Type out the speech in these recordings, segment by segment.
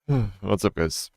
What's up, guys?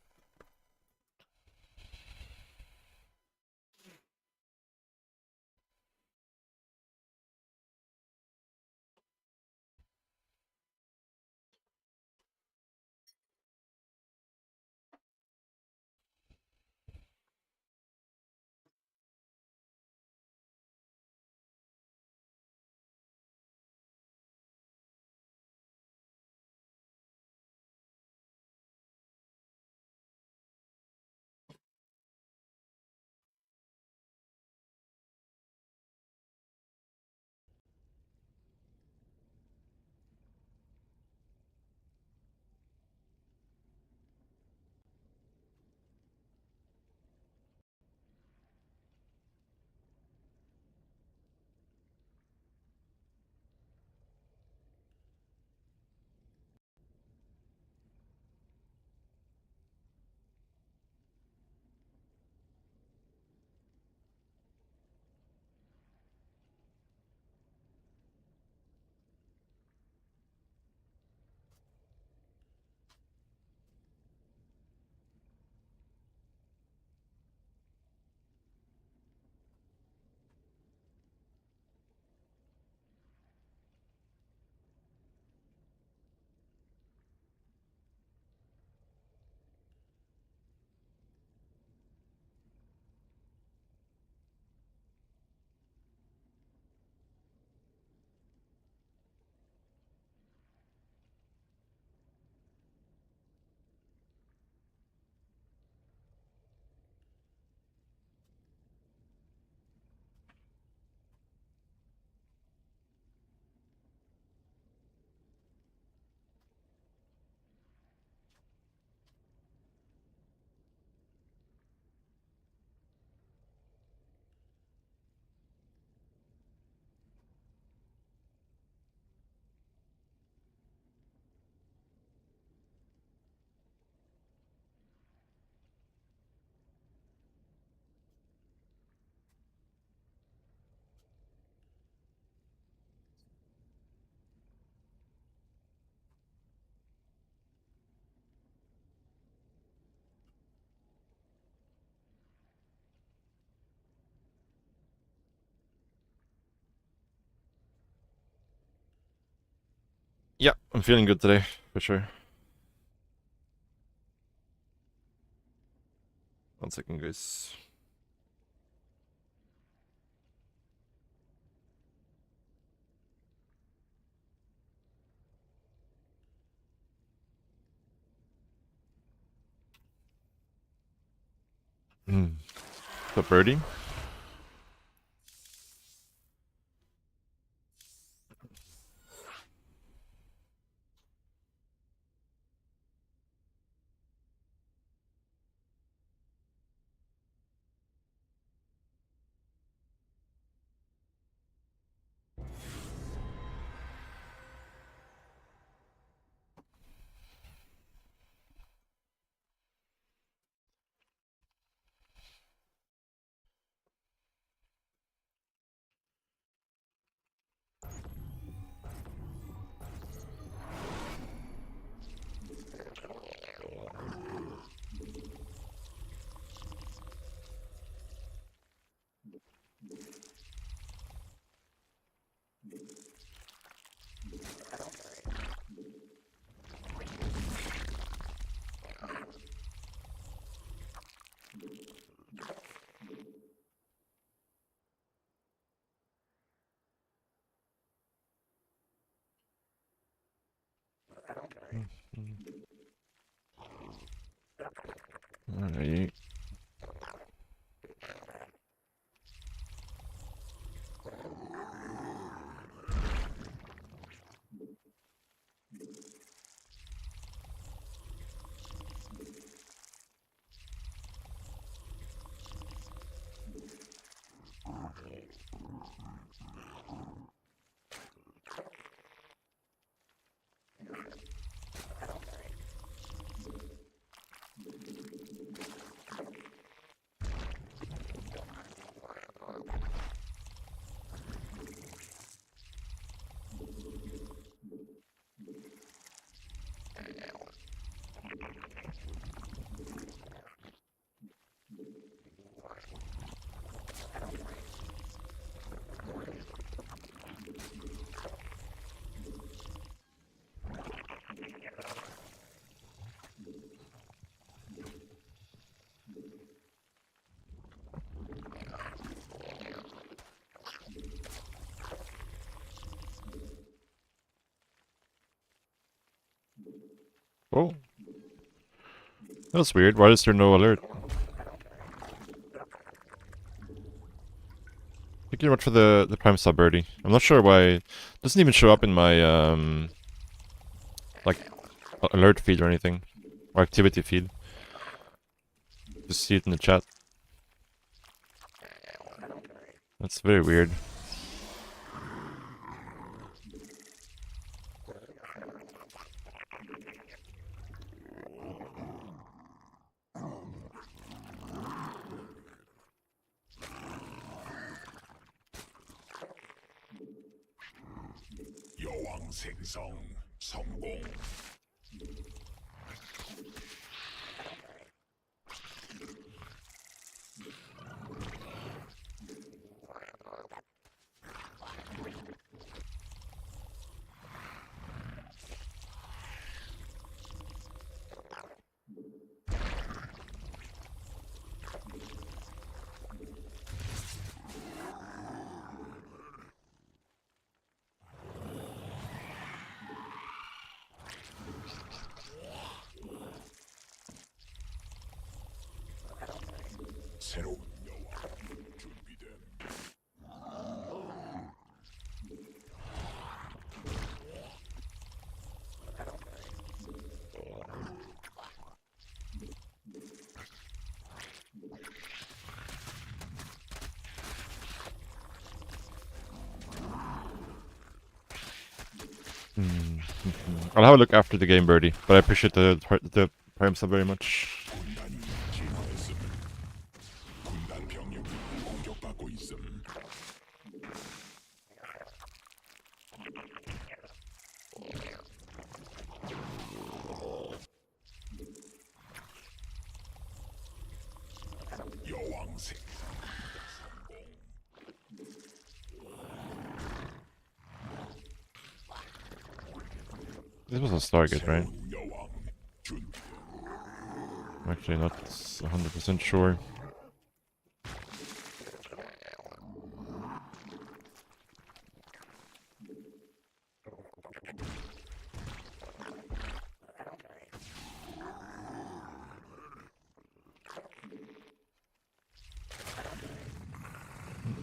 Yeah, I'm feeling good today, for sure. One second, guys. What's up, Birdie? Alright. Oh. That's weird. Why is there no alert? Thank you very much for the Prime sub, Birdie. I'm not sure why it doesn't even show up in my like alert feed or anything, or activity feed. Just see it in the chat. That's very weird. 여왕 생성 성공. 새로운 여왕 준비됨. I'll have a look after the game, Birdie. But I appreciate the Prime sub very much. 군단이 진화했음. 군단 병력이 공격받고 있음. 여왕 생성 성공. This was a Stargate, right? 새로운 여왕 준비됨. I'm actually not 100% sure.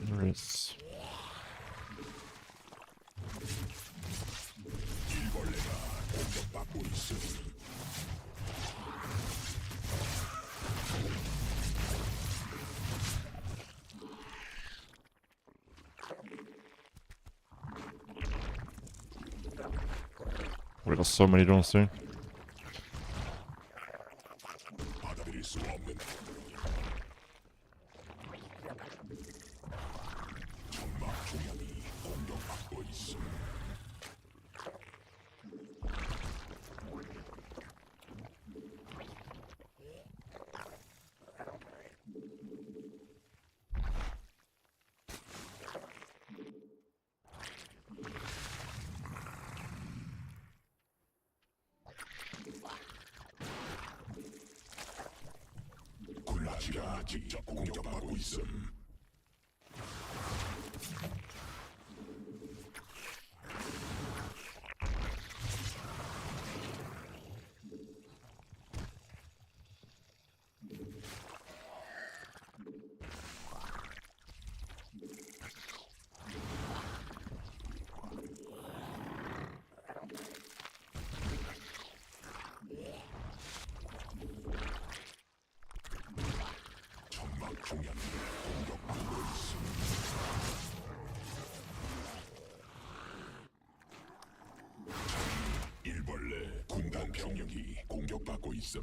There is. 일벌레가 공격받고 있음. We got so many drones there. 받아들일 수 없는 점막 중량이 공격받고 있음. 군라지가 직접 공격받고 있음. 점막 중량이 공격받고 있음. 일벌레 군단 병력이 공격받고 있음.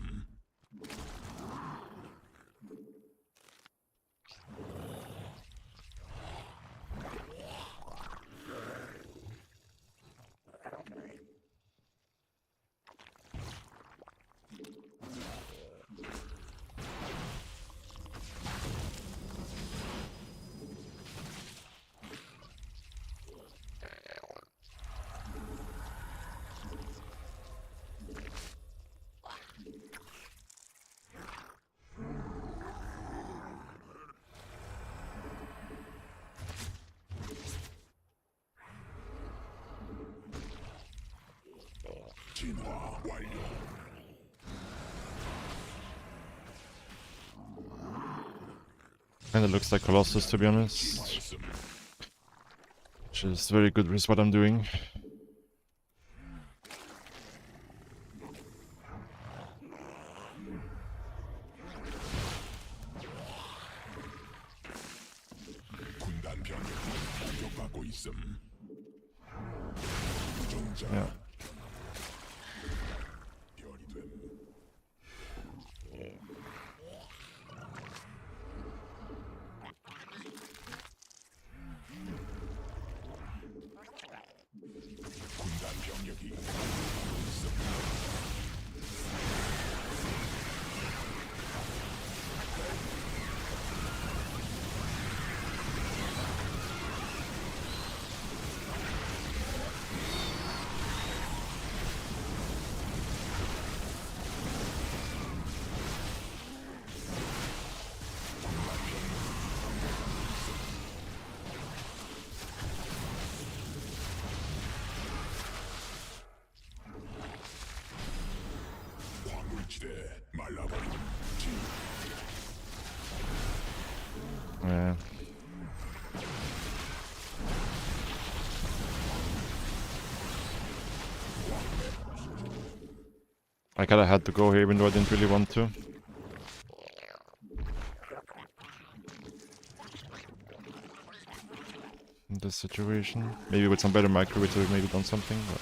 진화 완료. Kinda looks like Colossus, to be honest. 말씀. Which is very good with what I'm doing. 군단 병력이 공격받고 있음. 정자 Yeah. 별이 됨. 군단 병력이 공격받고 있음. 광물지대 말라버린 진. Yeah. I kinda had to go here even though I didn't really want to. In this situation. Maybe with some better micro we could have maybe done something, but...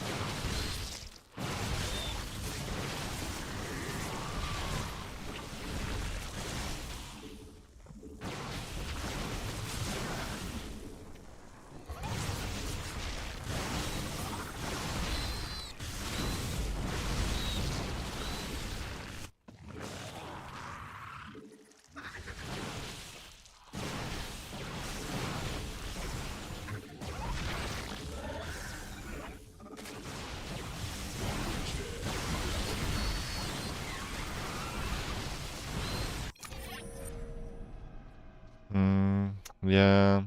Yeah.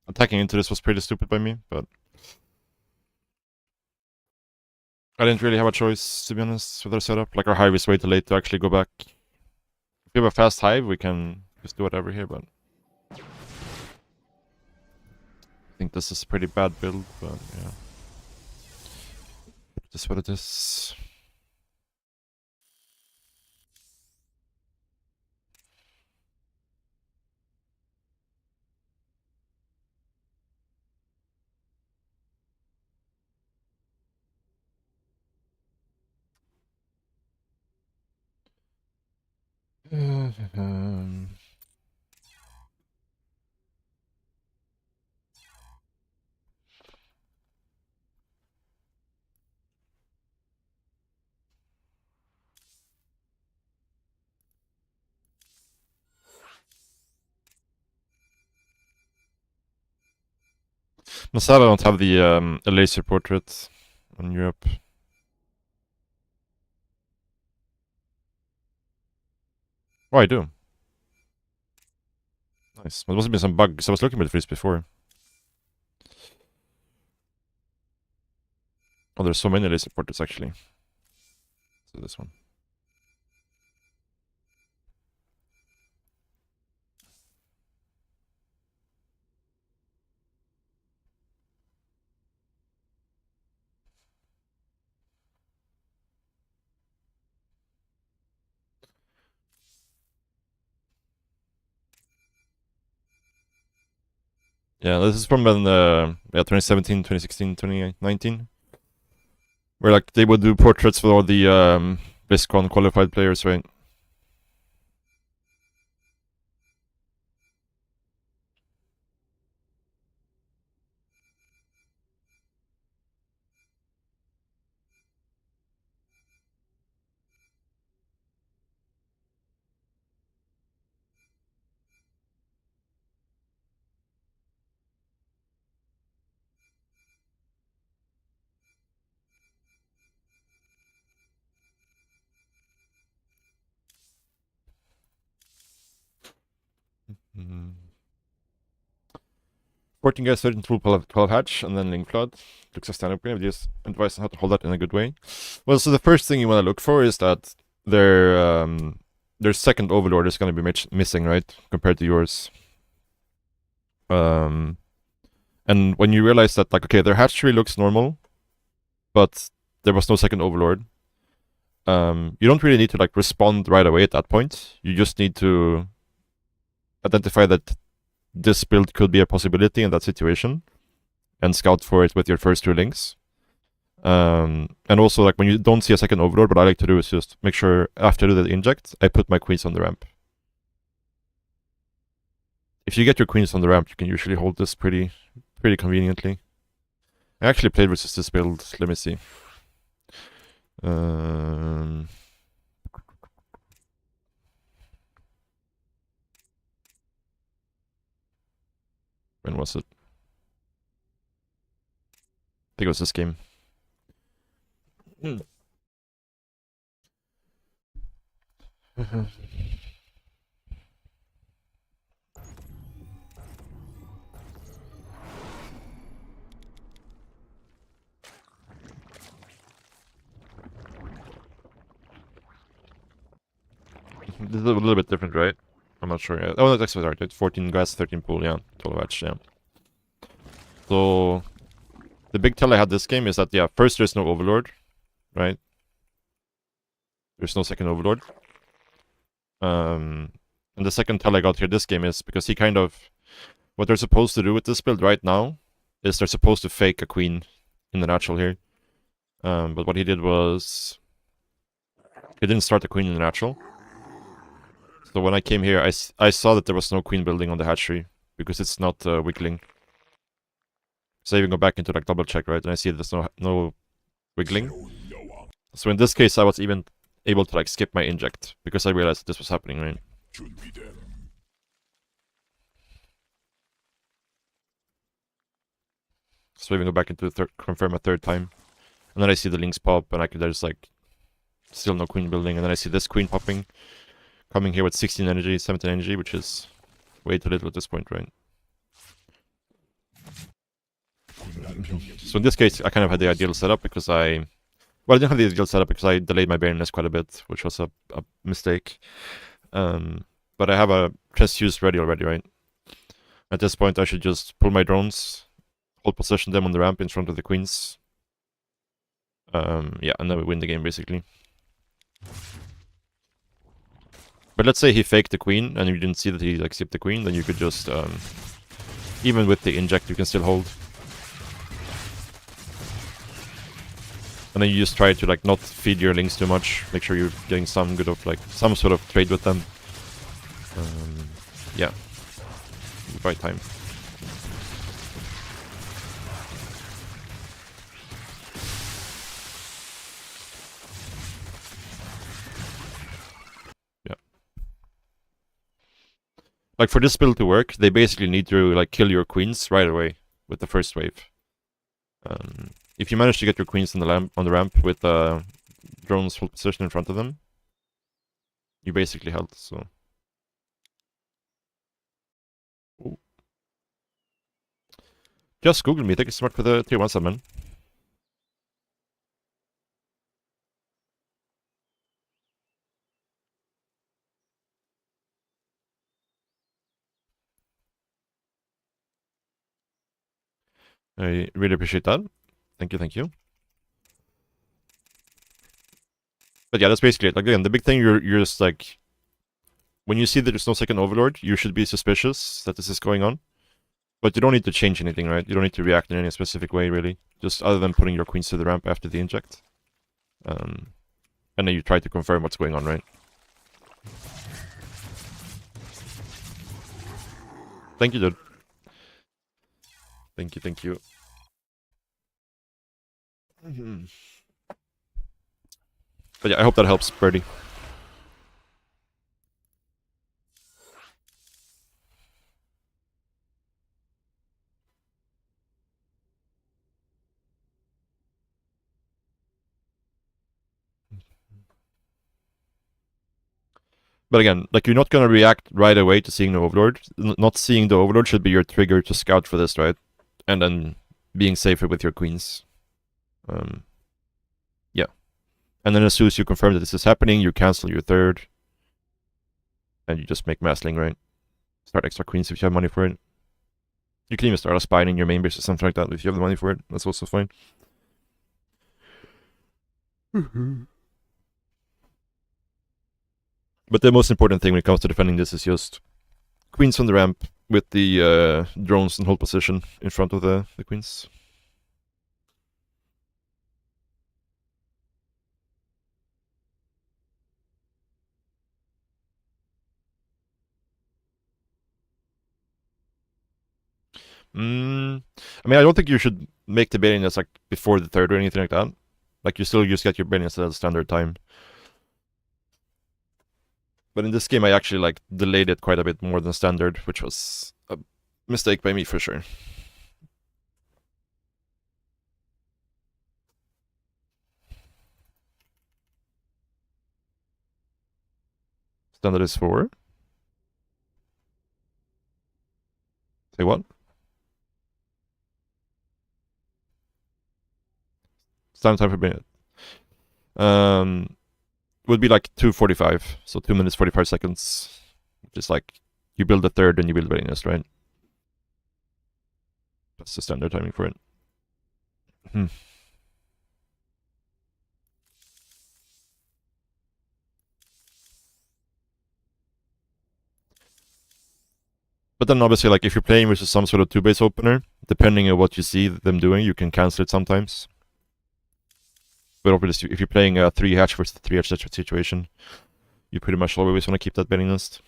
Attacking into this was pretty stupid by me, but... I didn't really have a choice, to be honest, with our setup. Like, our hive is way too late to actually go back. If we have a fast hive, we can just do whatever here, but... I think this is a pretty bad build, but yeah. Just what it is. Masala don't have the a laser portrait on Europe. Oh, I do. Nice. There must have been some bugs. I was looking at this before. Oh, there's so many laser portraits actually. So this one. Yeah, this is from when, 2017, 2016, 2019. Where, like, they would do portraits for all the, BlizzCon qualified players, right? Mm. 14 guys, 13 full 12 hatch, and then Link Flood. Looks a stand-up game. Just advice on how to hold that in a good way. Well, so the first thing you want to look for is that their second Overlord is going to be missing, right? Compared to yours. And when you realize that, like, okay, their hatchery looks normal, but there was no second overlord, you don't really need to like respond right away at that point. You just need to identify that this build could be a possibility in that situation and scout for it with your first two links. And also, like, when you don't see a second overlord, what I like to do is just make sure after the inject, I put my queens on the ramp. If you get your queens on the ramp, you can usually hold this pretty conveniently. I actually played versus this build. Let me see. When was it? I think it was this game. This is a little bit different, right? I'm not sure yet. Oh, that's right. It's 14 grass, 13 pool, yeah. 12 hatch, yeah. So, the big tell I had this game is that, yeah, first there's no overlord, right? There's no second overlord. And the second tell I got here this game is because he kind of... What they're supposed to do with this build right now is they're supposed to fake a queen in the natural here. But what he did was... He didn't start the queen in the natural. So when I came here, I saw that there was no queen building on the hatchery because it's not wiggling. So I even go back into like double check, right? And I see there's no wiggling. So in this case, I was even able to like skip my inject because I realized that this was happening, right? So I even go back into the confirm a third time. And then I see the links pop and there's like still no queen building. And then I see this queen popping. Coming here with 16 energy, 17 energy, which is way too little at this point, right? So in this case, I kind of had the ideal setup because well, I didn't have the ideal setup because I delayed my Barrenness quite a bit, which was a mistake. But I have a Transfuse ready already, right? At this point, I should just pull my drones, hold position them on the ramp in front of the queens. Yeah, and then we win the game, basically. But let's say he faked the queen and you didn't see that he like skipped the queen, then you could just even with the inject you can still hold. And then you just try to like not feed your links too much, make sure you're getting some good of like some sort of trade with them. Yeah. Right time. Like, for this build to work, they basically need to, like, kill your queens right away with the first wave. If you manage to get your queens on the ramp with drones full position in front of them, you basically held, so... Ooh. Just Google me, thank you so much for the tier 1 sub, man. I really appreciate that. Thank you, thank you. But yeah, that's basically it. Like, again, the big thing, you're just like... When you see that there's no second overlord, you should be suspicious that this is going on. But you don't need to change anything, right? You don't need to react in any specific way, really. Just other than putting your queens to the ramp after the inject. And then you try to confirm what's going on, right? Thank you, dude. Thank you, thank you. But yeah, I hope that helps, Birdie. But again, like, you're not gonna react right away to seeing the Overlord. Not seeing the Overlord should be your trigger to scout for this, right? And then being safer with your queens. Yeah. And then as soon as you confirm that this is happening, you cancel your third. And you just make Massling, right? Start extra queens if you have money for it. You can even start a spine in your main base or something like that if you have the money for it. That's also fine. But the most important thing when it comes to defending this is just queens on the ramp with the drones in hold position in front of the queens. I mean, I don't think you should make the baiting as like before the third or anything like that. Like you still just get your baiting at a standard time. But in this game, I actually like delayed it quite a bit more than standard, which was a mistake by me for sure. Standard is 4. Say what? Standard time for baiting. Would be like 2:45, so 2 minutes 45 seconds. Just like you build the third and you build the readiness, right? That's the standard timing for it. But then obviously, like if you're playing versus some sort of 2-base opener, depending on what you see them doing, you can cancel it sometimes. But obviously, if you're playing a 3-hatch versus 3-hatch situation, you pretty much always want to keep that baiting list.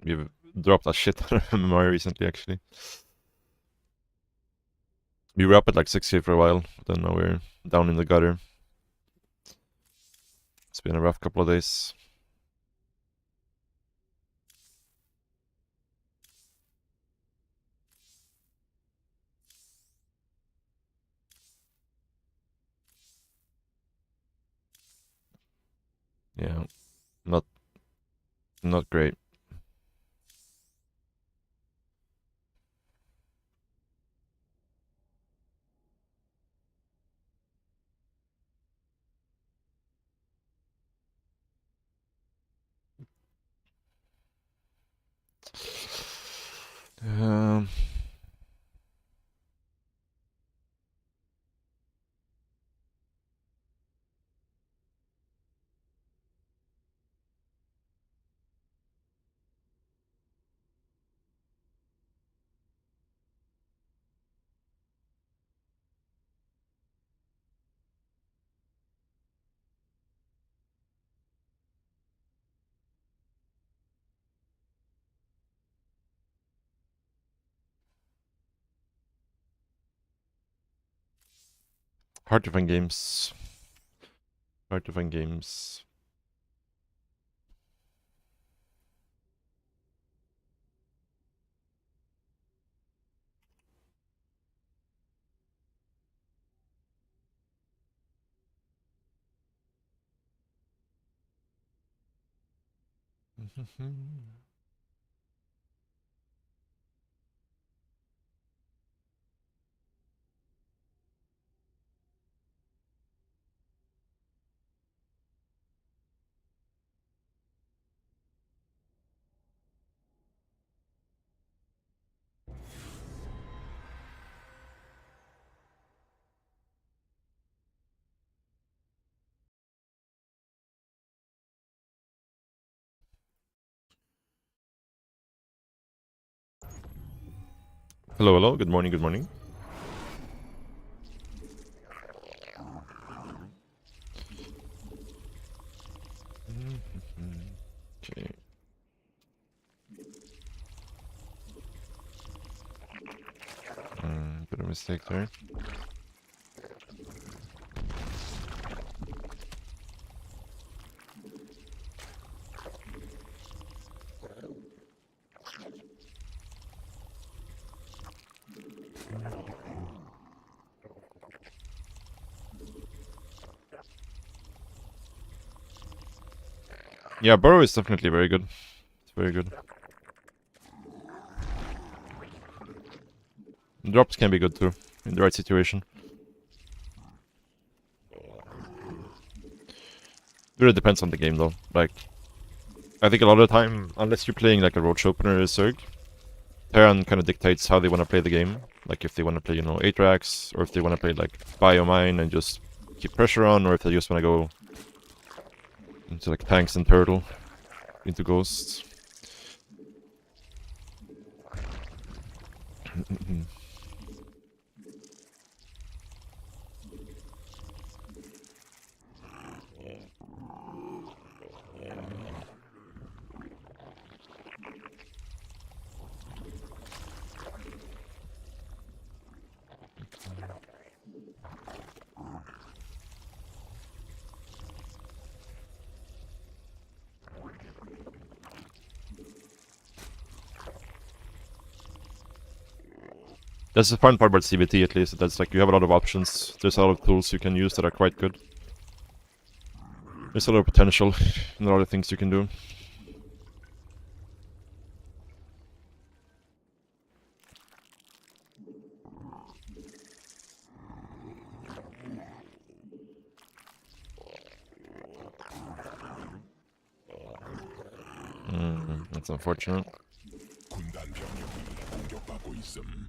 You've dropped a shit ton of MMR recently, actually. We were up at like 60 for a while, but then now we're down in the gutter. It's been a rough couple of days. Yeah, not great. Hard to find games. Hard to find games. Hello, hello. Good morning, good morning. Okay. Bit of mistake there. Yeah, Burrow is definitely very good. It's very good. Drops can be good too, in the right situation. Really depends on the game though. Like, I think a lot of the time, unless you're playing like a Roach Opener or a Zerg, Terran kind of dictates how they want to play the game. Like if they want to play, 8-racks, or if they want to play like Biomine and just keep pressure on, or if they just want to go into like tanks and turtle, into ghosts. That's the fun part about CBT, at least. That's like you have a lot of options. There's a lot of tools you can use that are quite good. There's a lot of potential in a lot of things you can do. That's unfortunate. 군단 병력이 공격받고 있음.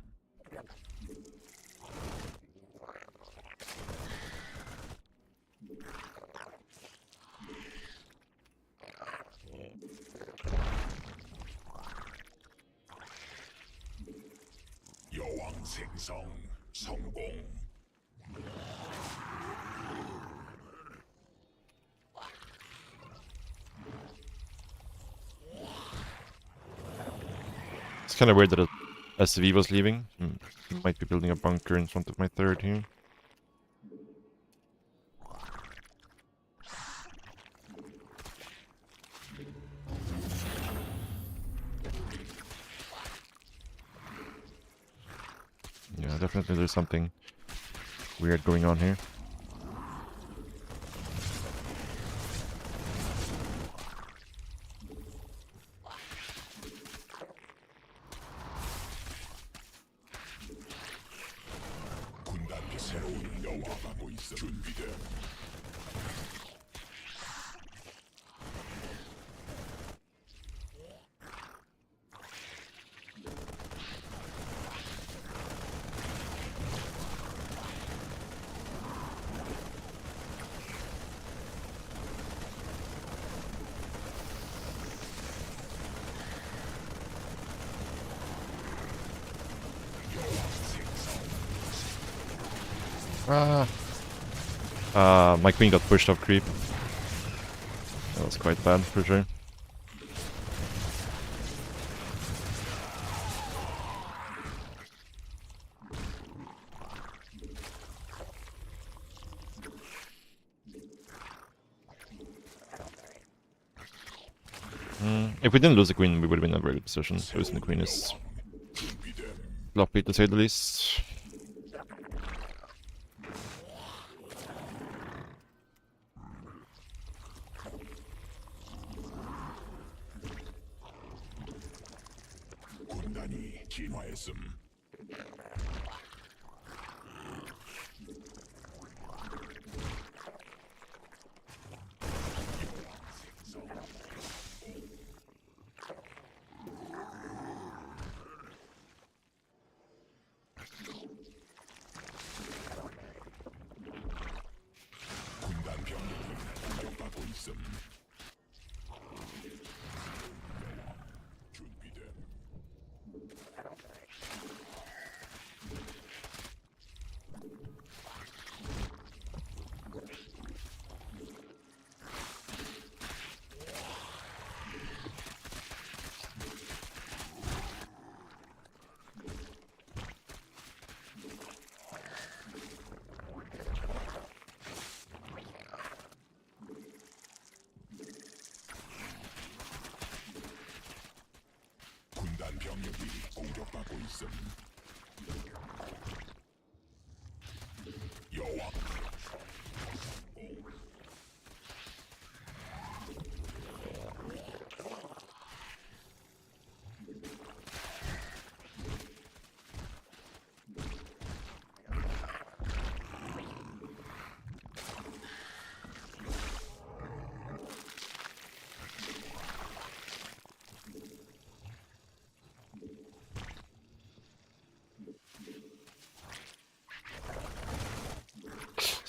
여왕 생성 성공. It's kind of weird that SV was leaving. Might be building a bunker in front of my third here. Yeah, definitely there's something weird going on here. 군단 새로운 여왕하고 있음. 준비돼. My queen got pushed off creep. That was quite bad, for sure. If we didn't lose the queen, we would have been in a very good position. Losing the queen is floppy, to say the least. 군단이 진화했음. 군단 병력이 공격받고 있음. 준비돼. 군단 병력이 공격받고 있음. 여왕.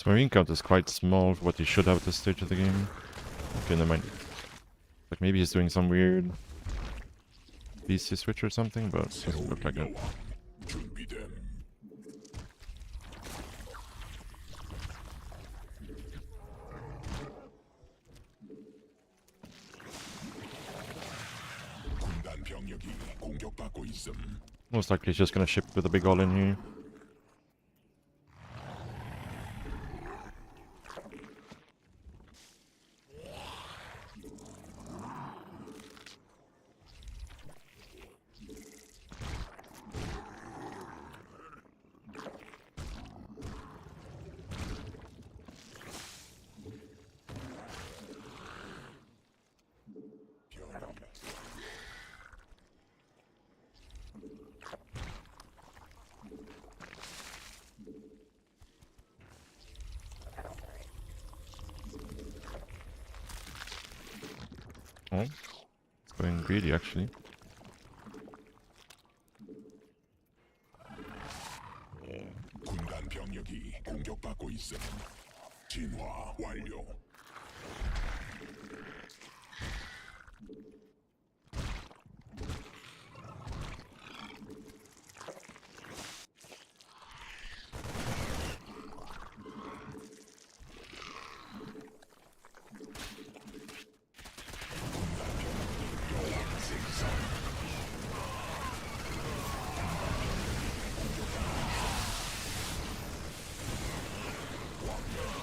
Marine count is quite small for what he should have at this stage of the game. Okay, never mind. Like maybe he's doing some weird BC switch or something, but it doesn't look like it. 준비됨. 군단 병력이 공격받고 있음. Most likely he's just gonna ship with a big all in here. Oh, it's going greedy actually. 군단 병력이 공격받고 있음. 진화 완료.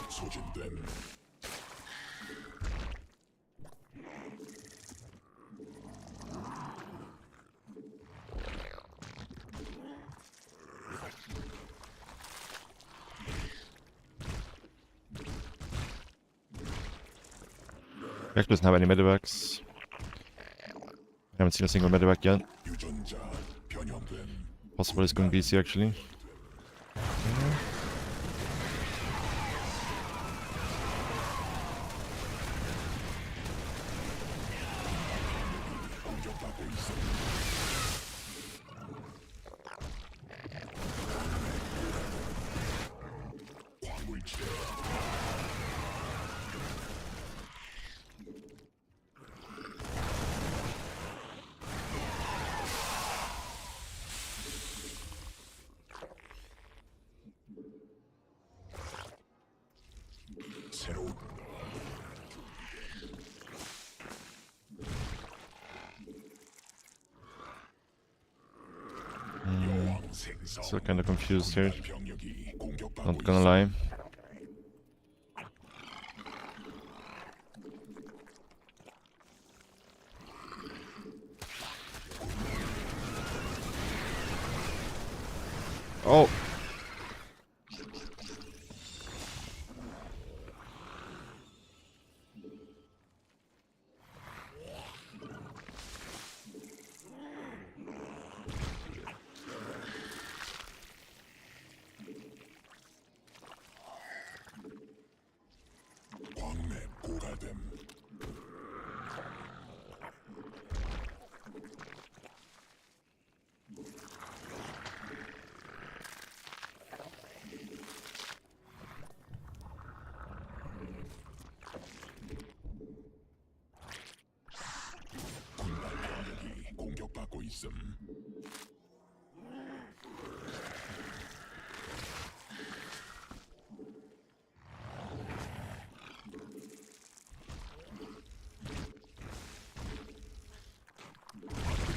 소진됨. Jack doesn't have any medivacs. I haven't seen a single medivac yet. 유전자 변형됨. Possible he's going BC actually. 공격받고 있음. 광물지대. 새로운 여왕 생성. Still kind of confused here. 병력이 공격받고 Not gonna lie. Oh! 광맥 고갈됨. 군단 병력이 공격받고 있음.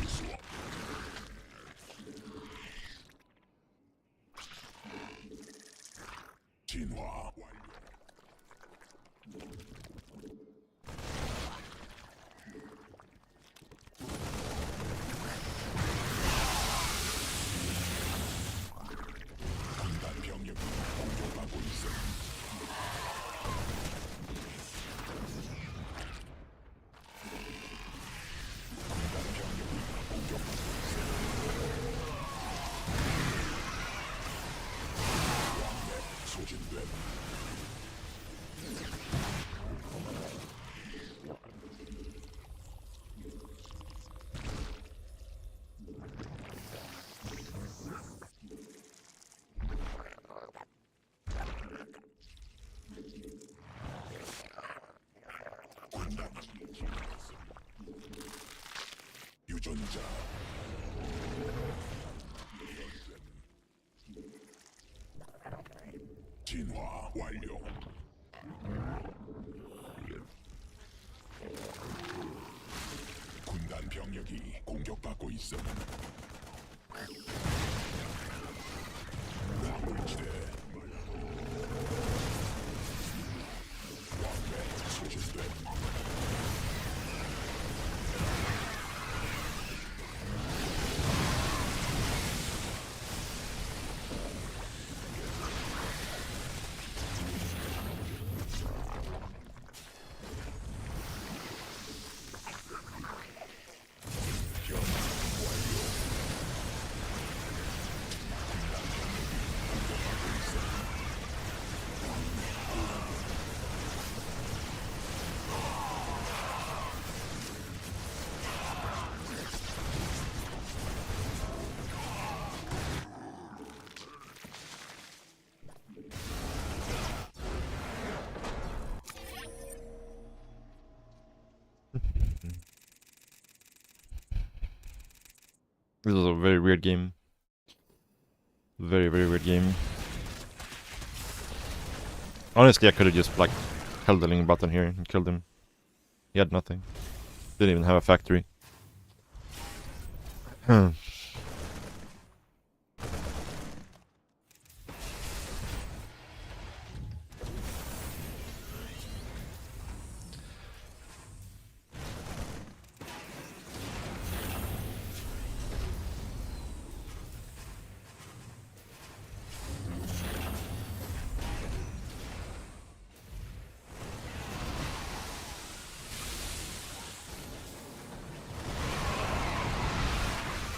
수업. 진화 완료. 군단 병력이 공격받고 있음. 군단 병력이 공격받고 있음. 광맥 소진됨. 전자. 진화 완료. 군단 병력이 공격받고 있어. 화물지대. 왕래 소진됨. This was a very weird game. Very weird game. Honestly, I could have just like held the link button here and killed him. He had nothing. Didn't even have a factory.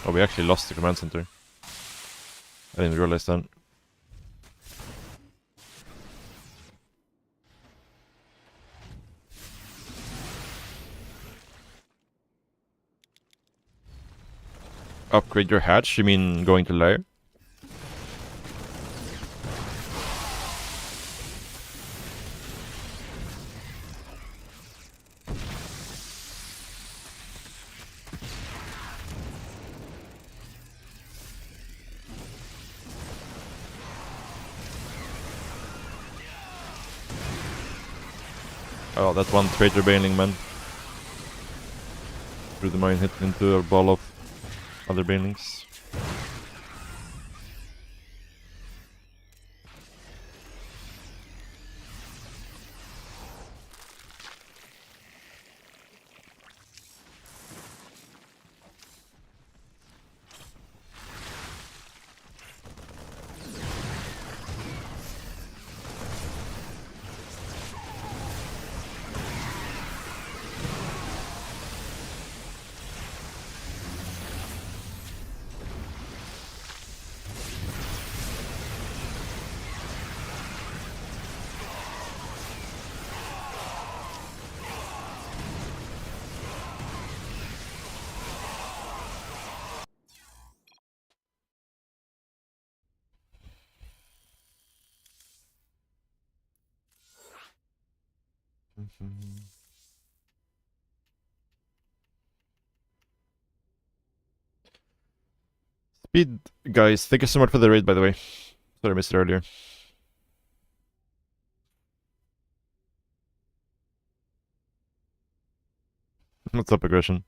Oh, we actually lost the command center. I didn't realize that. Upgrade your hatch? You mean going to lair? Oh, that's one traitor Baneling man. Threw the mine hit into a ball of other Banelings. Speed, guys, thank you so much for the raid, by the way. Sorry I missed it earlier. What's up, aggression?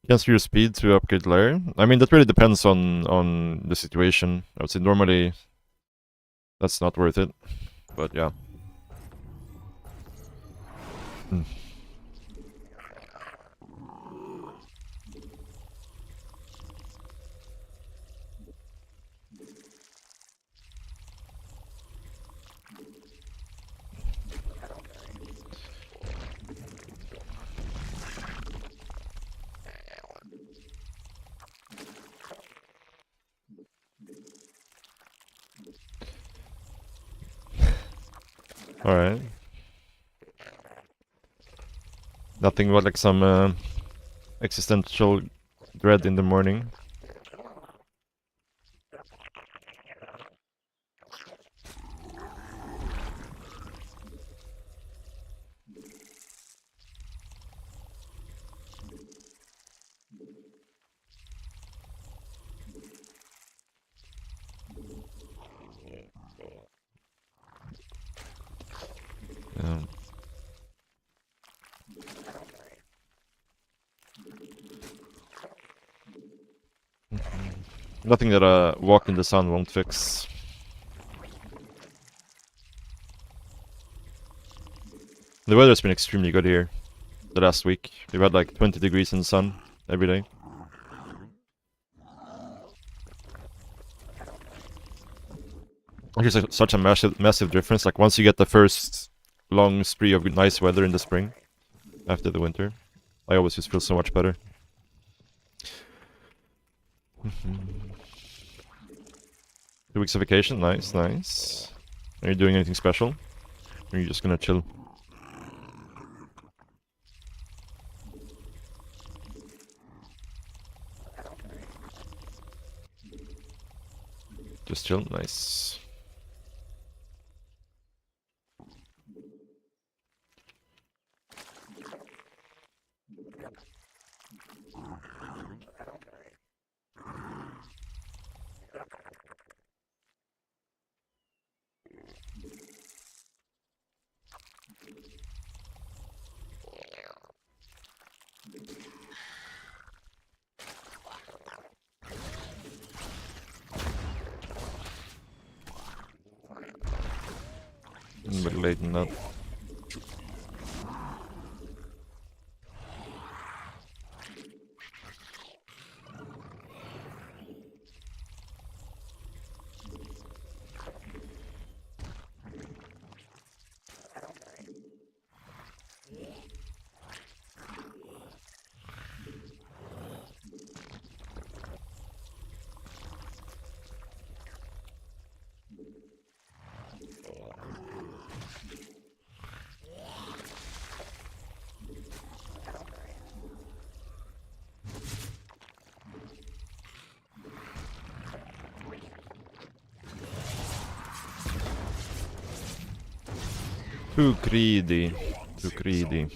Cancel your speed to upgrade layer. I mean, that really depends on the situation. I would say normally that's not worth it, but yeah. Alright. Nothing but like some existential dread in the morning. Nothing that a walk in the sun won't fix. The weather's been extremely good here the last week. We've had like 20 degrees in the sun every day. It's like such a massive difference. Like once you get the first long spree of nice weather in the spring after the winter, I always just feel so much better. 2 weeks of vacation, nice, nice. Are you doing anything special? Or are you just gonna chill? Just chill, nice. A bit late in that. Too greedy. Too greedy.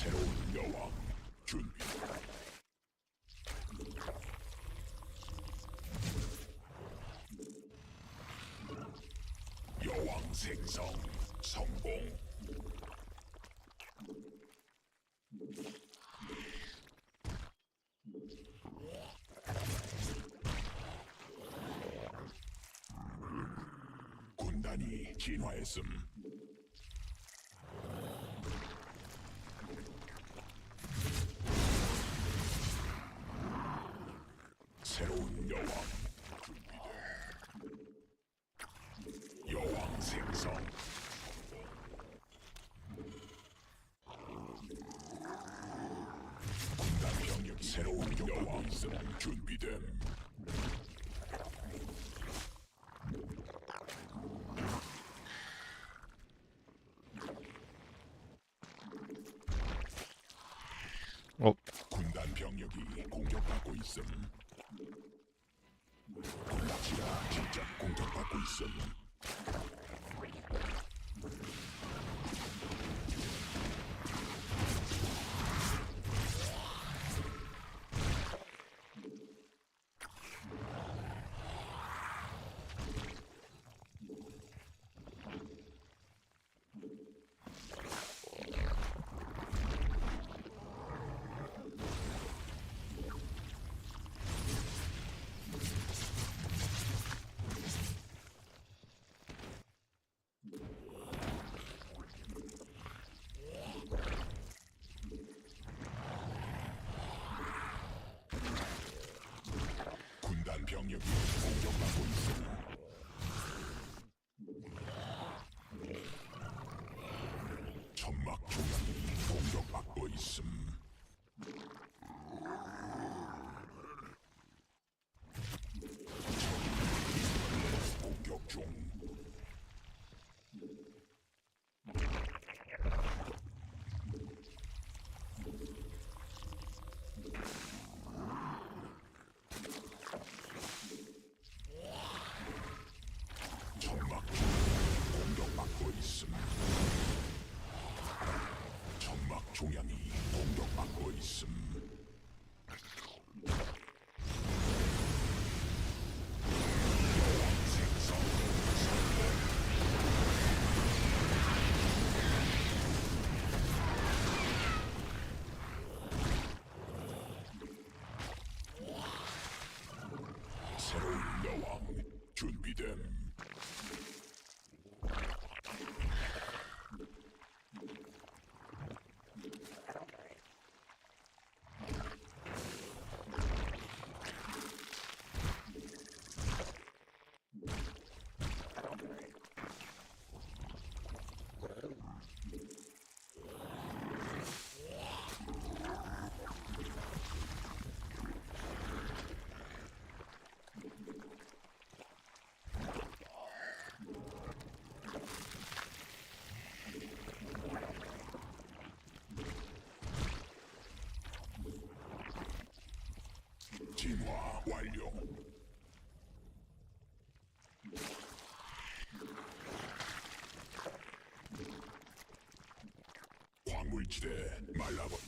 새로운 여왕 준비. 여왕 생성 성공. 군단이 진화했음. 새로운 여왕 준비돼. 여왕 생성. 군단 병력 새로운 여왕 준비됨. 군단 병력이 공격받고 있음. 군락지가 진짜 공격받고 있음. 군단 병력이 공격받고 있음. 천막 조각이 공격받고 있음. 공격 중. 진화 완료. 광물지대 말라버.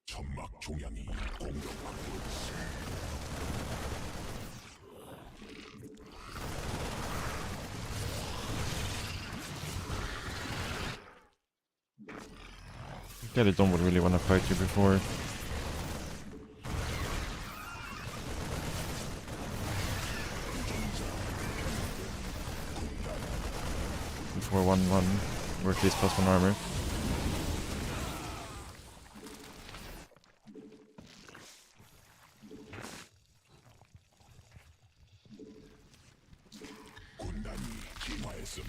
천막 종양이 공격받고 있어. Yeah, they don't really want to fight you before. Before 1-1, or at least +1 armor. 군단이 진화했음.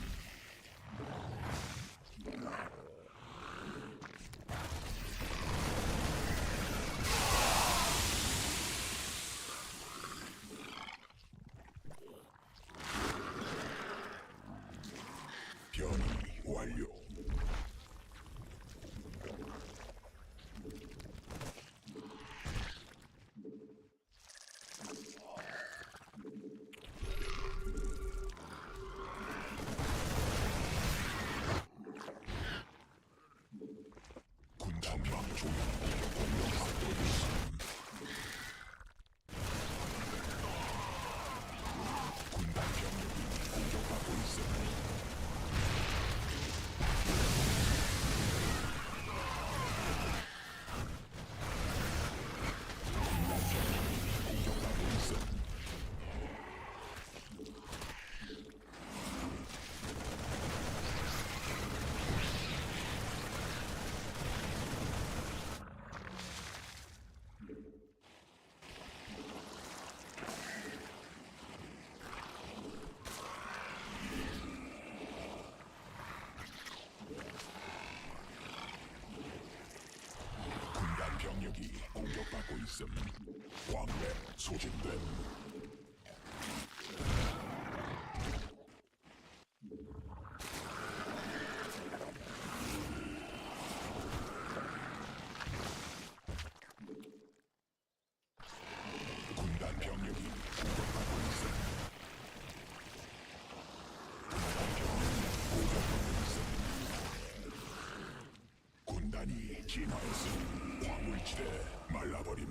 변이 완료. 군단막 종양이 공격받고 있음. 군단 병력이 공격받고 있음. 군단 병력이 공격받고 있음. 광맥 소진됨. 군단 병력이 공격받고 있음. 군단이 진화했음. 광물지대 말라버림.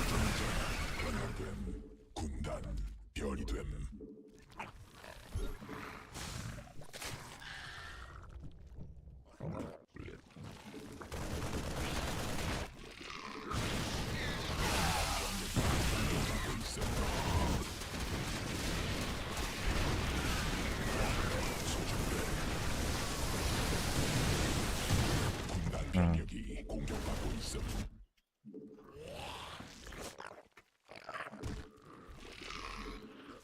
전장 변화됨. 군단 별이 됨. 군단 병력이 공격받고 있음.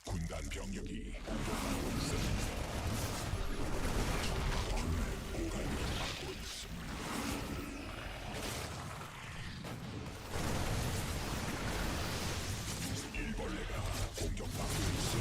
군단 병력이 공격받고 있음. 고갈을 받고 있음. 일벌레가 공격받고 있음.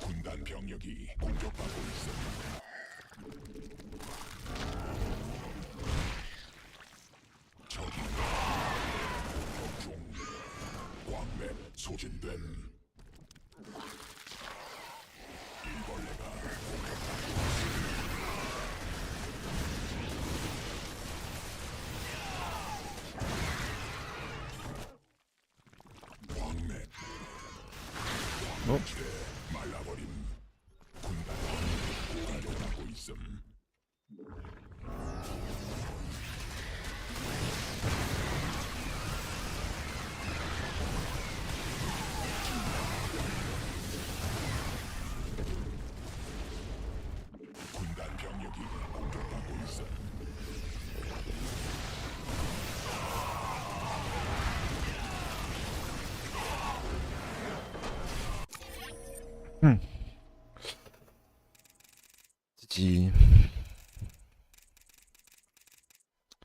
군단 병력이 공격받고 있습니다. 적이 중 광맥 소진됨. 일벌레가 공격받고 있습니다. 광맥 어? 지대 말라버림. 군단 GG.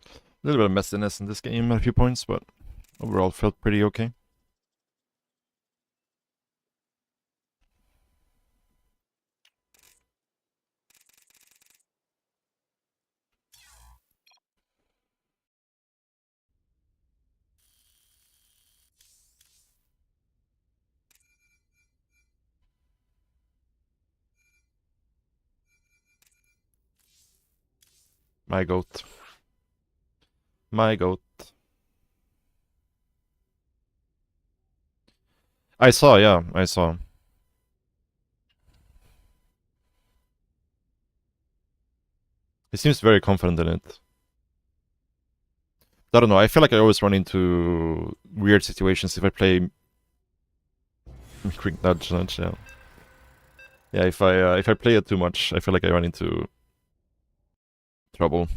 A little bit of messiness in this game at a few points, but overall felt pretty okay. My goat. My goat. I saw, yeah, I saw. He seems very confident in it. I don't know, I feel like I always run into weird situations if I play quick nudge, yeah. Yeah, if I play it too much, I feel like I run into trouble.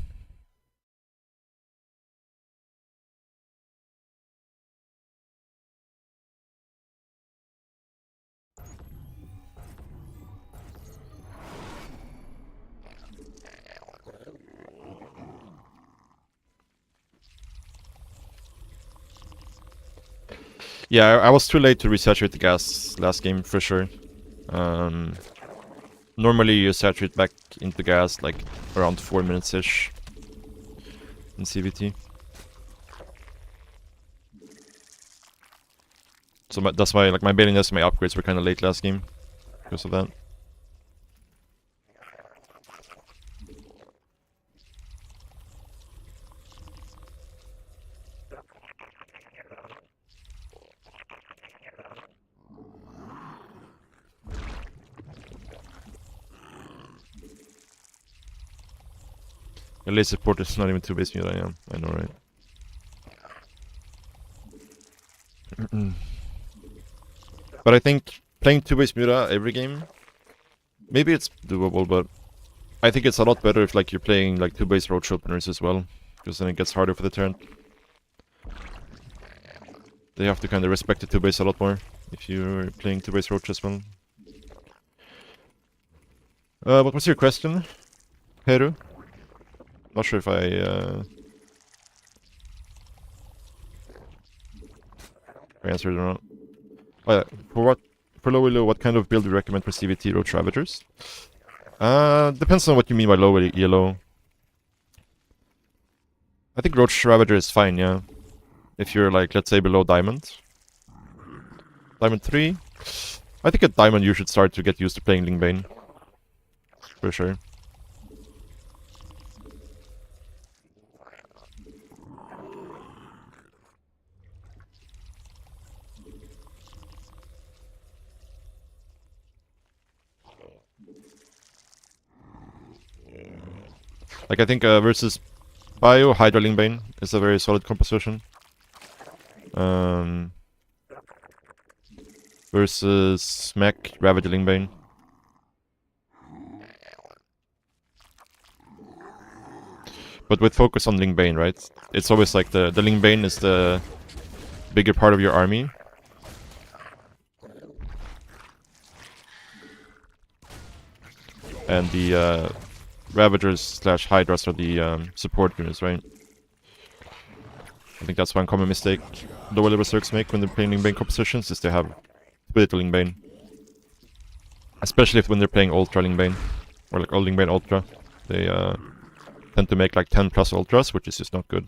Yeah, I was too late to resaturate the gas last game for sure. Normally you saturate back into gas like around 4 minutes-ish in CVT. So that's why like my bailiness and my upgrades were kind of late last game because of that. The late support is not even 2-base mute, I know, right? But I think playing 2-base Mura every game, maybe it's doable, but I think it's a lot better if like you're playing like 2-base roach openers as well, because then it gets harder for the turn. They have to kind of respect the 2-base a lot more if you're playing 2-base roach as well. What was your question, Heru? Not sure if I answered or not. Oh, yeah. For low, what kind of build do you recommend for CVT Roach Ravagers? Depends on what you mean by low yellow. I think Roach Ravager is fine, yeah. If you're like, let's say below Diamond. Diamond 3. I think at Diamond you should start to get used to playing Lingbane. For sure. Like, I think versus Bio, Hydra Lingbane is a very solid composition. Versus Mech, Ravager Lingbane. But with focus on Lingbane, right? It's always like the Lingbane is the bigger part of your army. And the Ravagers slash Hydras are the support units, right? I think that's one common mistake lower level Zergs make when they're playing Lingbane compositions, is they have split Lingbane. Especially if when they're playing Ultra Lingbane, or like Lingbane Ultra. They tend to make like 10 plus Ultras, which is just not good.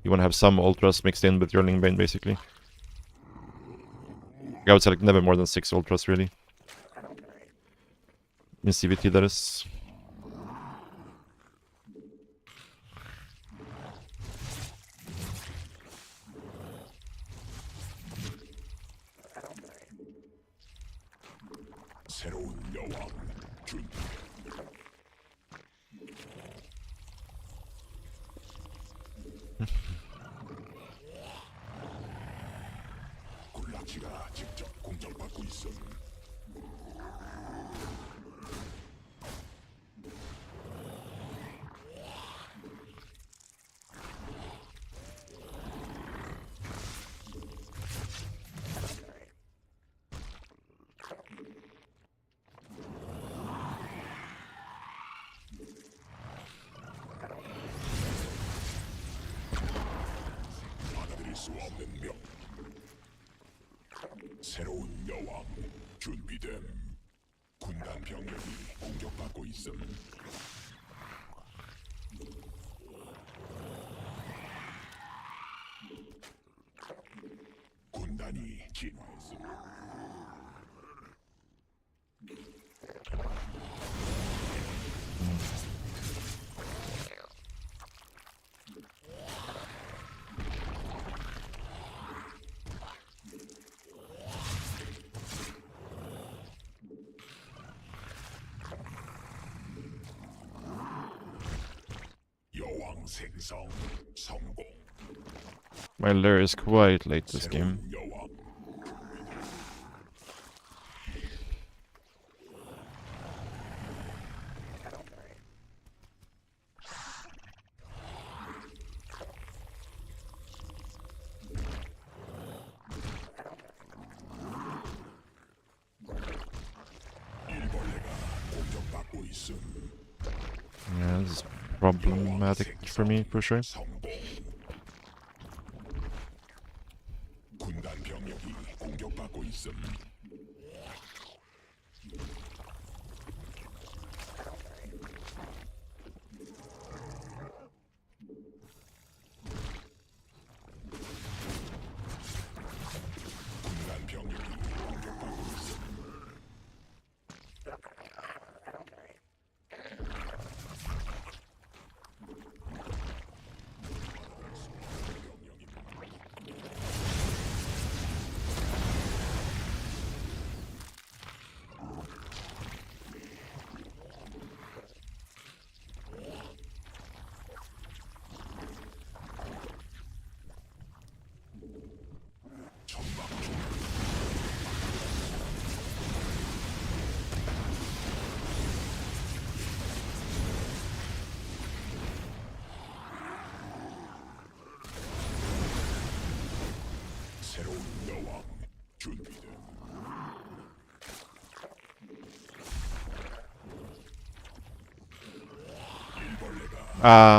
You want to have some Ultras mixed in with your Lingbane, basically. I would say like never more than 6 Ultras, really. In CVT, that is. 새로운 여왕 준 굴라치가 직접 공격받고 있음. 새로운 여왕 준비됨. 군단 병력이 공격받고 있음. 군단이 진화했음. 여왕 생성 성공. My lair is quite late this game. 새로운 여왕 일벌레가 공격받고 있음. Yeah, this is problematic for me for sure. 성공. 군단 병력이 공격받고 있음. 군단 병력이 공격받고 있음. 전방 중 새로운 여왕 준비됨.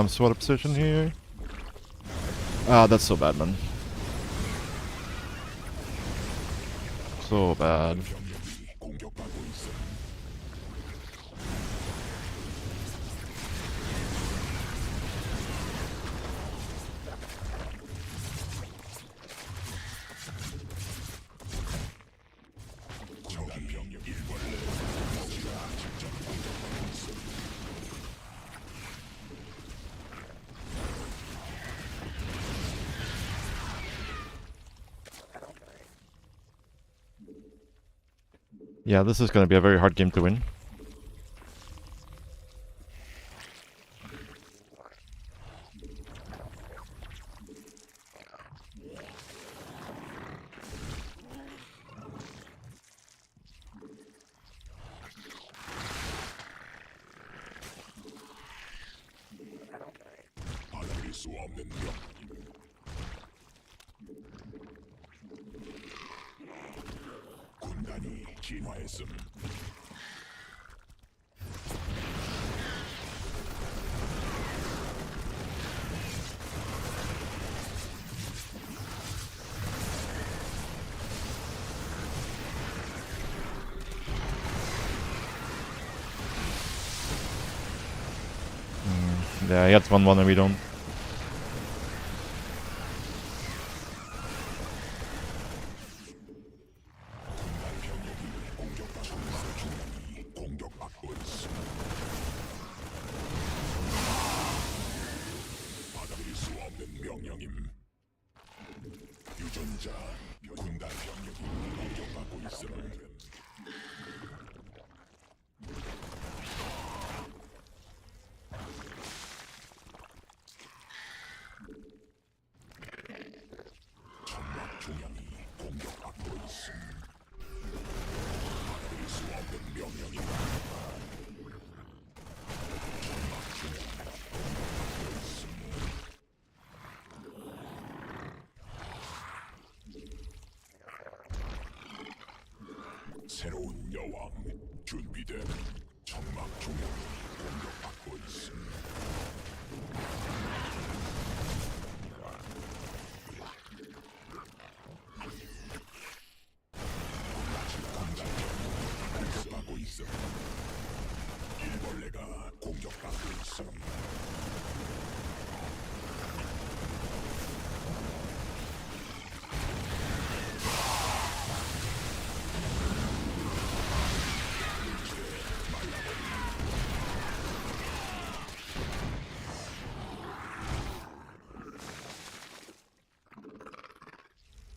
So what position here? Ah, that's so bad, man. So bad. 병력이 공격받고 있음. 적이 병력 일벌레 먹이가 직접 공격받고 있음. Yeah, this is gonna be a very hard game to win. 받아들일 수 없는 명. 군단이 진화했음. Yeah, he has 1-1 and we don't. 공격받고 있음. 받아들일 수 없는 명령임. 유전자 군단 병력이 공격받고 있음. 천막 중앙이 공격받고 있음. 받아들일 수 없는 명령이다. 천막 중앙이 공격받고 있음. 새로운 여왕 준비됨. 천막 중앙이 공격받고 있음. 벌레가 공격받고 있음.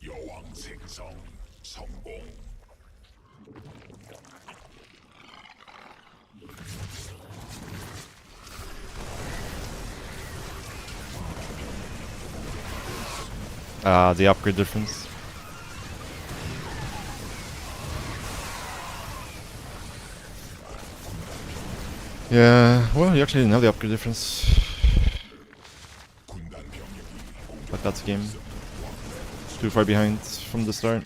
여왕 생성 성공. The upgrade difference. Yeah, well, you actually didn't have the upgrade difference. 군단 병력이 But that's game. Too far behind from the start.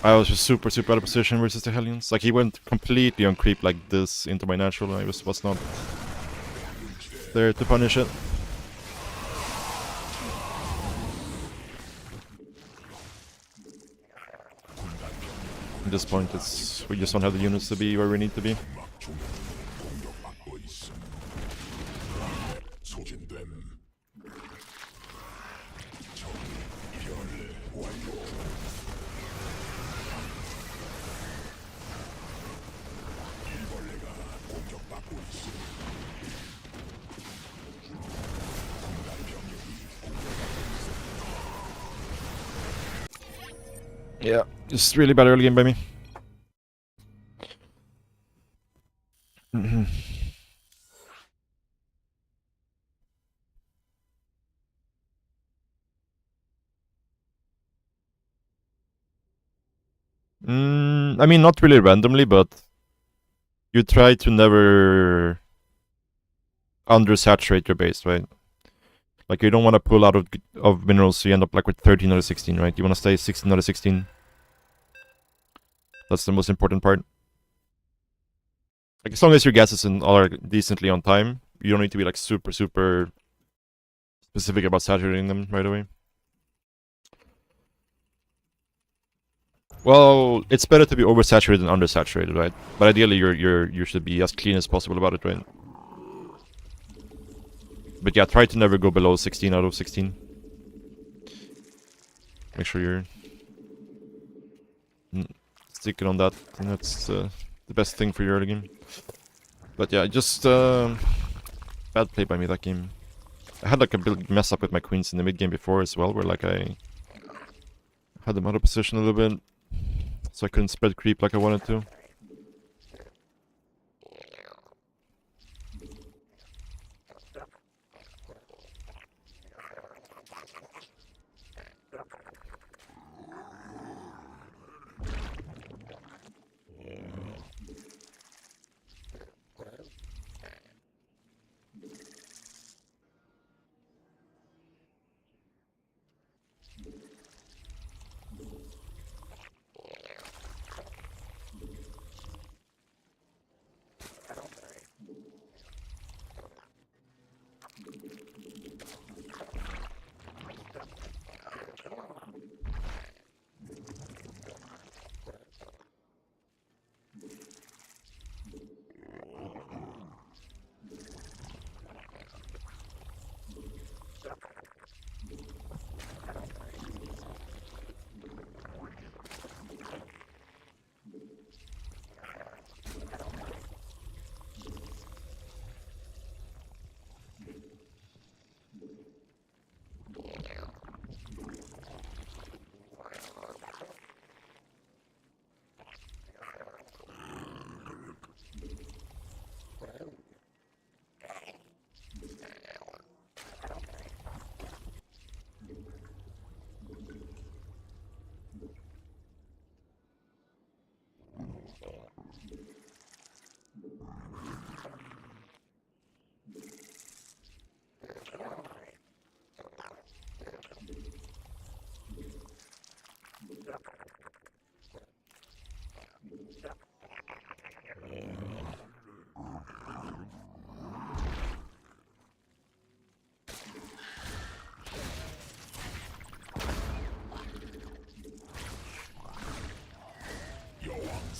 I was just super out of position versus the Hellions. Like, he went completely on creep like this into my natural, and I was not there to punish it. At this point, we just don't have the units to be where we need to be. 공격받고 있음. 소진됨. 변례 완료. 일벌레가 공격받고 있음. 군단 병력이 Yeah, just really bad early game by me. I mean, not really randomly, but you try to never undersaturate your base, right? Like, you don't want to pull out of minerals, so you end up like with 13 out of 16, right? You want to stay 16 out of 16. That's the most important part. Like, as long as your guesses are decently on time, you don't need to be like super specific about saturating them right away. Well, it's better to be oversaturated than undersaturated, right? But ideally, you should be as clean as possible about it, right? But yeah, try to never go below 16 out of 16. Make sure you're sticking on that, and that's the best thing for your early game. But yeah, just bad play by me that game. I had like a big mess up with my queens in the mid game before as well, where like I had them out of position a little bit, so I couldn't spread creep like I wanted to.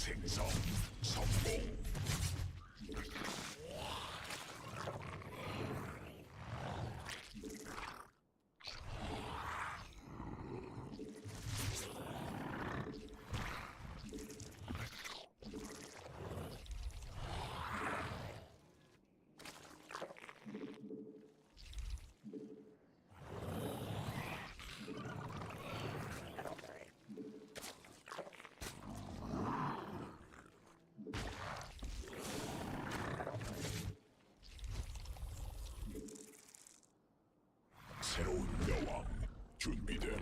생성 성공. 새로운 여왕 준비됨.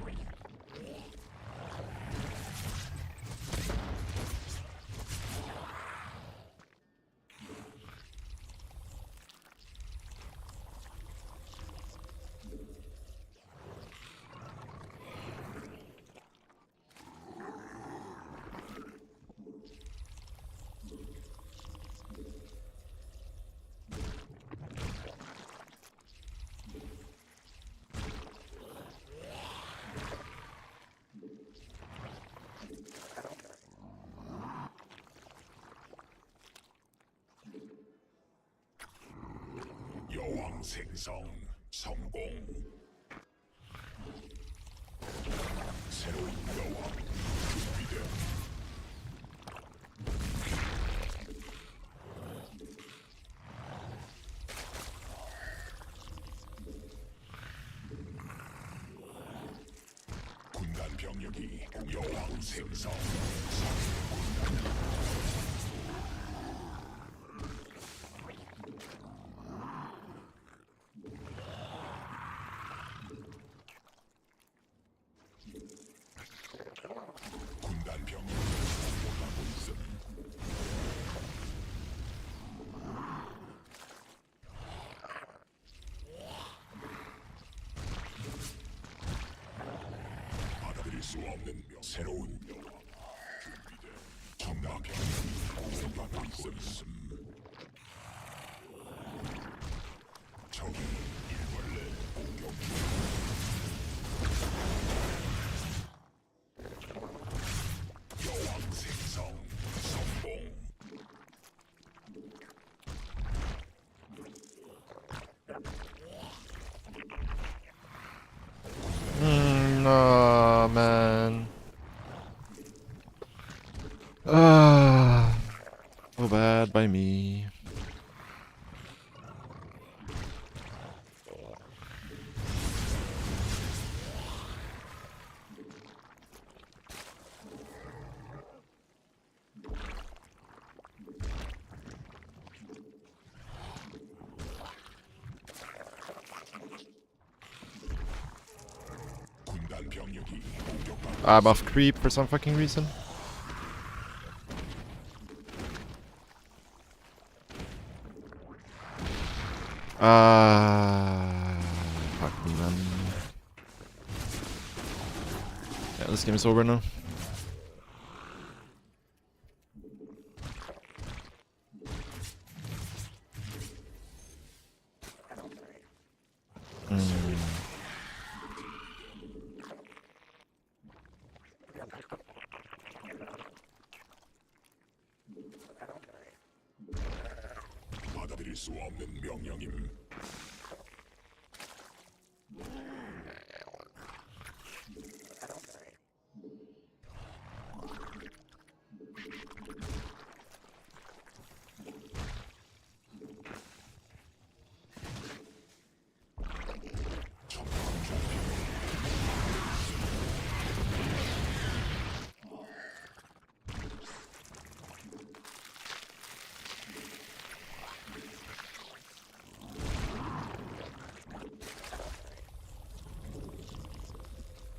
여왕 생성 성공. 새로운 여왕 준비됨. 군단 병력이 여왕 생성 군단 병력이 공격하고 있음. 받아들일 수 없는 새로운 여왕 준비됨. 군단 병력이 공격받고 있음. 적이 일벌레 공격 중. 여왕 생성 성공. Oh man. So bad by me. 군단 병력이 공격받고 I'm off creep for some fucking reason. Fuck me, man. Yeah, this game is over now. 받아들일 수 없는 명령임.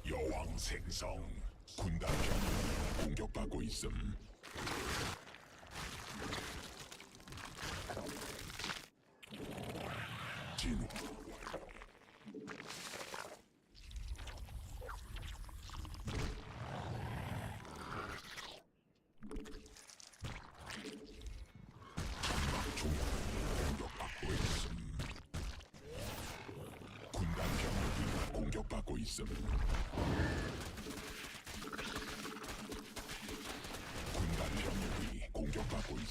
여왕 생성 군단 병력이 공격받고 있음. 진화 종족 공격받고 있음. 군단 병력이 공격받고 있음. 군단 병력이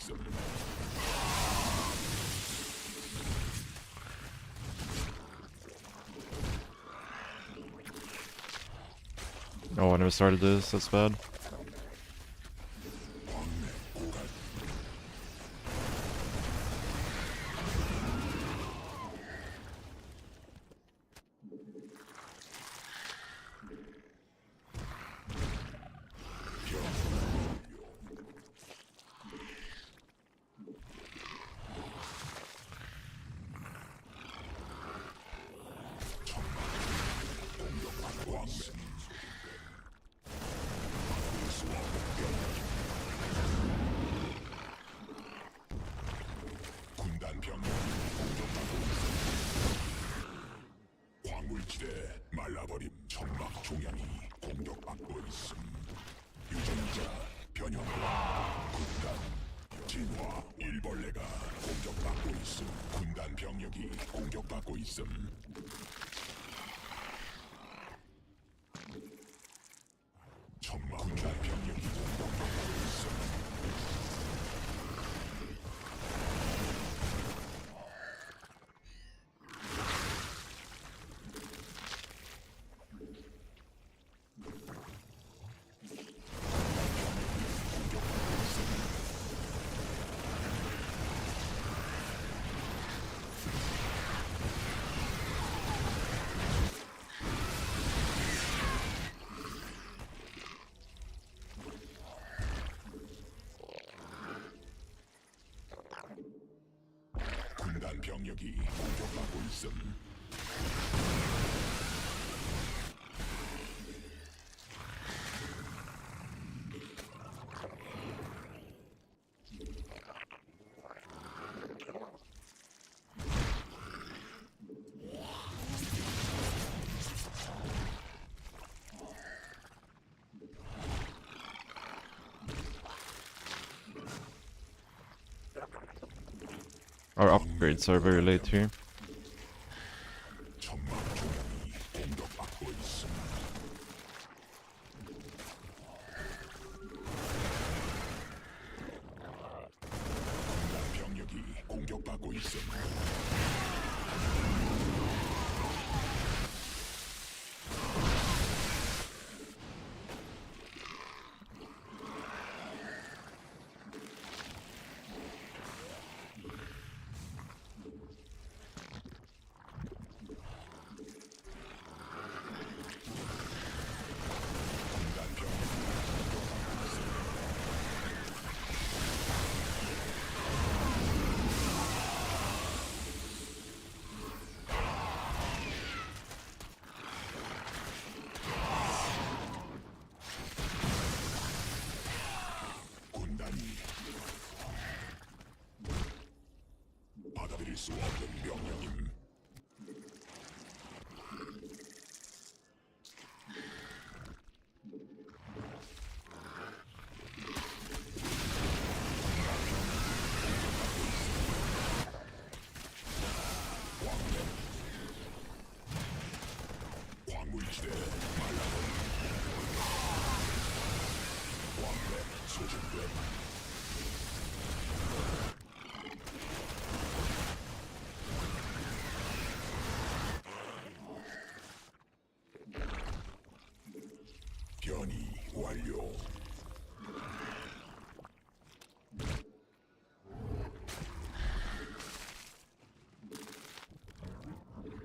있음. Oh, I never started this. That's bad. 군단 병력이 공격받고 있음. 광물지대 말라버림 천막 종양이 공격받고 있음. 유전자 변형과 군단 진화 일벌레가 공격받고 있음. 군단 병력이 공격받고 있음. 천막 군단 병력이 공격받고 있음. 군단 병력이 공격받고 있음. Our upgrades are very late here. 천막 종양이 공격받고 있음. 군단 병력이 공격받고 있음. 군단이 받아들일 수 없는 명령임. 광물지대 말라버림. 광맥 소진됨. 변이 완료.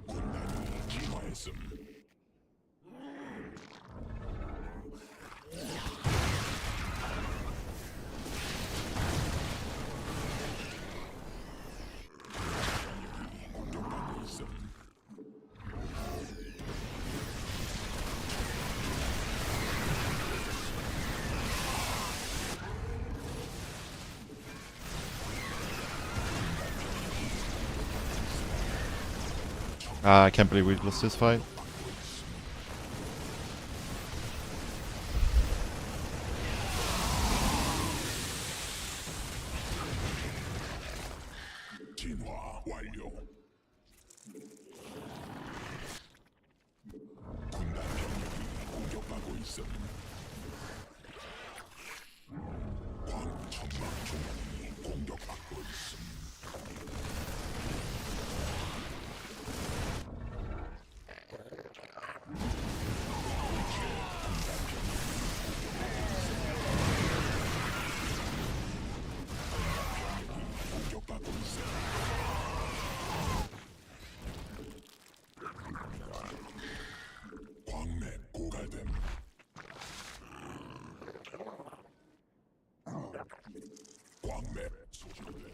군단이 진화했음. 병력이 공격받고 있음. Ah, I can't believe we lost this fight. 진화 완료. 군단 병력이 공격받고 있음. 천막 종양이 광맥 소진돼.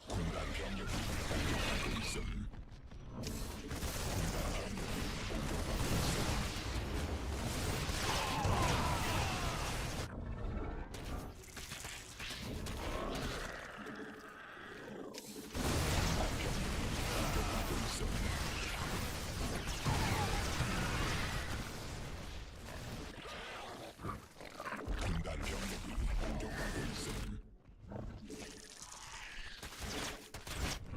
군단 병력이 공격받고 있음. 군단 병력이 공격받고 있음.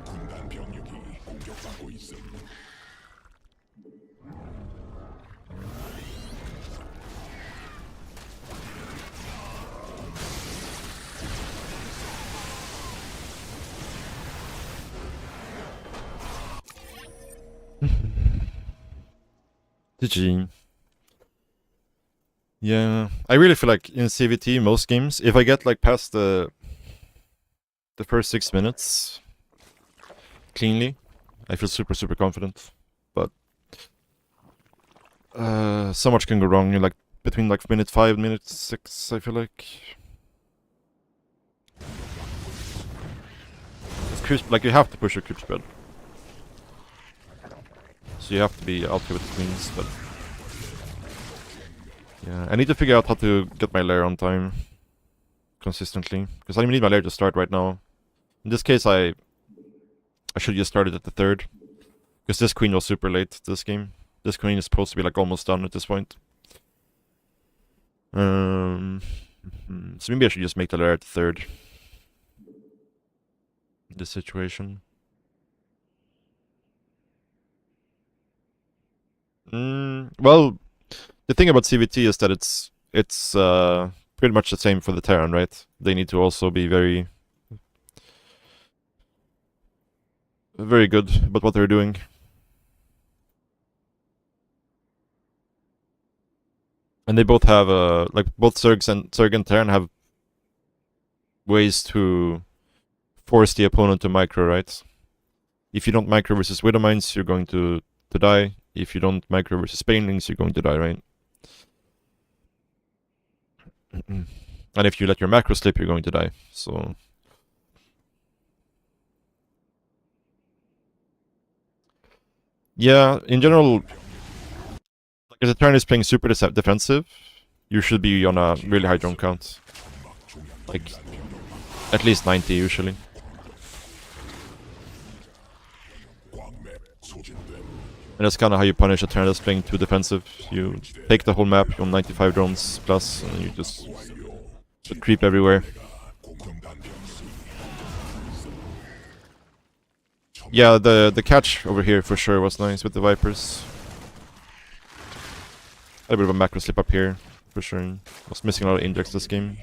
군단 병력이 공격받고 있음. GG. Yeah, I really feel like in CVT most games, if I get like past the first 6 minutes cleanly, I feel super confident. But so much can go wrong in like between like minute 5 and minute 6. I feel like it's creep, like you have to push your creep spread, so you have to be out here with the queens. But yeah, I need to figure out how to get my lair on time consistently, because I need my lair to start right now. In this case, I should just start it at the 3rd, because this queen was super late this game. This queen is supposed to be like almost done at this point. So maybe I should just make the lair at the 3rd. This situation. Well, the thing about CVT is that it's pretty much the same for the Terran, right? They need to also be very good about what they're doing. And they both have like both Zerg and Terran have ways to force the opponent to micro, right? If you don't micro versus Widowmines, you're going to die. If you don't micro versus Banelings, you're going to die, right? And if you let your macro slip, you're going to die. So yeah, in general, like if the turn is playing super defensive, you should be on a really high drone count, like at least 90 usually. And that's kind of how you punish a turn that's playing too defensive. You take the whole map, you're on 95 drones plus, and you just creep everywhere. Yeah, the catch over here for sure was nice with the Vipers. Had a bit of a macro slip up here, for sure. Was missing a lot of index this game.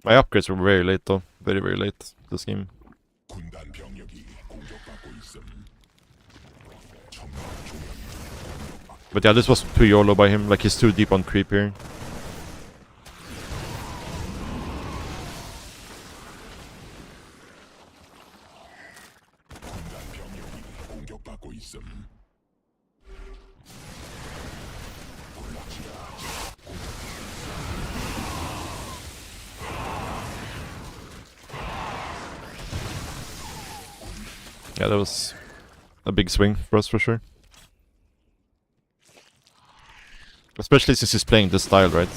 My upgrades were very late though. Very late this game. But yeah, this was too YOLO by him. Like, he's too deep on creep here. Yeah, that was a big swing for us for sure. Especially since he's playing this style, right?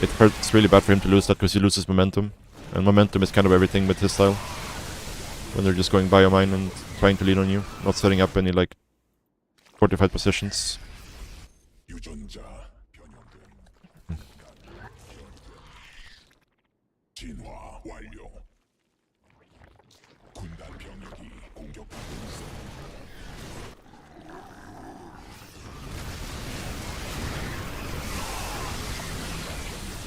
It hurts really bad for him to lose that because he loses momentum. And momentum is kind of everything with his style. When they're just going biomine and trying to lean on you, not setting up any like fortified positions.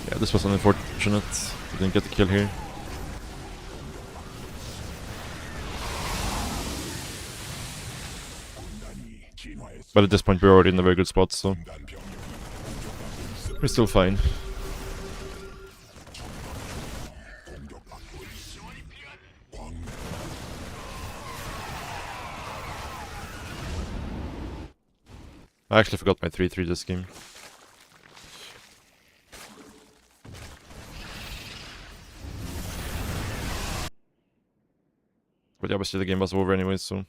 Yeah, this was unfortunate. We didn't get the kill here. But at this point we're already in a very good spot, so we're still fine. I actually forgot my 3-3 this game. But yeah, obviously the game was over anyway, so...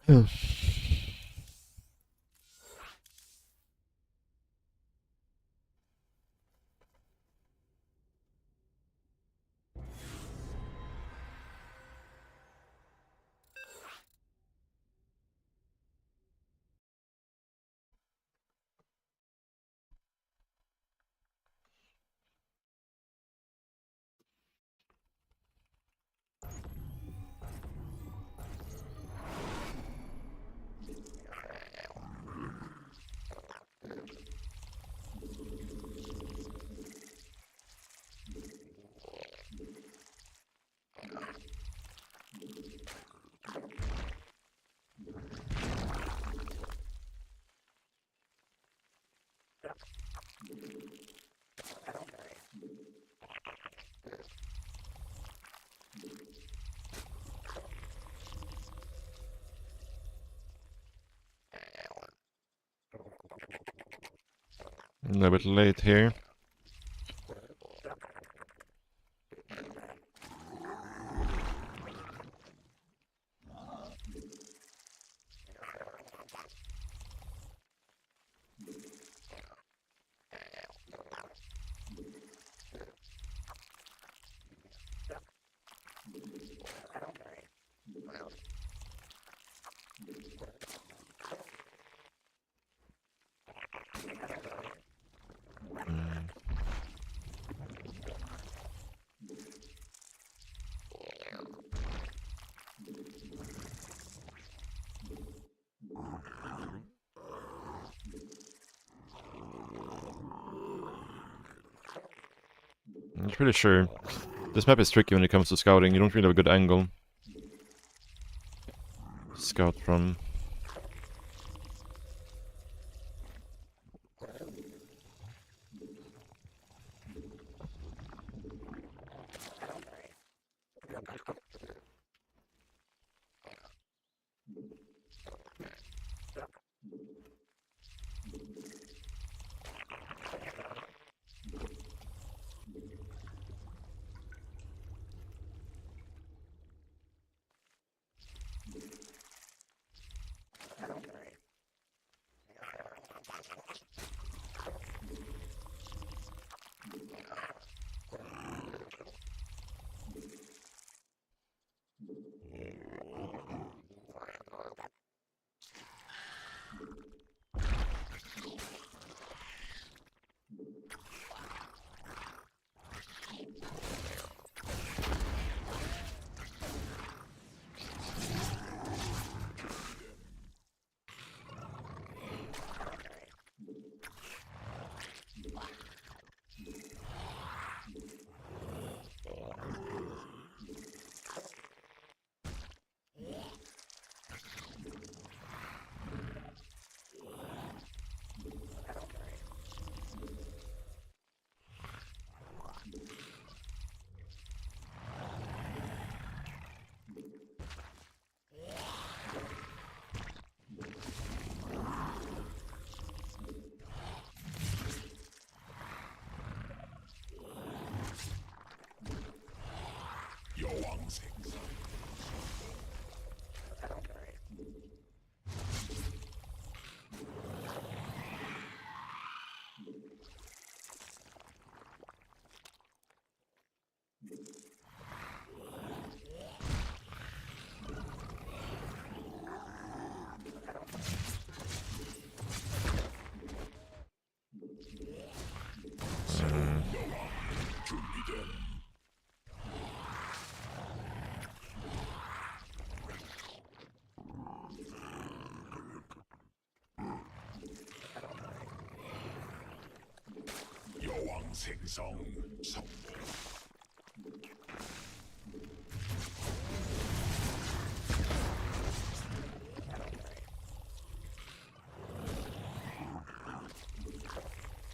Yeah. A little bit late here. I'm pretty sure this map is tricky when it comes to scouting. You don't really have a good angle to scout from. 여왕색 준비됨. 여왕 생성 성공.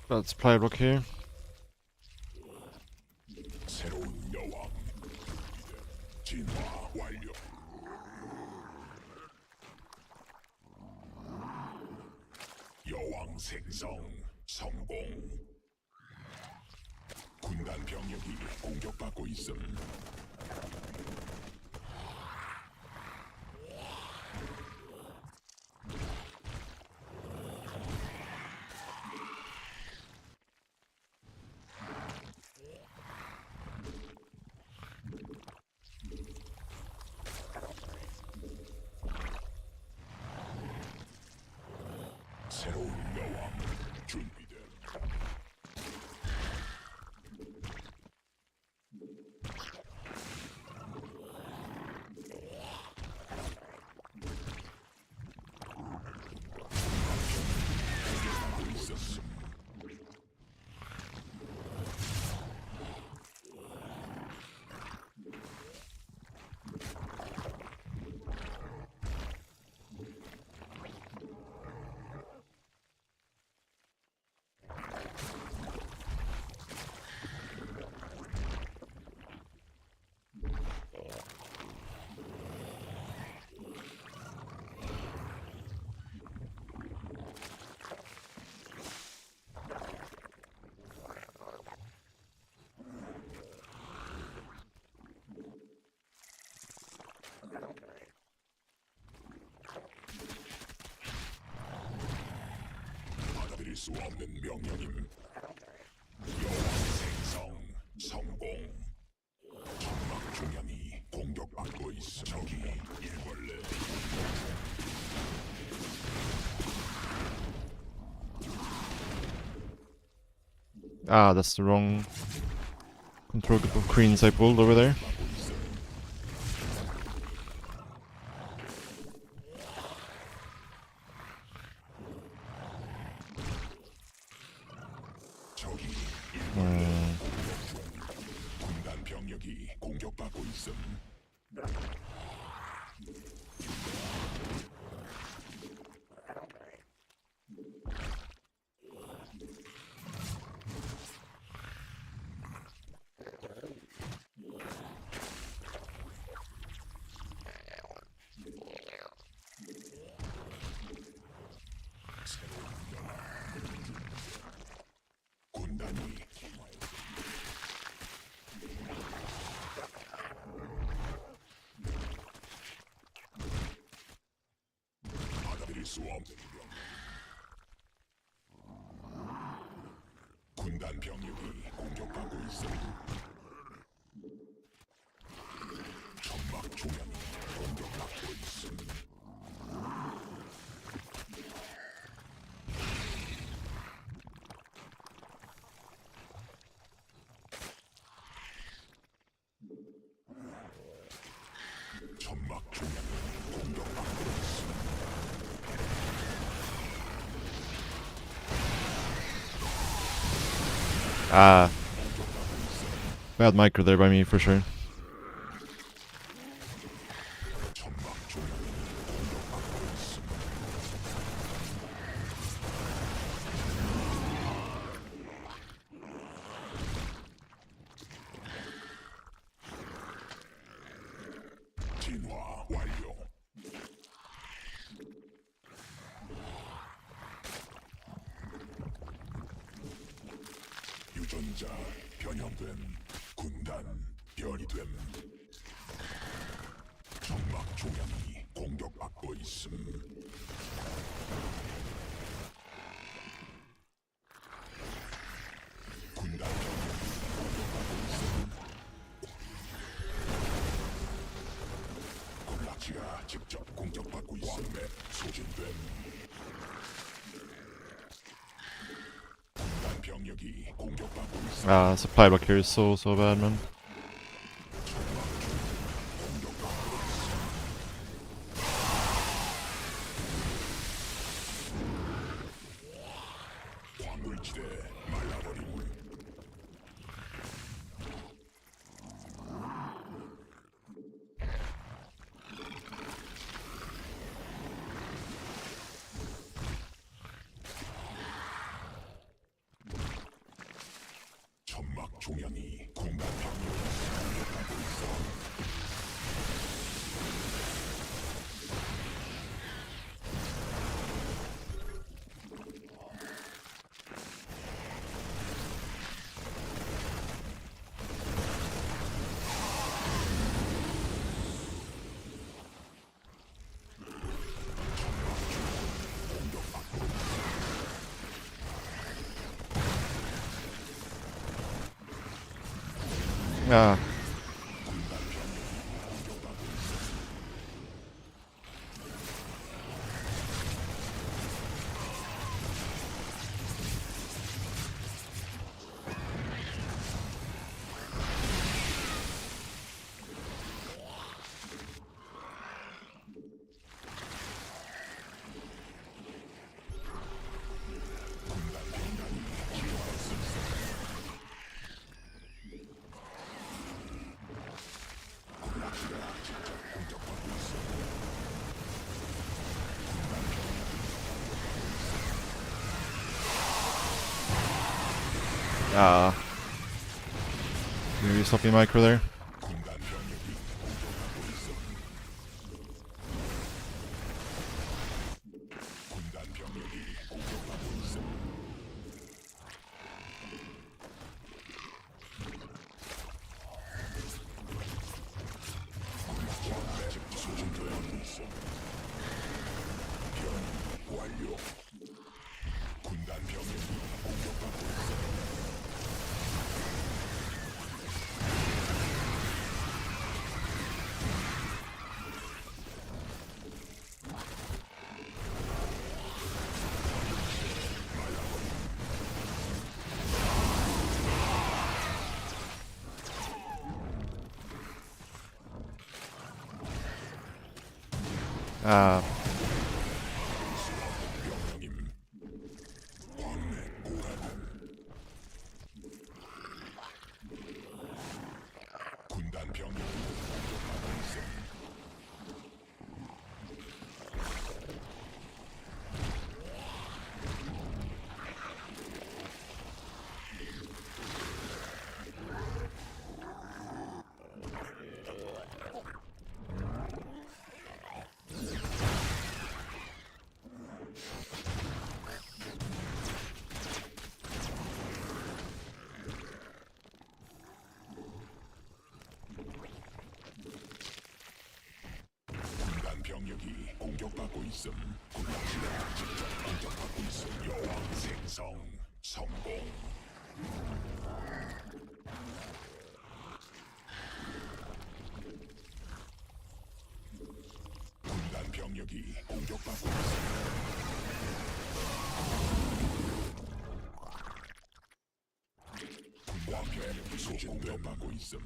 Let's play rock here. 여왕 생성 성공. 군단 병력이 공격받고 있음. 새로운 여왕 준비됨. 공격받고 있었음. 받아들일 수 없는 명령임. 여왕 생성 성공. 천막 중량이 공격받고 있어. 적이 일벌레. Ah, that's the wrong control group of queens I pulled over there. 받고 있어. 적이 일벌레 공격 중. 군단 병력이 공격받고 있음. 군단이 받아들일 수 없는 명령. 군단 병력이 공격받고 있어. 천막 중량이 공격받고 있음. 천막 중량이 공격받고 있음. Ah. Bad micro there by me for sure. 천막 중량이 공격받고 있음. 진화 완료. 유전자 변형됨. 군단 변이됨. 천막 중량이 공격받고 있음. 군단 공격받고 있음. 콜라치가 직접 공격받고 있음. 왕맵 소진됨. 군단 병력이 공격받고 있음. Ah, supply back here is so bad, man. 광물지대 말라버림. 천막 종양이 군단 병력을 공격하고 있어. Ah. Ah. Maybe sloppy micro there. Ah. 병력이 공격받고 있음. 군락지가 직접 공격받고 있음. 여왕 생성 성공. 군단 병력이 공격받고 있음. 군단 병력이 공격받고 있음.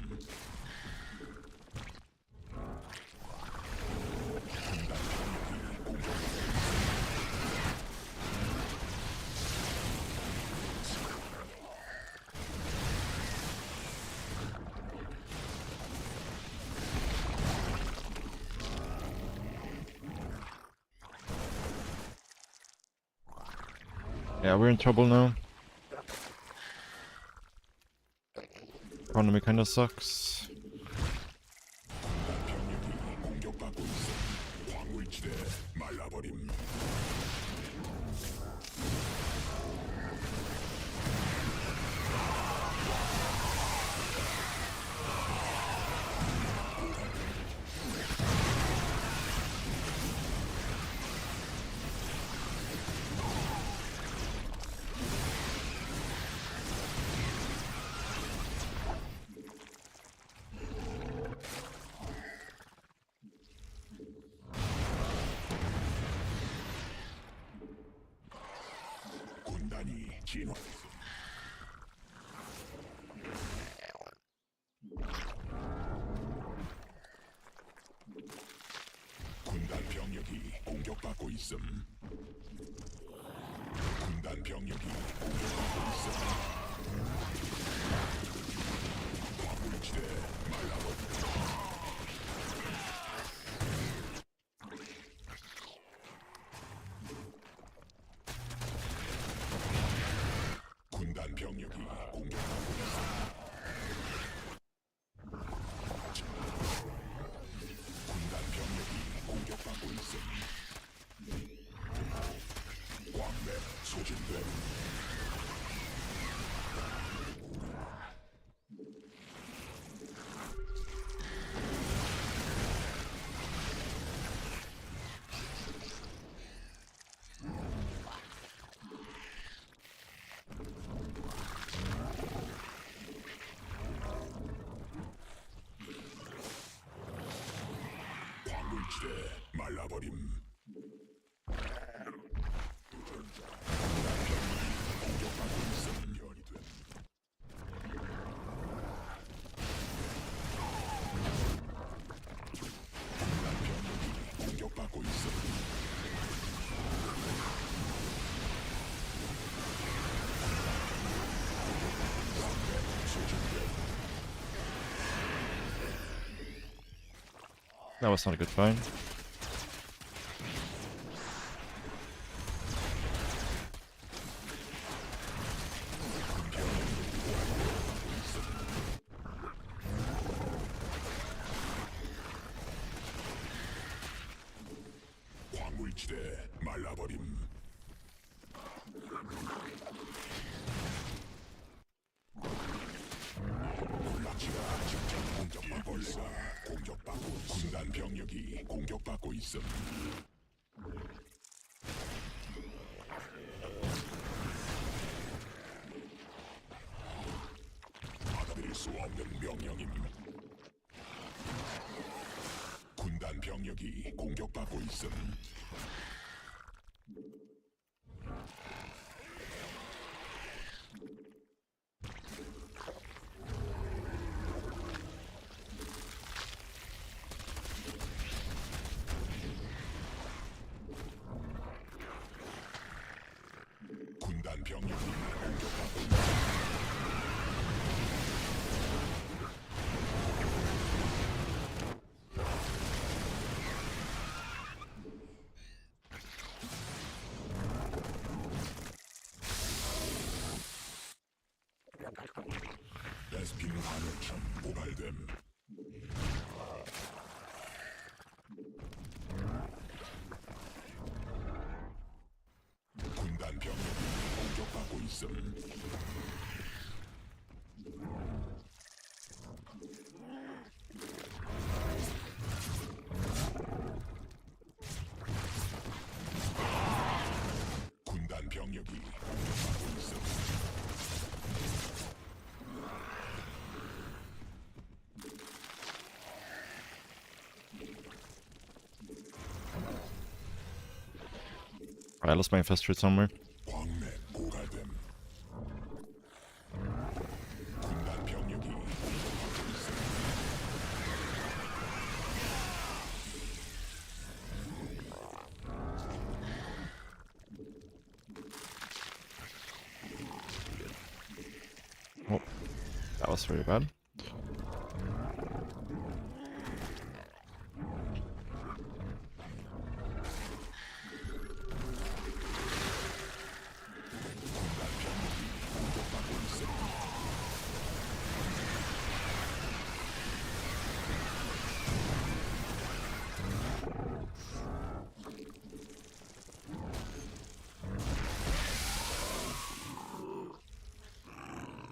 Yeah, we're in trouble now. Economy kinda sucks. 병력이 공격받고 있음. 광물지대 말라버림. 군단이 진화. 군단 병력이 공격받고 있음. 군단 병력이 공격받고 있음. 광물지대 말라버림. 군단 병력이 공격받고 있음. 군단 병력이 공격받고 있음. 광맥 소진됨. 말라버림. 공격받고 있음. 열이 됨. 공격받고 있음. That was not a good fight. 광물지대 말라버림. 군락지가 직접 공격받고 있어. 공격받고 군단 병력이 공격받고 있음. 받아들일 수 없는 명령임. 군단 병력이 공격받고 있음. 군단 병력이 공격받고 있음. 베스핀 가능천 고갈됨. 군단 병력이 공격받고 있음. 군단 병력이 공격받고 있음. I lost my infestor somewhere. 광맥 고갈됨. 군단 병력이 공격받고 있음. Oh, that was very bad.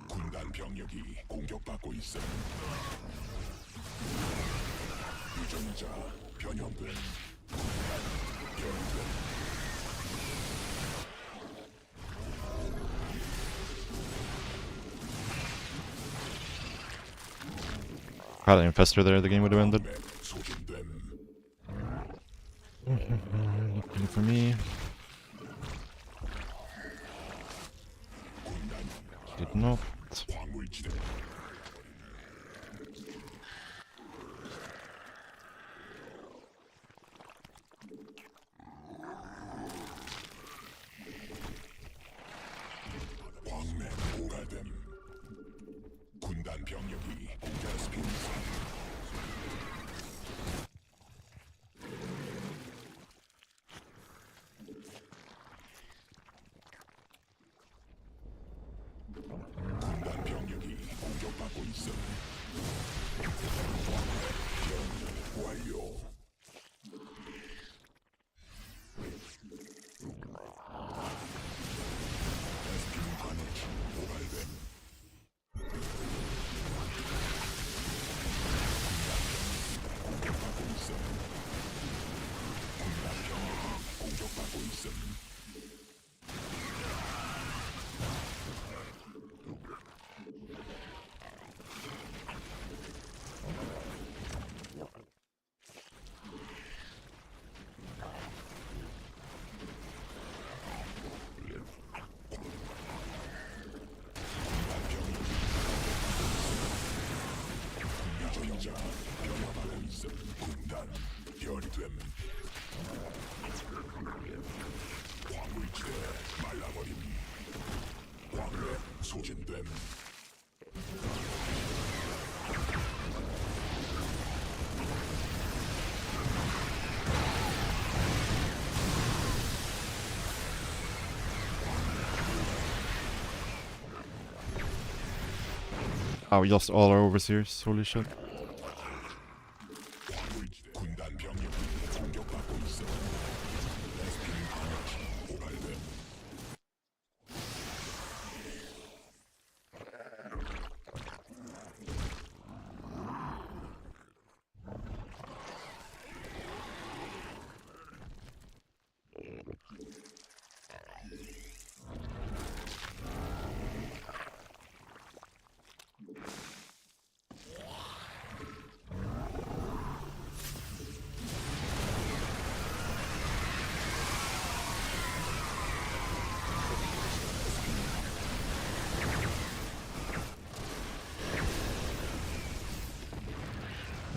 군단 병력이 공격받고 있음. 유전자 변형됨. 변형됨. Had an infestor there, the game would have ended. 광맥 소진됨. Looking for me. 군단 Did not. 광물지대. 광맥 고갈됨. 군단 병력이 베스핀 군단 병력이 공격받고 있음. 변경 완료. 베스핀 가능성 고갈됨. 공격받고 있음. 군단 병력이 공격받고 있음. 고갈됨. 광물지대 말라버림. 광맥 소진됨. Oh, we lost all our overseers. Holy shit. 광물지대 군단 병력이 공격받고 있어. 레스핀 방어기 고갈됨.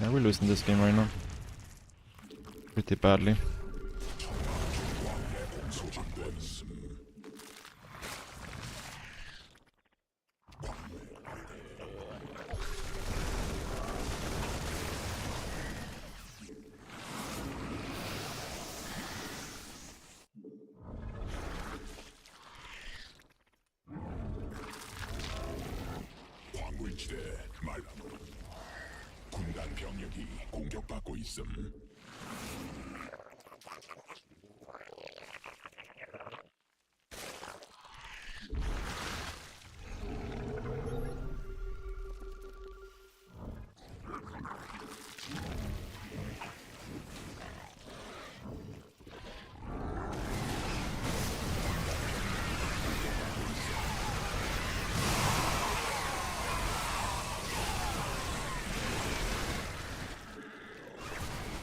Yeah, we're losing this game right now. Pretty badly. 광물지대 말라버림. 군단 병력이 공격받고 있음.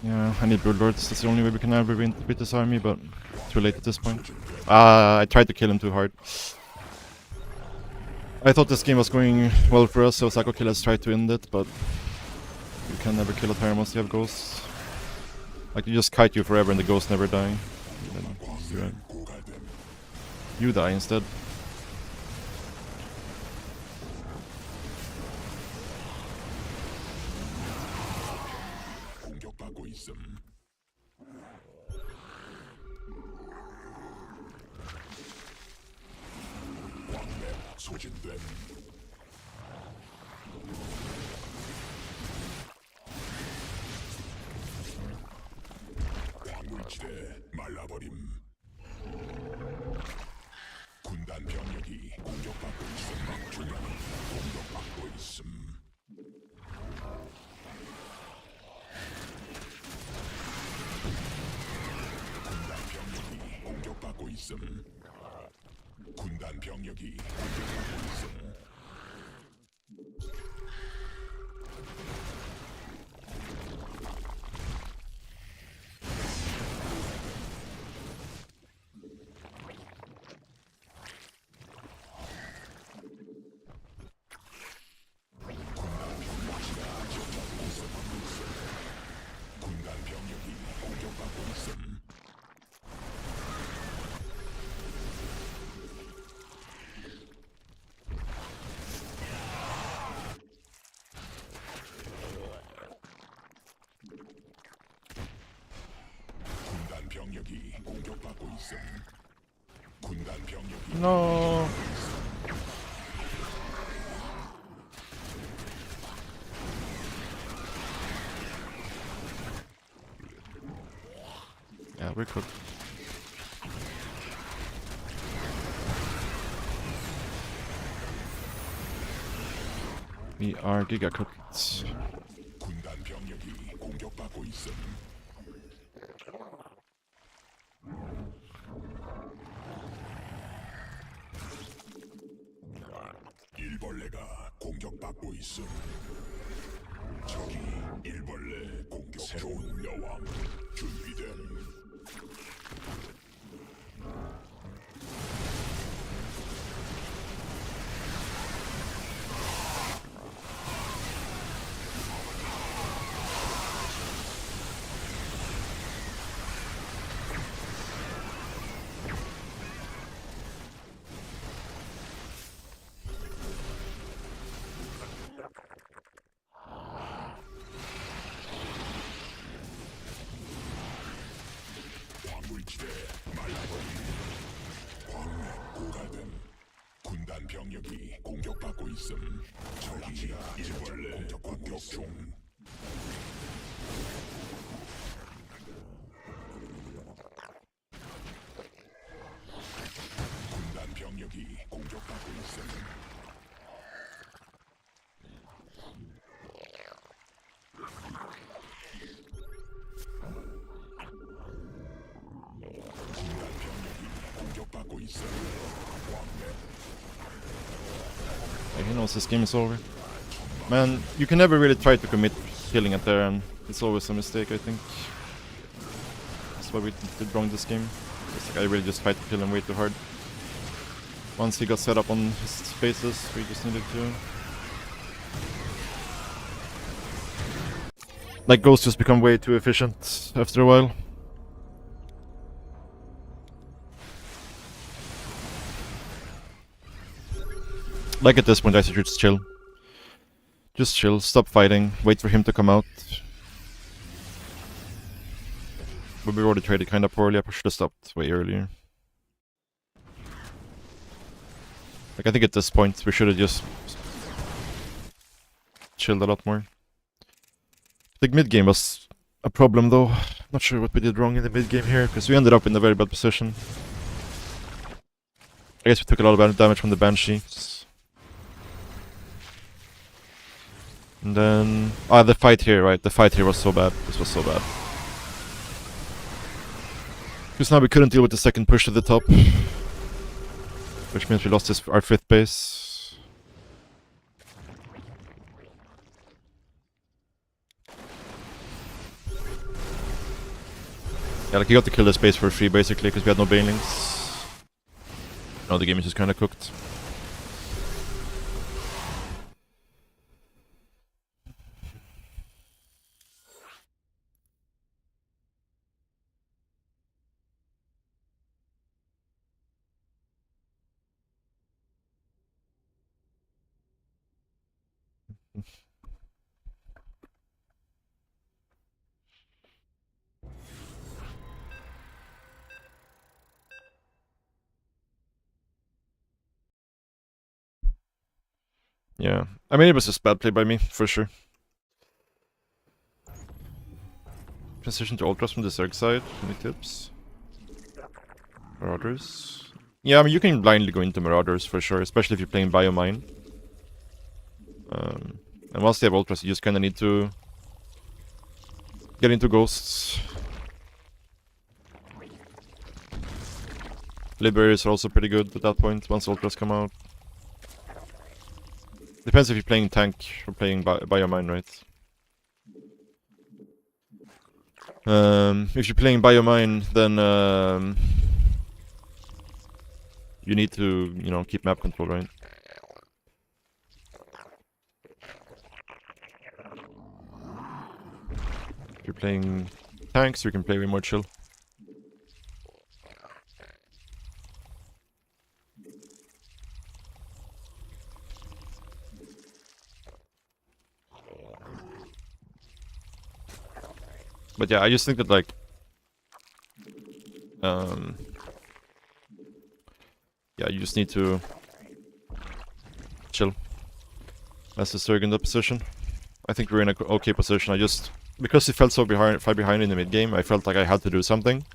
Yeah, I need Blood Lords. That's the only way we can ever beat this army, but too late at this point. I tried to kill him too hard. I thought this game was going well for us, so Psycho Kill has tried to end it, but you can never kill a Tyrant once you have ghosts. Like, you just kite you forever and the ghosts never die. Then you die instead. 공격받고 있음. 광맥 소진됨. 광물지대 말라버림. 군단 병력이 공격받고 있음. 막중이 공격받고 있음. 공격받고 있음. 군단 병력이 공격받고 있음. 군단 병력이 공격받고 있음. 군단 병력이 공격받고 있음. 군단 병력이 No. Yeah, we're cooked. We are giga cooked. 군단 병력이 공격받고 있음. 일벌레가 공격받고 있음. 적이 일벌레 공격. 새로운 여왕 준비됨. 불시대 말라버린 광맥 고갈됨. 군단 병력이 공격받고 있음. 적이 일벌레 공격 중. 군단 병력이 공격받고 있음. 군단 병력이 공격받고 있음. 광맥 He knows this game is over. Man, you can never really try to commit killing at there, and it's always a mistake, I think. That's why we did wrong this game. It's like I really just tried to kill him way too hard. Once he got set up on his spaces, we just needed to... Like, ghosts just become way too efficient after a while. Like at this point I should just chill. Just chill, stop fighting, wait for him to come out. But we already traded kinda poorly, I should have stopped way earlier. Like I think at this point we should have just chilled a lot more. The mid game was a problem though. Not sure what we did wrong in the mid game here, because we ended up in a very bad position. I guess we took a lot of damage from the Banshees. And then... Ah, the fight here, right? The fight here was so bad. This was so bad. Because now we couldn't deal with the second push to the top. Which means we lost our 5th base. Yeah, like he got to kill this base for free basically, because we had no banelings. Now the game is just kinda cooked. Yeah, I mean it was just bad play by me, for sure. Transition to Ultras from the Zerg side, any tips? Marauders? Yeah, I mean you can blindly go into Marauders for sure, especially if you're playing Biomine. And once they have Ultras you just kinda need to get into Ghosts. Liberators are also pretty good at that point, once Ultras come out. Depends if you're playing tank or playing Biomine, right? If you're playing Biomine, then you need to, you know, keep map control, right? If you're playing tanks, you can play way more chill. But yeah, I just think that like yeah, you just need to chill as the Zerg in that position. I think we're in a okay position. I just, because it felt so far behind in the mid game, I felt like I had to do something.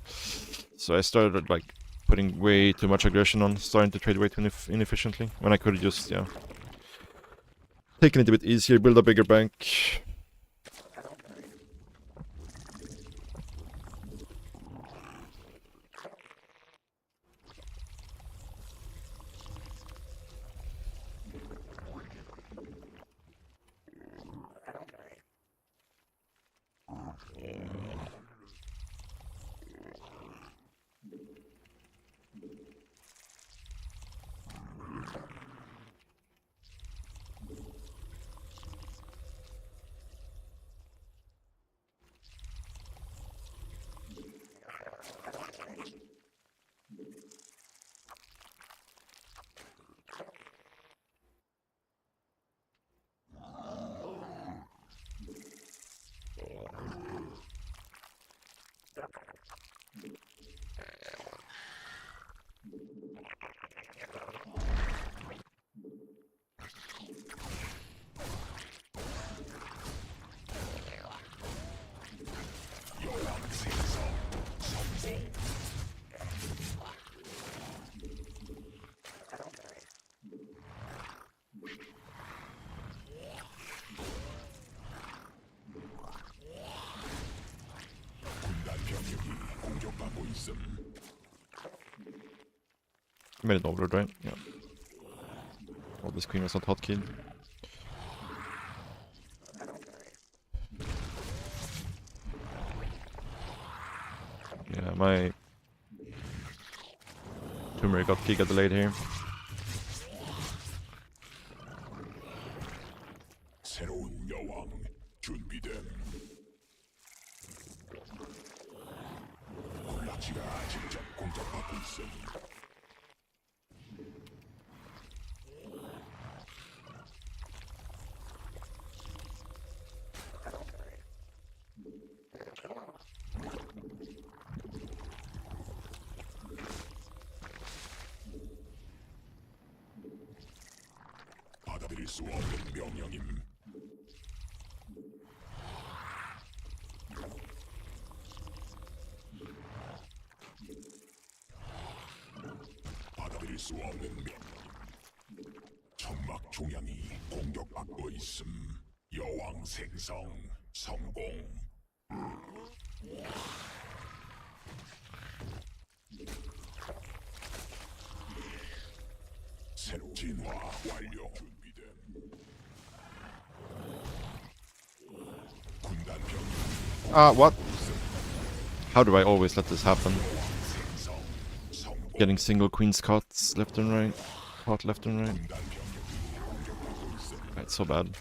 So I started like putting way too much aggression on, starting to trade way too inefficiently, when I could have just, yeah, taken it a bit easier, build a bigger bank. 있음. Made it overload, right? Yeah. Oh, this queen was not hotkeyed. Yeah, my Tumor got giga delayed here. 새로운 여왕 준비됨. 콜라치가 직접 공격받고 있음. 받아들일 수 없는 명령임. 받아들일 수 없는 명령. 천막 종양이 공격받고 있음. 여왕 생성 성공. 새로 진화 완료. 준비됨. 군단 병력 Ah, what? How do I always let this happen? 생성 성공. Getting single queens cuts left and right. Caught left and right. 군단 병력이 공격받고 있음. It's so bad.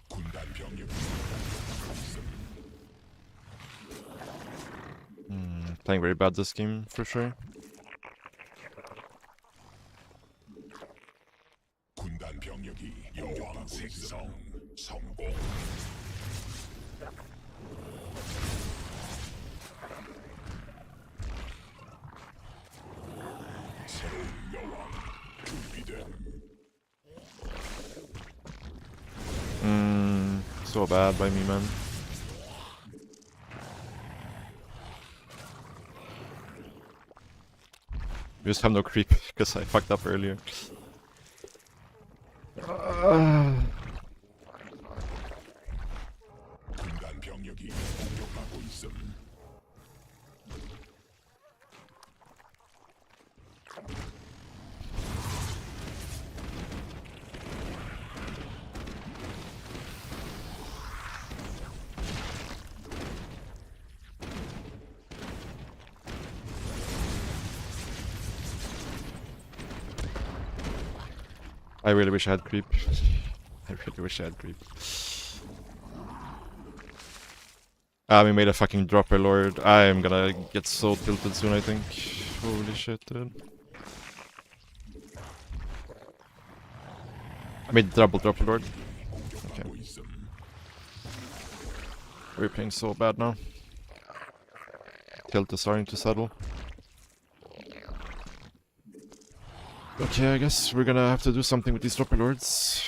군단 병력이 Playing very bad this game, for sure. 군단 병력이 여왕 생성 성공. 새로운 여왕 준비됨. So bad by me, man. We just have no creep because I fucked up earlier. 군단 병력이 공격받고 있음. I really wish I had creep. I really wish I had creep. Ah, we made a fucking dropper lord. I am gonna get so tilted soon, I think. Holy shit, dude. I made double dropper lord. 공격받고 있음. We're playing so bad now. Tilt is starting to settle. Okay, I guess we're gonna have to do something with these dropper lords.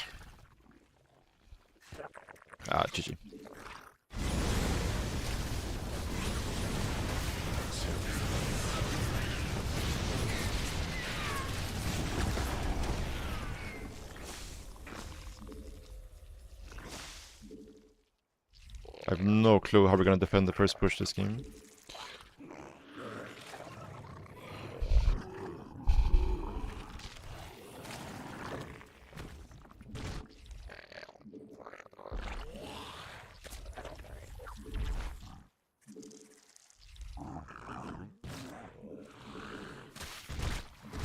Ah, GG. I have no clue how we're gonna defend the first push this game.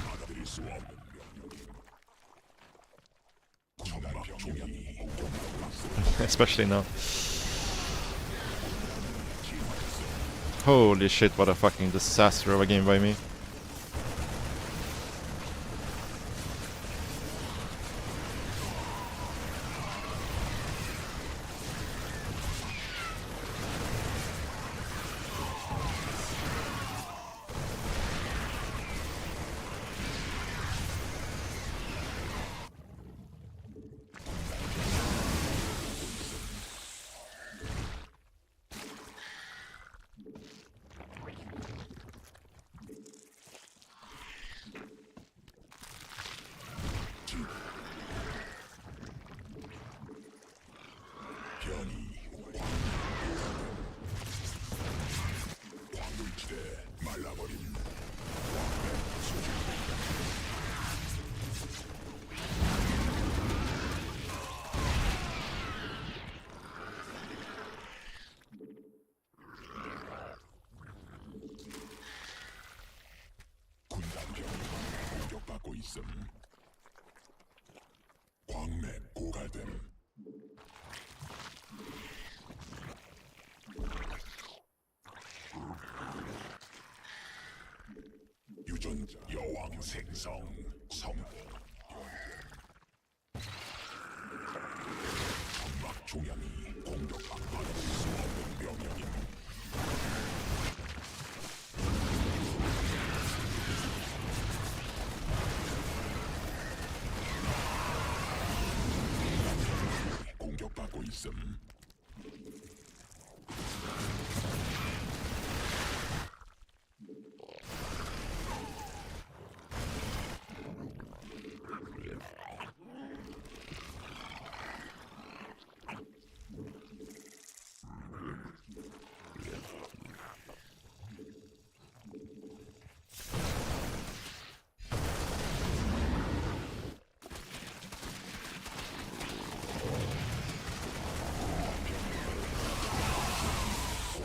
받아들일 수 없는 명령임. 군단 병력이 공격받고 있음. Especially now. Holy shit, what a fucking disaster of a game by me. 있음. 광맥 고갈됨. 유전자 여왕 생성 성공. 점막 종양이 공격받고 수 없는 병력임. 공격받고 있음.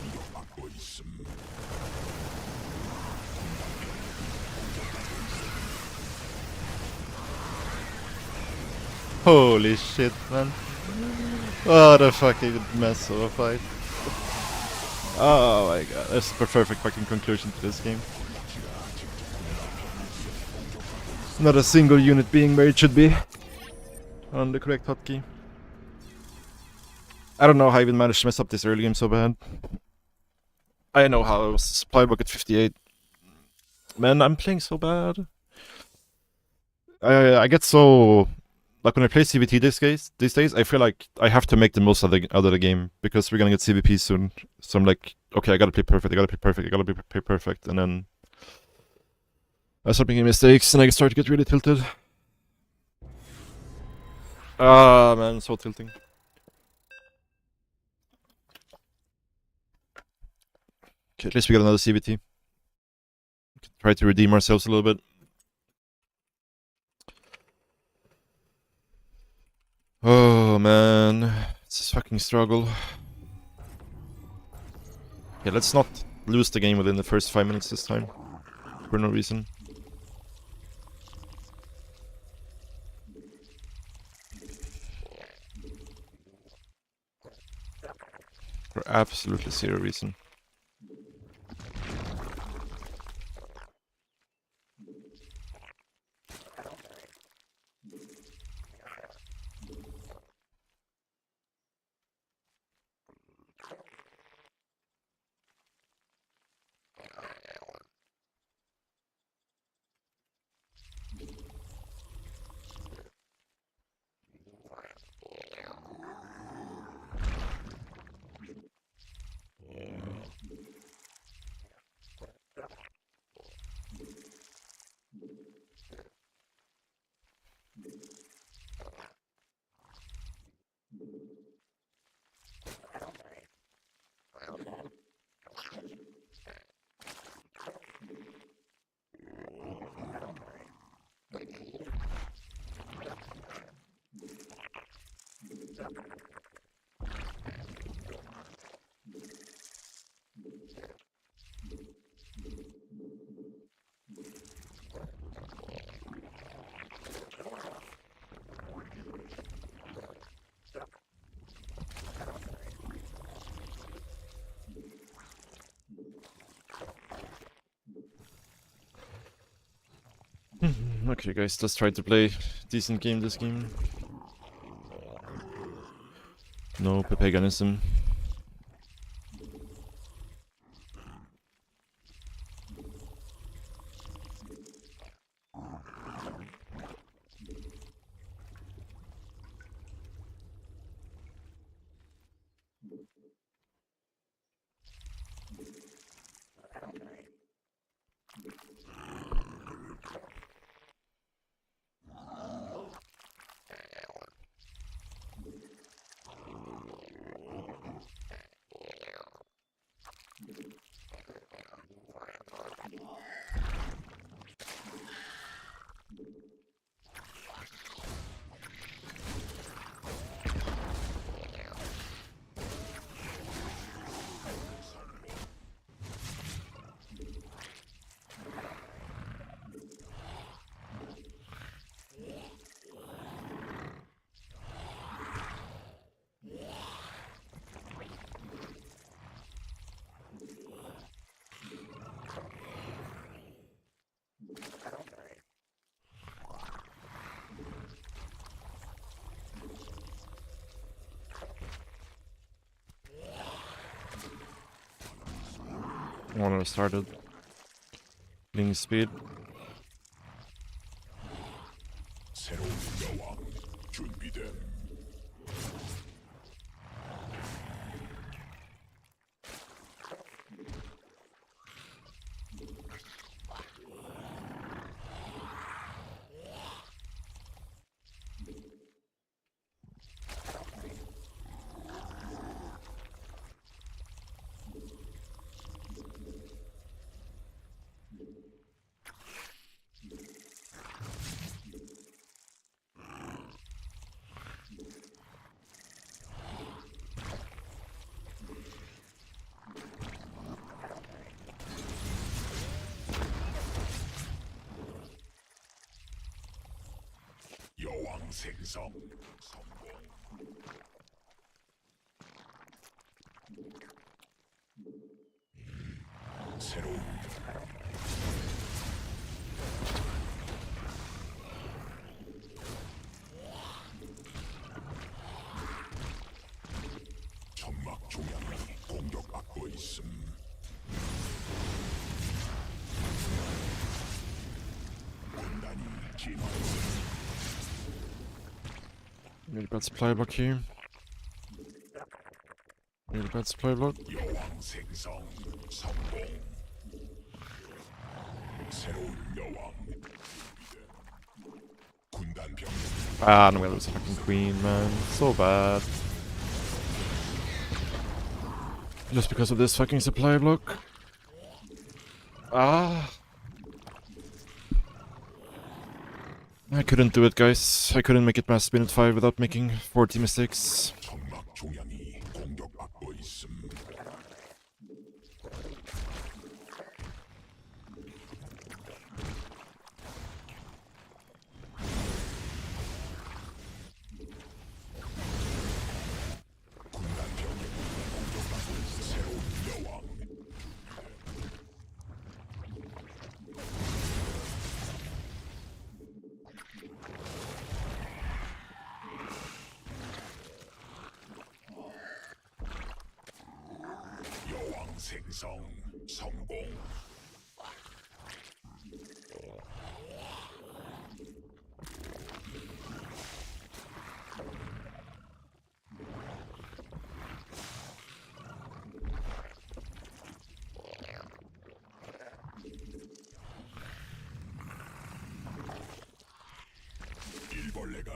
공격받고 있음. Holy shit, man. What a fucking mess of a fight. Oh my god, that's the perfect fucking conclusion to this game. Not a single unit being where it should be. On the correct hotkey. I don't know how I even managed to mess up this early game so bad. I know how I was supply bucket 58. Man, I'm playing so bad. I get so... Like when I play CBT these days, I feel like I have to make the most of the game because we're gonna get CBP soon. So I'm like, okay, I gotta play perfect, I gotta play perfect, and then I start making mistakes and I start to get really tilted. Ah, man, so tilting. Okay, at least we got another CBT. Try to redeem ourselves a little bit. Oh man, it's a fucking struggle. Yeah, let's not lose the game within the first 5 minutes this time. For no reason. For absolutely zero reason. Okay guys, let's try to play decent game this game. No paganism. One started. Ling speed. 새로운 여왕 준비됨. 여왕 생성 성공. 새로운 점막 중앙이 공격받고 있음. 군단이 진화했음. Need a bad supply block here. Need a bad supply block. 여왕 생성 성공. 새로운 여왕 군단 병력 Ah, no, that was a fucking queen, man. So bad. Just because of this fucking supply block. Ah. I couldn't do it, guys. I couldn't make it past minute 5 without making 40 mistakes. 점막 중앙이 공격받고 있음. 군단 병력이 공격받고 있음. 새로운 여왕 여왕 생성 성공. 일벌레가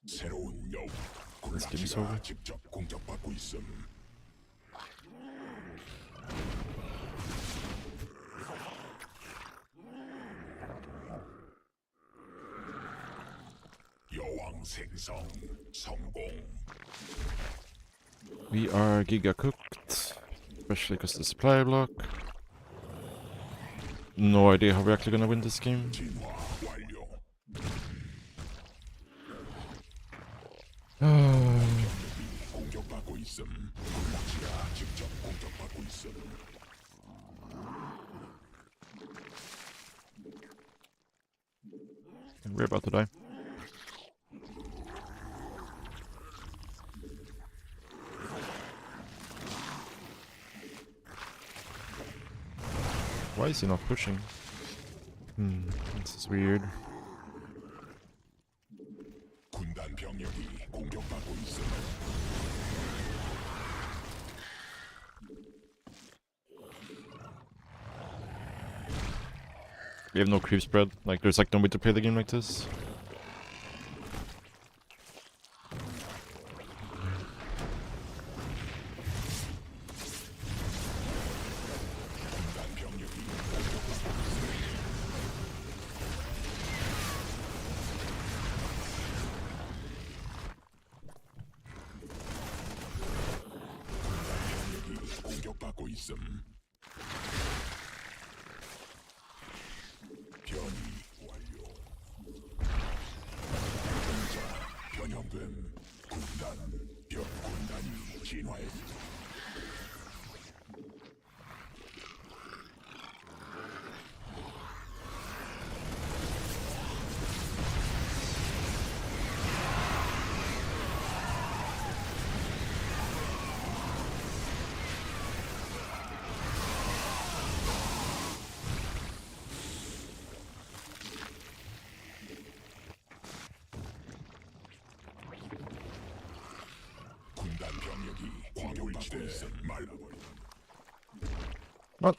새로운 여왕 This game's 군락지가 over. 직접 공격받고 있음. 여왕 생성 성공. We are giga cooked. Especially because the supply block. No idea how we're actually gonna win this game. 진화 완료. 공격받고 있음. 군락지가 직접 공격받고 있음. We're about to die. Why is he not pushing? This is weird. 군단 병력이 공격받고 있음. We have no creep spread. Like, there's like no way to play the game like this. 군단 병력이 공격받고 있음. 병력이 공격받고 있음. 변이 완료. 변자 변형됨. 군단이 진화했음. 군단 병력이 광물지대에 말라버린. What?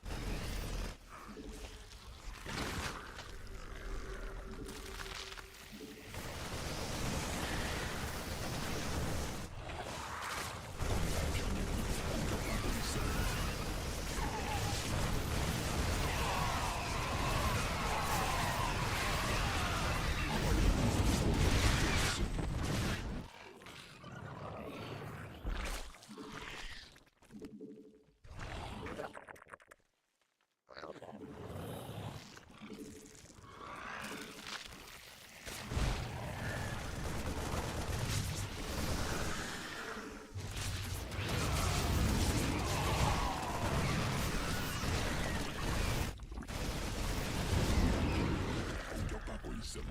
공격받고 있음.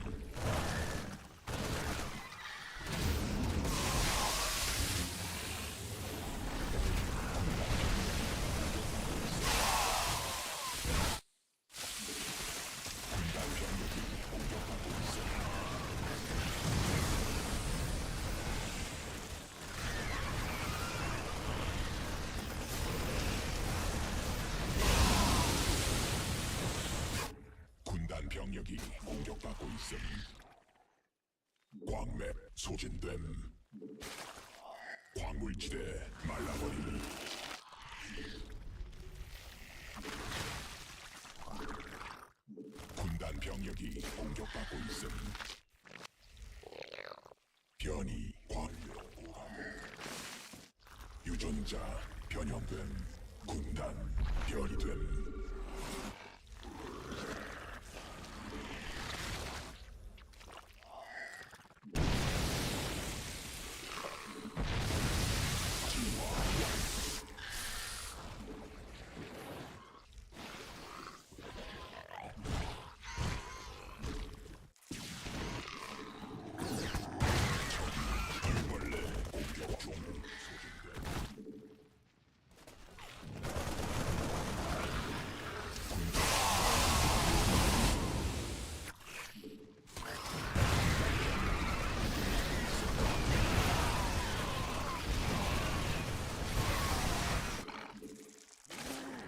군단 병력이 공격받고 있음. 광맥 소진됨. 광물지대 말라버림. 군단 병력이 공격받고 있음. 변이 완료. 유전자 변형됨. 군단 변이됨.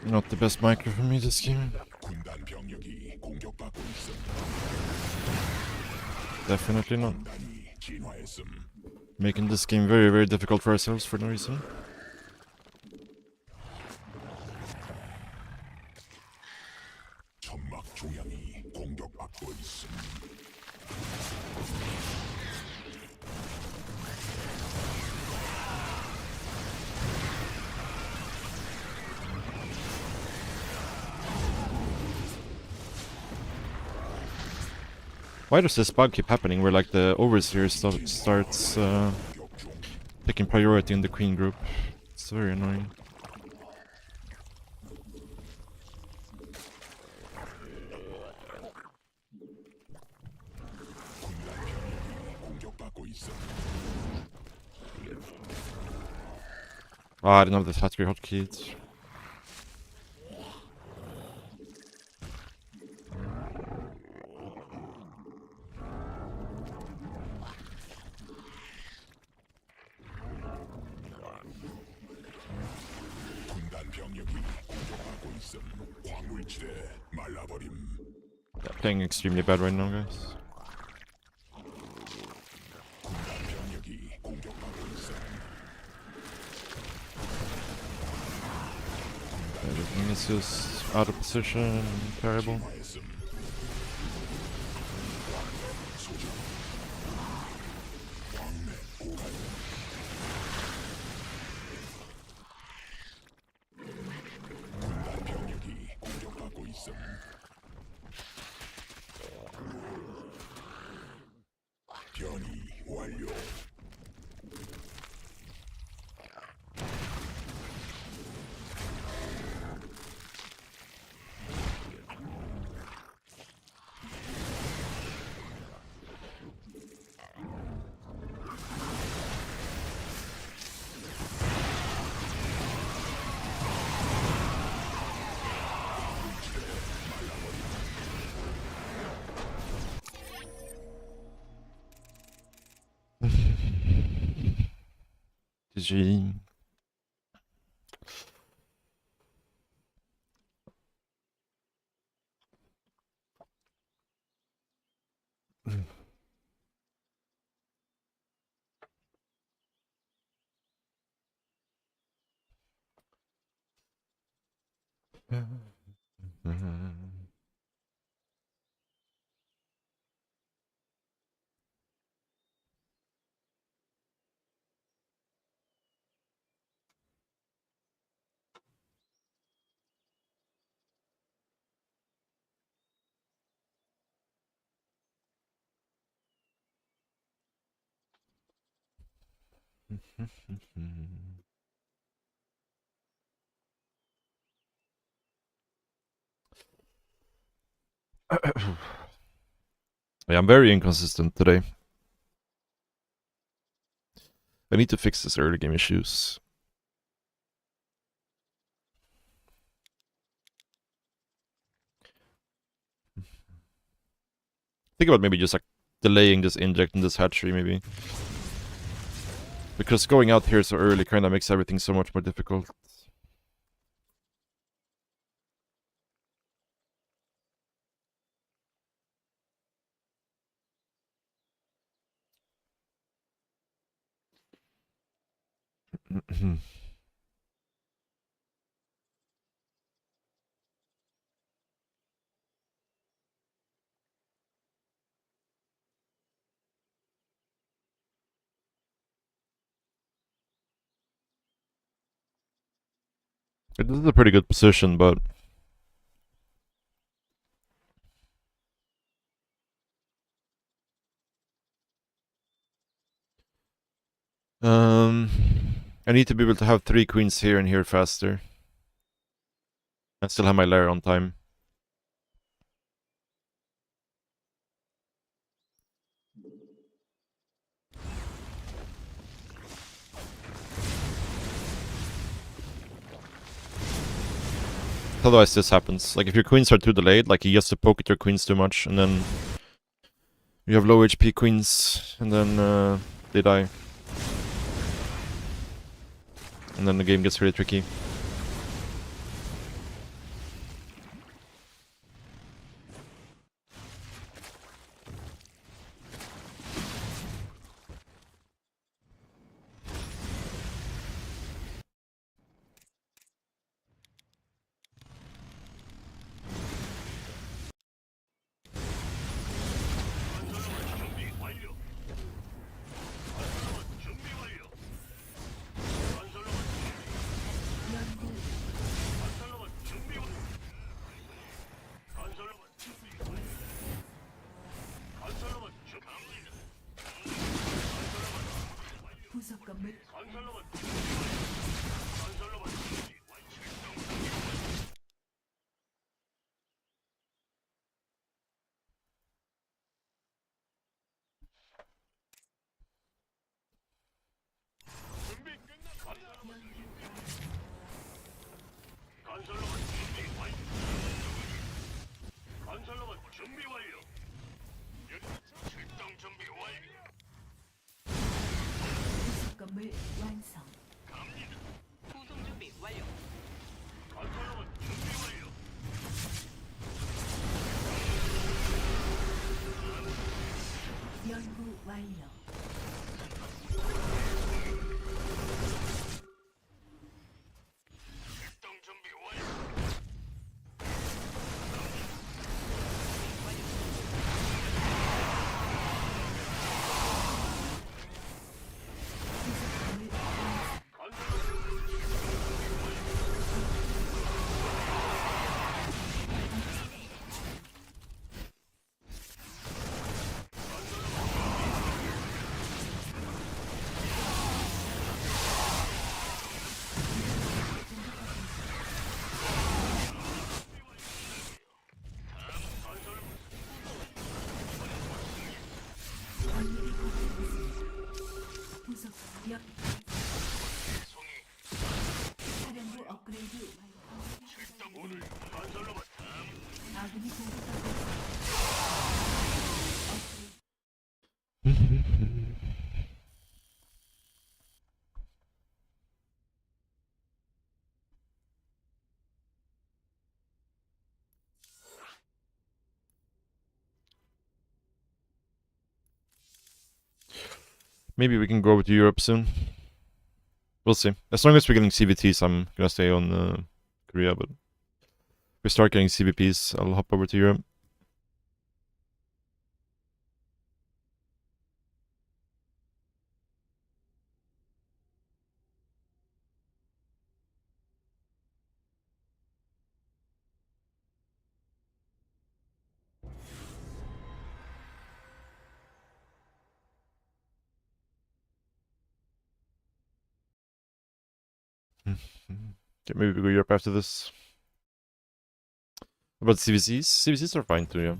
Not the best micro for me this game. 군단 병력이 공격받고 있음. Definitely not. 군단이 진화했음. Making this game very, very difficult for ourselves for no reason. 천막 중앙이 공격받고 있음. Why does this bug keep happening where like the overseer starts 공격 중. taking priority in the queen group? It's very annoying. 군단 병력이 공격받고 있음. Ah, I didn't have the factory hotkeys. 군단 병력이 공격받고 있음. 광물지대 말라버림. Yeah, playing extremely bad right now, guys. 군단 병력이 공격받고 있음. Everything is just out of position, terrible. 진화했음. 소진. 광맥 고갈. 군단 병력이 공격받고 있음. 변이 완료. GG. Yeah, I'm very inconsistent today. I need to fix this early game issues. Think about maybe just like delaying this inject in this hatchery maybe. Because going out here so early kind of makes everything so much more difficult. This is a pretty good position, but I need to be able to have 3 queens here and here faster. And still have my lair on time. Otherwise this happens. Like if your queens are too delayed, like you just to poke at your queens too much and then you have low HP queens and then they die. And then the game gets really tricky. 건물 완성. 구성 준비 완료. 연구 완료. 부속 역 사령부 업그레이드 완료. 아군이 공격받고 있습니다. Maybe we can go over to Europe soon. We'll see. As long as we're getting CVTs, I'm gonna stay on Korea, but if we start getting CVPs, I'll hop over to Europe. Okay, maybe we go Europe after this. What about CVCs? CVCs are fine too, yeah.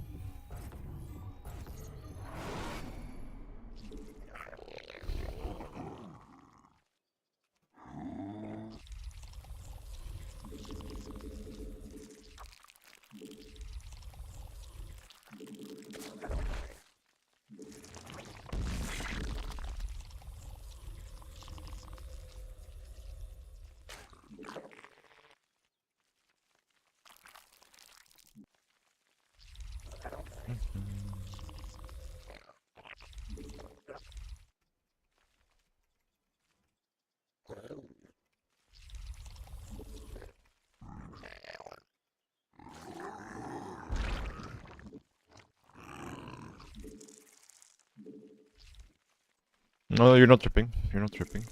No, you're not tripping. You're not tripping.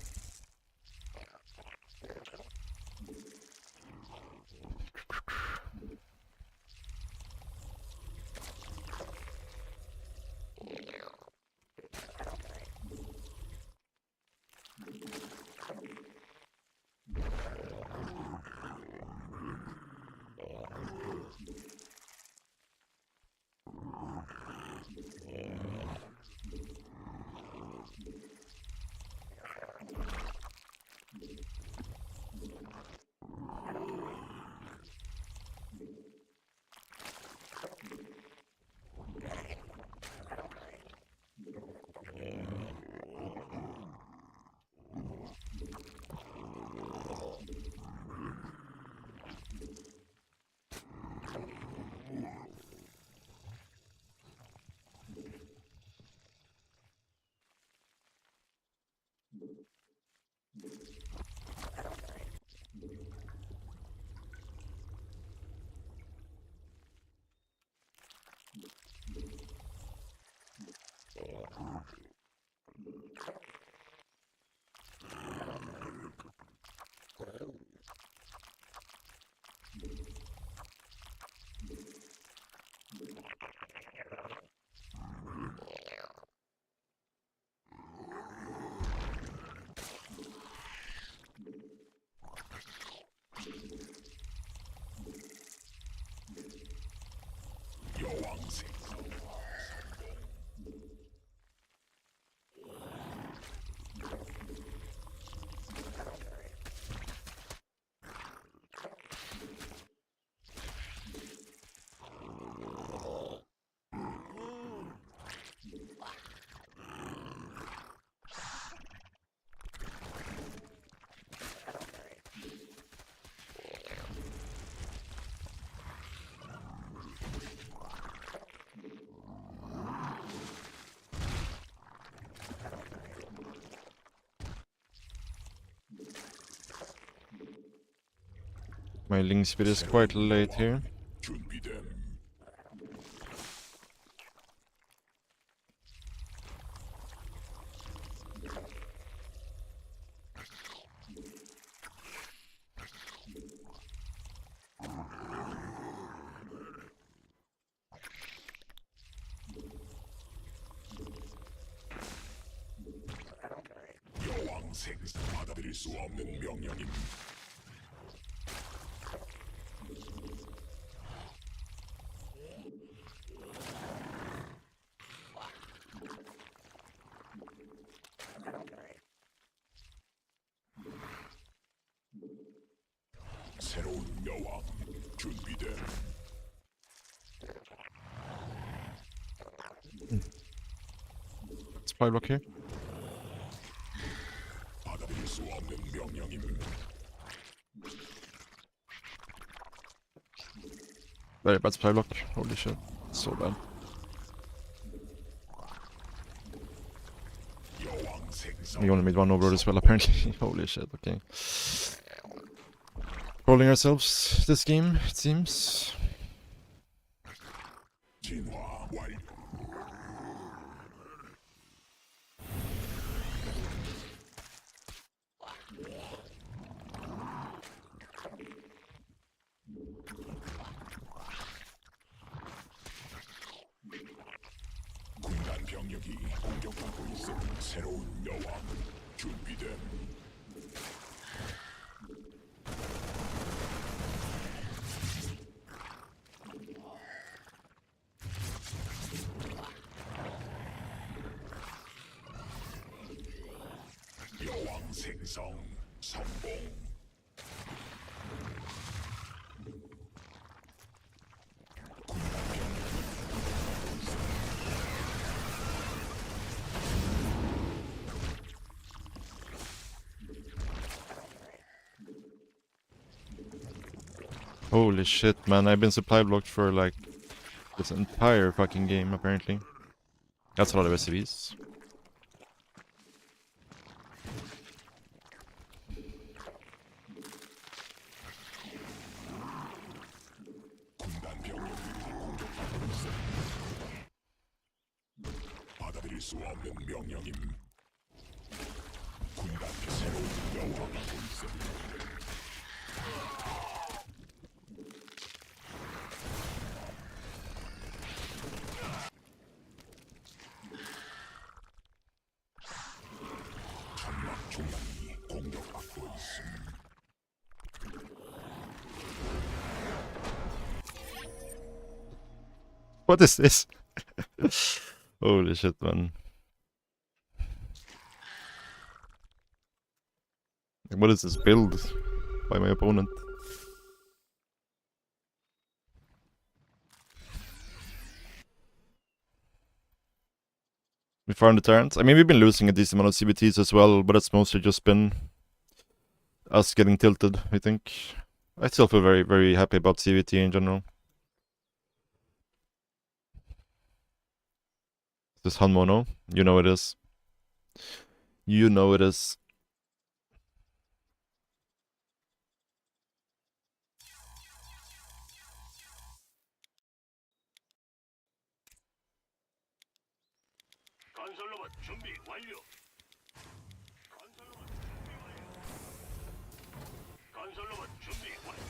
여왕 생성. My link speed is quite late here. 준비됨. 여왕 생성 받아들일 수 없는 명령임. 새로운 여왕 준비됨. Spy block here. 받아들일 수 없는 명령임. Very bad spy block. Holy shit. So bad. 여왕 생성. We only made one overload as well, apparently. Holy shit, okay. Trolling ourselves this game, it seems. 진화 완료. 군단 병력이 공격받고 있어. 새로운 여왕 준비됨. 여왕 생성 성공. 군단 병력이 공격받고 있어. Holy shit, man, I've been supply blocked for like this entire fucking game, apparently. That's a lot of SCVs. 군단 병력이 공격받고 있어. 받아들일 수 없는 명령임. 군단 새로운 여왕이 있어. 천막 중앙이 공격받고 있음. What is this? Holy shit, man. What is this build by my opponent? We farmed the Tyrants. I mean, we've been losing a decent amount of CBTs as well, but it's mostly just been us getting tilted, I think. I still feel very, very happy about CBT in general. This Hanmono, you know it is. You know it is. 건설로봇 준비 완료. 건설로봇 준비 완료. 건설로봇 준비 완료.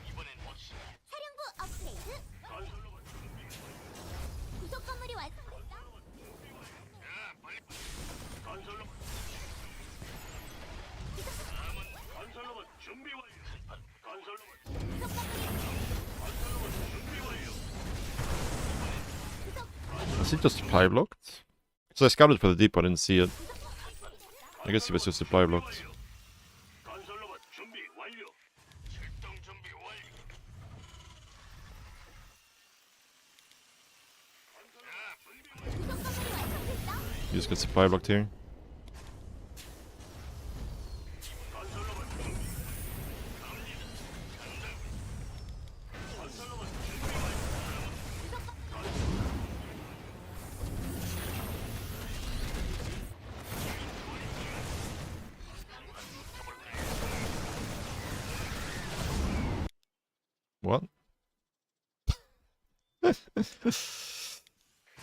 이번엔 확실해. 사령부 업그레이드 건설로봇 준비 완료. 구속 건물이 완성됐다. 야, 빨리. 건설로봇. 건설로봇 준비 완료. 건설로봇. 구속 건물이 건설로봇 준비 완료. Is he just supply blocked? So I scouted for the deep, I didn't see it. I guess he was just supply blocked. 건설로봇 준비 완료. 출동 준비 완료. 구속 건물이 완성됐다. He just got supply blocked here. 건설로봇 준비. 갑니다. 간다. 건설로봇 준비 완료. What?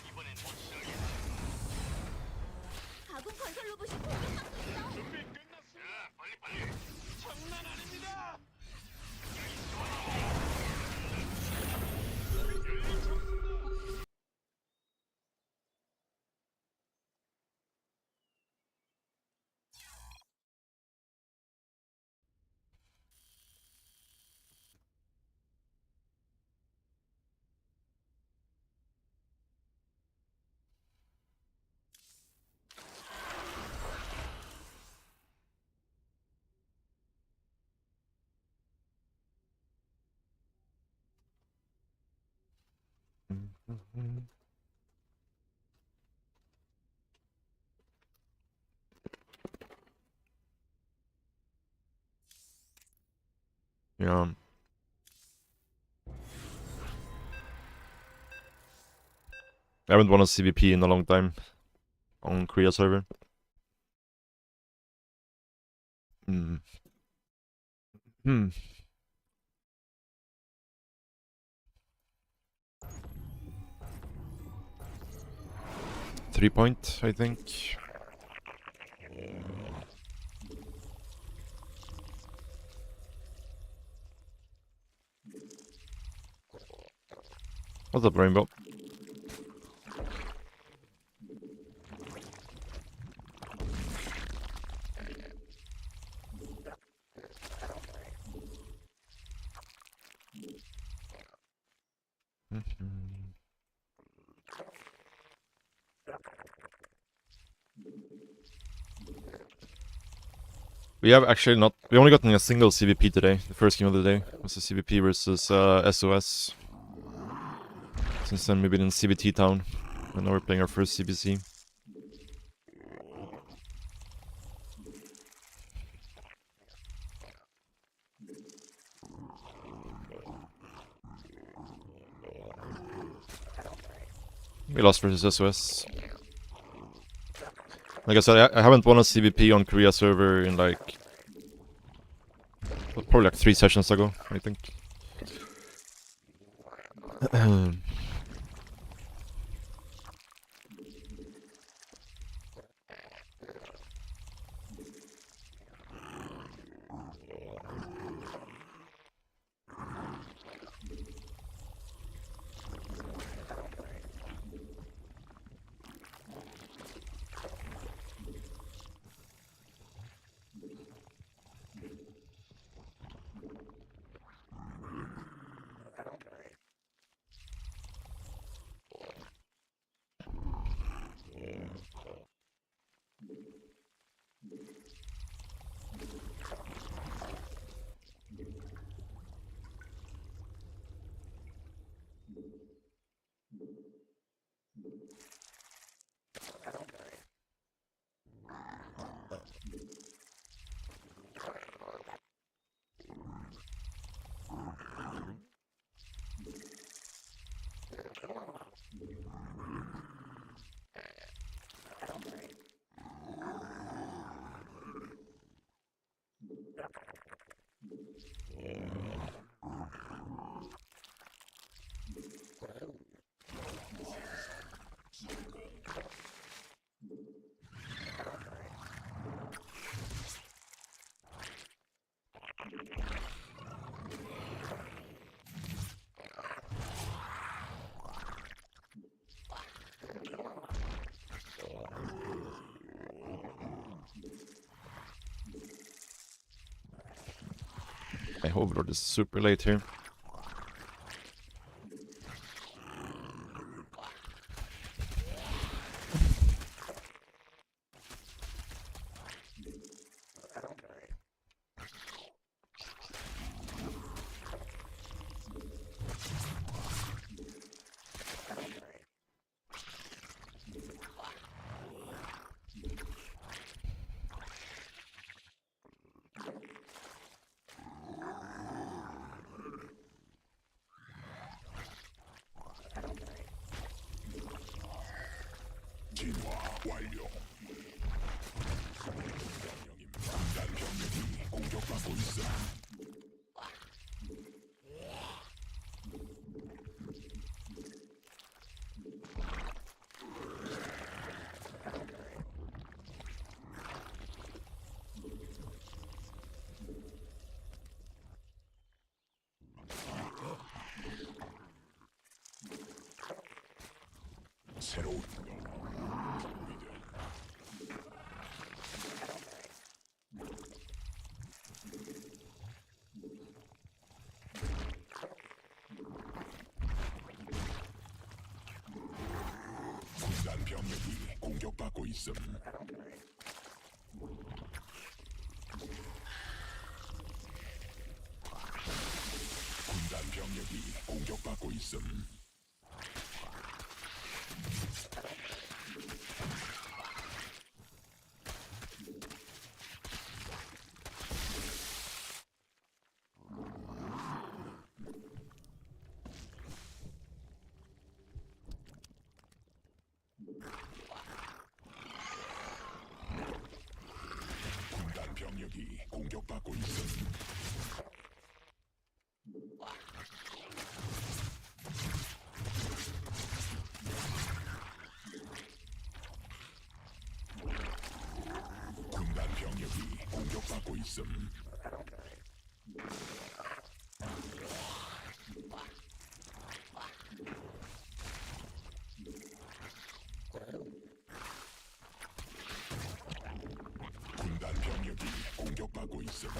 이번엔 확실하게. 가군 건설 로봇이 공격받고 있어. 준비 끝났어. 야, 빨리. 장난 아닙니다. Yeah. I haven't won a CVP in a long time on Korea server. Hmm. 3 point, I think. What's up, Rainbow? We have actually not. We only gotten a single CVP today. The first game of the day was a CVP versus SOS. Since then, we've been in CVT town, and now we're playing our first CBC. We lost versus SOS. Like I said, I haven't won a CVP on Korea server in like probably like 3 sessions ago, I think. My Overlord is super late here. 진화 완료. 군단 병력이 공격받고 있음. 새로운 군단 병력이 공격받고 있음. 군단 병력이 공격받고 있음. 있음. 군단 병력이 공격받고 있음.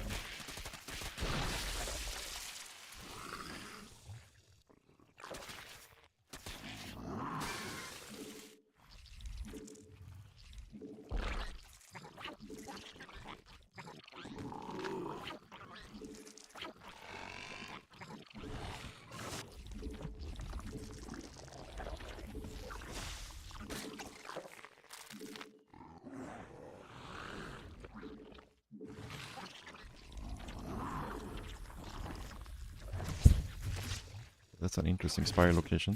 That's an interesting spire location.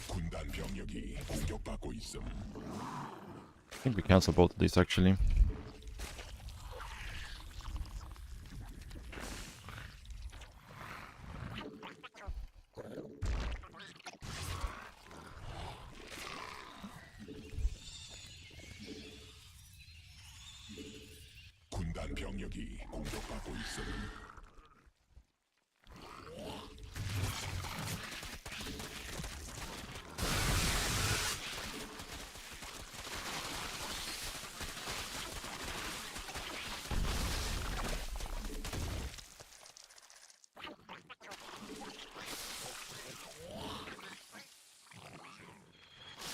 군단 병력이 공격받고 있음. I think we cancel both of these actually. 군단 병력이 공격받고 있음.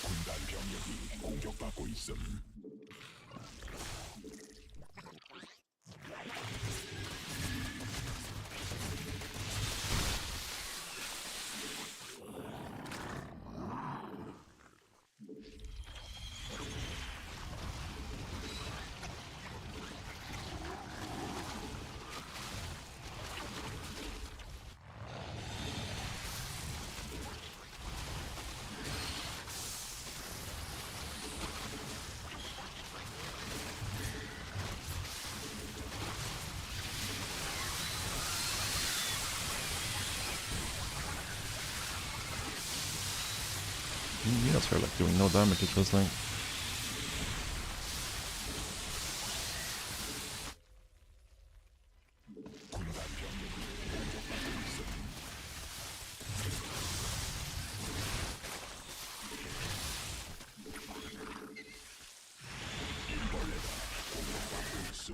군단 병력이 공격받고 있음. Units are like doing no damage, it feels like. 군단 병력이 공격받고 있음. 일벌레가 공격받고 있음.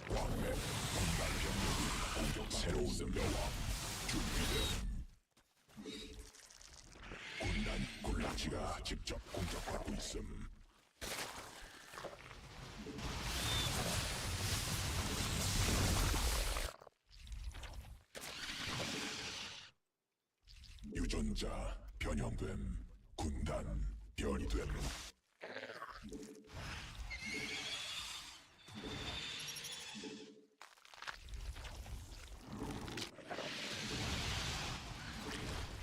왕맨 군단 병력이 공격받고 있음. 여왕 준비됨. 군단 굴라치가 직접 공격받고 있음. 유전자 변형됨. 군단 변이 됨.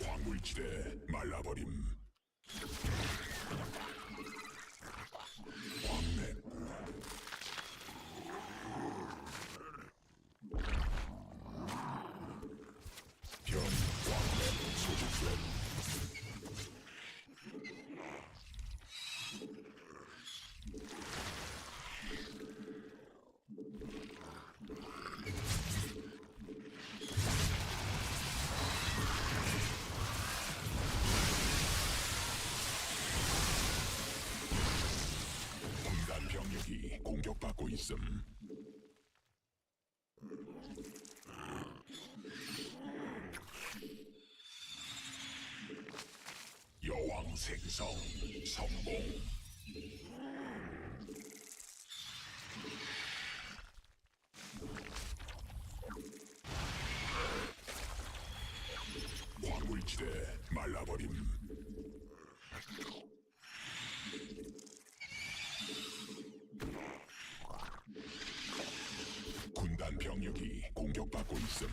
광물지대 말라버림. 광맥 변 광맥 소집됨. 군단 병력이 공격받고 있음. 여왕 생성 성공. 광물지대 말라버림. 군단 병력이 공격받고 있음.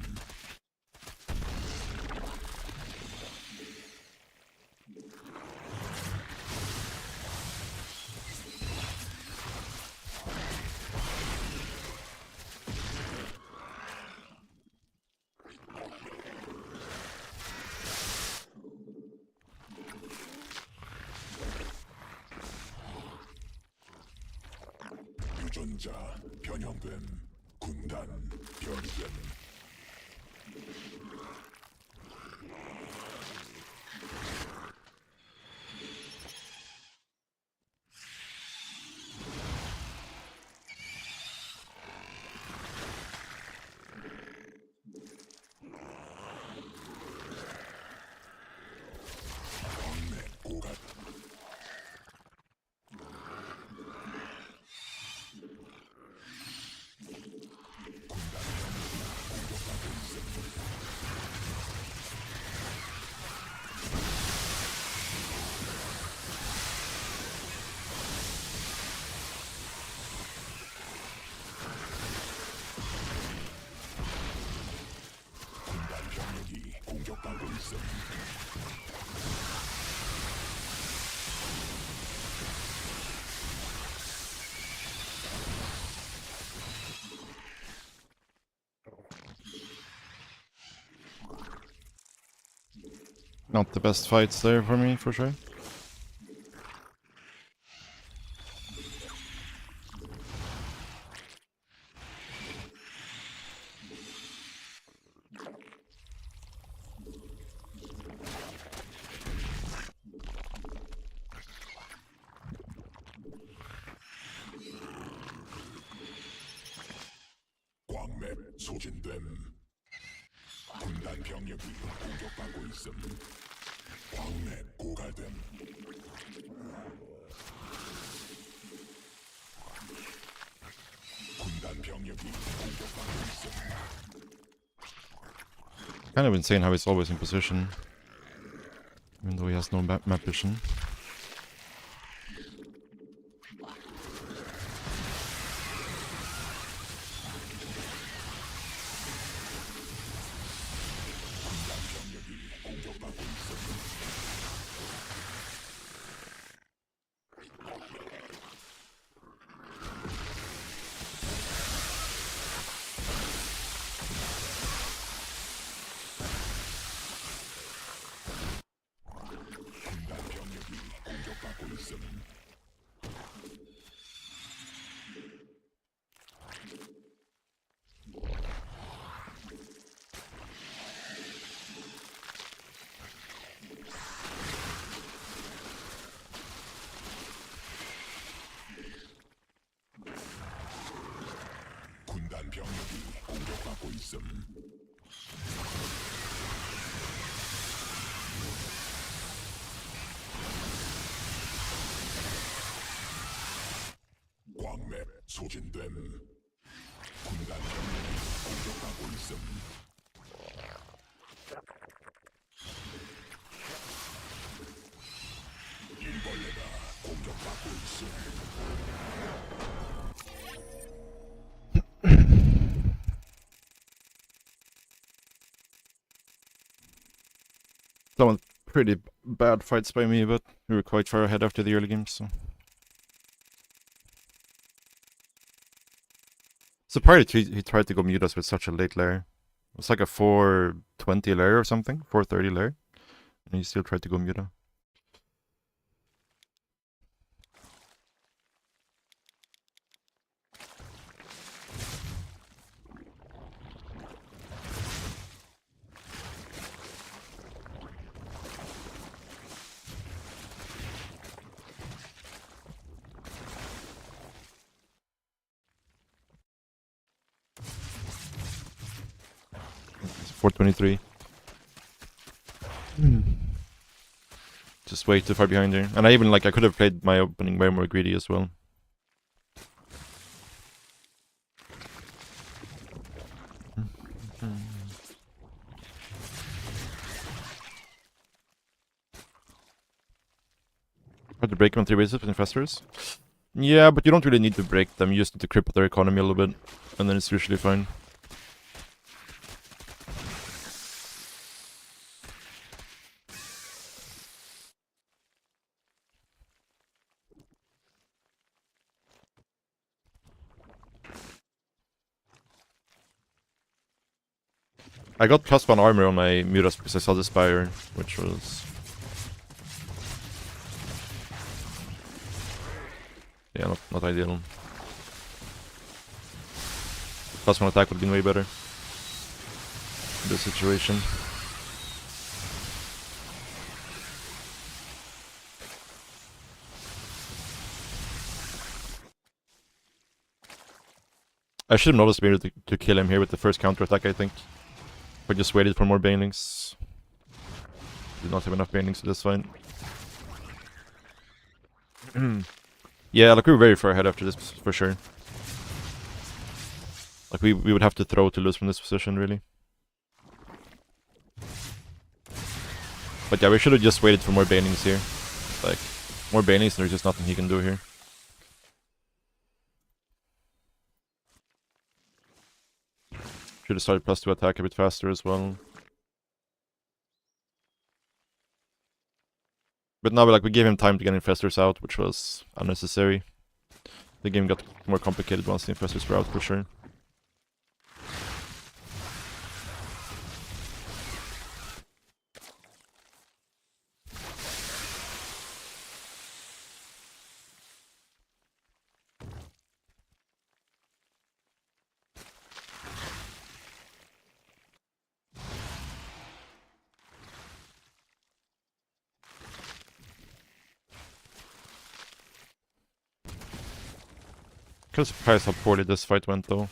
생존자 변형됨. 군단 변이됨. 광맥 고갈. 군단 병력이 공격받고 있음. Not the best fights there for me, for sure. 광맥 소진됨. 군단 병력이 공격받고 있음. 광맥 고갈됨. 군단 병력이 공격받고 있음. Kind of insane how he's always in position. Even though he has no map vision. 군단 병력이 공격받고 있음. 군단 병력이 공격받고 있음. 군단 병력이 공격받고 있음. 광맥 소진됨. 군단 병력이 공격받고 있음. 일벌레가 공격받고 있음. That was pretty bad fights by me, but we were quite far ahead after the early games, so. Surprised he tried to go mute us with such a late lair. It was like a 420 lair or something, 430 lair. And he still tried to go mute us. It's 423. Just way too far behind there. And I even I could have played my opening way more greedy as well. Hard to break them on 3 bases with infestors. Yeah, but you don't really need to break them, you just need to cripple their economy a little bit. And then it's usually fine. I got +1 armor on my Mutas because I saw the Spire, which was... yeah, not ideal. +1 attack would have been way better in this situation. I should have noticed being able to kill him here with the first counter attack, I think. But just waited for more banelings. Did not have enough banelings, so that's fine. Yeah, like we were very far ahead after this, for sure. Like we would have to throw to lose from this position, really. But yeah, we should have just waited for more banelings here. Like, more banelings and there's just nothing he can do here. Should have started +2 attack a bit faster as well. But now we gave him time to get infestors out, which was unnecessary. The game got more complicated once the infestors were out, for sure. Kind of surprised how poorly this fight went, though.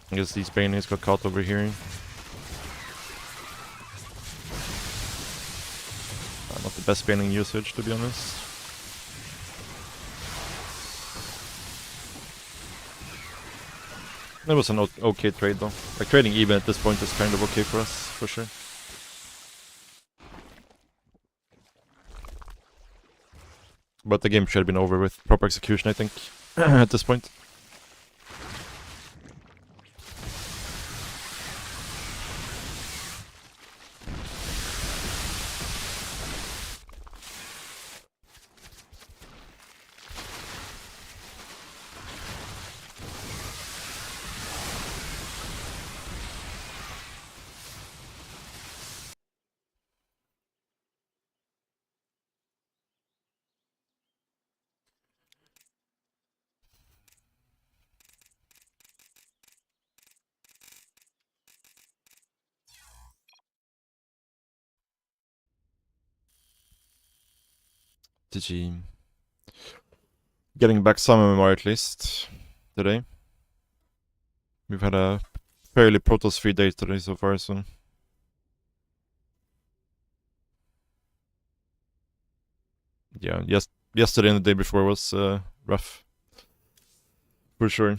I guess these banelings got caught over here. Not the best baneling usage, to be honest. It was an okay trade, though. Like, trading even at this point is kind of okay for us, for sure. But the game should have been over with proper execution, I think, at this point. GG. Getting back some MMR at least today. We've had a fairly Protoss-free day today so far, so. Yeah, yesterday and the day before was rough. For sure.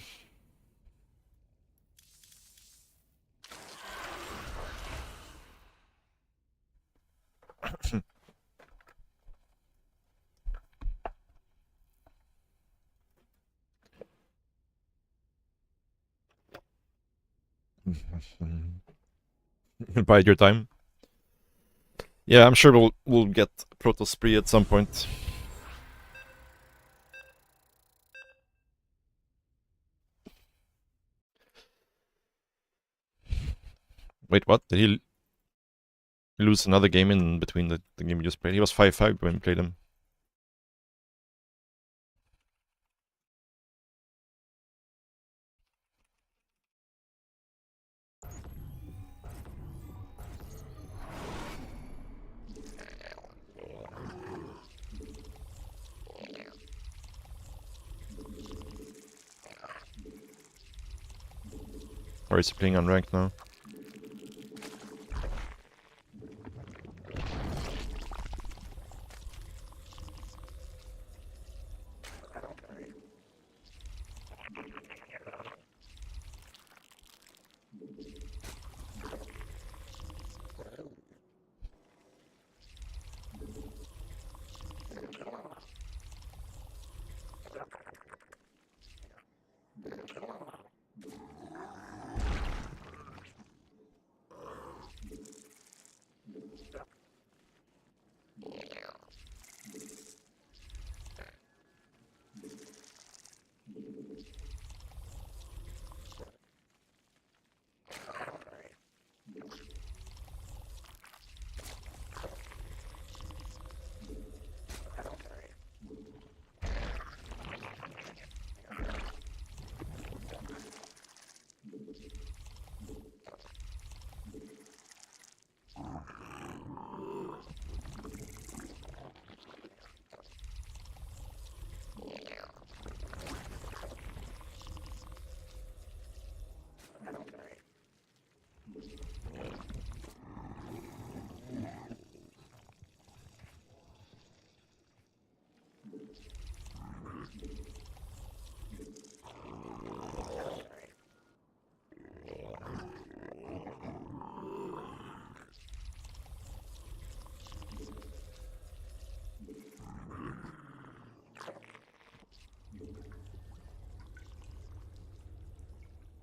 Bide your time. Yeah, I'm sure we'll get Protoss spree at some point. Wait, what? Did he lose another game in between the game we just played? He was 5-5 when we played him. Or is he playing unranked now?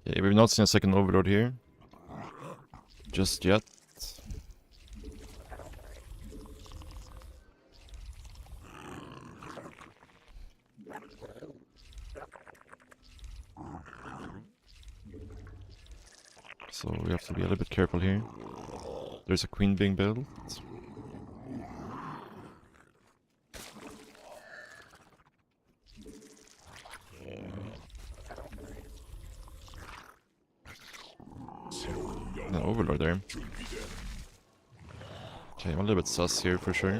Yeah, we've not seen a second overlord here. Just yet. So we have to be a little bit careful here. There's a queen being built. An overlord there. Okay, I'm a little bit sus here for sure.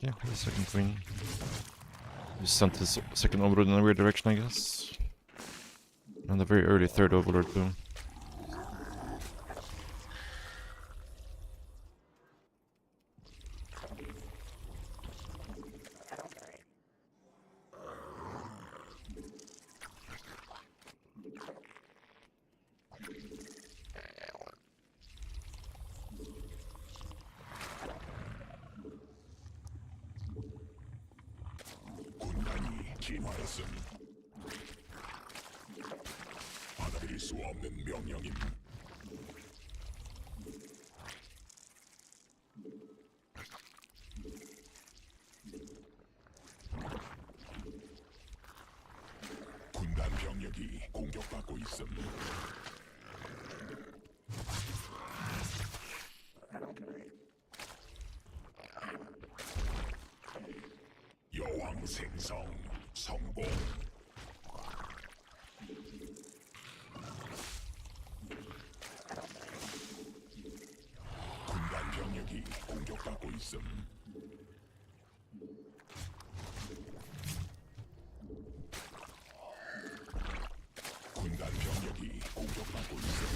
Yeah, the second queen. He sent his second overlord in a weird direction, I guess. And a very early third overlord too. 군단이 진화했음. 받아들일 수 없는 명령임. 군단 병력이 공격받고 있음. 여왕 생성 성공. 군단 병력이 공격받고 있음. 군단 병력이 공격받고 있음.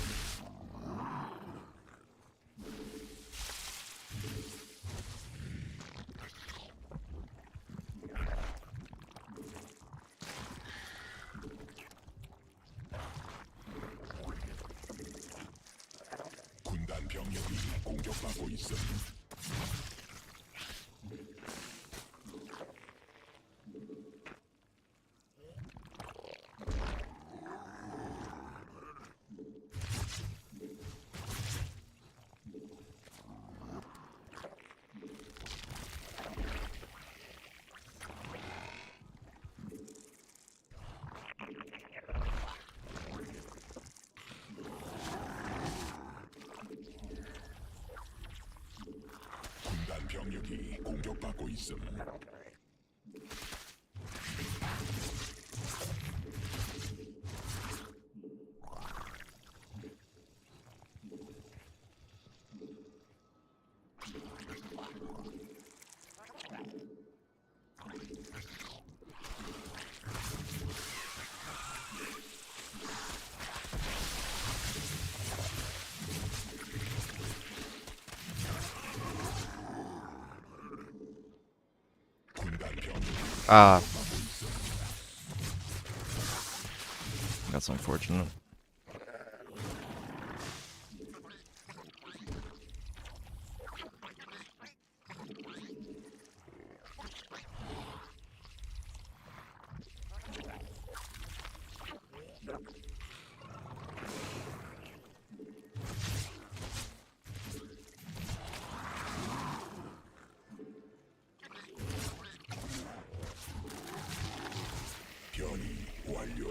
군단 병력이 공격받고 있음. 군단 병력이 공격받고 있음. 군단 병력이 Ah. That's unfortunate. 변이 완료.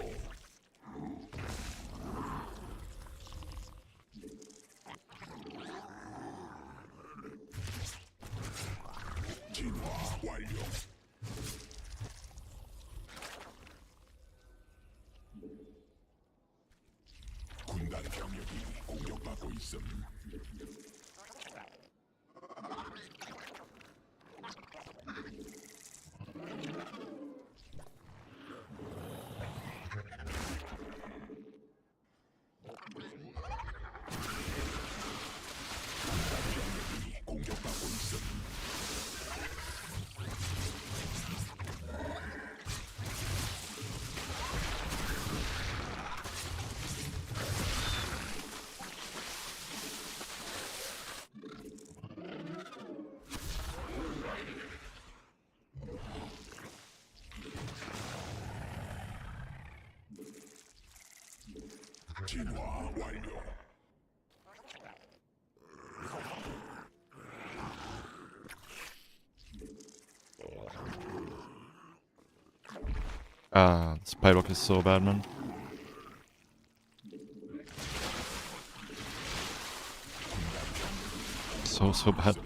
진화 완료. 군단 병력이 공격받고 있음. 진화 완료. Ah, this Pyrock is so bad, man. So bad.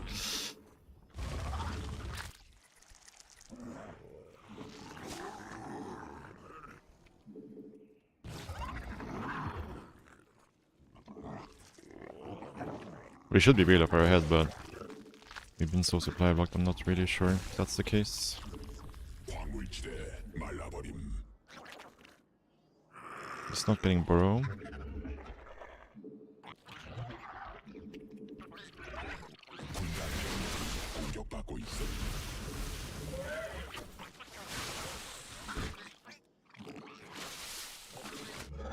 We should be really far ahead, but we've been so supply blocked, I'm not really sure if that's the case. 광물지대 말라버림. It's not getting burrow. 공격받고 있음.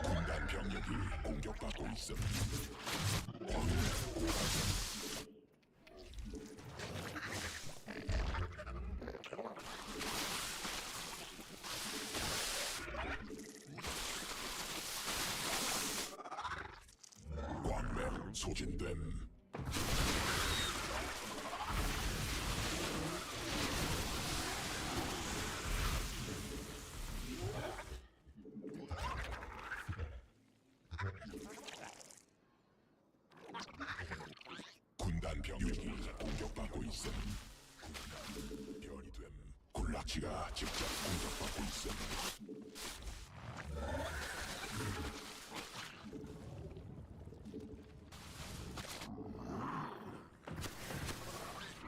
군단 병력이 공격받고 있음. 광맥 소진됨. 군단 병력이 공격받고 있음. 별이 됨. 군락지가 직접 공격받고 있음.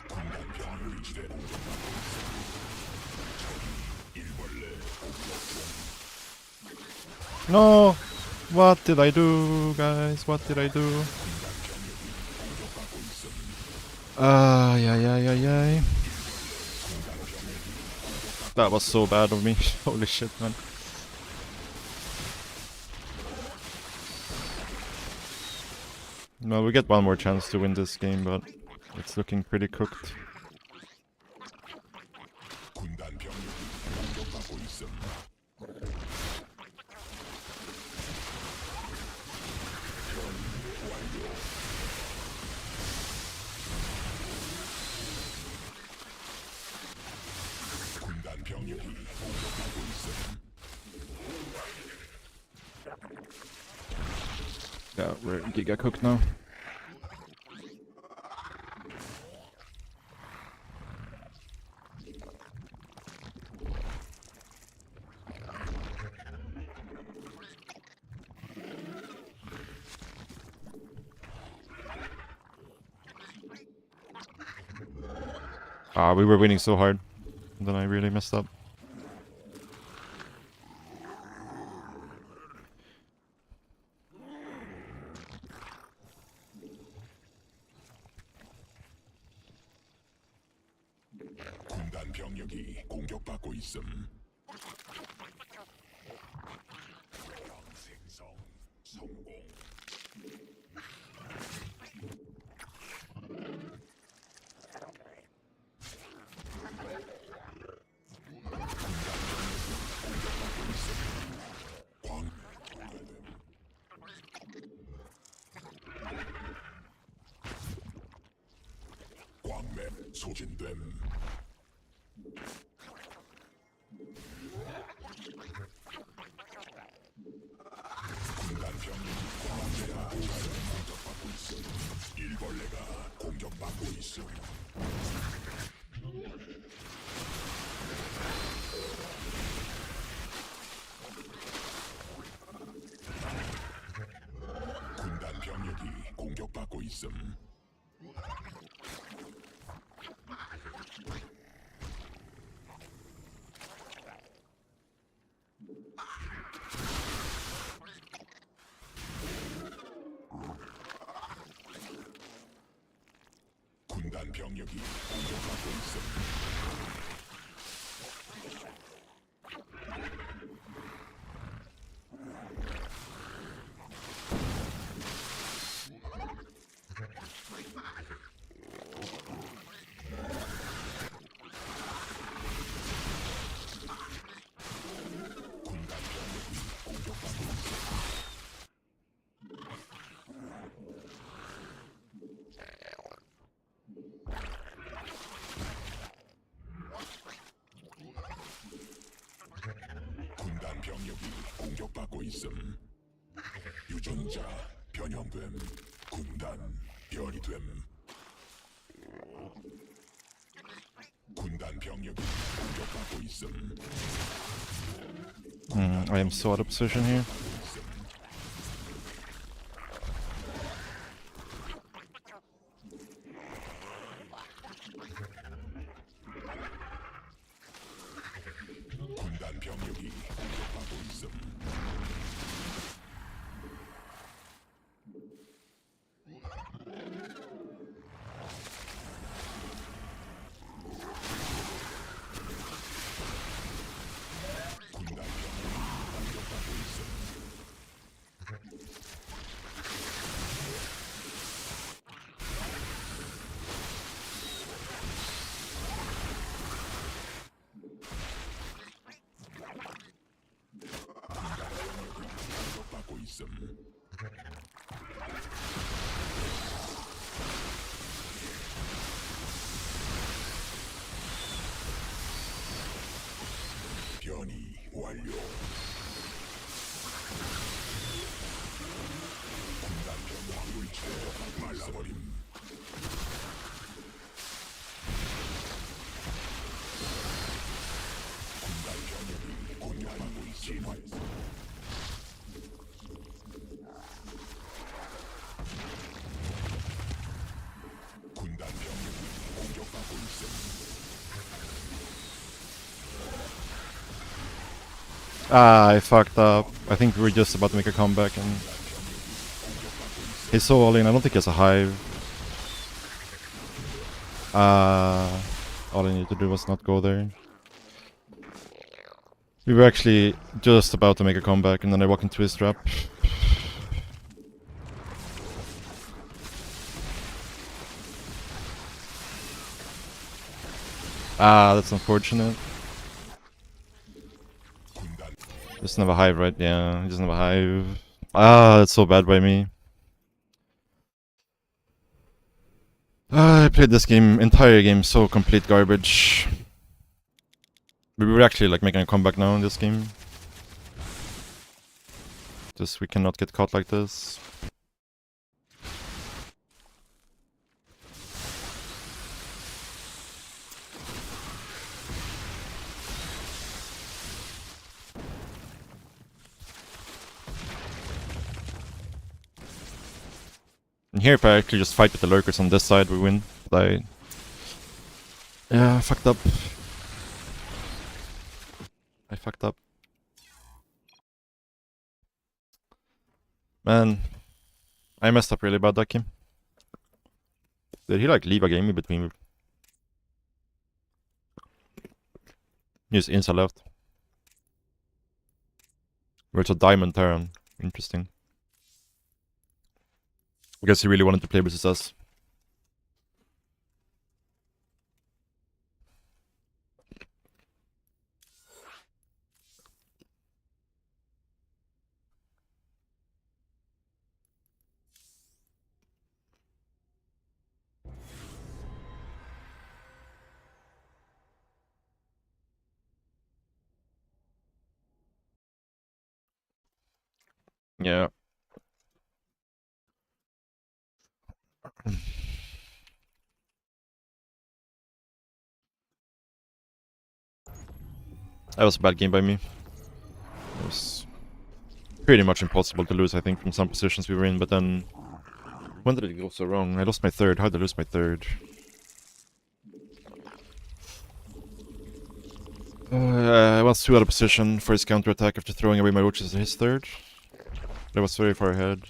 군단 병력이 지대 공격받고 있음. 적이 일벌레 공격 중. No! What did I do, guys? What did I do? Ay. That was so bad of me. Holy shit, man. Well, we get one more chance to win this game, but it's looking pretty cooked. 군단 병력이 공격받고 있음. 군단 병력이 공격받고 있음. Yeah, we're giga cooked now. Ah, we were winning so hard. Then I really messed up. 군단 병력이 공격받고 있음. 생성 성공. 광 광맥 소진됨. 군단 병력이 광제가 공격받고 있음. 일벌레가 공격받고 있음. 군단 병력이 공격받고 있음. 군단 병력이 공격받고 있음. 군단 병력이 공격받고 있음. 있음. 유전자 변형됨. 군단 별이 됨. 군단 병력이 공격받고 있음. I am so out of position here. 군단 병력이 공격받고 있음. 군단 병력이 공격받고 있음. 공격받고 있음. 변이 완료. 군단 병력을 제거 말라버림. 군단 병력이 공격받고 있음. 군단 병력이 공격받고 있음. Ah, I fucked up. I think we were just about to make a comeback and... He's so all in, I don't think he has a hive. All I needed to do was not go there. We were actually just about to make a comeback and then I walk into his trap. Ah, that's unfortunate. 군단 Doesn't have a hive, right? Yeah, he doesn't have a hive. Ah, that's so bad by me. I played this entire game, so complete garbage. We were actually like making a comeback now in this game. Just we cannot get caught like this. And here, if I actually just fight with the lurkers on this side, we win. But yeah, I fucked up. I fucked up. Man, I messed up really bad that game. Did he like leave a game in between? Just inside left. Where it's a diamond Terran. Interesting. I guess he really wanted to play versus us. Yeah. That was a bad game by me. It was pretty much impossible to lose, I think, from some positions we were in, but then... When did it go so wrong? I lost my third. How did I lose my third? I was too out of position for his counterattack after throwing away my roaches in his third. I was very far ahead.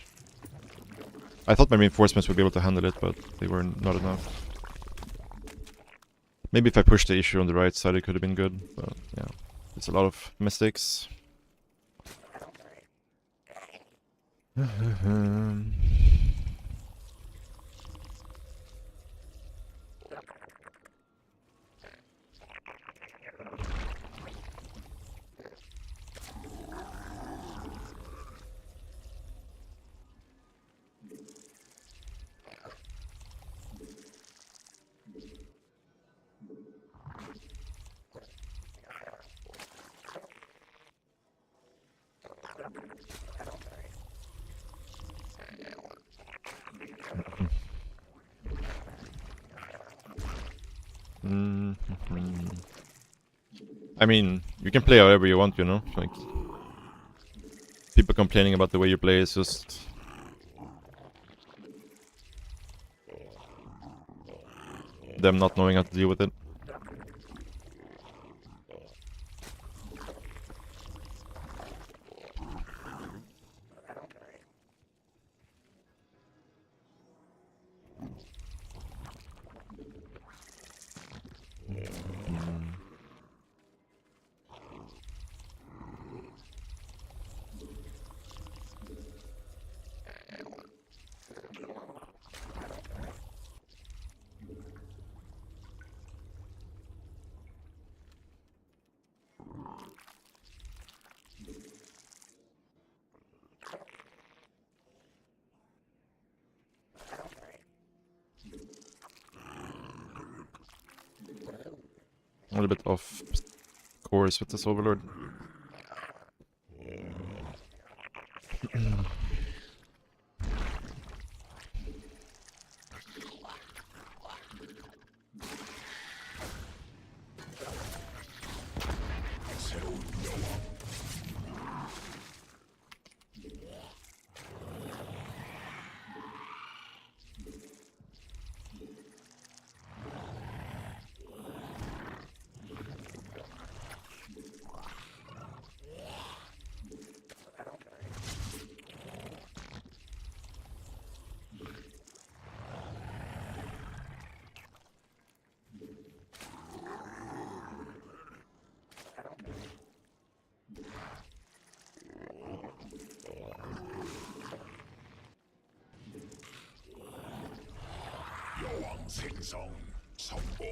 I thought my reinforcements would be able to handle it, but they were not enough. Maybe if I pushed the issue on the right side it could have been good, but yeah. It's a lot of mistakes. I mean, you can play however you want, you know? Like, people complaining about the way you play is just... them not knowing how to deal with it. A little bit off course with this Overlord. 새로운 여왕 여왕 생성 성공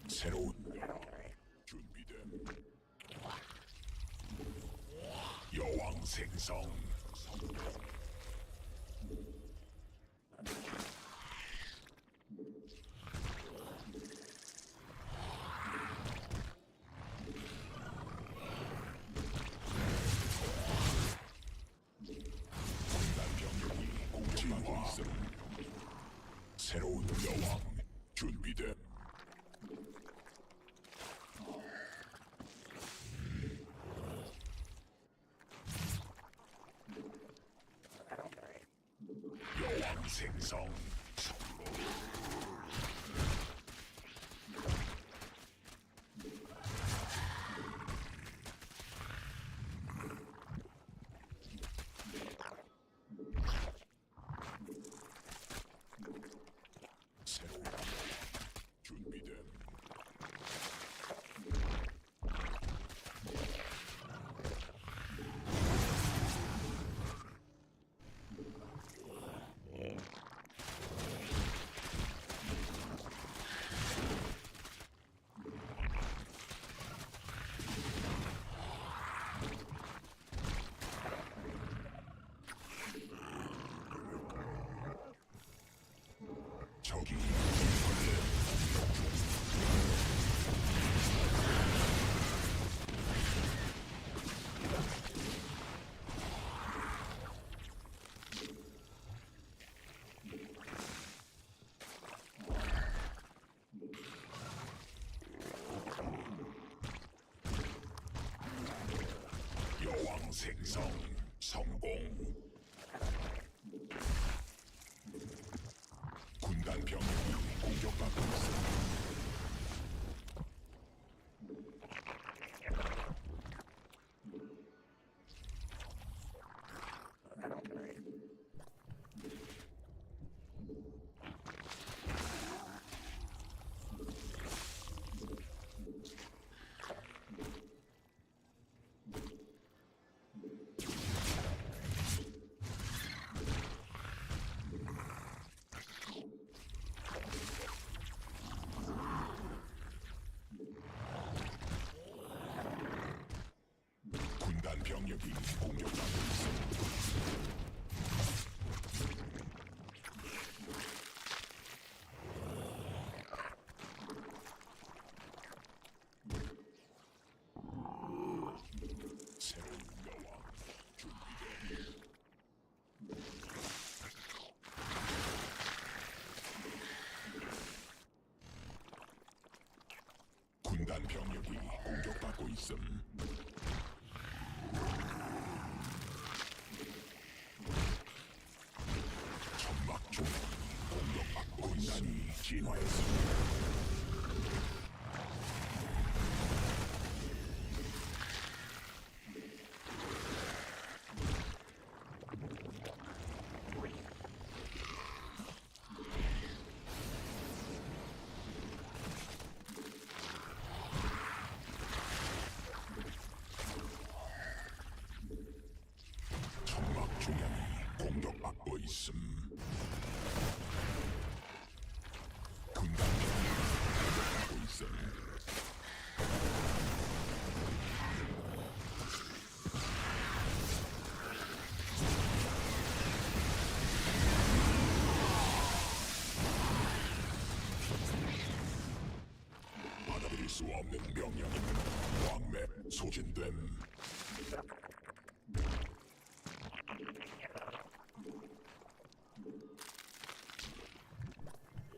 새로운 준비됨 여왕 생성 군단병력이 공격하고 있음 새로운 여왕 준비됨 여왕 생성 새로운 준비됨 저기 여왕 생성 성공 군단 병력이 공격받고 있습니다. 병력이 공격받고 있음. 천막 중 공격받고 군단이 진화했습니다. 천막 중앙이 공격받고 있음. 군단 공격받고 있음. 받아들일 수 없는 명령임. 왕맵 소진됨.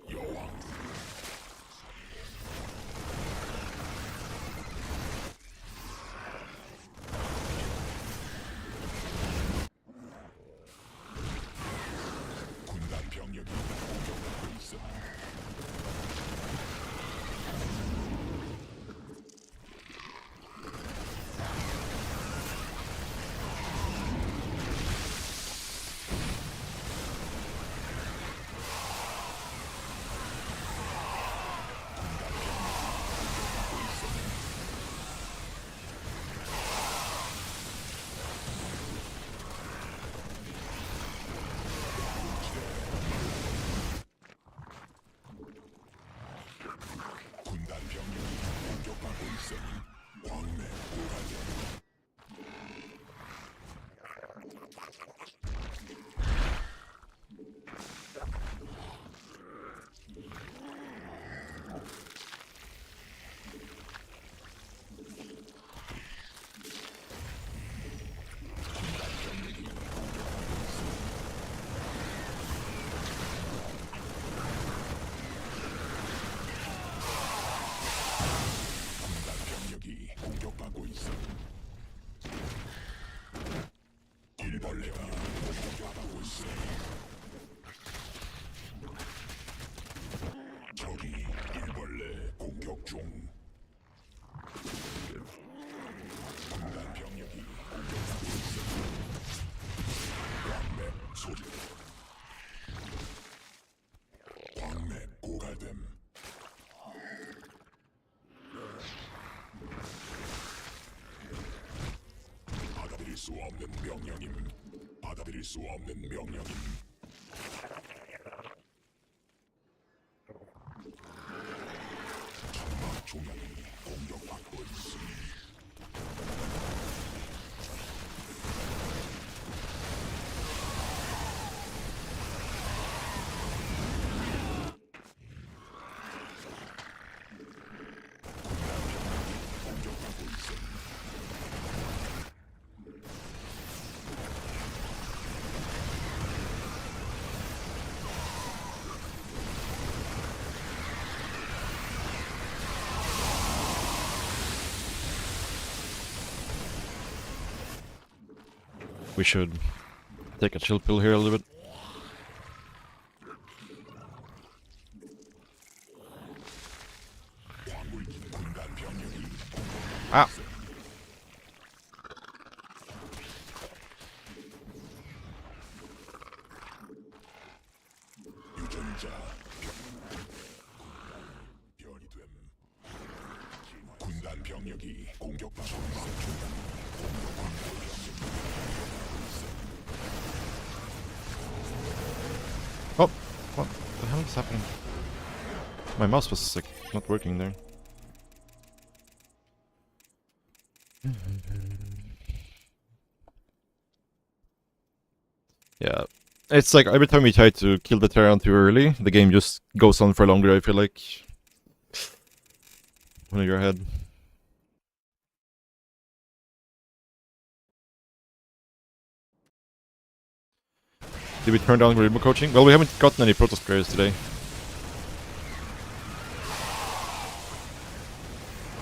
여왕 군단 병력이 공격받고 있음. 군단 병력이 공격받고 있음. 왕래 오가전 병력이 공격받고 있음. 일벌레가 공격받고 있음. 적이 일벌레 공격 중. 군단 병력이 공격받고 있음. 왕맵 소진. 왕맵 고갈됨. 받아들일 수 없는 명령임. 받아들일 수 없는 명령임. 천막 중앙이 공격받고 있음. 공격받고 있음. We should take a chill pill here a little bit. 광물 군단 병력이 Ah! 유전자 변이 됨. 군단 병력이 공격받고 있음. Oh! What the hell is happening? My mouse was like not working there. Yeah. It's like every time we try to kill the Terran too early, the game just goes on for longer, I feel like. When you're ahead. Did we turn down remote coaching? Well, we haven't gotten any Protoss players today.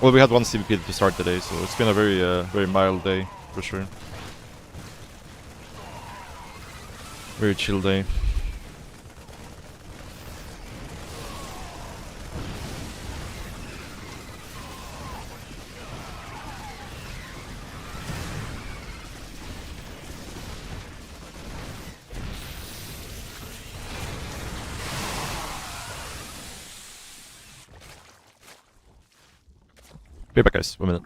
Well, we had one CVP to start today, so it's been a very mild day for sure. Very chill day. Be back, guys. 1 minute.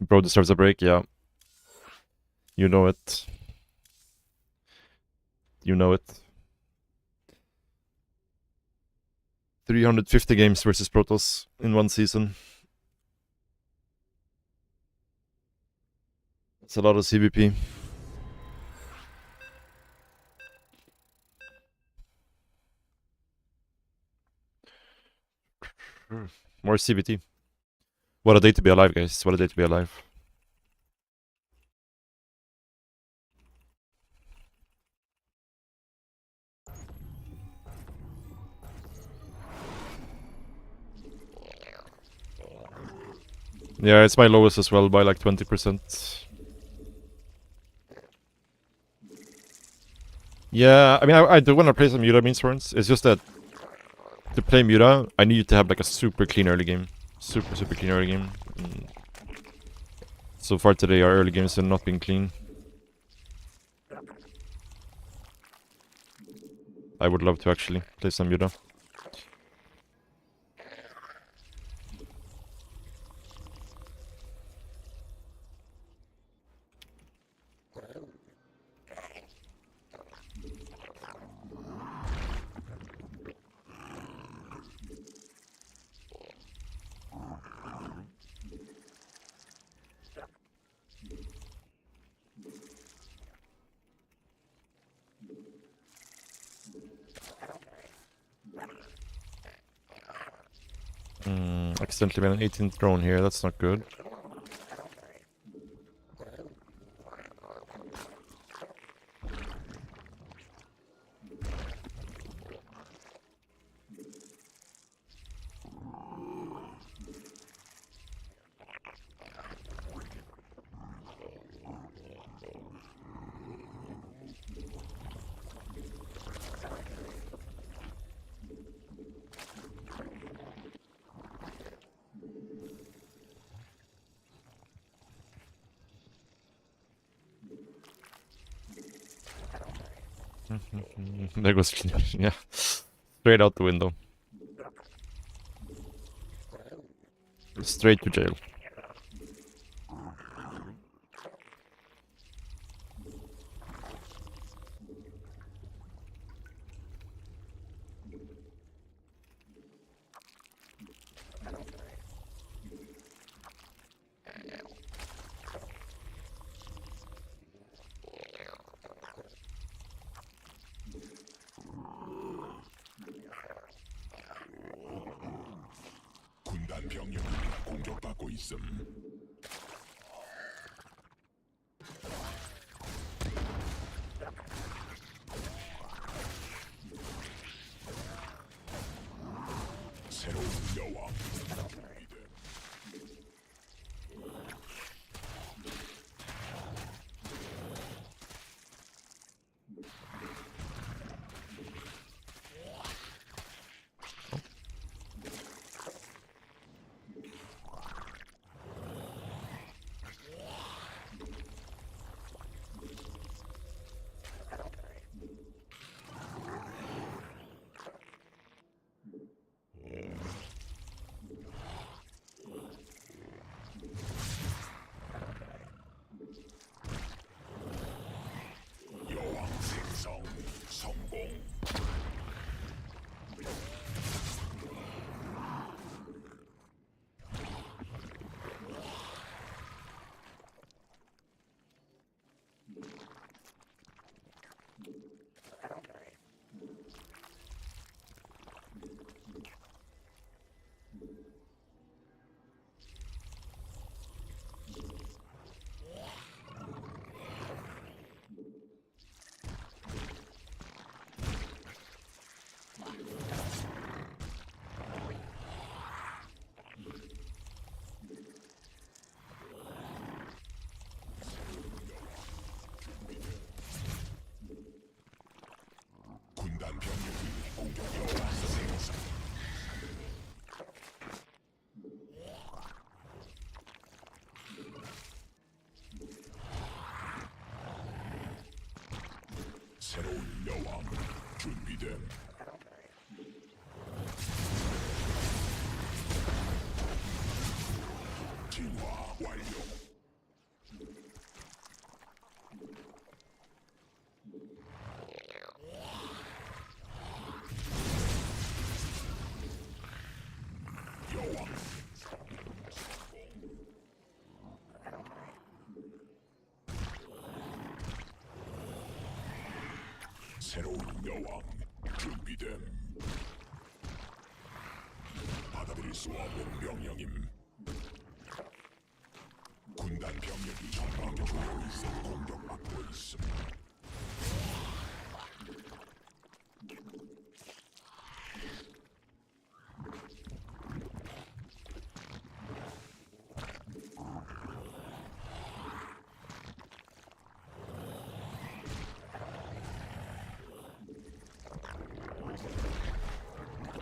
Bro deserves a break, yeah. You know it. You know it. 350 games versus Protoss in one season. It's a lot of CVP. More CVT. What a day to be alive, guys. What a day to be alive. Yeah, it's my lowest as well by like 20%. Yeah, I mean, I do want to play some Mura Means Horns. It's just that to play Mura, I need to have like a super clean early game. Super clean early game. So far today, our early games have not been clean. I would love to actually play some Mura. Accidentally made an 18th drone here, that's not good. There goes yeah, straight out the window, straight to jail. 군단 병력이 공격받고 있음. 새로운 여왕 준비됨. 여왕 생성 성공. 군단 병력이 공격 여왕 생성. 새로운 여왕 준비됨. 진화 완료. 여왕 새로운 여왕 준비됨. 받아들일 수 없는 명령임. 군단 병력이 전방에 조용히 있어 공격받고 있음.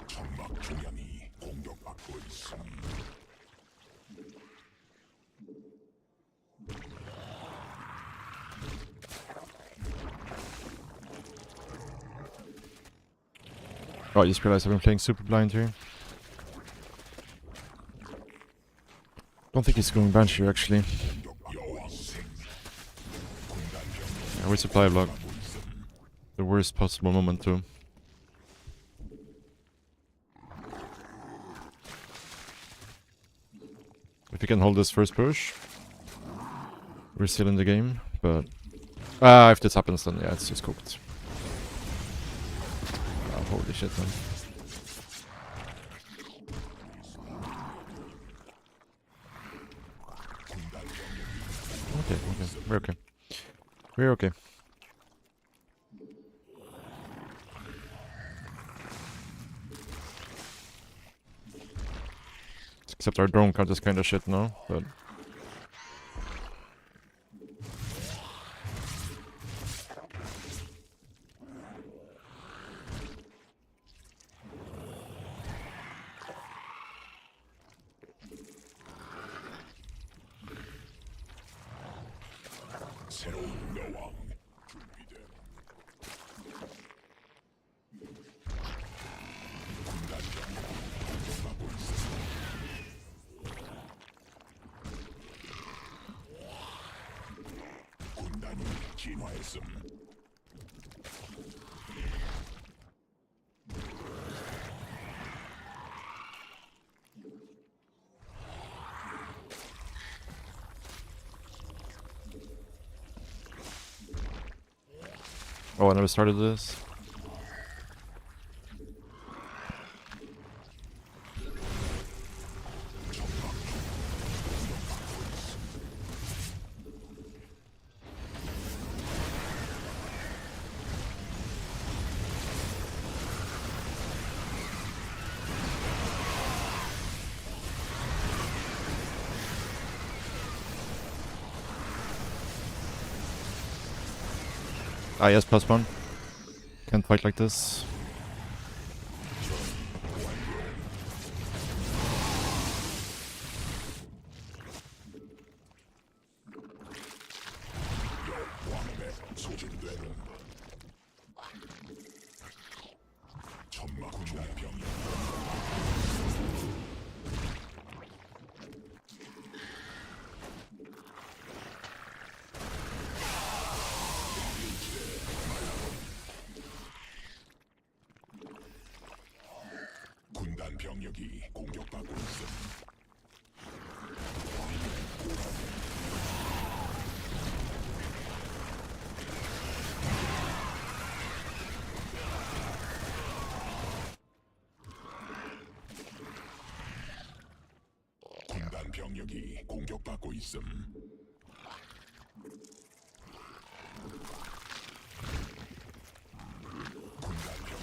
천막 중량이 공격받고 있음. Oh, I just realized I've been playing super blind here. Don't think he's going Banshee actually. 여왕 생 군단 Yeah, we supply block. 병력하고 있음. The worst possible moment too. If we can hold this first push, we're still in the game, but... if this happens then yeah, it's just cooked. Oh, holy shit man. Okay, we're okay. We're okay. Except our drone count is kinda shit now, but... 새로운 여왕 준비됨. 군단병 공격받고 있음. 군단이 진화했음. Oh, I never started this. Ah, yes, +1. Can't fight like this. 왕의 소진되는 천막 군단병이 군단 병력이 공격받고 있음. 군단 병력이 공격받고 있음. 군단 병력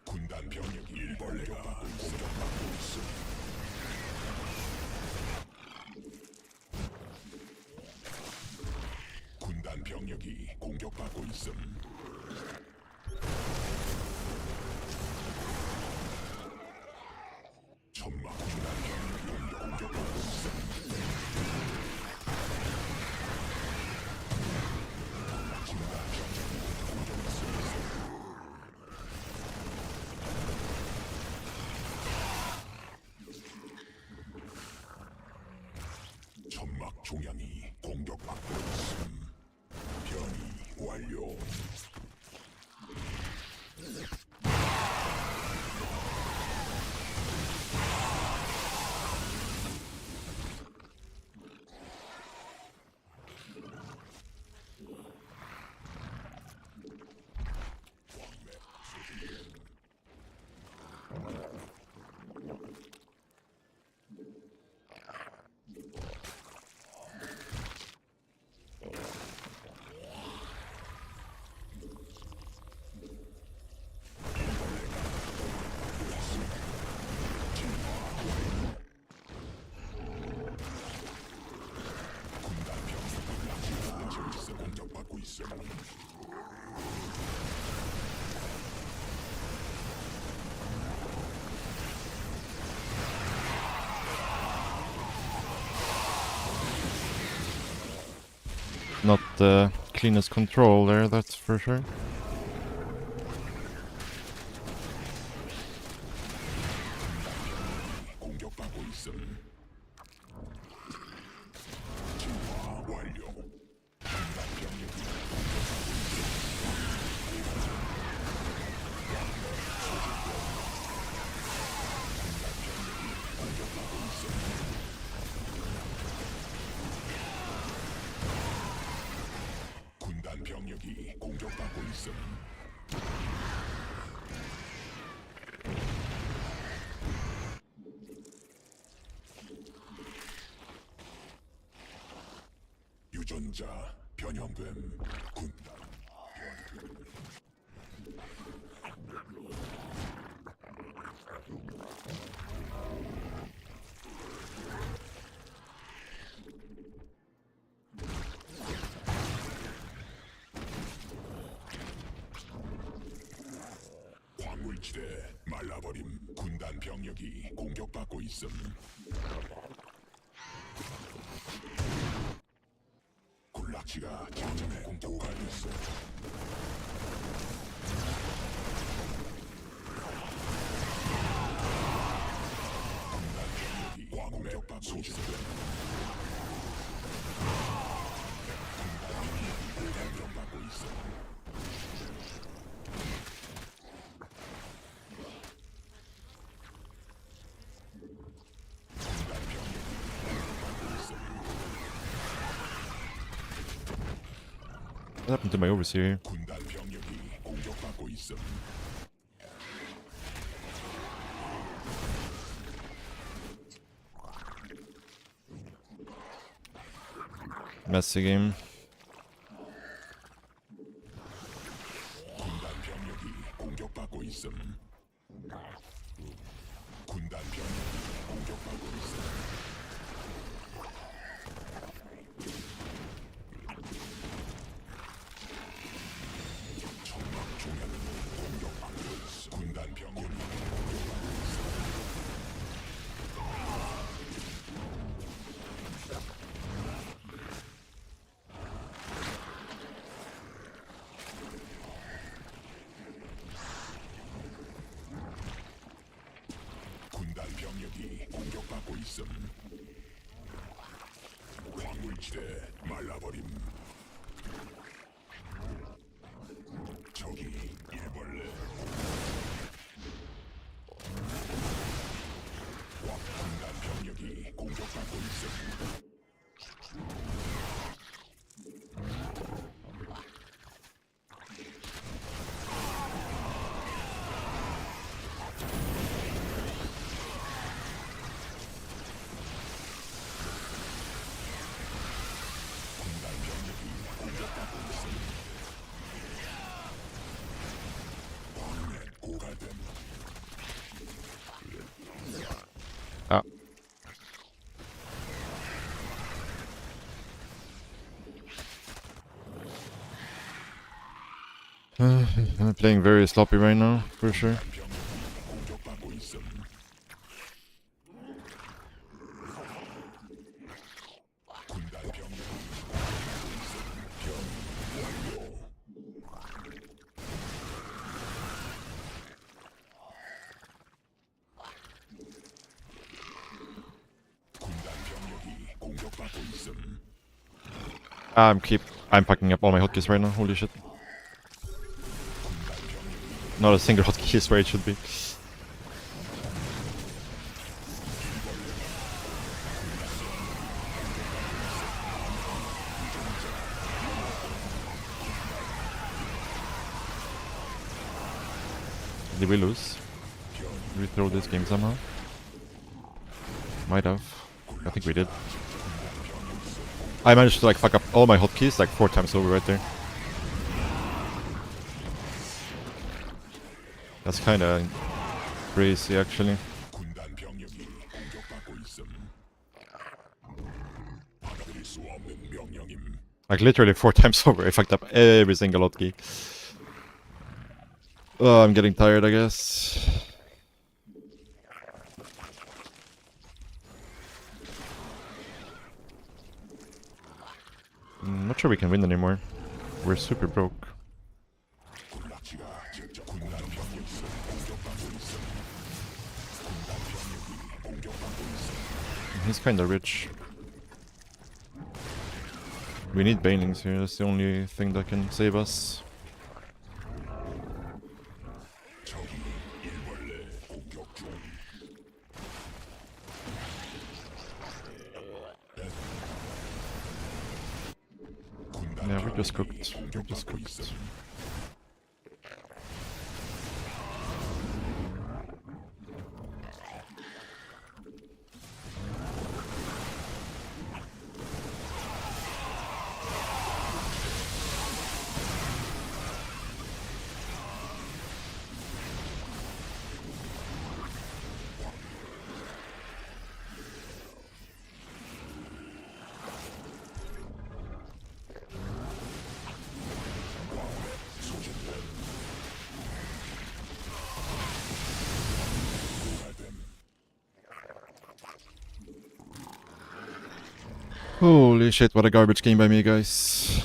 군단 병력이 일벌레가 공격받고 있음. 군단 병력이 공격받고 있음. 천막 군단 병력이 공격받고 있음. 천막 종양이 공격받고 있음. 변이 완료. 공격받고 있음. Not the cleanest control there, that's for sure. 있음. 유전자 변형됨. 군단 변형. 광물지대 말라버림. 군단 병력이 공격받고 있음. 군락지가 자전에 공격하였어. 군단 병력이 공격받고 있음. 군단 병력이 공격받고 있음. What happened to my overseer? 군단 병력이 공격받고 있음. Messy game. 군단 병력이 공격받고 있음. 군단 병력이 공격받고 있음. 천막 중에는 공격받고 있음. 군단 병력이 공격받고 있음. 군단 병력이 공격받고 있음. 광물지대 말라버림. 저기 일벌레. 군단 병력이 공격받고 있음. 군단 병력이 공격받고 있음. 광맥 고갈됨. Ah. I'm playing very sloppy right now, for sure. 병력이 공격받고 있음. 군단 병력이 공격받고 있음. 변 완료. 군단 병력이 공격받고 있음. I'm packing up all my hotkeys right now. Holy shit. Not a single hotkey is where it should be. Did we lose? Did we throw this game somehow? Might have. I think we did. I managed to like fuck up all my hotkeys like 4 times over right there. That's kinda crazy actually. 군단 병력이 공격받고 있음. 받아들일 수 없는 명령임. Like literally 4 times over, I fucked up every single hotkey. Oh, I'm getting tired, I guess. Not sure we can win anymore. We're super broke. 군락지가 직접 군단 병력이 공격받고 있음. 군단 병력이 공격받고 있음. He's kinda rich. We need banelings here, that's the only thing that can save us. 적이 일벌레 공격 중. 군단 Yeah, we're just 병력이 cooked. We're just 공격받고 cooked. 있음. Holy shit, what a garbage game by me, guys.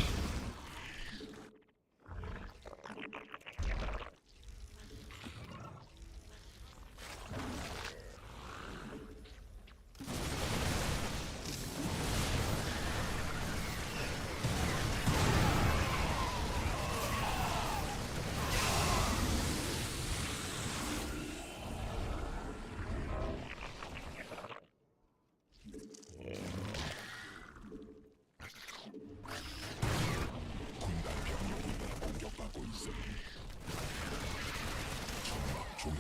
공격받고 있음. 정막 중앙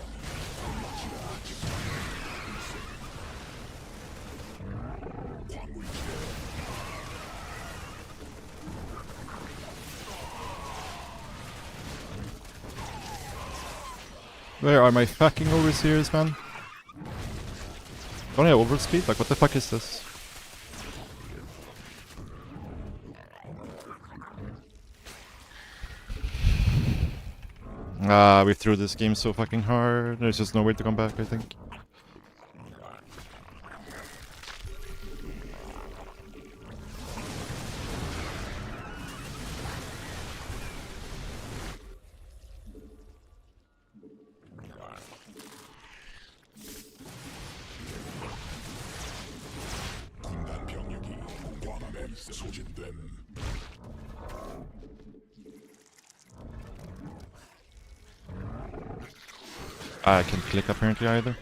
광물지대 Where are my fucking overseers, man? Don't I have overspeed? Like, what the fuck is this? Ah, we threw this game so fucking hard. There's just no way to come back, I think. 군단 병력이 공격함에 소진됨. I can't click apparently either.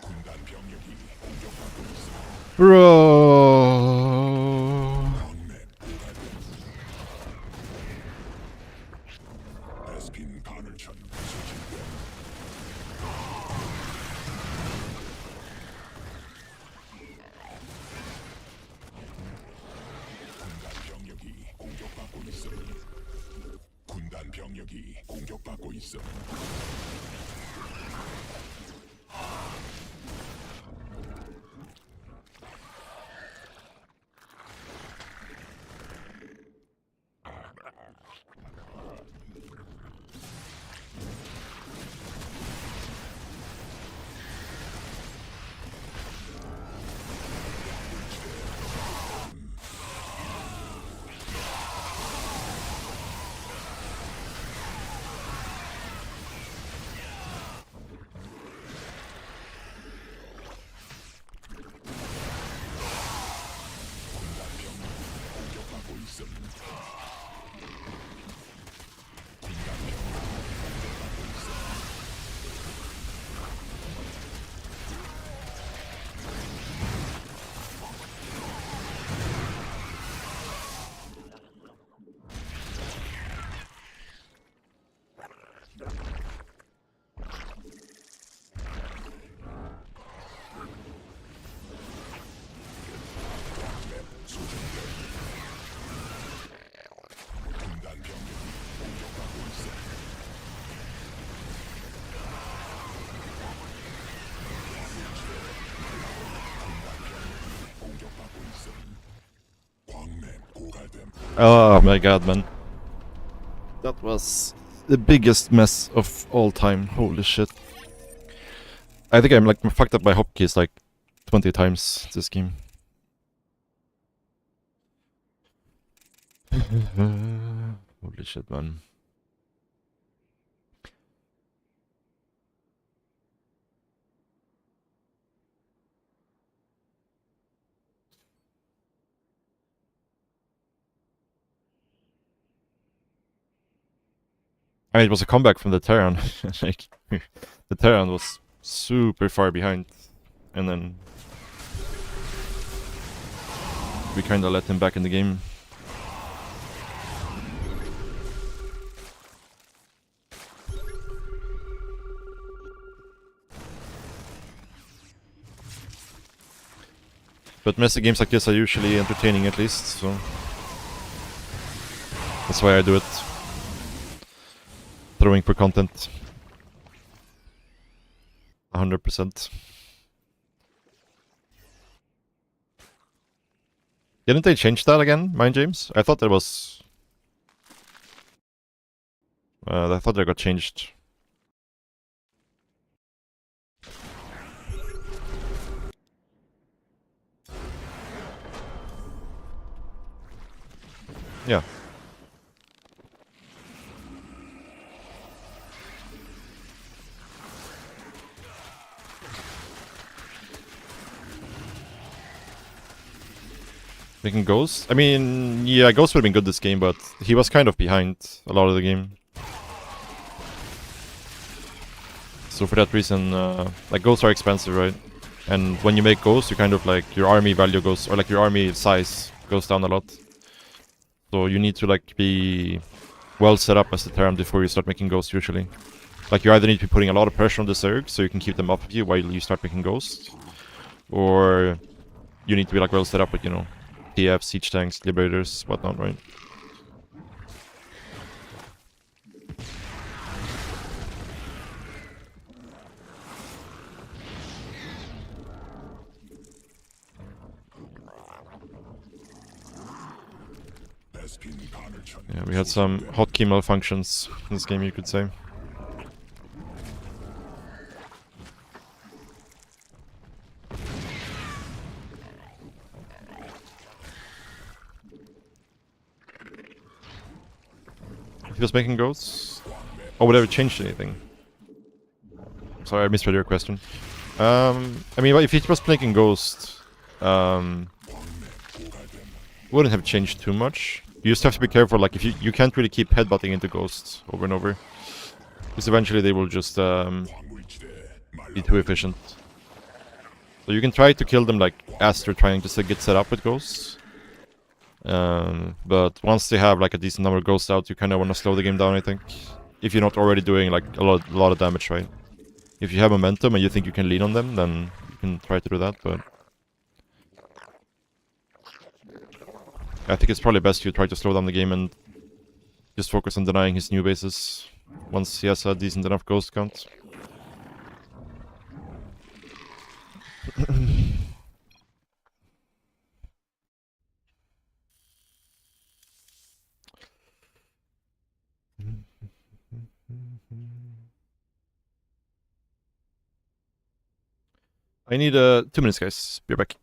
군단 병력이 공격받고 있음. Bro. 광맥 고갈됨. 베스핀 가늘천 소진됨. 군단 병력이 공격받고 있음. 군단 병력이 공격받고 있음. 공격받고 있음. 군단 병력이 공격받고 있음. 공격받고 있음. 광맥 고갈됨. Oh my god, man. That was the biggest mess of all time. Holy shit. I think I'm like fucked up my hotkeys like 20 times this game. Holy shit, man. I mean, it was a comeback from the Terran. Like, the Terran was super far behind, and then we kind of let him back in the game. But messy games like this are usually entertaining at least, so that's why I do it. Throwing for content. 100%. Didn't they change that again, Mind James? I thought that was... I thought that got changed. Yeah. Making Ghost? I mean, yeah, Ghost would have been good this game, but he was kind of behind a lot of the game. So for that reason, like Ghosts are expensive, right? And when you make Ghosts, you kind of like, your army value goes, or like your army size goes down a lot. So you need to like be well set up as the Terran before you start making Ghosts usually. Like you either need to be putting a lot of pressure on the Zerg so you can keep them off of you while you start making Ghosts. Or you need to be like well set up with, you know, TF, siege tanks, liberators, whatnot, right? Yeah, we had some hotkey malfunctions in this game, you could say. He was making Ghosts? Oh, would have changed anything? Sorry, I misread your question. I mean, if he was making Ghost, wouldn't have changed too much. You just have to be careful, like, if you can't really keep headbutting into Ghosts over and over. Because eventually they will just be too efficient. So you can try to kill them, like, as they're trying to get set up with Ghosts. But once they have, like, a decent number of Ghosts out, you kind of want to slow the game down, I think. If you're not already doing, like, a lot of damage, right? If you have momentum and you think you can lean on them, then you can try to do that, but... I think it's probably best you try to slow down the game and just focus on denying his new bases once he has a decent enough ghost count. I need 2 minutes, guys. Be right back.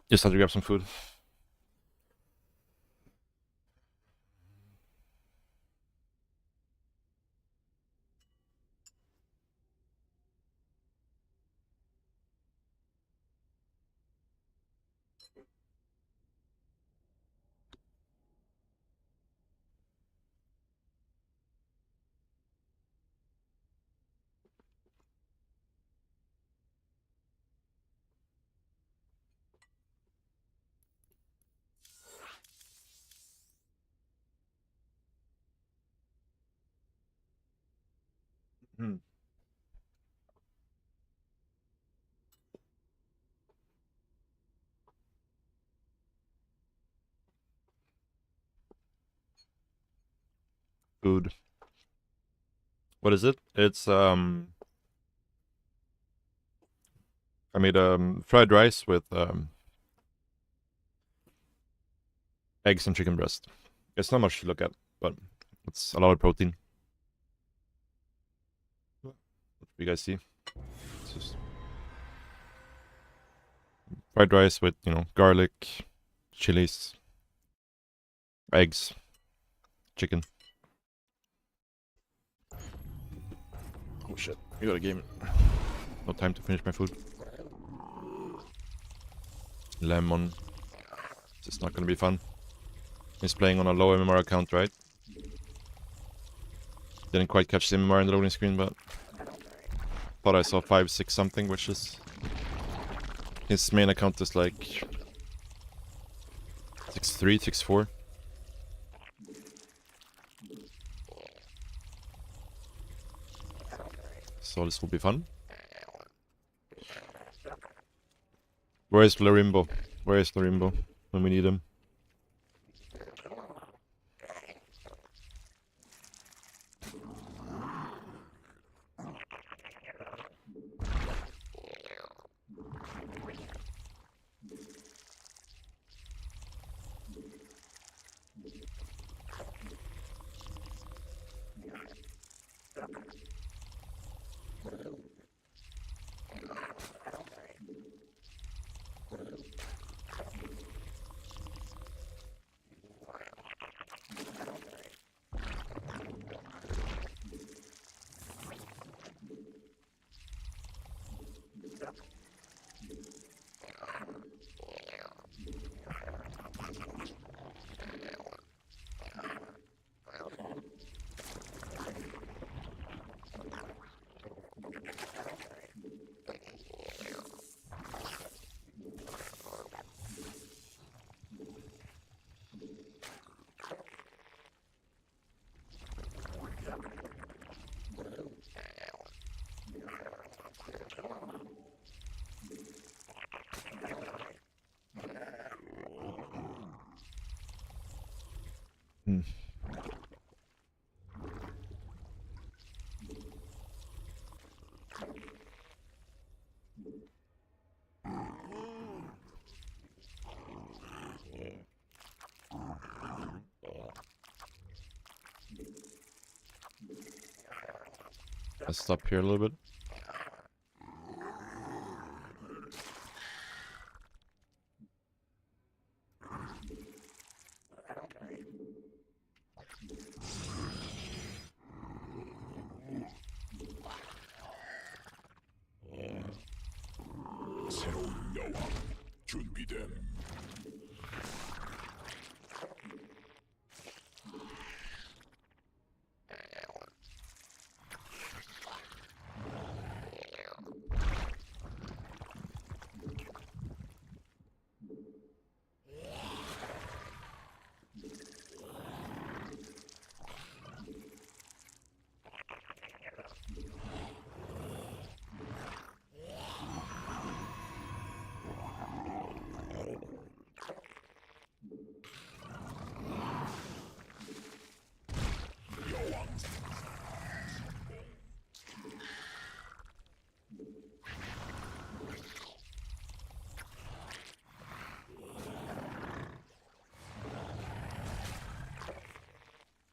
Just had to grab some food. Hmm. Food. What is it? It's I made fried rice with eggs and chicken breast. It's not much to look at, but it's a lot of protein. What do you guys see? It's just fried rice with, you know, garlic, chilies, eggs, chicken. Oh shit, we got a game. No time to finish my food. Lemon. This is not gonna be fun. He's playing on a low MMR account, right? Didn't quite catch the MMR in the loading screen, but thought I saw 5-6 something, which is... His main account is like 6-3, 6-4. So this will be fun. Where is Lorimbo? Where is Lorimbo when we need him? Hmm. Let's stop here a little bit. 새로운 여왕 준비됨.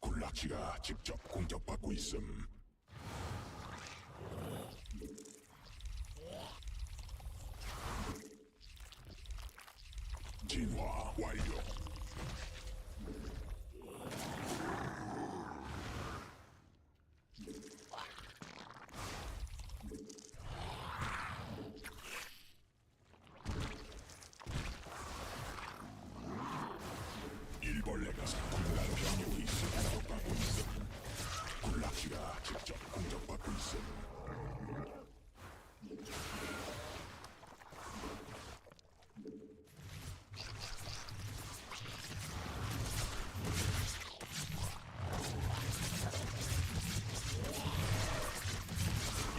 굴락지가 직접 공격받고 있음. 진화 완료. 일벌레가 군단 병력이 공격받고 있음. 군락지가 직접 공격받고 있음.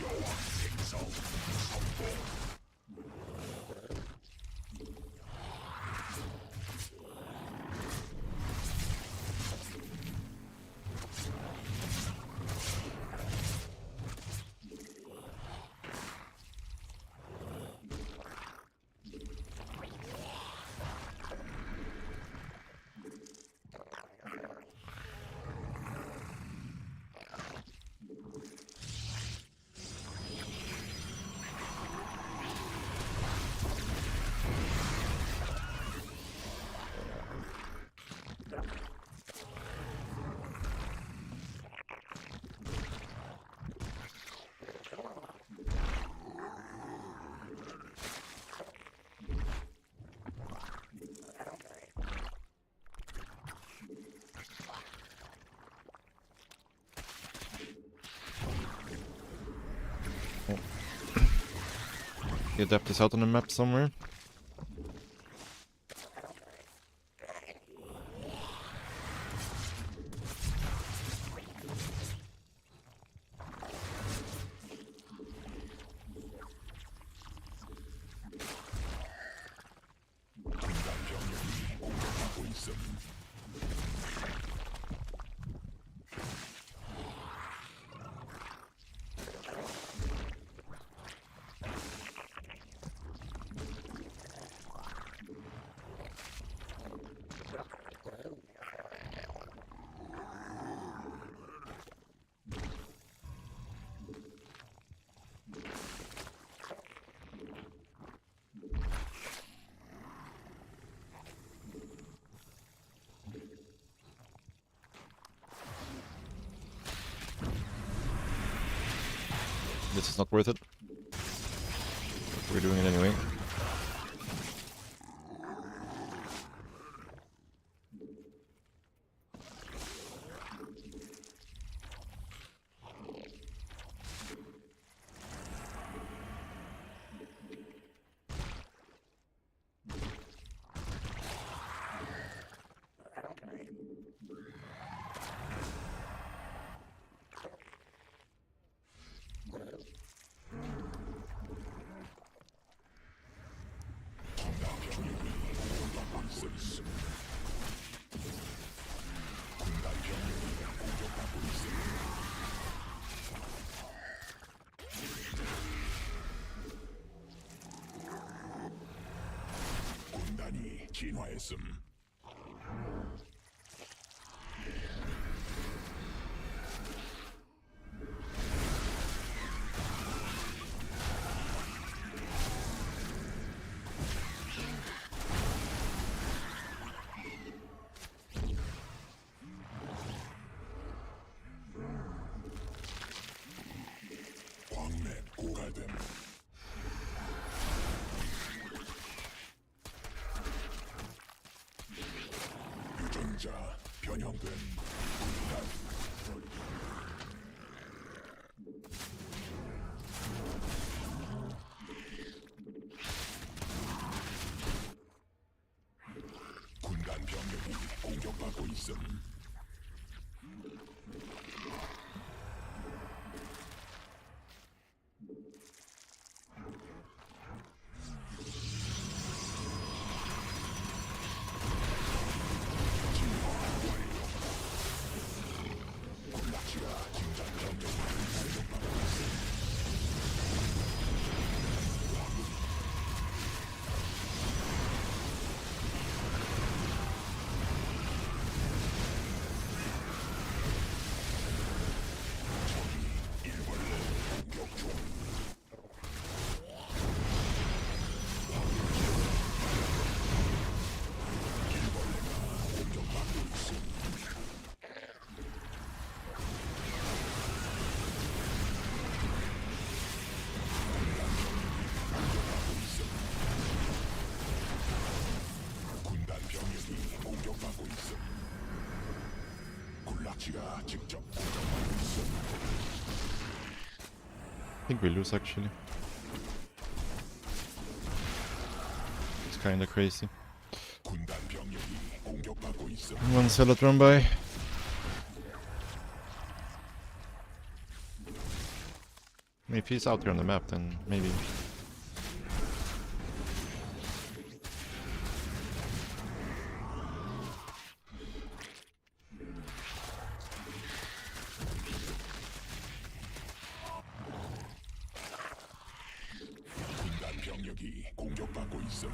여왕 생성 성공. The adept is out on the map somewhere. 군단 병력이 공격받고 있음. This is not worth it. We're doing it anyway. 군단이 진화했음. 광맥 고갈됨. 유전자 변형된 군단. 군단 병력이 공격받고 있음. 직접 I think we lose actually. It's kinda crazy. 군단 병력이 공격받고 있어. One Zealot run by. If he's out here on the map, then maybe. 군단 병력이 공격받고 있어.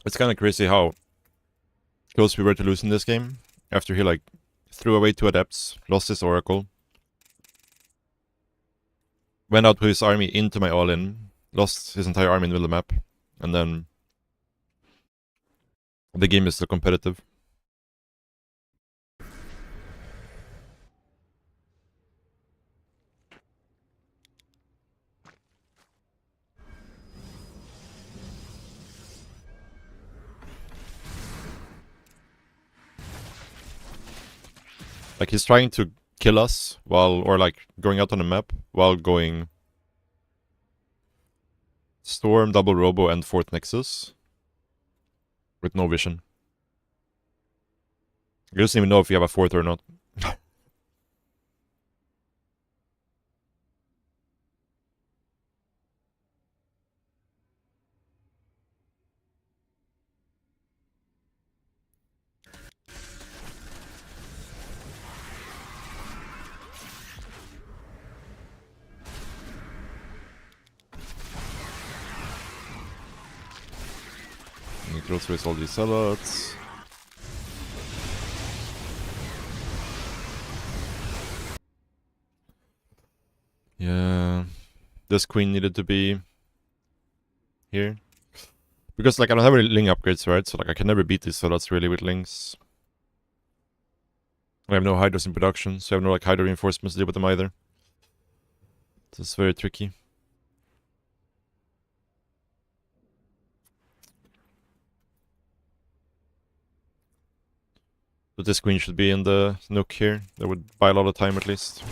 It's kind of crazy how close we were to losing this game after he like threw away 2 adepts, lost his oracle, went out with his army into my all-in, lost his entire army in the middle of the map, and then the game is still competitive. Like he's trying to kill us while, or like going out on the map while going Storm, Double Robo, and 4th Nexus with no vision. He doesn't even know if you have a 4th or not. He throws away all these zealots. Yeah, this queen needed to be here. Because like I don't have any Ling upgrades, right? So like I can never beat these zealots really with Lings. I have no Hydras in production, so I have no like Hydra reinforcements to deal with them either. This is very tricky. But this queen should be in the nook here. That would buy a lot of time at least.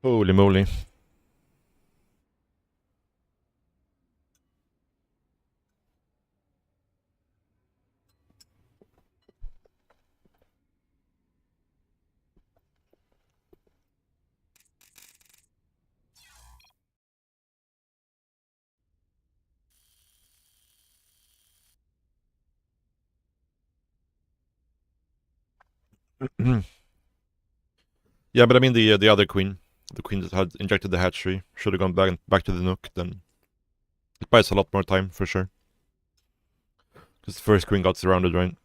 Holy moly. Yeah, but I mean the other queen, the queen that had injected the hatchery, should have gone back to the nook. Then it buys a lot more time for sure. Because the first queen got surrounded, right?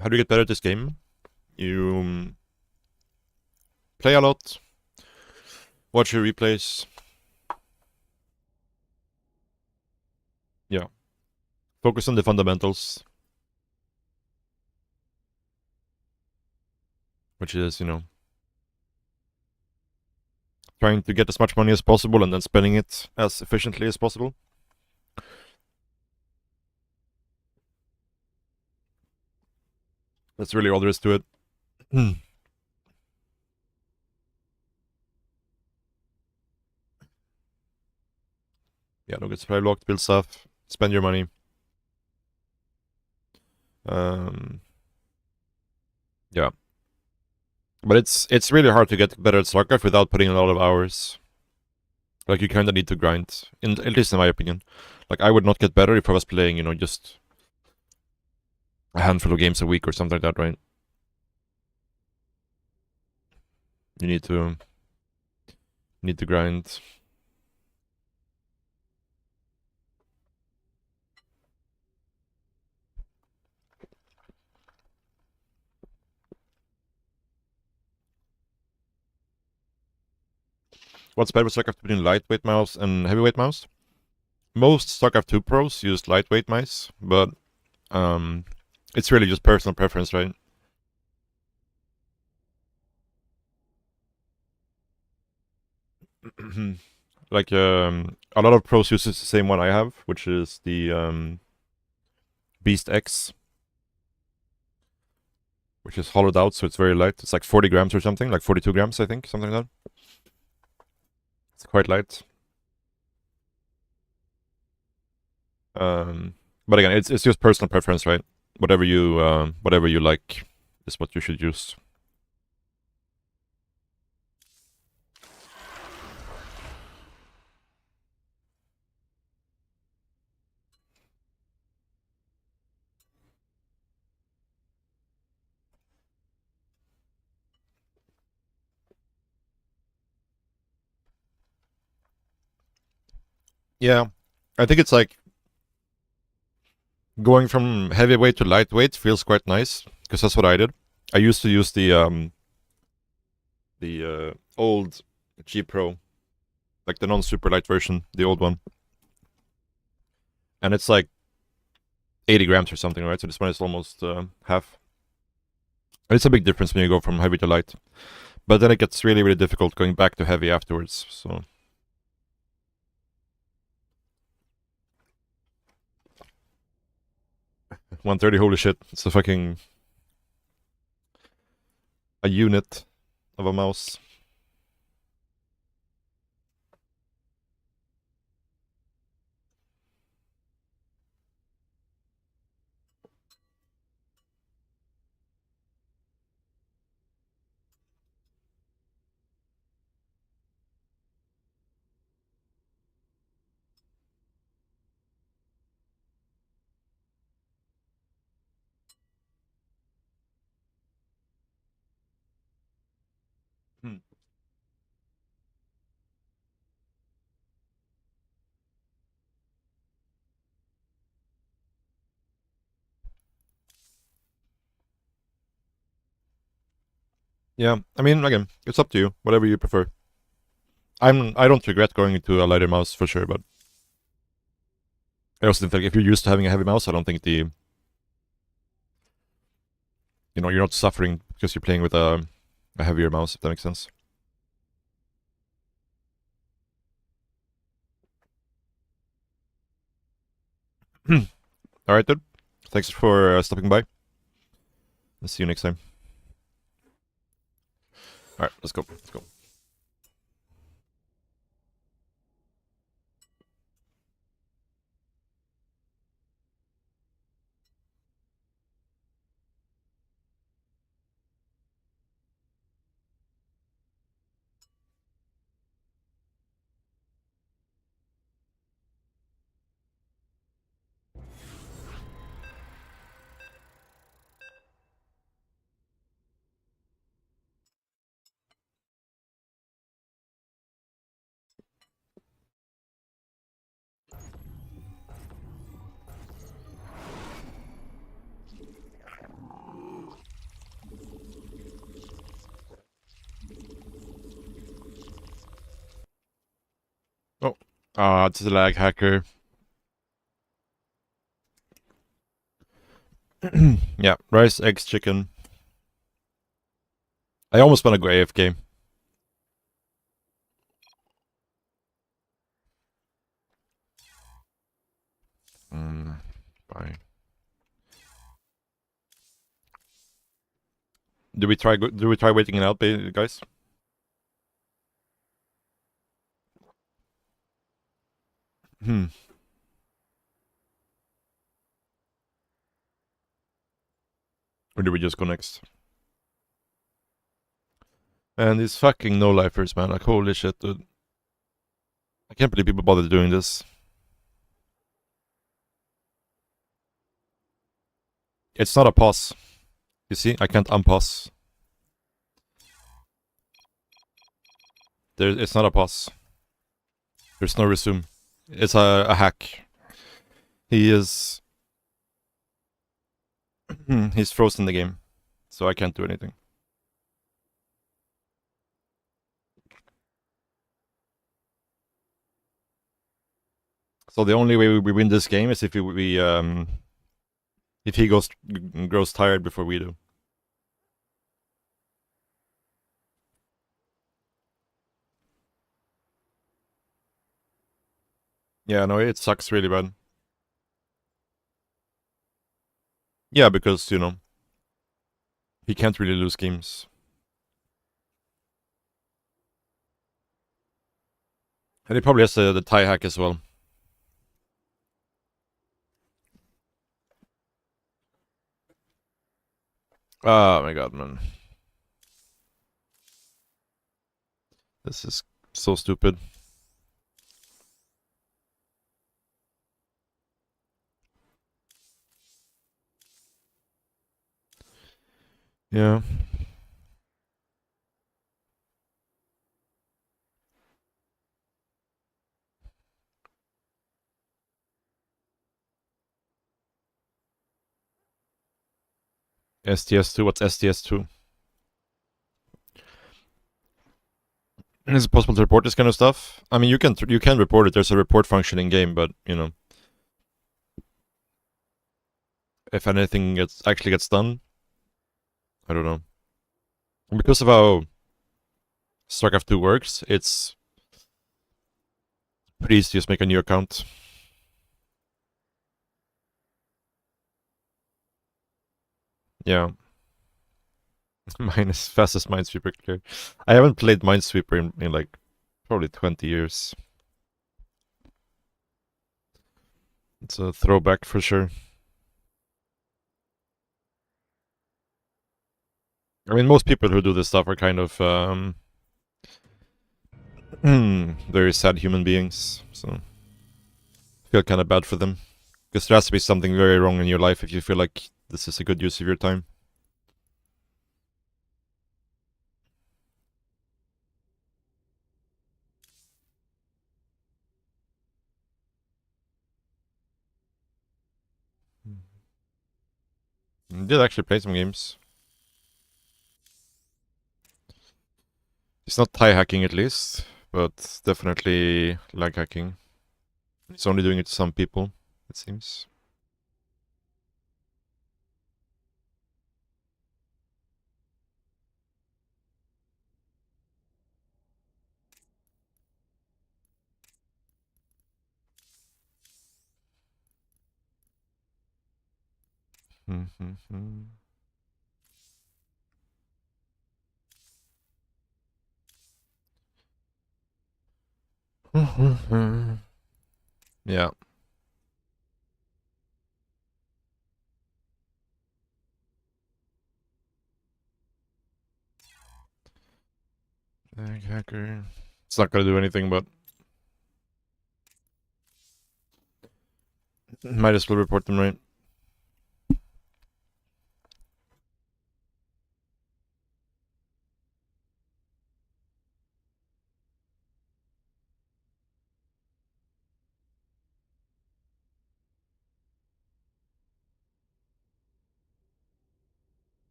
How do you get better at this game? You play a lot, watch your replays. Yeah. Focus on the fundamentals. Which is, you know, trying to get as much money as possible and then spending it as efficiently as possible. That's really all there is to it. Yeah, don't get supply blocked, build stuff, spend your money. Yeah. But it's really hard to get better at StarCraft without putting in a lot of hours. Like, you kind of need to grind, at least in my opinion. Like, I would not get better if I was playing, you know, just a handful of games a week or something like that, right? You need to grind. What's better with StarCraft between lightweight mouse and heavyweight mouse? Most StarCraft 2 pros use lightweight mice, but it's really just personal preference, right? Like, a lot of pros use the same one I have, which is the Beast X, which is hollowed out, so it's very light. It's like 40 grams or something, like 42 grams, I think, something like that. It's quite light. But again, it's just personal preference, right? Whatever you like is what you should use. Yeah, I think it's like going from heavyweight to lightweight feels quite nice, because that's what I did. I used to use the old G Pro, like the non-super light version, the old one, and it's like 80 grams or something, right? So this one is almost half. And it's a big difference when you go from heavy to light, but then it gets really, really difficult going back to heavy afterwards. So 130, holy shit! It's a fucking a unit of a mouse. Hmm. Yeah, I mean, again, it's up to you. Whatever you prefer. I don't regret going to a lighter mouse for sure, but I also think that if you're used to having a heavy mouse, I don't think you're not suffering because you're playing with a heavier mouse, if that makes sense. All right, dude. Thanks for stopping by. I'll see you next time. All right, let's go. Let's go. Oh, it's a lag hacker. Yeah, rice, eggs, chicken. I almost want to go AFK. Bye. Do we try waiting it out, guys? Hmm. Or do we just go next? And these fucking no-lifers, man. Like, holy shit, dude. I can't believe people bothered doing this. It's not a pause. You see, I can't unpause. It's not a pause. There's no resume. It's a hack. He is... he's frozen the game. So I can't do anything. So the only way we win this game is if if he grows tired before we do. Yeah, no, it sucks really bad. Yeah, because, you know, he can't really lose games. And he probably has the tie hack as well. Oh my god, man. This is so stupid. Yeah. STS2, what's STS2? Is it possible to report this kind of stuff? I mean, you can report it. There's a report function in game, but you know, if anything actually gets done, I don't know. Because of how StarCraft 2 works, it's pretty easy to just make a new account. Yeah. Mine is fastest Minesweeper clear. I haven't played Minesweeper in like probably 20 years. It's a throwback for sure. I mean, most people who do this stuff are kind of very sad human beings, so I feel kind of bad for them. Because there has to be something very wrong in your life if you feel like this is a good use of your time. I did actually play some games. It's not tie hacking at least, but definitely lag hacking. It's only doing it to some people, it seems. Yeah. Lag hacker. It's not gonna do anything, but might as well report them, right?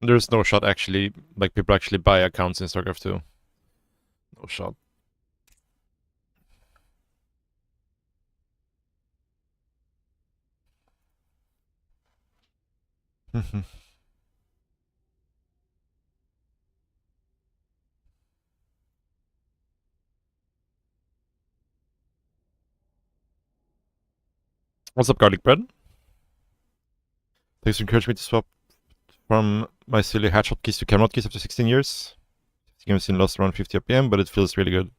There's no shot actually, like people actually buy accounts in StarCraft 2. No shot. What's up, garlic bread? Thanks for encouraging me to swap from my silly headshot keys to camelot keys after 16 years. The game's in lost around 50 RPM, but it feels really good.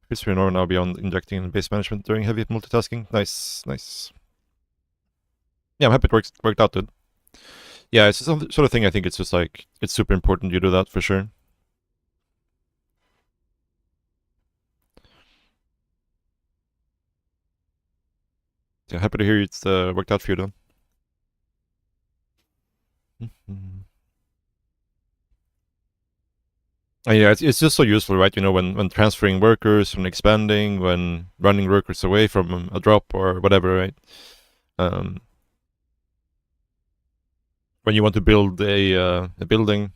Chris Renor now beyond injecting base management during heavy multitasking. Nice, nice. Yeah, I'm happy it worked out, dude. Yeah, it's the sort of thing I think it's just like, it's super important you do that for sure. Yeah, happy to hear it's worked out for you, though. And yeah, it's just so useful, right? You know, when transferring workers, when expanding, when running workers away from a drop or whatever, right? When you want to build a building.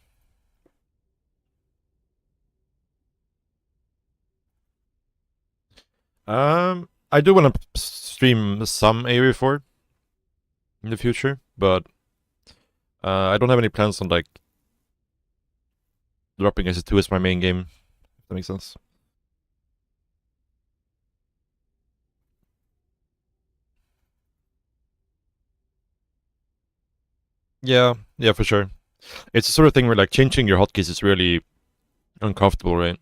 I do want to stream some AoE4 in the future, but I don't have any plans on like dropping SE2 as my main game. If that makes sense. Yeah, for sure. It's the sort of thing where like changing your hotkeys is really uncomfortable, right?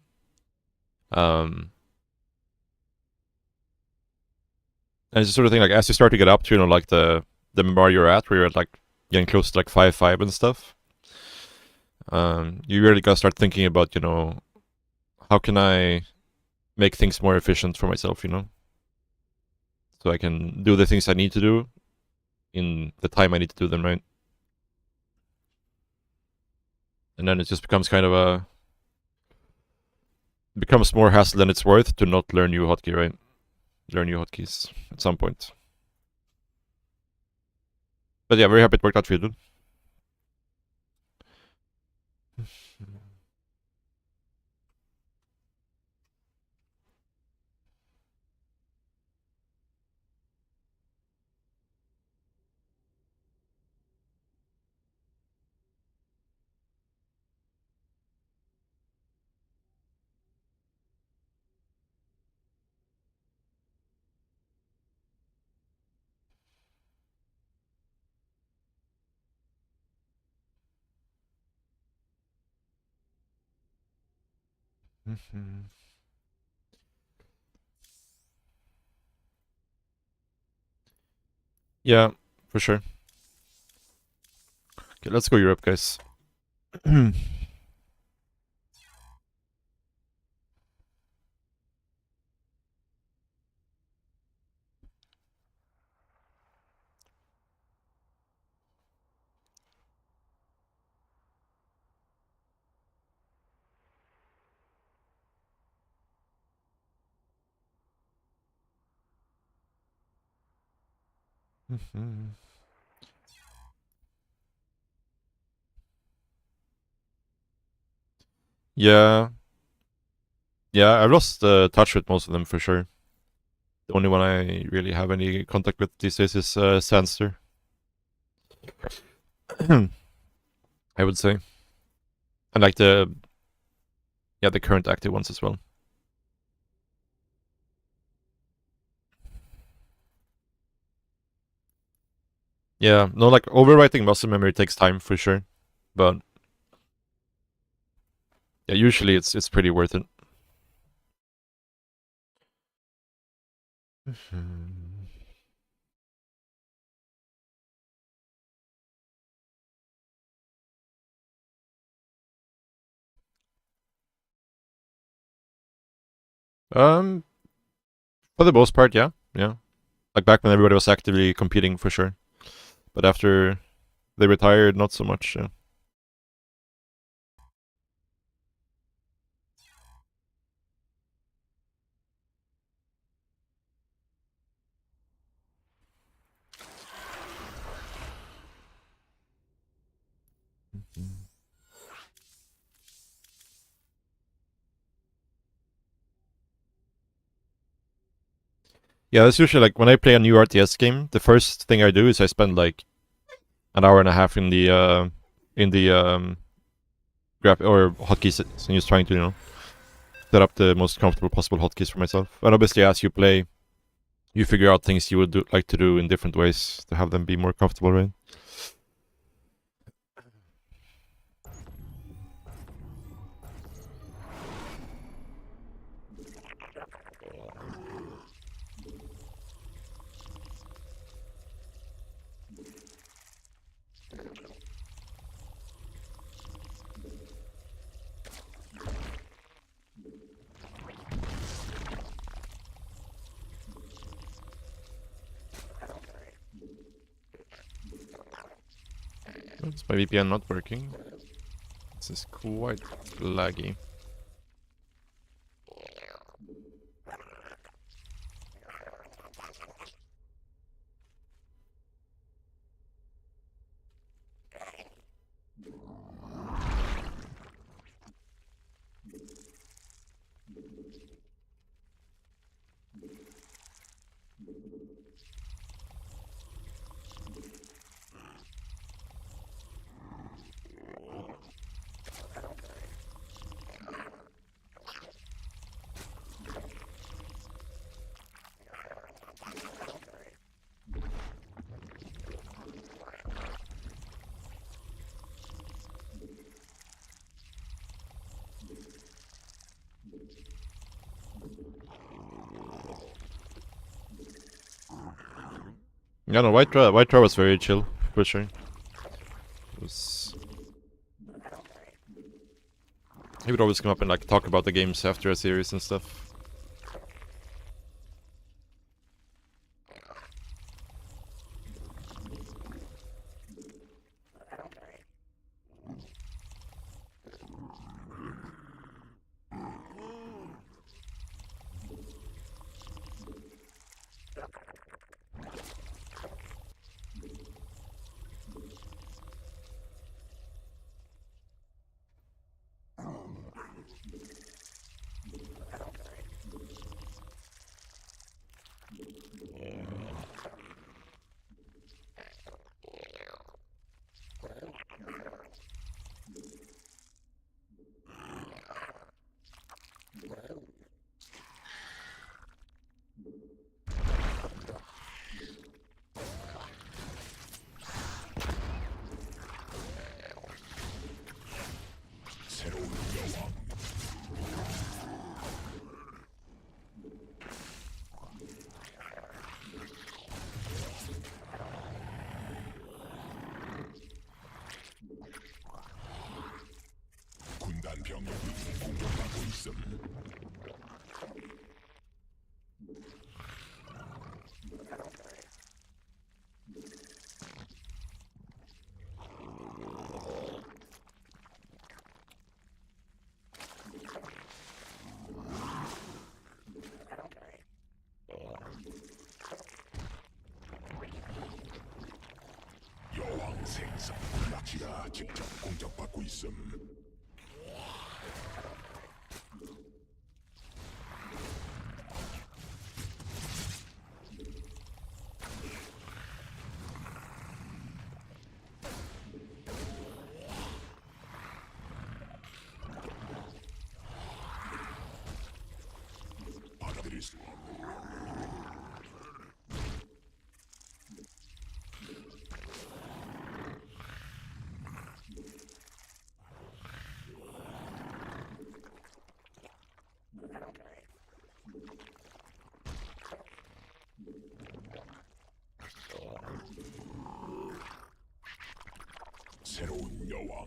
And it's the sort of thing like as you start to get up to, you know, like the bar you're at, where you're at like getting close to like 5-5 and stuff. You really gotta start thinking about, you know, how can I make things more efficient for myself, you know? So I can do the things I need to do in the time I need to do them, right? And then it just becomes kind of becomes more hassle than it's worth to not learn new hotkey, right? Learn new hotkeys at some point. But yeah, very happy it worked out for you, dude. Yeah, for sure. Okay, let's go Europe, guys. Yeah. Yeah, I've lost touch with most of them for sure. The only one I really have any contact with these days is Sandster. I would say. And like the current active ones as well. Yeah, no, like overwriting muscle memory takes time for sure, but yeah, usually it's pretty worth it. Um, for the most part, yeah. Like back when everybody was actively competing for sure, but after they retired, not so much. Yeah. Yeah, that's usually like when I play a new RTS game. The first thing I do is I spend like an hour and a half in the graph or hotkeys, and just trying to, you know, set up the most comfortable possible hotkeys for myself. And obviously, as you play, you figure out things you would like to do in different ways to have them be more comfortable, right? Is my VPN not working? This is quite laggy. Yeah, no, White Draw was very chill, for sure. It was... He would always come up and like talk about the games after a series and stuff. 새로운 여왕. 군단 병력이 공격받고 있음. 여왕 생성. 라키가 직접 공격받고 있음. 받아들일 수 새로운 여왕.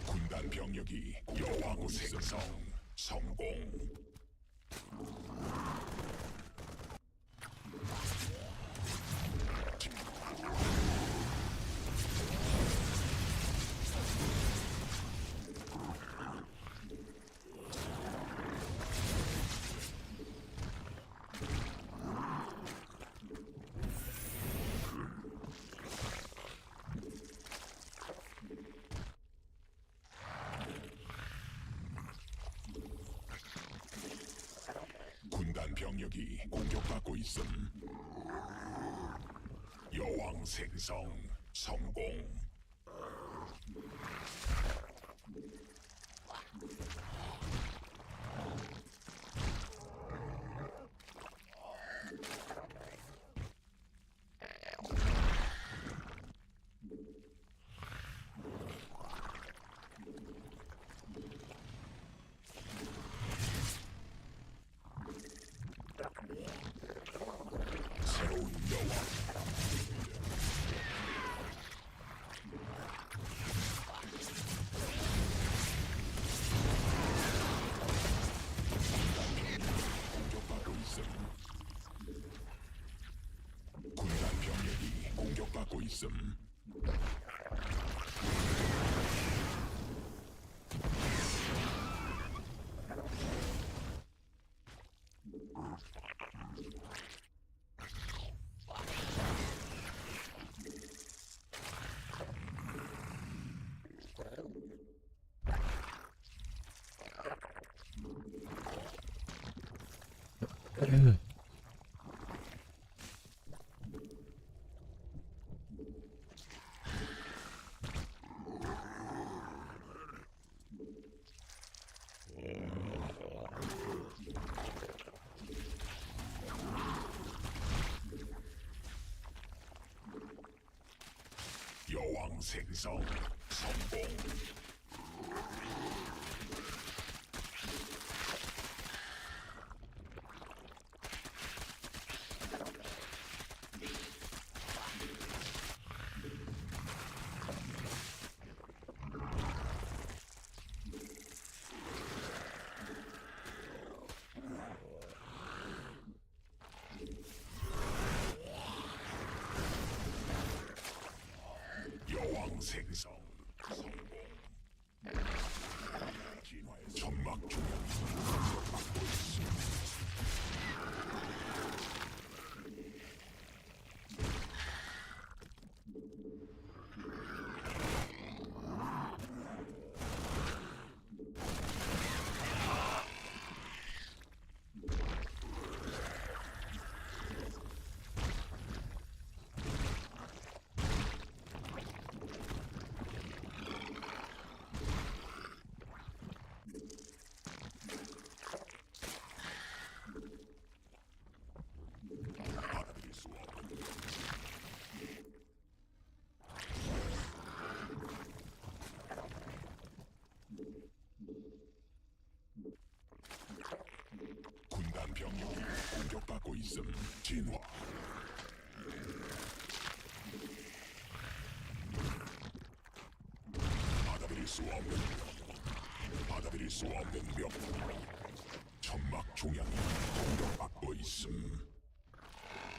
군단 병력이 여왕 생성 성공. 군단 병력이 공격받고 있음. 여왕 생성 성공. 새로운 여왕. 있음. 여왕 생성 성공. 여왕 생성 성공. 진화의 점막 중앙 공격받고 있음. 받아들일 수 없는 군단 병력이 공격받고 있음. 진화. 받아들일 수 없는 명. 천막 중앙이 공격받고 있음.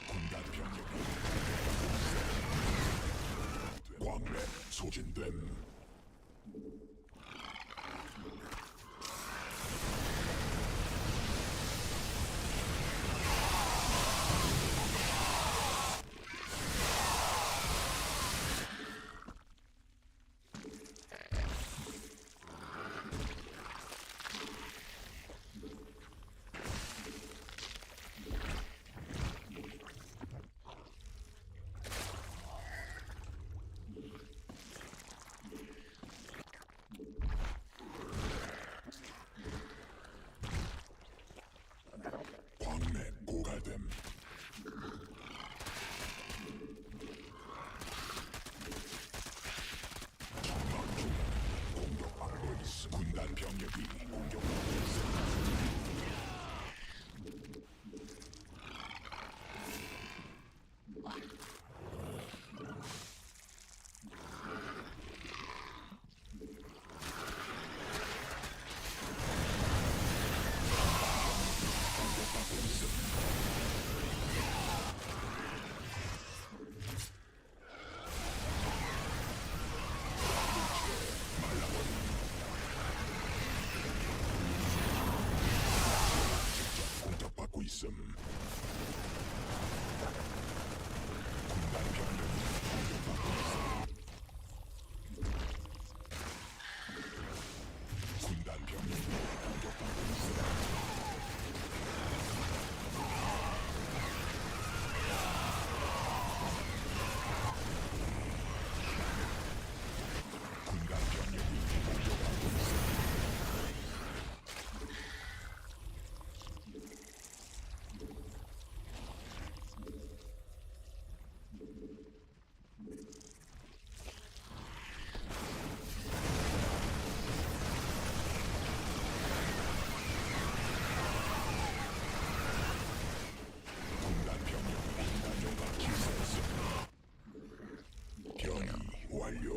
군단 병력이 광맥 소진됨. 광맥 고갈됨. 천막 중앙이 공격받고 있음. 군단 병력이 공격받고 있음. 공격받고 있음. 군단 병력이 공격받고 있음. 군단 병력이 공격받고 있음. 군단 병력이 공격받고 있음. 군단 병력이 군단용과 기사했음. 변이 완료.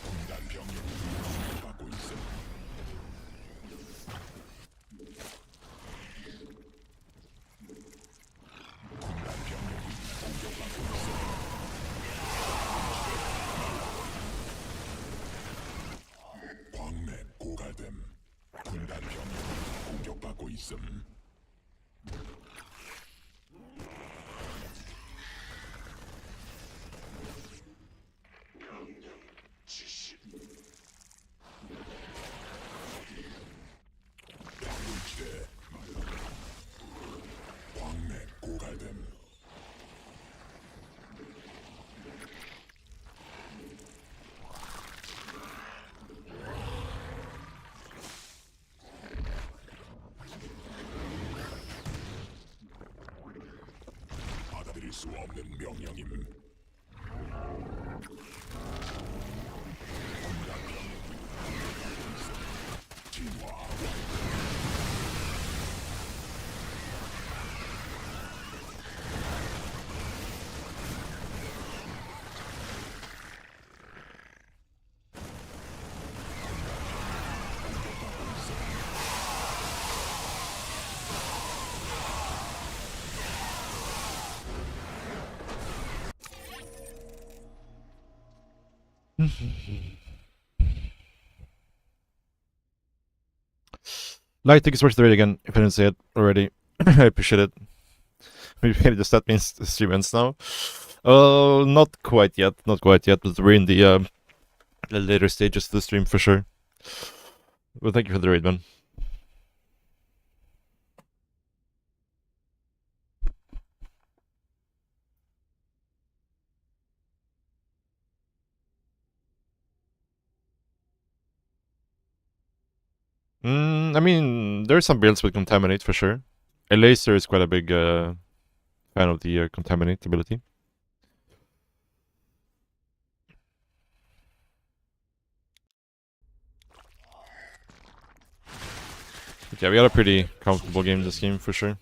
군단 병력이 공격받고 있음. 군단 병력이 공격받고 있음. 방울지대 광맥 고갈됨. 받아들일 수 없는 명령임. 진화 Light is worth the raid again, if I didn't say it already. I appreciate it. Maybe just that means the stream ends now. Not quite yet, not quite yet, but we're in the later stages of the stream for sure. Well, thank you for the raid, man. I mean, there's some builds with Contaminate for sure. A Laser is quite a big fan of the Contaminate ability. But yeah, we had a pretty comfortable game this game for sure.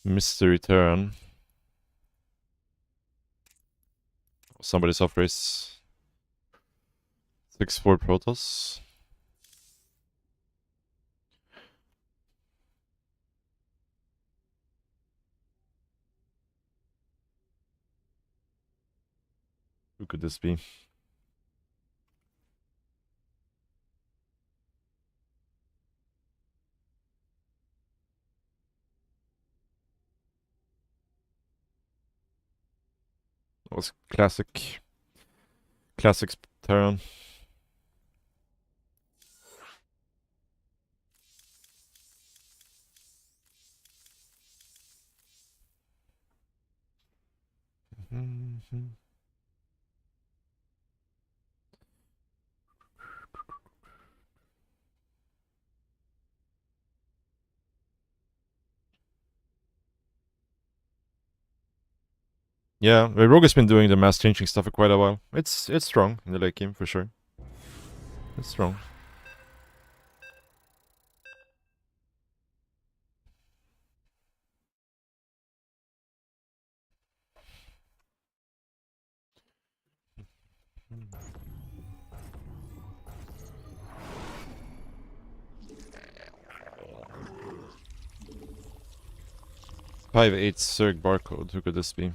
Mystery Terran. Somebody's off race. 6-4 Protoss. Who could this be? That was classic Terran. Yeah, Rogue has been doing the mass changing stuff for quite a while. It's strong in the late game for sure. It's strong. Five eight Zerg barcode. Who could this be?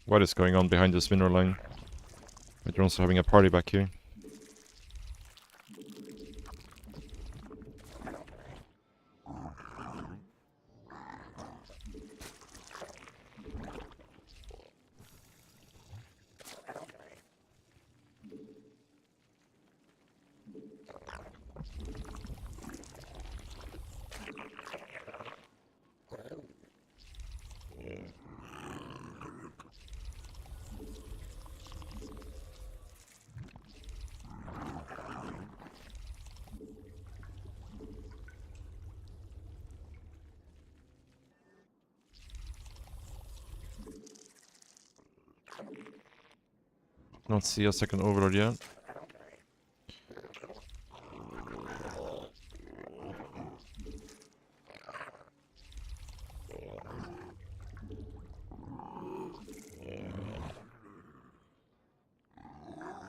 What is going on behind this mineral line? But you're also having a party back here. Not see a second overlord yet.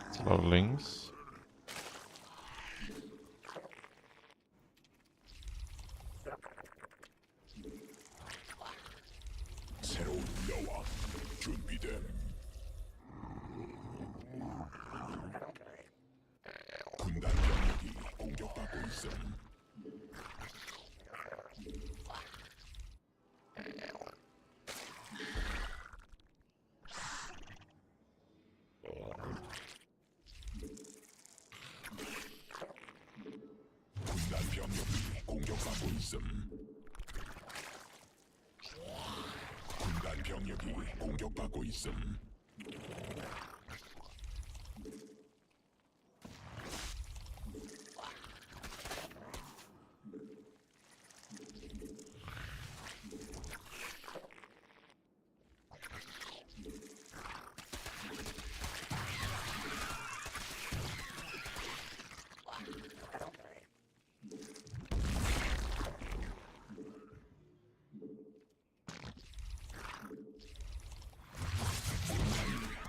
It's a lot of links. 새로운 여왕 준비됨. 군단 병력이 공격받고 있음. 군단 병력이 공격받고 있음. 군단 병력이 공격받고 있음.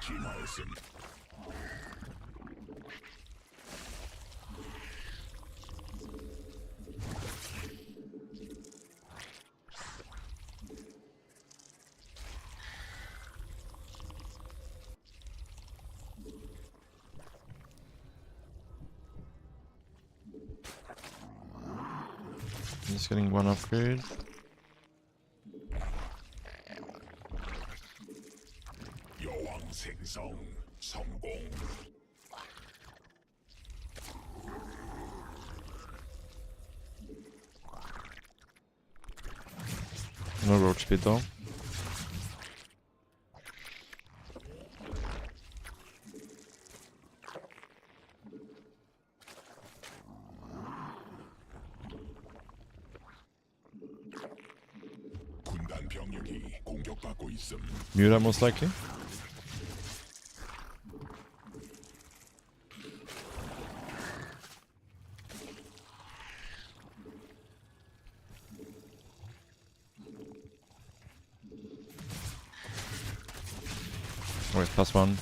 진화했음. Just getting one upgrade. 여왕 생성 성공. No roach speed though. 군단 병력이 공격받고 있음. Mura most likely. Wait, +1.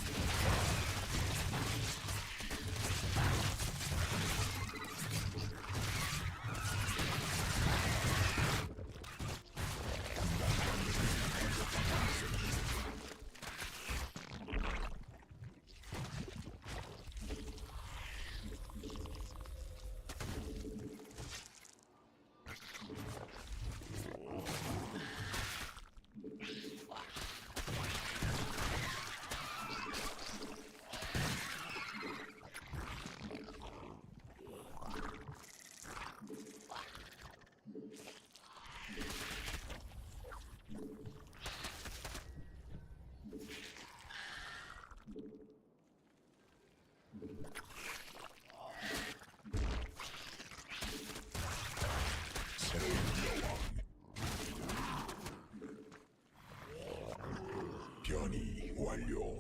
새로운 여왕. 변이 완료.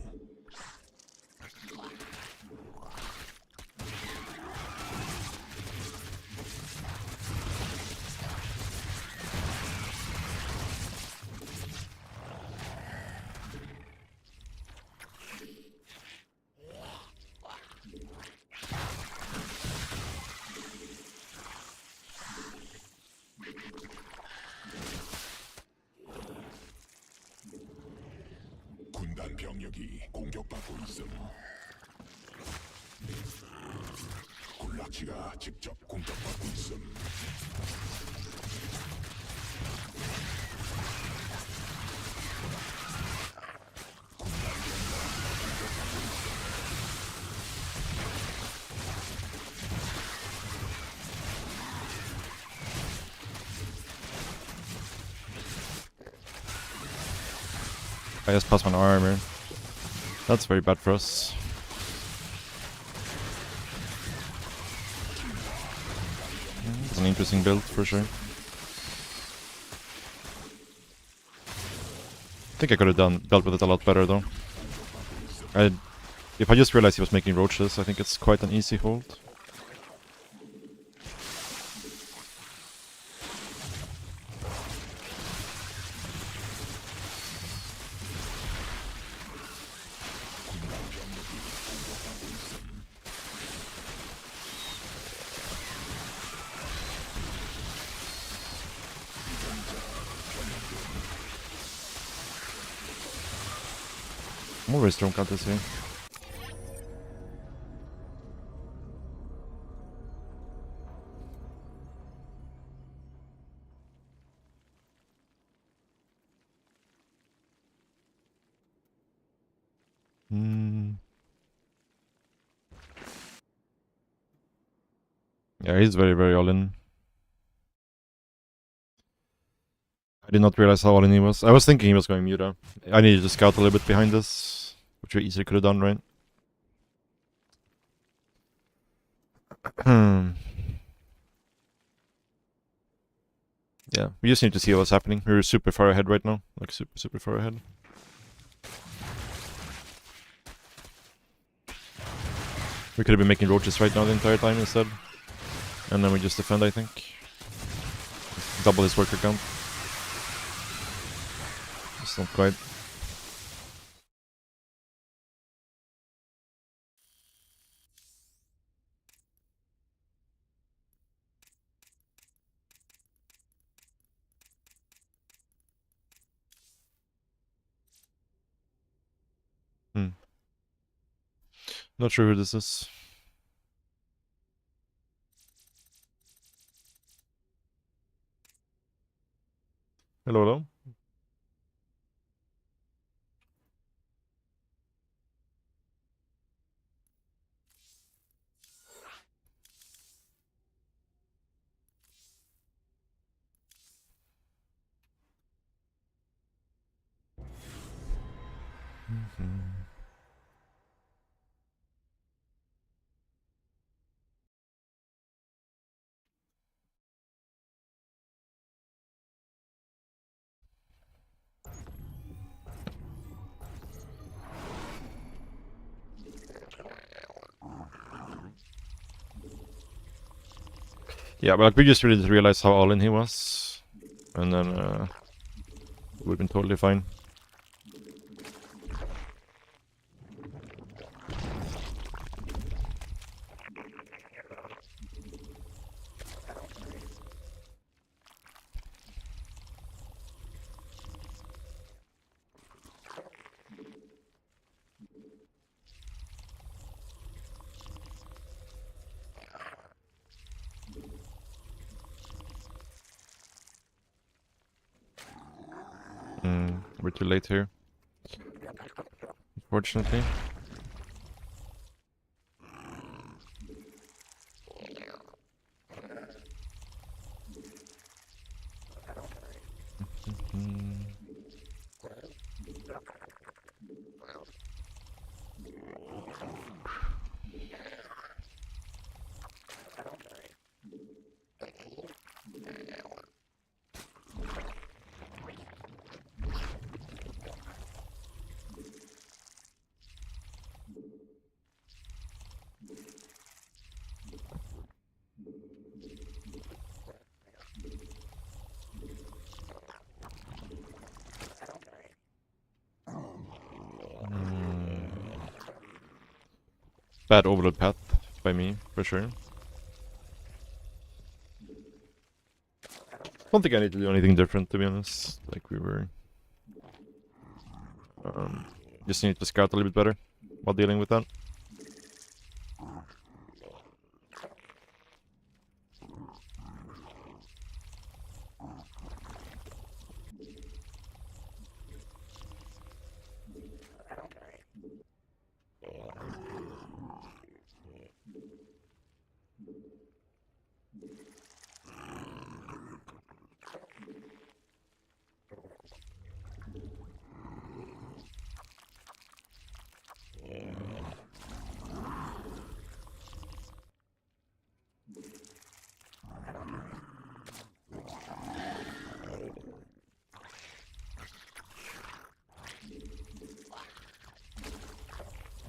군단 병력이 공격받고 있음. 굴라치가 직접 공격받고 있음. I just passed my armor. That's very bad for us. It's an interesting build for sure. I think I could have dealt with it a lot better though. If I just realized he was making roaches, I think it's quite an easy hold. I'm always strong counters here. Yeah, he's very, very all in. I did not realize how all in he was. I was thinking he was going Muta. I needed to scout a little bit behind this, which we easily could have done, right? Yeah, we just need to see what's happening. We're super far ahead right now. Like, super, super far ahead. We could have been making roaches right now the entire time instead. And then we just defend, I think. Double his worker count. It's not quite. Not sure who this is. Hello, hello. Yeah, but like, we just really didn't realize how all in he was. And then we've been totally fine. We're too late here. Unfortunately. Bad overload path by me, for sure. Don't think I need to do anything different, to be honest. Like, we were Just need to scout a little bit better while dealing with that.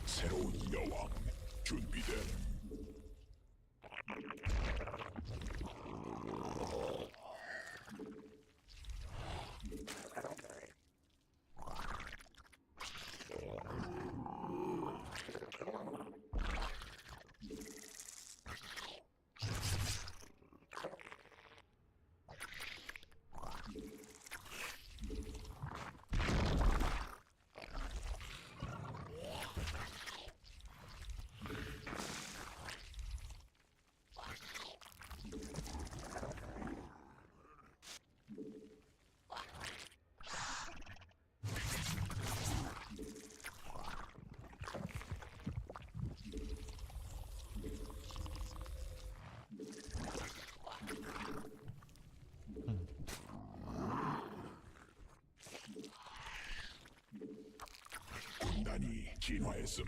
새로운 여왕 준비됨. 군단이 진화했음.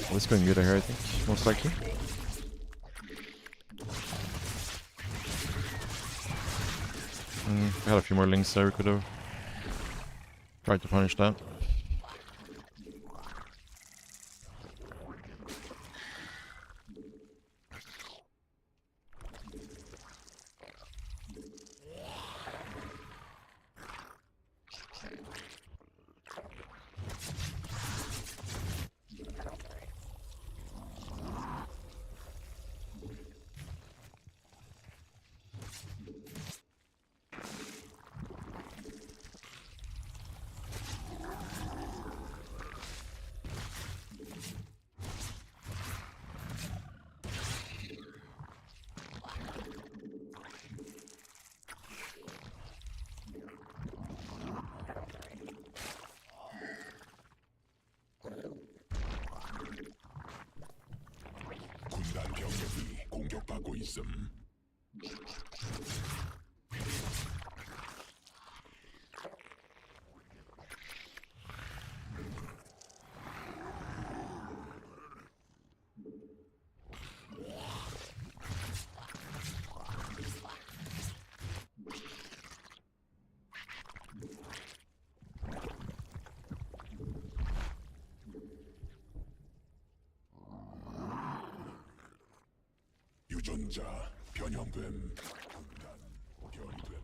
Well, it's going good here, I think, most likely. We had a few more links there, we could have tried to punish that. 군단 병력이 공격받고 있음. 유전자 변형됨. 군단 변이됨.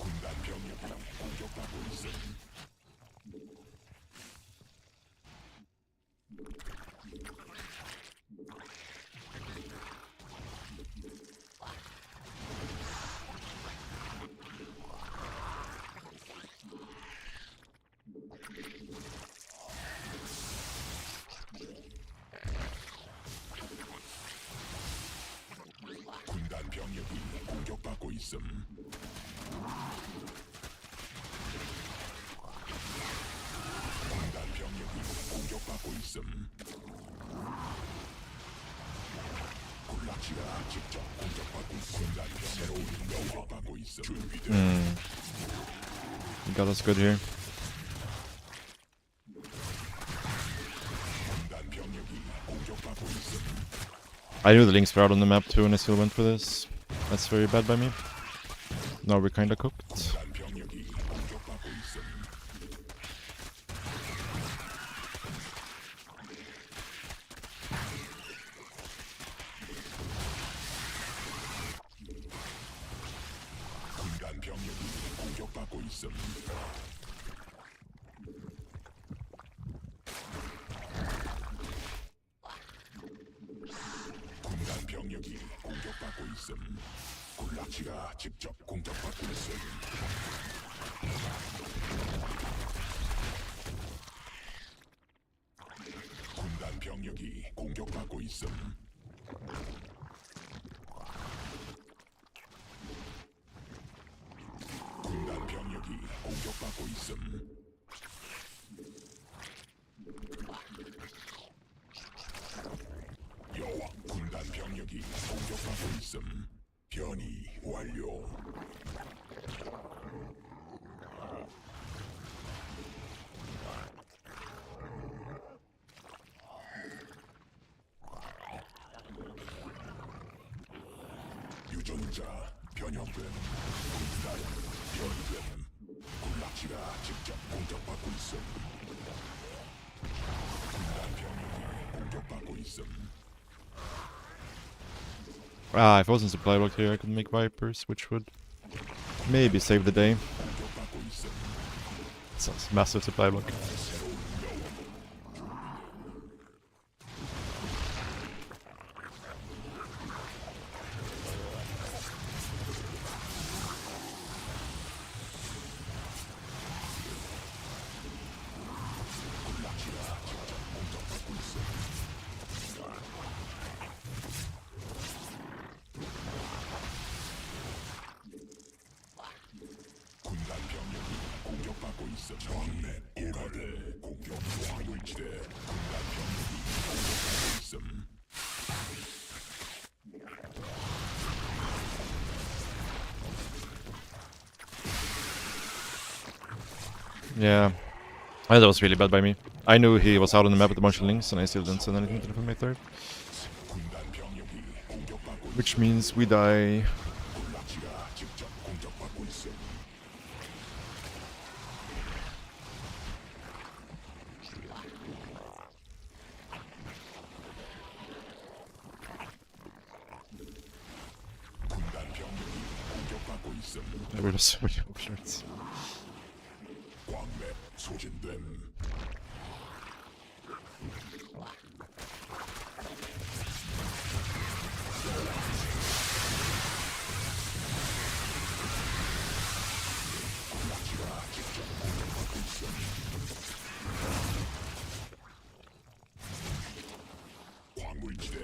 군단 병력이 공격받고 있음. 군단 병력이 공격받고 있음. 군단 병력이 공격받고 있음. 굴락지가 직접 공격받고 있음. 군단 새로운 공격받고 있음. 준비돼. You got us good here. 군단 병력이 공격받고 있음. I knew the links were out on the map too and I still went for this. That's very bad by me. Now we're kinda cooked. 군단 병력이 공격받고 있음. 군단 병력이 공격받고 있음. 군단 병력이 공격받고 있음. 군락지가 직접 공격받고 있음. 군단 병력이 공격받고 있음. 군단 병력이 공격받고 있음. 여왕 군단 병력이 공격받고 있음. 변이 완료. 유전자 변형됨. 군단 변이됨. 군락지가 직접 공격받고 있음. 군단 병력이 공격받고 있음. Ah, if I wasn't supply blocked here, I could make Vipers, which would maybe save the day. 공격받고 있음. It's a massive supply block. 군단 병력이 공격받고 있어. 정맥 일가들 공격 화물지대. 군단 병력이 공격받고 있음. Yeah. That was really bad by me. I knew he was out on the map with a bunch of links, and I still didn't send anything to the my third. 군단 병력이 공격받고 Which means we die. 군락지가 직접 공격받고 있음. 군단 병력이 공격받고 있음. I would have so many options. 광맥 소진됨. 군락지가 직접 공격받고 있음. 광물지대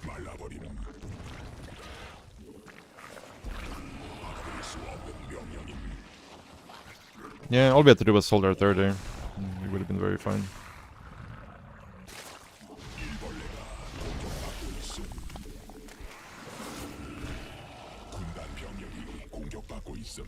말라버림. 바꿀 수 없는 명령임. Yeah, all we had to do was hold our third there. We would have been very fine. 일벌레가 공격받고 있음. 군단 병력이 공격받고 있음.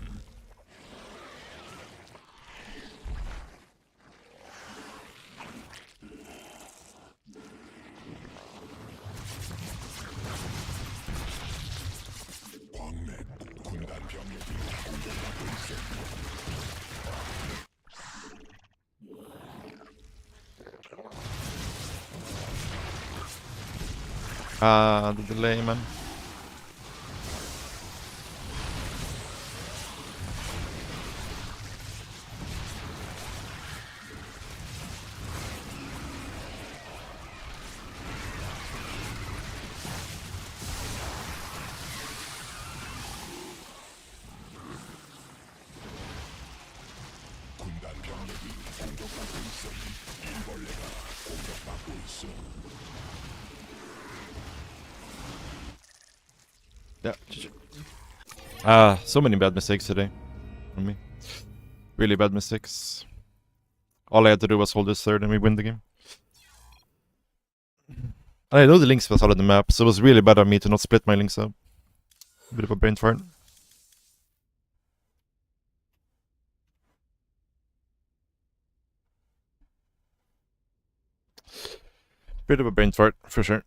광맥 군단 병력이 공격받고 있음. Ah, the delay, man. 군단 병력이 공격받고 있음. 일벌레가 공격받고 있음. Yeah, GG. Ah, so many bad mistakes today from me. Really bad mistakes. All I had to do was hold this third and we win the game. And I know the links was out of the map, so it was really bad of me to not split my links up. Bit of a brain fart. Bit of a brain fart, for sure.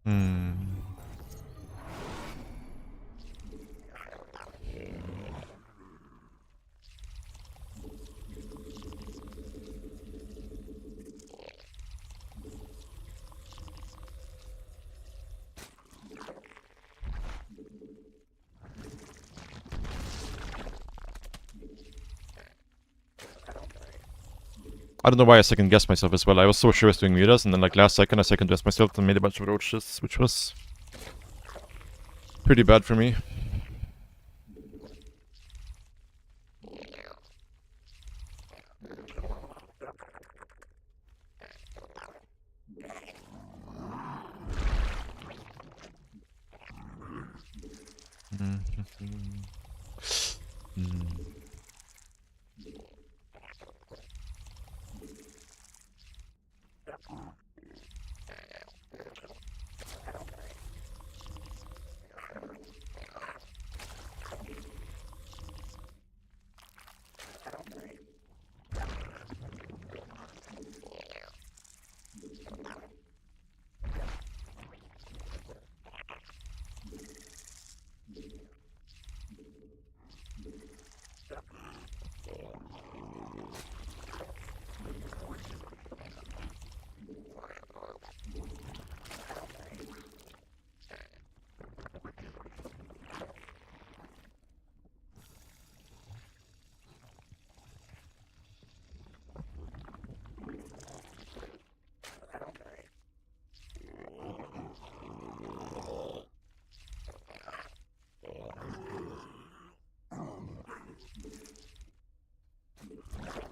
Hmm. I don't know why I second guessed myself as well. I was so sure I was doing Midas, and then like last second I second guessed myself and made a bunch of roaches, which was pretty bad for me.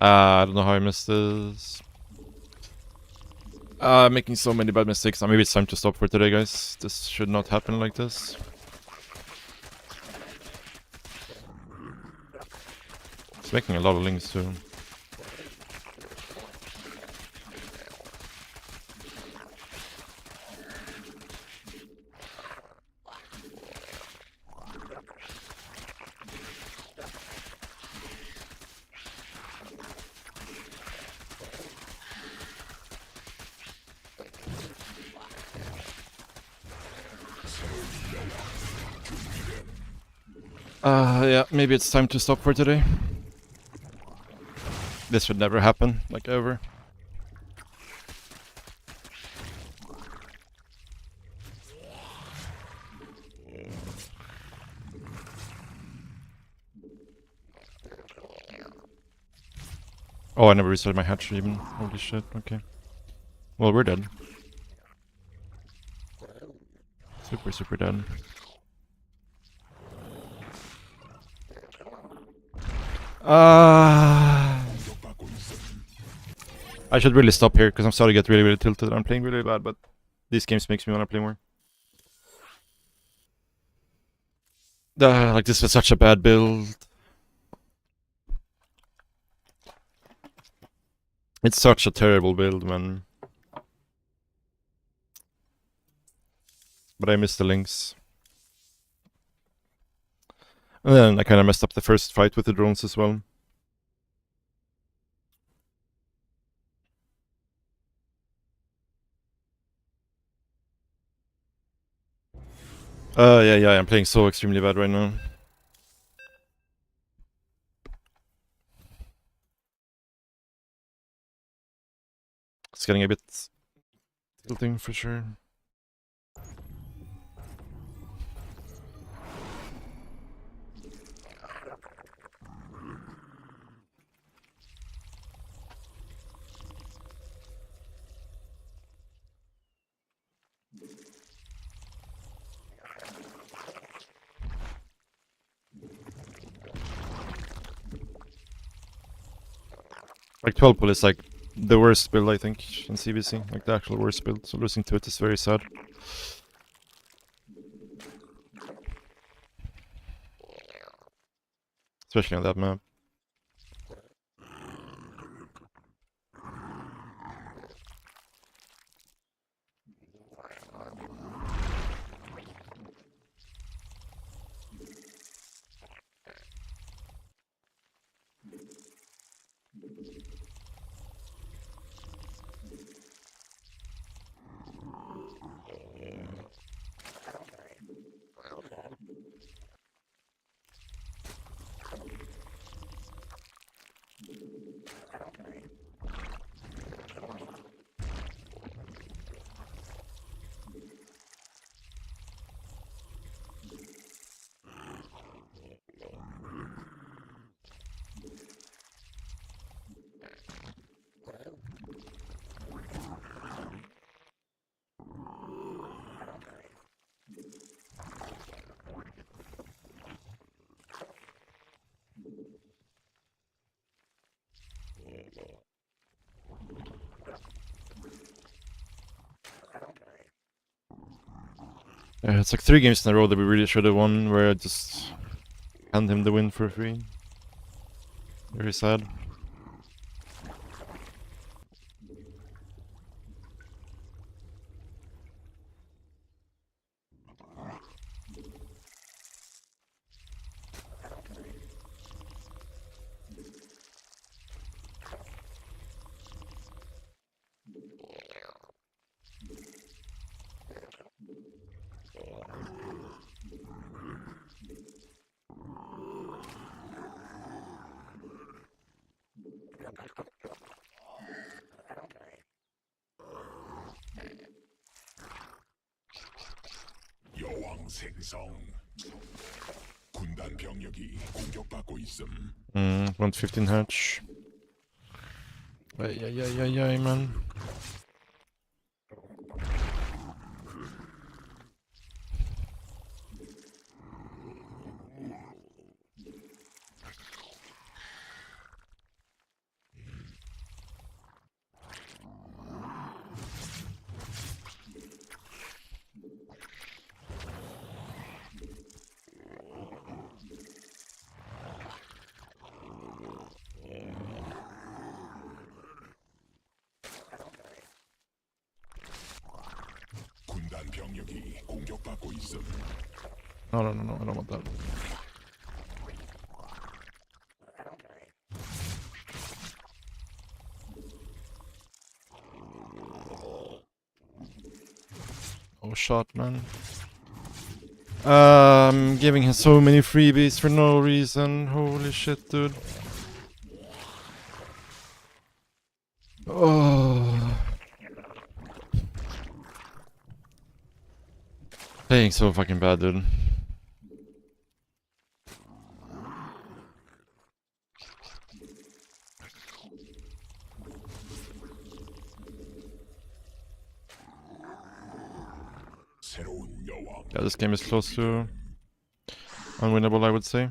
I don't know how I missed this. Making so many bad mistakes. Maybe it's time to stop for today, guys. This should not happen like this. It's making a lot of links too. Yeah, maybe it's time to stop for today. This should never happen, like ever. Oh, I never restarted my hatchery even. Holy shit, okay. Well, we're dead. Super, super dead. I should really stop here because I'm starting to get really, really tilted. I'm playing really bad, but these games makes me want to play more. Like this was such a bad build. It's such a terrible build, man. But I missed the links. And then I kind of messed up the first fight with the drones as well. Yeah, I'm playing so extremely bad right now. It's getting a bit tilting for sure. Like 12 pull is like the worst build I think in CBC, like the actual worst build, so losing to it is very sad. Especially on that map. Yeah, it's like 3 games in a row that we really should have won, where I just hand him the win for free. Very sad. 여왕 생성. 군단 병력이 공격받고 있음. 115 hatch. Ay, man. 군단 병력이 공격받고 있음. No, I don't want that. Oh, shot, man. Giving him so many freebies for no reason. Holy shit, dude. Oh. Playing so fucking bad, dude. 새로운 여왕. Yeah, this game is close to unwinnable, I would say.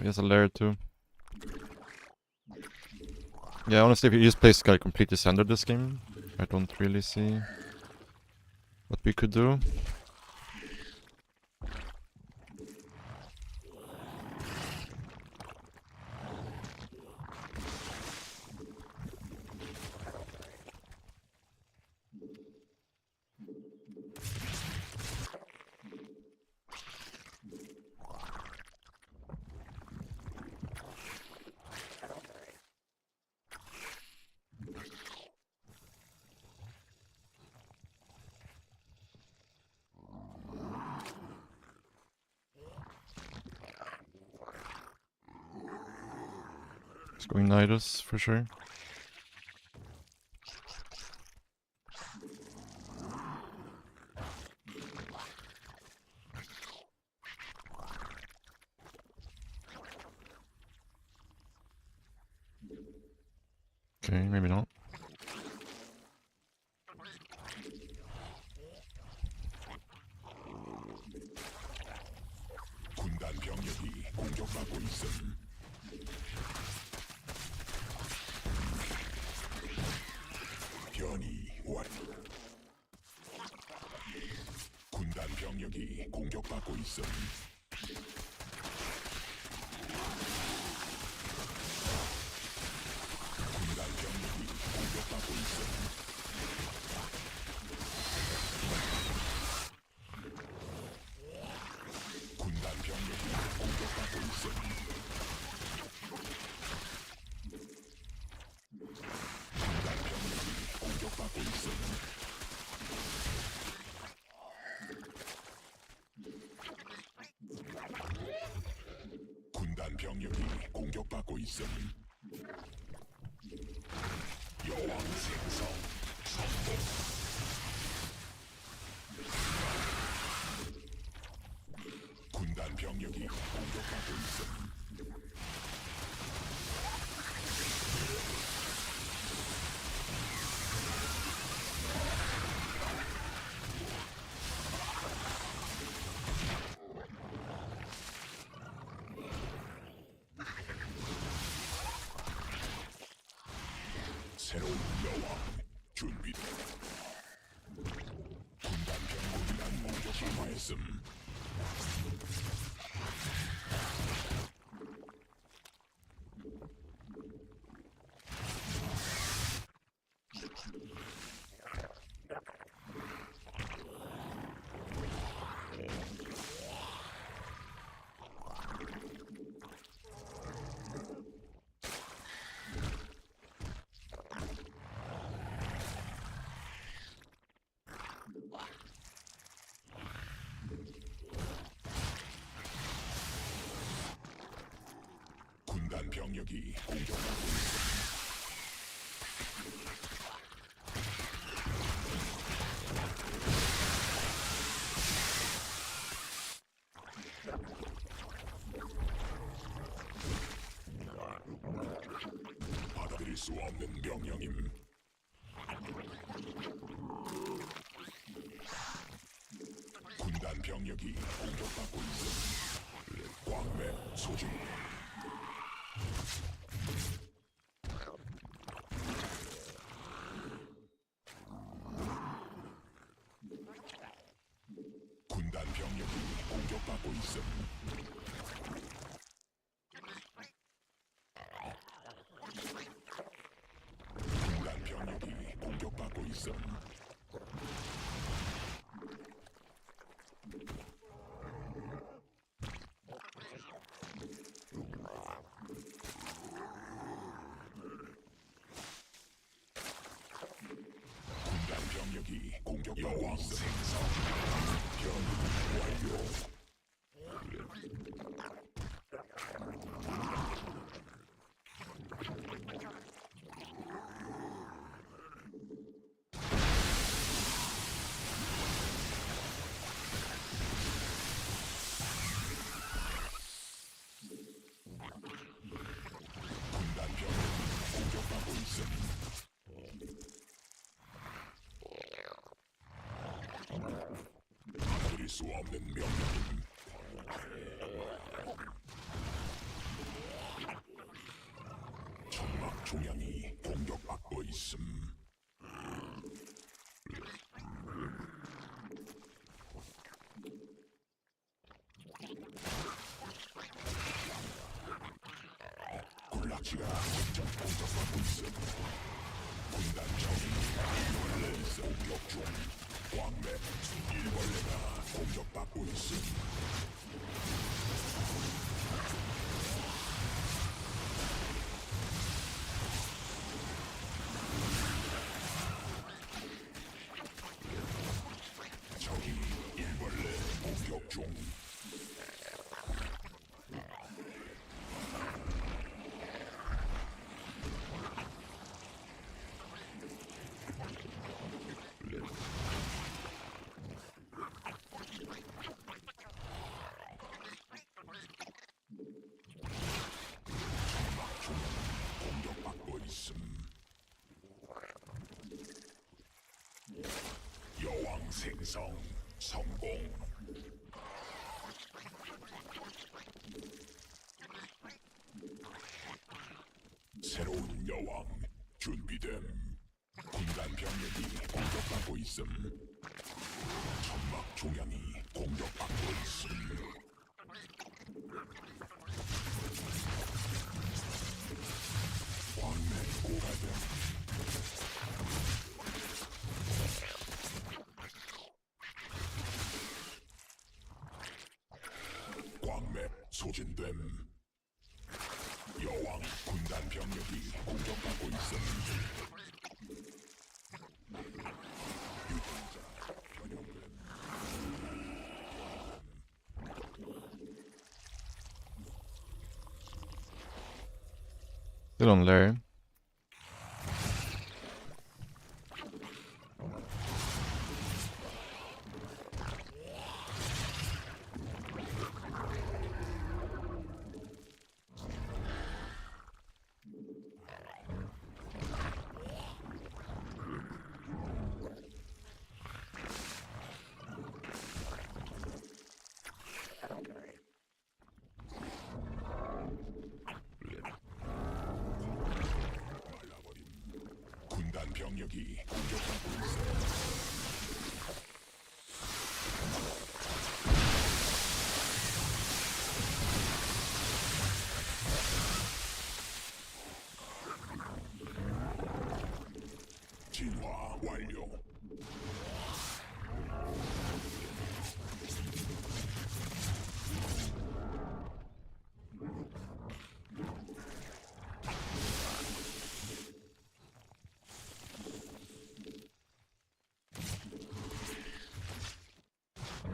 He has a lair too. Yeah, honestly, if you just play Sky completely standard this game, I don't really see what we could do. It's going Nidus for sure. Okay, maybe not. 군단 병력이 공격받고 있음. 변이 완. 군단 병력이 공격받고 있음. 군단 병력이 공격받고 있음. 군단 병력이 공격받고 있음. 군단 병력이 공격받고 있음. 군단 병력이 공격받고 있음. 여왕 생성 성공. 군단 병력이 공격받고 있음. 새로운 여왕 준비. 군단 병력이란 공격이 말씀. 군단 병력이 공격받고 있습니다. 받아들일 수 없는 명령임. 군단 병력이 공격받고 있음. 광맥 소진. 군단 병력이 공격받고 있음. 군단 병력이 공격받고 있음. 군단 병력이 공격받고 있음. 변이 완료. 군단 병력이 공격받고 있음. 받아들일 수 없는 명령임. 천막 중앙이 공격받고 있음. 굴락지가 직접 공격받고 있음. 군단 적이 일벌레에서 공격 중. 광맥 일벌레가 공격받고 있음. 적이 일벌레 공격 중. 공격받고 있음. 여왕 생성 성공. 새로운 여왕 준비됨. 군단 병력이 공격받고 있음. 천막 중앙이 공격받고 있음. 광맥 고갈됨. 광맥 소진됨. 여왕 군단 병력이 공격받고 있음. 유전자 변형됨. Still on lair. 병력이 공격받고 있음. 진화 완료.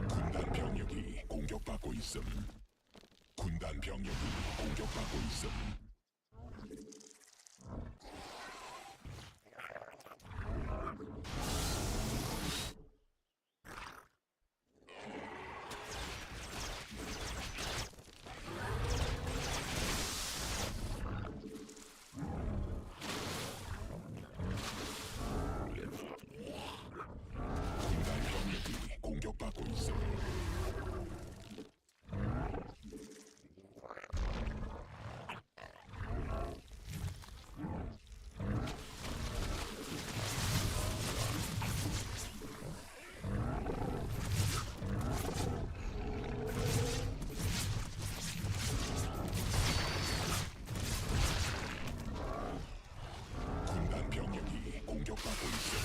군단 병력이 공격받고 있음. 군단 병력이 공격받고 있음. 군단 병력이 공격받고 있음. 군단 병력이 공격받고 있음.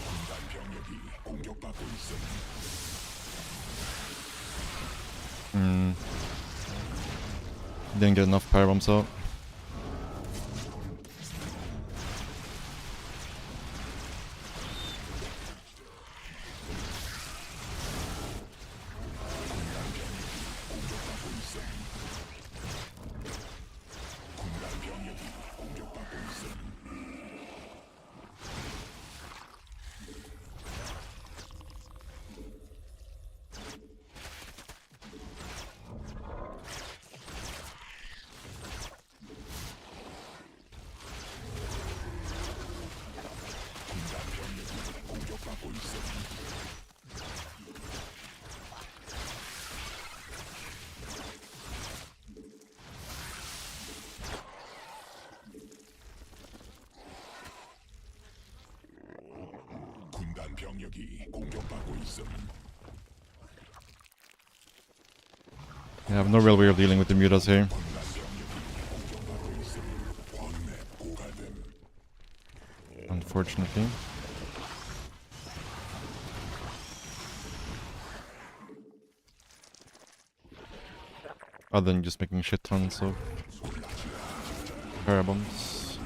군단 병력이 공격받고 있음. Didn't get enough power bombs out. 공격받고 있음. 군단 병력이 공격받고 있음. 군단 병력이 공격받고 있음. 군단 병력이 공격받고 있음. Yeah, I have no real way of dealing with the mutas here. 군단 병력이 공격받고 있음. 광맥 고갈됨. Unfortunately. Other than just making shit tons of power bombs.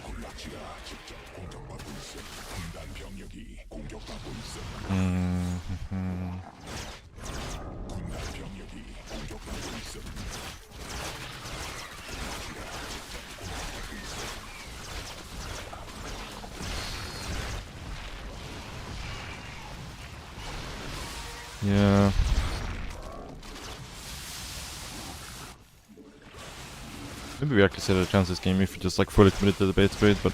콜라치가 직접 공격받고 있음. 군단 병력이 공격받고 있음. 군단 병력이 공격받고 있음. Yeah. Maybe we actually set a chance this game if we just like fully committed to the bait trade, but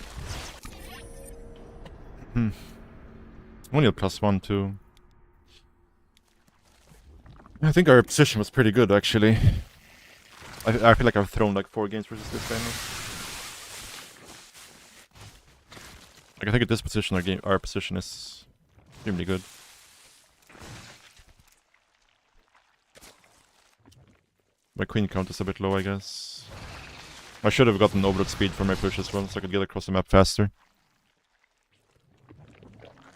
only a +1 too. I think our position was pretty good actually. I feel like I've thrown like 4 games versus this guy now. Like I think at this position our position is extremely good. My queen count is a bit low, I guess. I should have gotten overload speed for my push as well, so I could get across the map faster.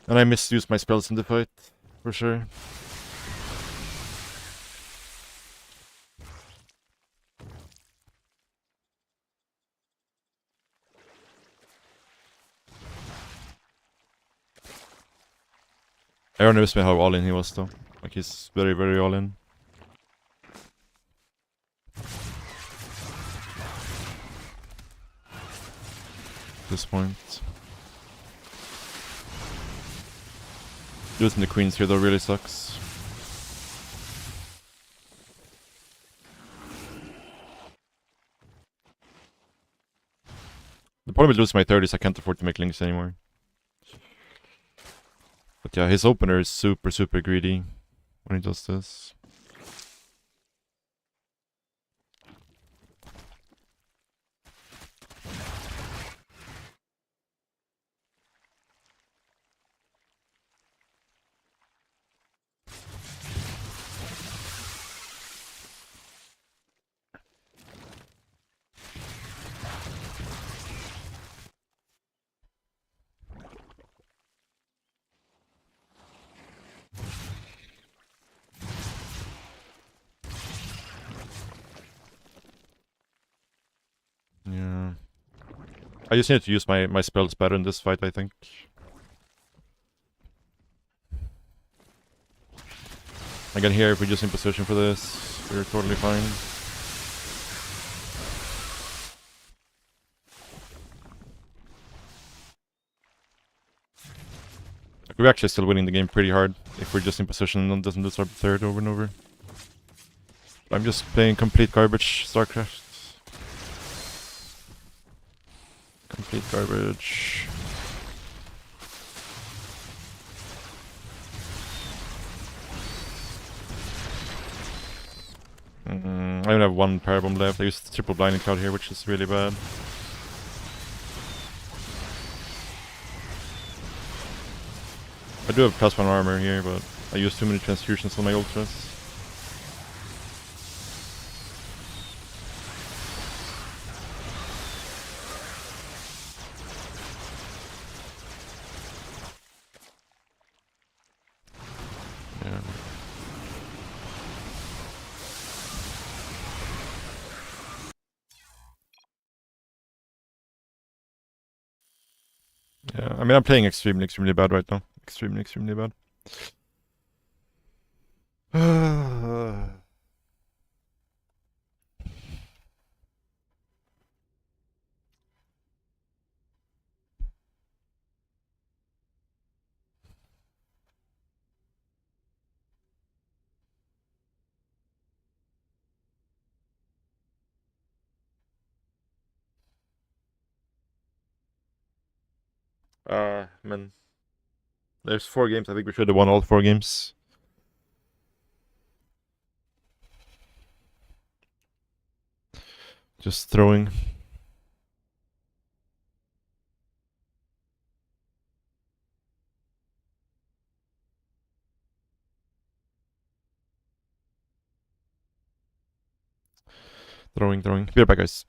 And I misused my spells in the fight, for sure. I underestimated how all in he was though. Like he's very, very all in. At this point. Losing the queens here though really sucks. The problem with losing my third is I can't afford to make links anymore. But yeah, his opener is super, super greedy when he does this. Yeah. I just need to use my spells better in this fight, I think. Again here, if we're just in position for this, we're totally fine. Like, we're actually still winning the game pretty hard if we're just in position and doesn't disturb the third over and over. I'm just playing complete garbage StarCraft. Complete garbage. I only have one Parabomb left. I used triple blinding cloud here, which is really bad. I do have +1 armor here, but I used too many transfusions on my ultras. Yeah. Yeah, I mean, I'm playing extremely, extremely bad right now. Extremely, extremely bad. Man. There's 4 games. I think we should have won all 4 games. Just throwing. Throwing. Be right back, guys.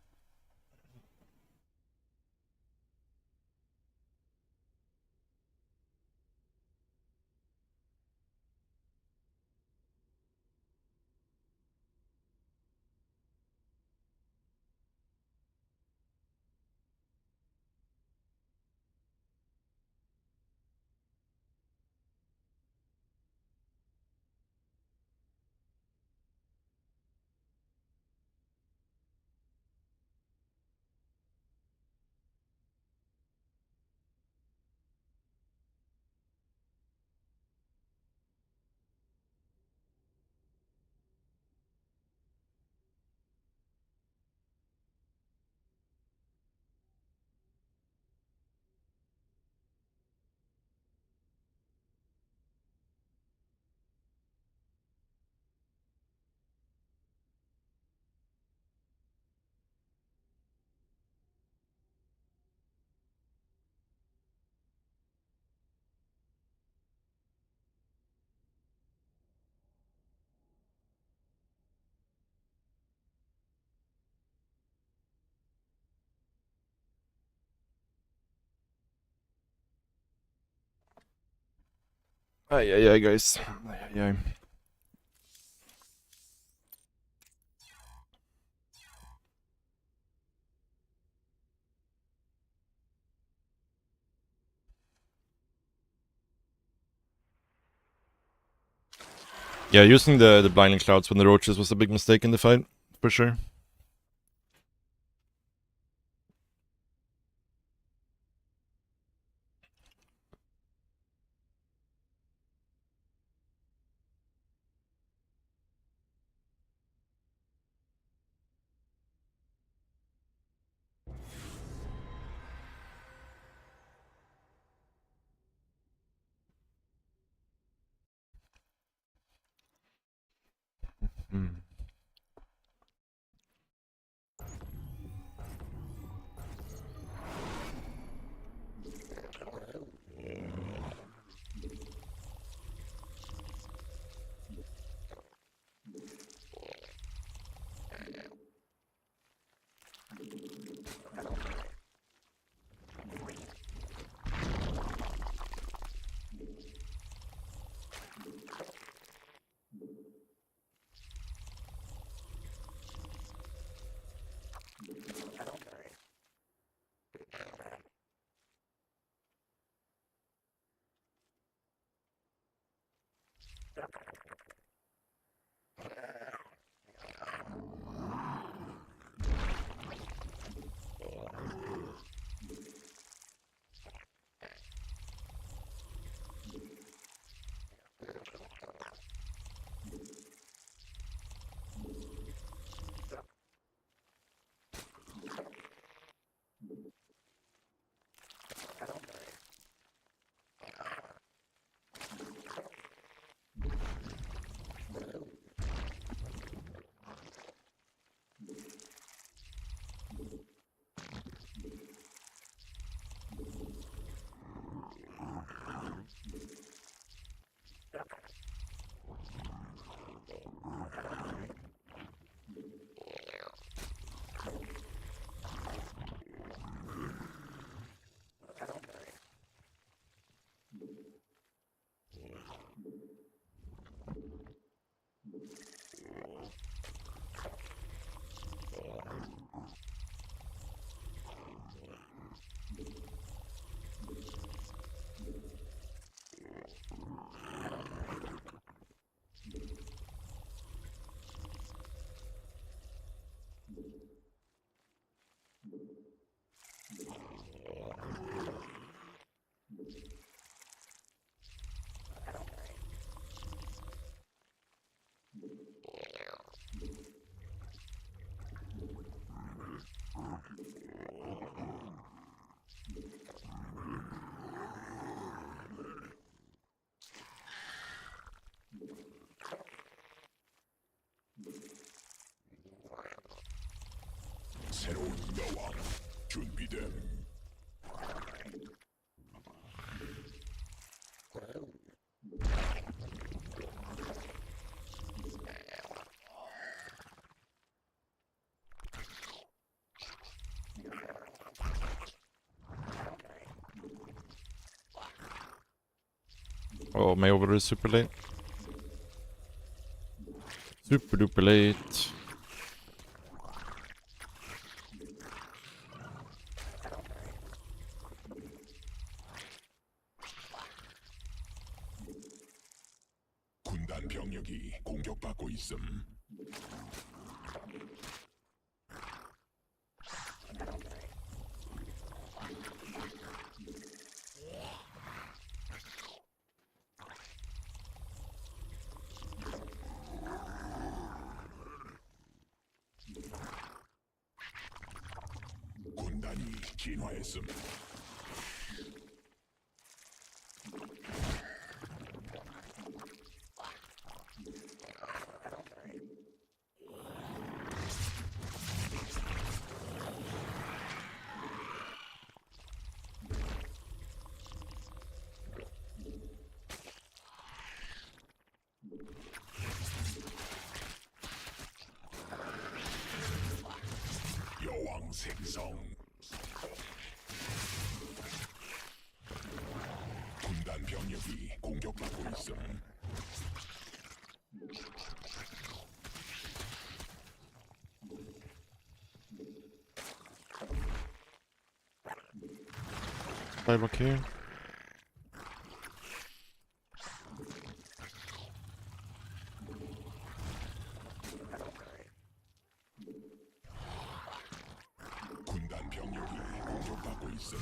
Ay, guys. Ay. Yeah, using the blinding clouds when the roaches was a big mistake in the fight, for sure. Hmm. 새로운 여왕 준비됨. Oh, my over is super late. Super duper late. 군단 병력이 공격받고 있음. 군단이 진화했음. 여왕 생성. 군단 병력이 공격받고 있음. Spylock here. 군단 병력이 공격받고 있음.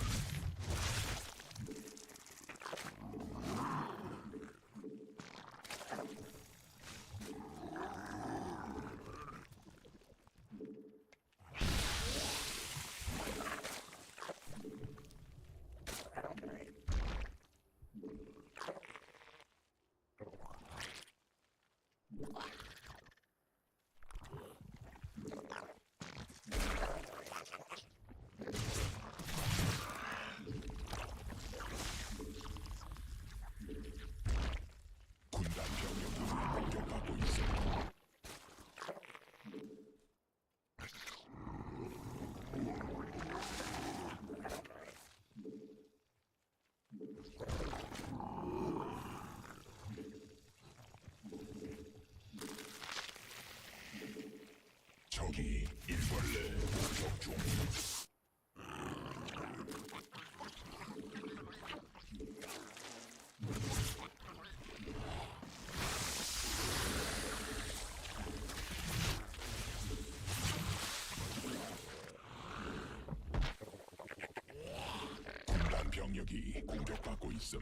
병력이 공격받고 있음.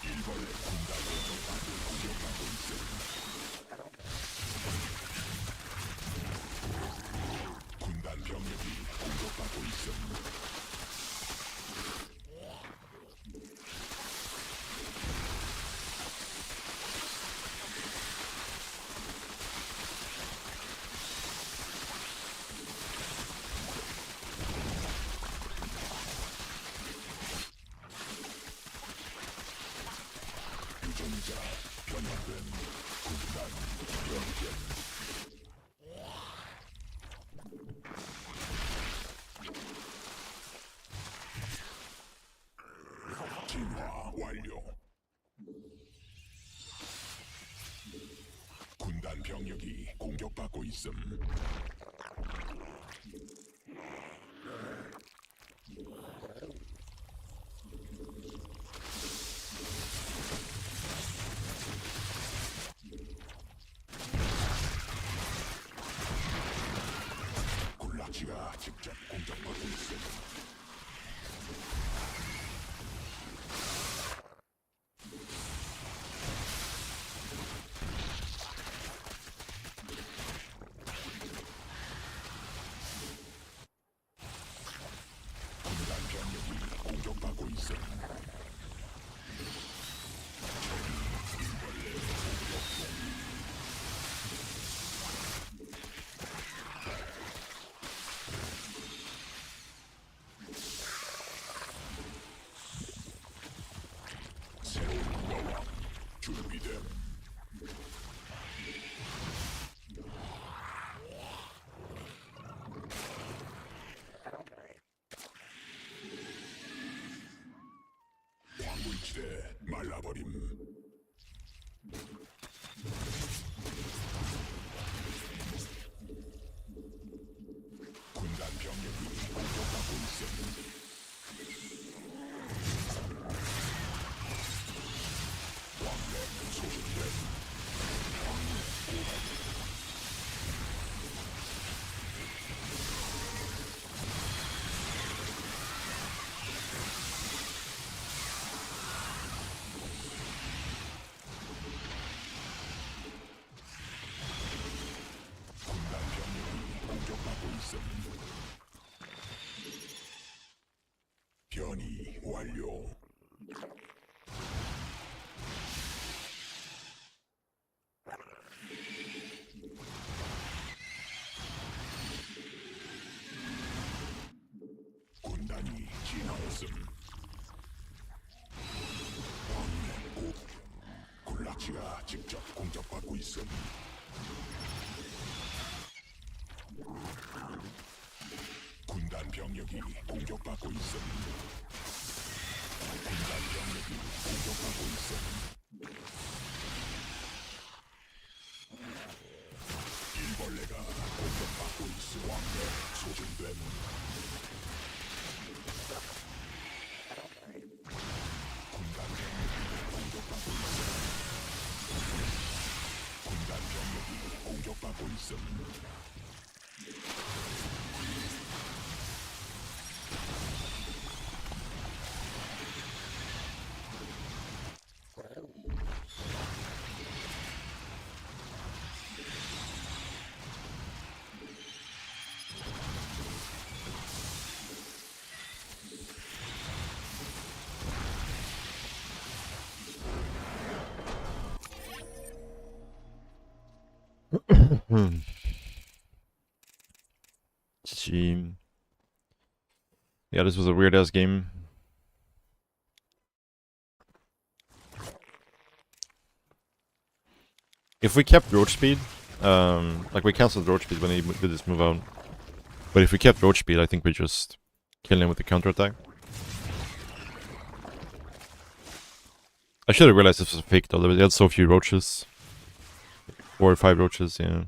일벌레 군단이 공격받고 있음. 군단 병력이 공격받고 있음. 유전자 변형된 군단 병력. 진화 완료. 군단 병력이 공격받고 있음. 굴라치가 직접 공격받고 있음. 군단 병력이 공격받고 있음. 새로운 여왕 준비됨. 광물지대 말라버림. 군단 병력이 공격받고 있음. 왕래 소집됨. 군단 병력이 공격받고 있음. 변이 완료. 군단이 진화했음. 왕래 옥. 굴라치가 직접 공격받고 있음. 군단 병력이 공격받고 있음. 군단 병력이 공격받고 있음. 일벌레가 공격받고 있음. 왕래 소진됨. 군단 병력이 공격받고 있음. 군단 병력이 공격받고 있음. GG. Yeah, this was a weird ass game. If we kept roach speed, like we cancelled roach speed when he did this move out. But if we kept roach speed, I think we just kill him with the counter attack. I should have realized this was a fake though, they had so few roaches. 4 or 5 roaches, yeah.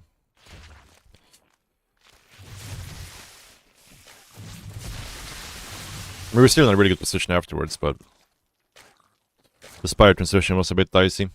We were still in a really good position afterwards, but the Spire transition was a bit dicey.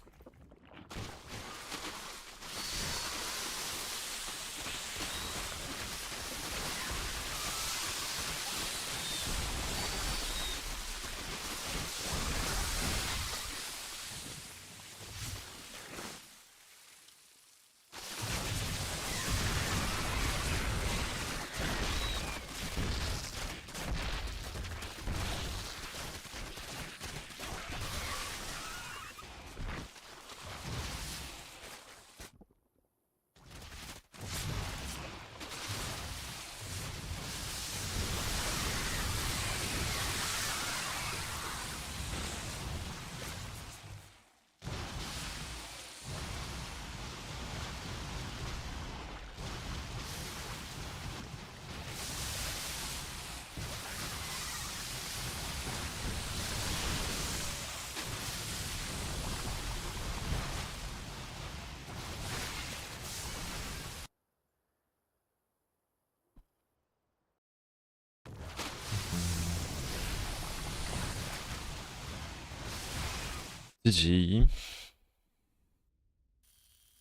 GG.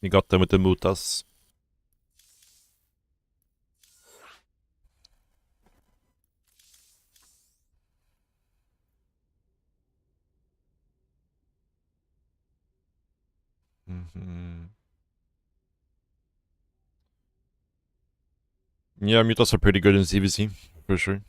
We got them with the Mutas. Yeah, Mutas are pretty good in CVC, for sure.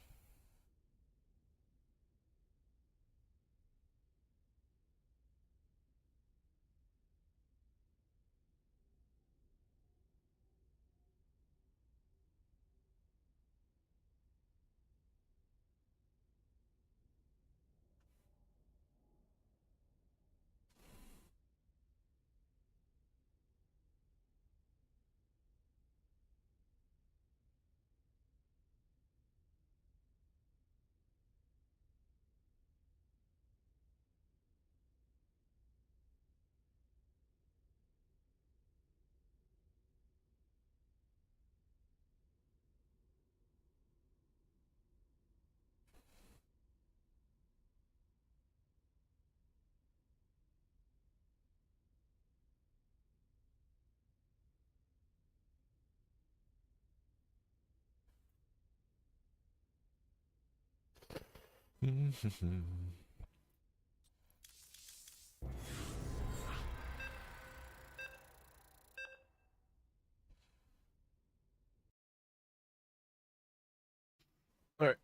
Alright.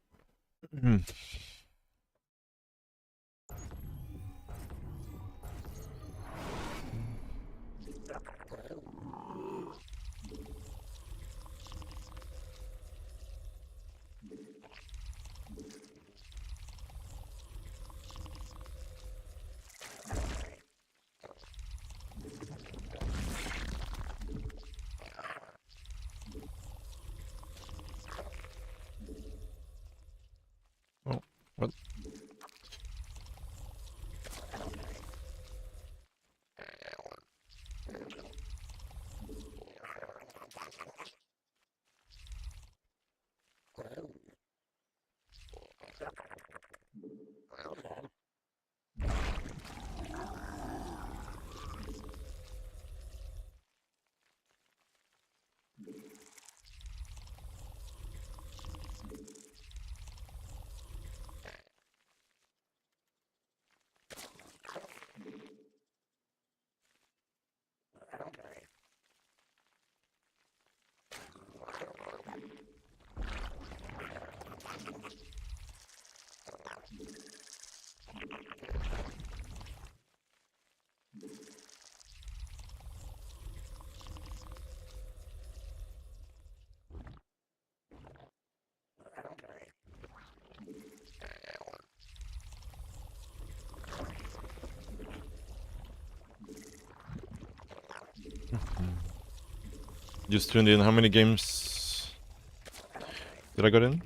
Oh, what? Just tuned in. How many games did I get in? We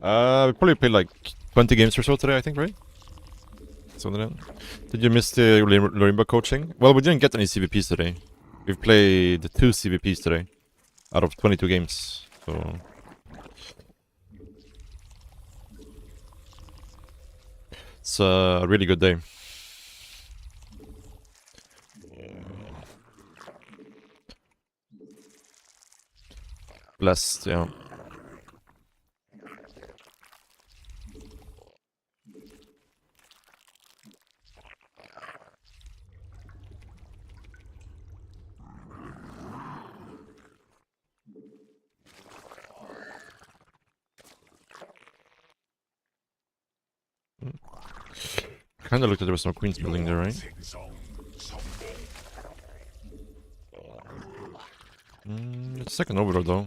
probably played like 20 games or so today, I think, right? So then, did you miss the Lorimba coaching? Well, we didn't get any CVPs today. We've played 2 CVPs today out of 22 games, so it's a really good day. Blessed, yeah. Kinda looked like there was no queens building there, right? 생성 성공 It's second overlord though.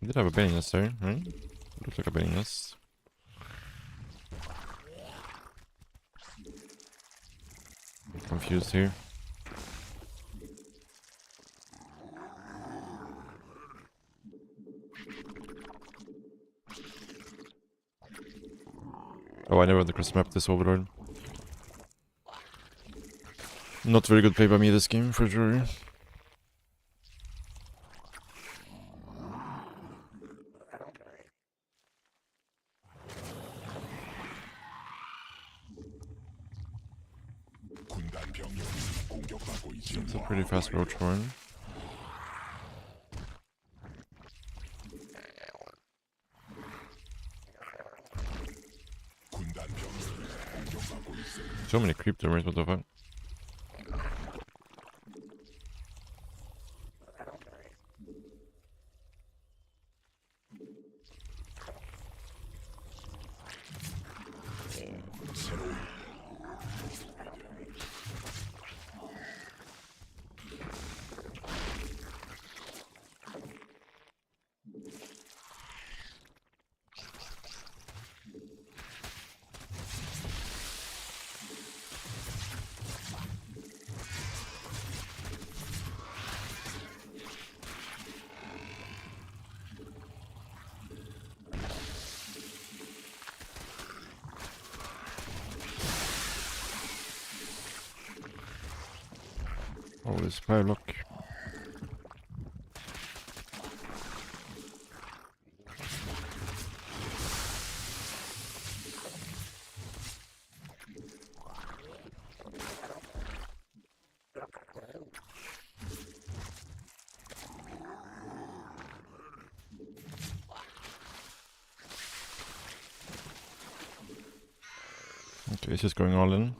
We did have a baiting nest there, right? Looks like a baiting nest. Confused here. Oh, I never cross mapped this overlord. Not very good play by me this game, for sure. 군단 병력이 공격받고 It's a 있습니다. pretty fast roach horn. 군단 병력이 공격받고 있습니다. So many creep doors, what the fuck? 새로운 Oh, this look. Okay, it's just going all in.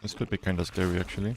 This could be kinda scary actually.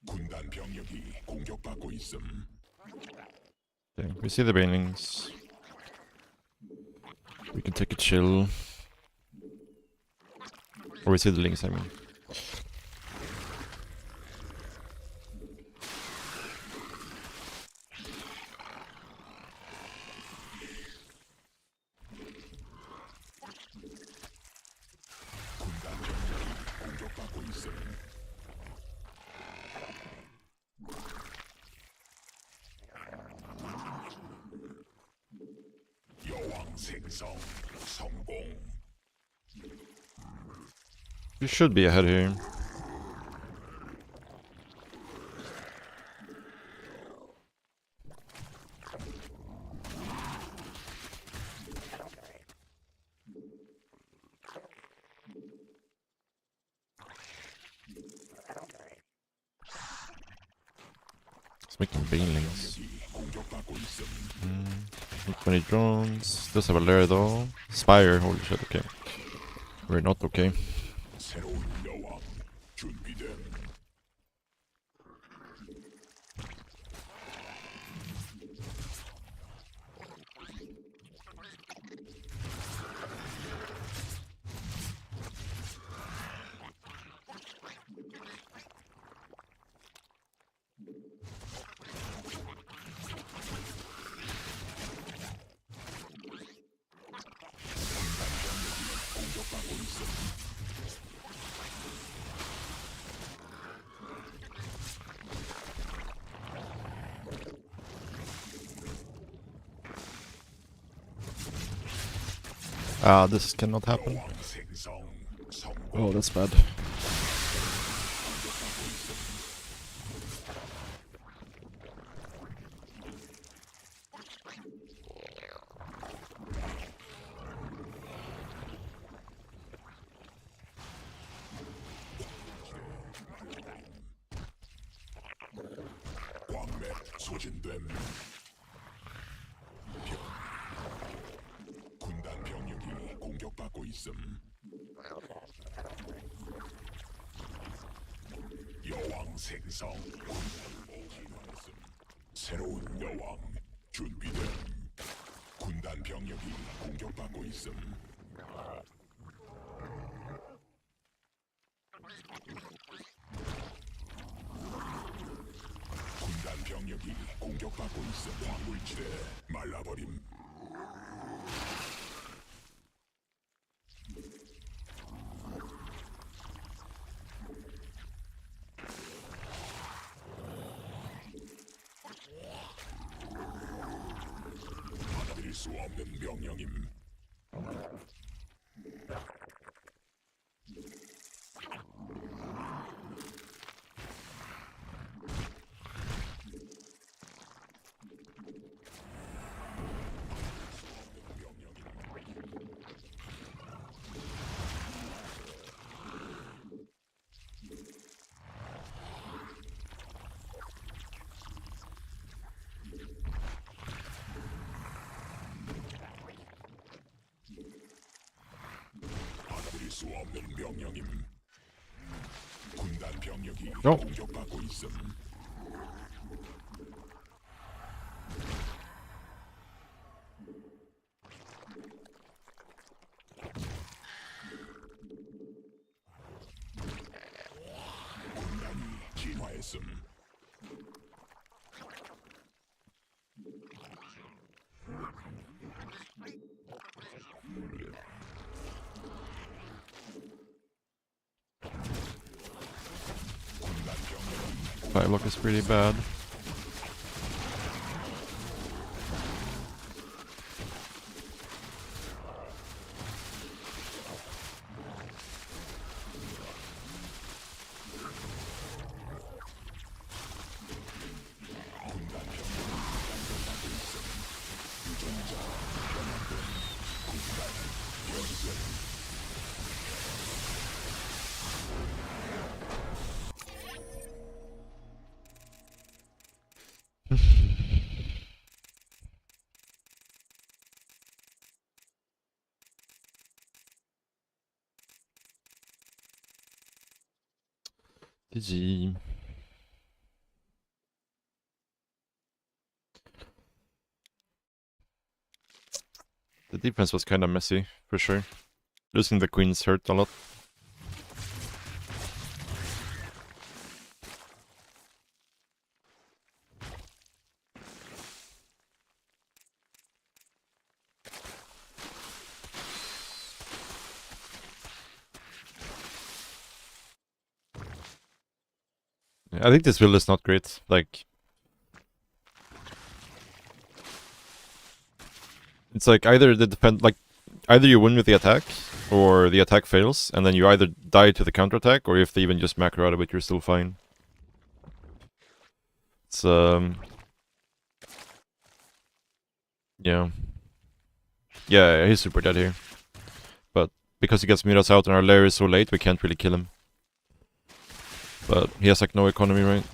군단 병력이 공격받고 있음. Okay, we see the banelings. We can take a chill. Or we see the links, I mean. 군단 병력이 공격받고 있음. 여왕 생성 성공. You should be ahead here. Making banelings. 20 drones. Does have a lair though. Spire, holy shit, okay. We're not okay. 새로운 여왕 준비됨. Ah, this cannot happen. 여왕 생성 성공. Oh, that's bad. 광맥 소진됨. 군단 병력이 공격받고 있음. 여왕 생성. 새로운 여왕 준비됨. 군단 병력이 공격받고 있음. 군단 병력이 공격받고 있음. 광물지대 말라버림. 받아들일 수 없는 명령임. 받아들일 수 없는 명령임. 군단 병력이 공격받고 있음. 군단이 진화했음. Five block is pretty bad. GG. The defense was kind of messy, for sure. Losing the queens hurt a lot. I think this build is not great. Like, it's like either the either you win with the attack, or the attack fails, and then you either die to the counterattack, or if they even just macro out of it, you're still fine. It's yeah, yeah, he's super dead here, but because he gets Miras out and our lair is so late, we can't really kill him. But he has like no economy, right?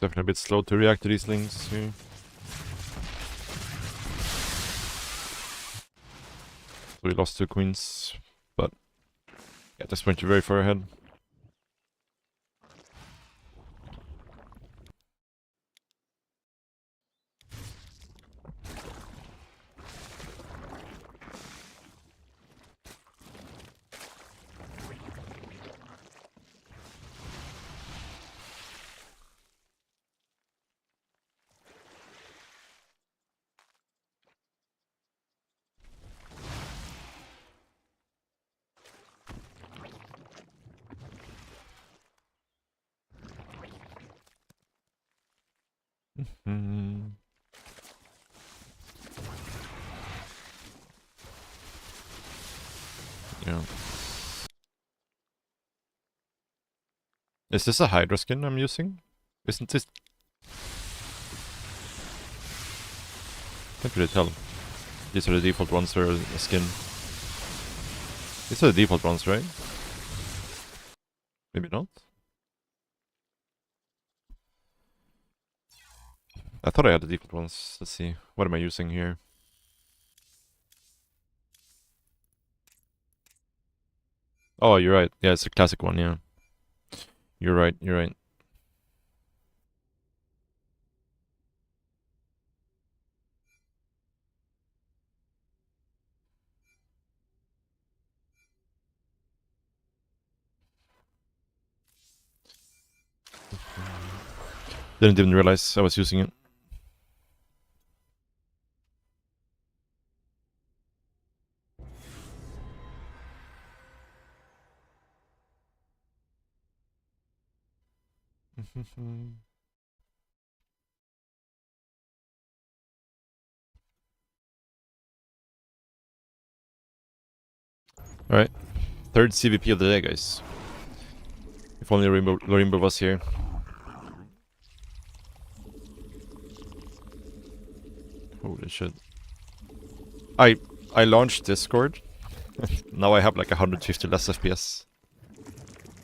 Definitely a bit slow to react to these things here. So we lost 2 queens, but yeah, at this point you're very far ahead. Hmm. Yeah. Is this a Hydra skin I'm using? Isn't this? Can't really tell. These are the default ones or a skin. These are the default ones, right? Maybe not. I thought I had the default ones. Let's see. What am I using here? Oh, you're right. Yeah, it's a classic one, yeah. You're right, you're right. Didn't even realize I was using it. Alright. 3rd CVP of the day, guys. If only Lorimbo was here. Holy shit. I launched Discord. Now I have like 150 less FPS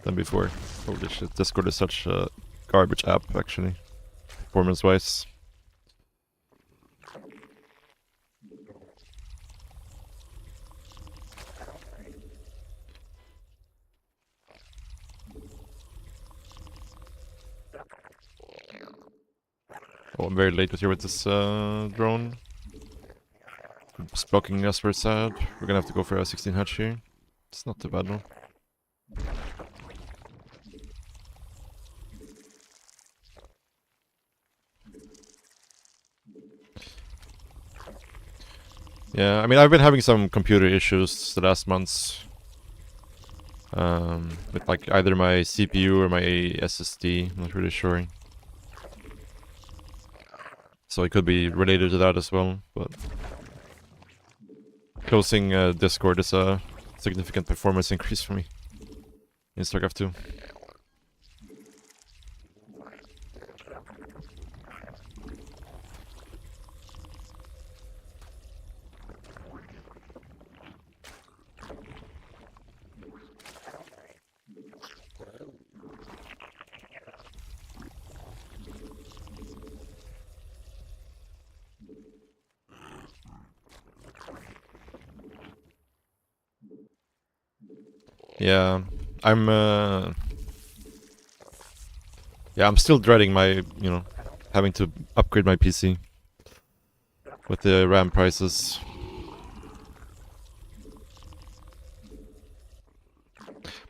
than before. Holy shit, Discord is such a garbage app, actually. Performance-wise. Oh, I'm very late with here with this drone. It's blocking us for sad. We're gonna have to go for a 16 hatch here. It's not too bad though. Yeah, I mean, I've been having some computer issues the last months. With like either my CPU or my SSD, I'm not really sure. So it could be related to that as well, but closing Discord is a significant performance increase for me in StarCraft 2. Yeah, I'm still dreading my, having to upgrade my PC with the RAM prices.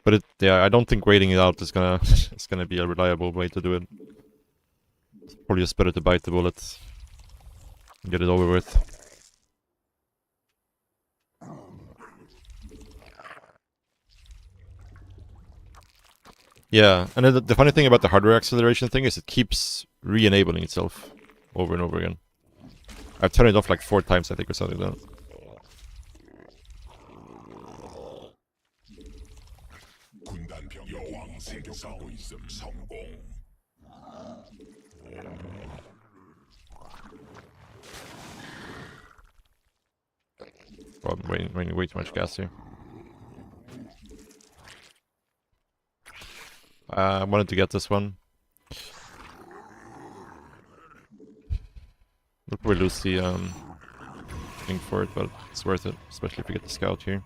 But I don't think waiting it out is gonna be a reliable way to do it. It's probably just better to bite the bullet and get it over with. Yeah, and the funny thing about the hardware acceleration thing is it keeps re-enabling itself over and over again. I've turned it off like 4 times, I think, or something like that. 군단병 여왕 생성하고 있음 성공. Oh, I'm raining way too much gas here. I wanted to get this one. We'll probably lose the thing for it, but it's worth it, especially if we get the scout here.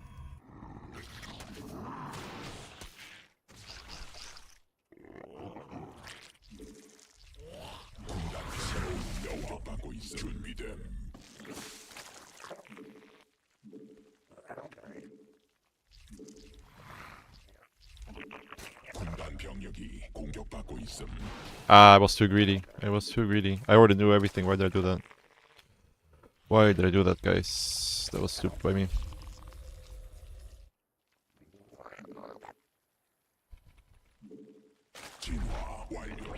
여왕하고 있음. 준비됨. 군단 병력이 공격받고 있음. Ah, I was too greedy. I was too greedy. I already knew everything. Why did I do that? Why did I do that, guys? That was stupid by me. 진화 완료.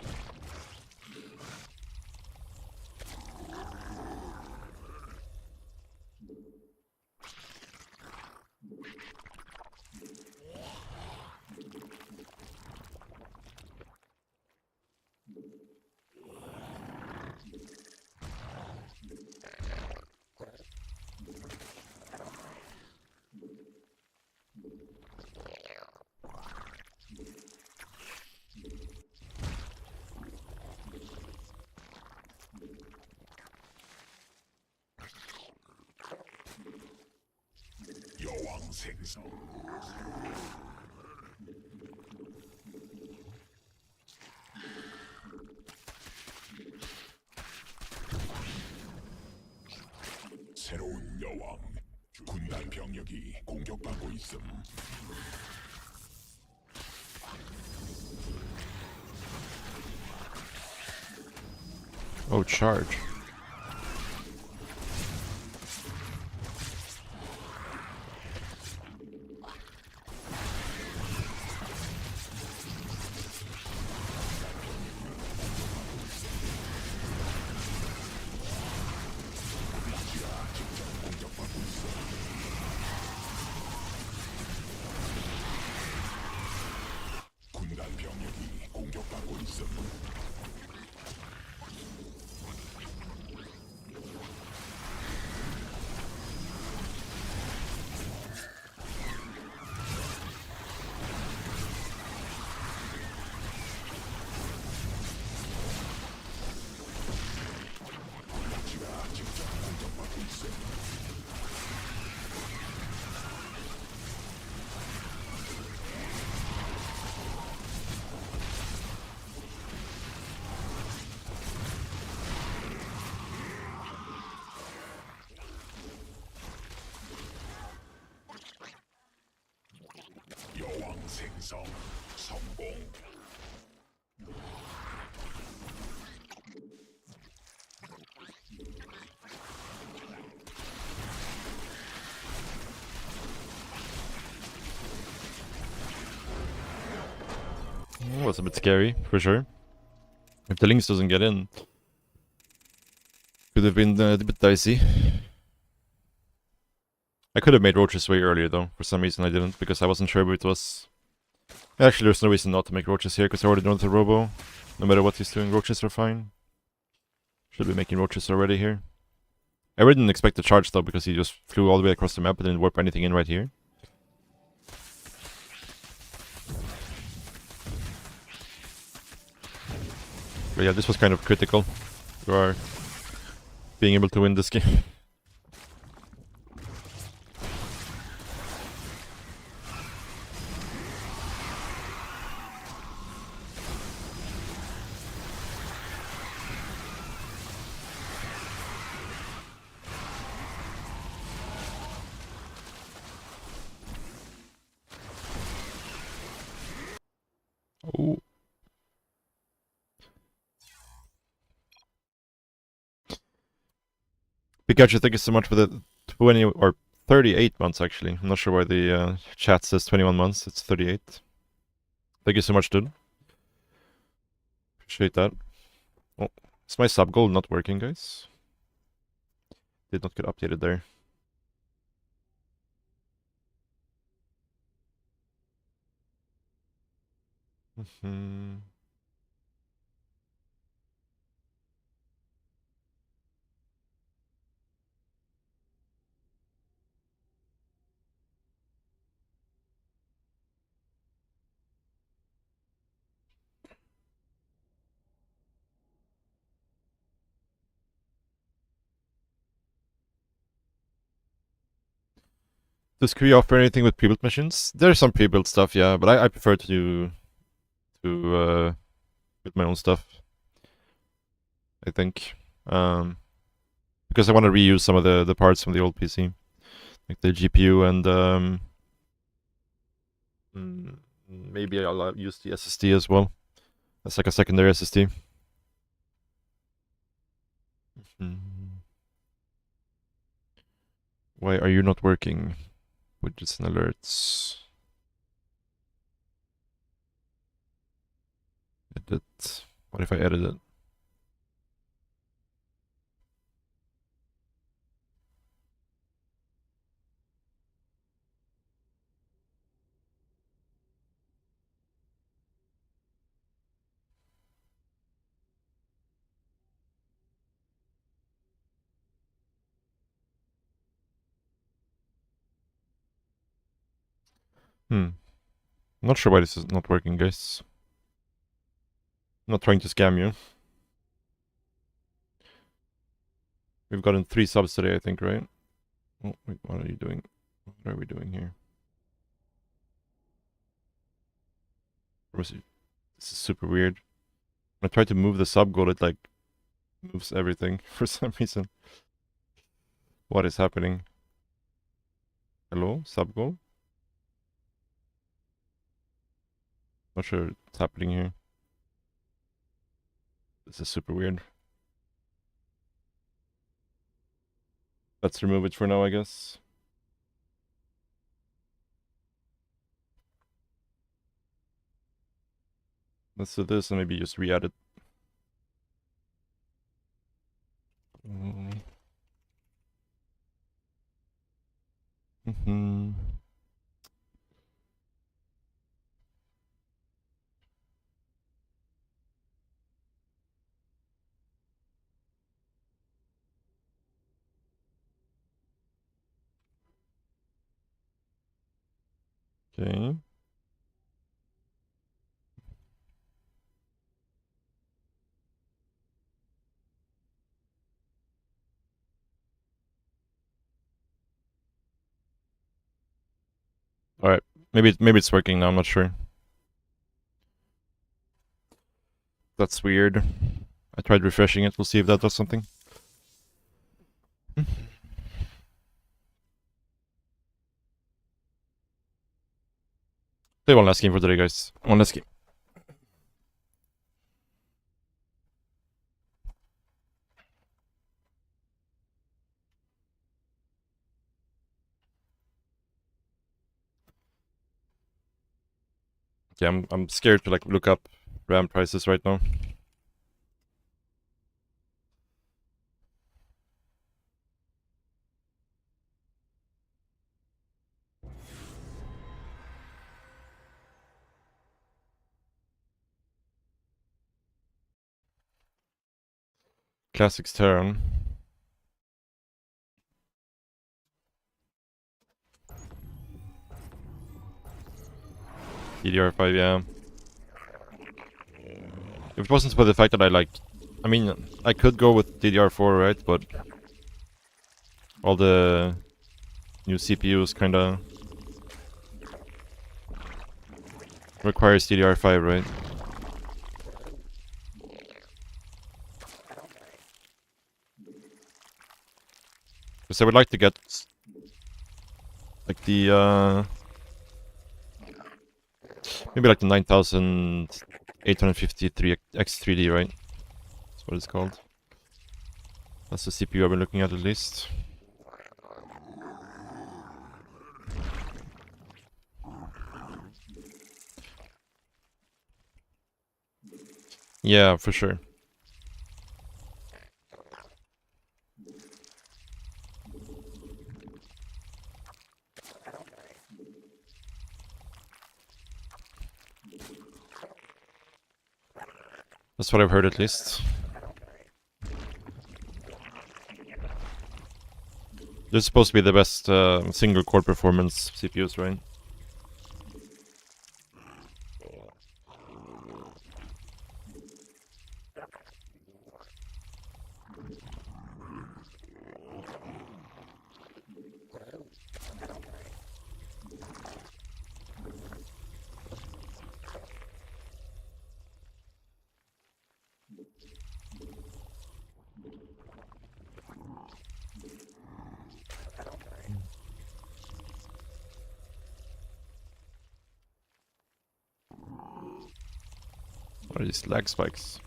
여왕 생성. 새로운 여왕. 군단 병력이 공격받고 있음. Oh, charge. 군단 병력이 공격받고 있음. 지가 직접 공격받고 있음. 여왕 생성 성공. Was a bit scary, for sure. If the Lynx doesn't get in, could have been a bit dicey. I could have made roaches way earlier though. For some reason I didn't, because I wasn't sure if it was... Actually, there's no reason not to make roaches here, because I already know the robo. No matter what he's doing, roaches are fine. Should be making roaches already here. I really didn't expect the charge though, because he just flew all the way across the map and didn't warp anything in right here. But yeah, this was kind of critical to our being able to win this game. Oh. Pikachu, thank you so much for the 20 or 38 months actually. I'm not sure why the chat says 21 months. It's 38. Thank you so much, dude. Appreciate that. Oh, is my sub goal not working, guys? Did not get updated there. Mm-hmm. Does Kree offer anything with pre-built machines? There's some pre-built stuff, yeah, but I prefer to build my own stuff. I think, because I want to reuse some of the parts from the old PC, like the GPU and maybe I'll use the SSD as well. That's like a secondary SSD. Why are you not working? Widgets and alerts. Edit. What if I edit it? I'm not sure why this is not working, guys. I'm not trying to scam you. We've gotten 3 subs today, I think, right? Oh, wait, what are you doing? What are we doing here? This is super weird. When I try to move the sub goal, it like moves everything for some reason. What is happening? Hello, sub goal? Not sure what's happening here. This is super weird. Let's remove it for now, I guess. Let's do this and maybe just re-add it. Okay. All right. Maybe it's working now. I'm not sure. That's weird. I tried refreshing it. We'll see if that does something. Play one last game for today, guys. One last game. Yeah, I'm scared to like look up RAM prices right now. Classics turn. DDR5, yeah. If it wasn't for the fact that I mean, I could go with DDR4, right? But all the new CPUs kinda requires DDR5, right? Because I would like to get like the maybe like the 9853 X3D, right? That's what it's called. That's the CPU I've been looking at least. Yeah, for sure. That's what I've heard at least. They're supposed to be the best single core performance CPUs, right? What are these lag spikes?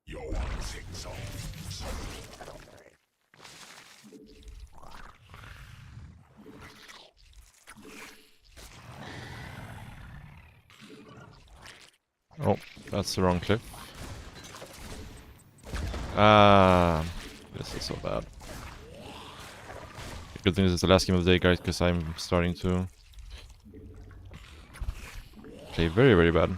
여왕 생성 Oh, that's the wrong cliff. Ah, this is so bad. Good thing this is the last game of the day, guys, because I'm starting to play very, very bad.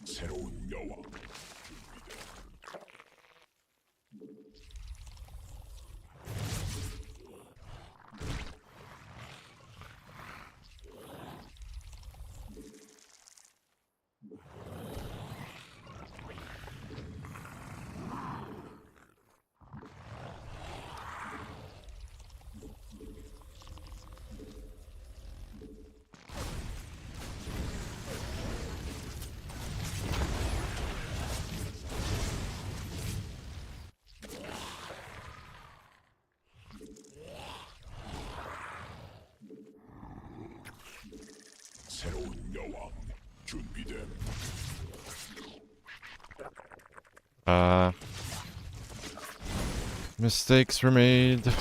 새로운 여왕 새로운 여왕 준비됨 Mistakes were made.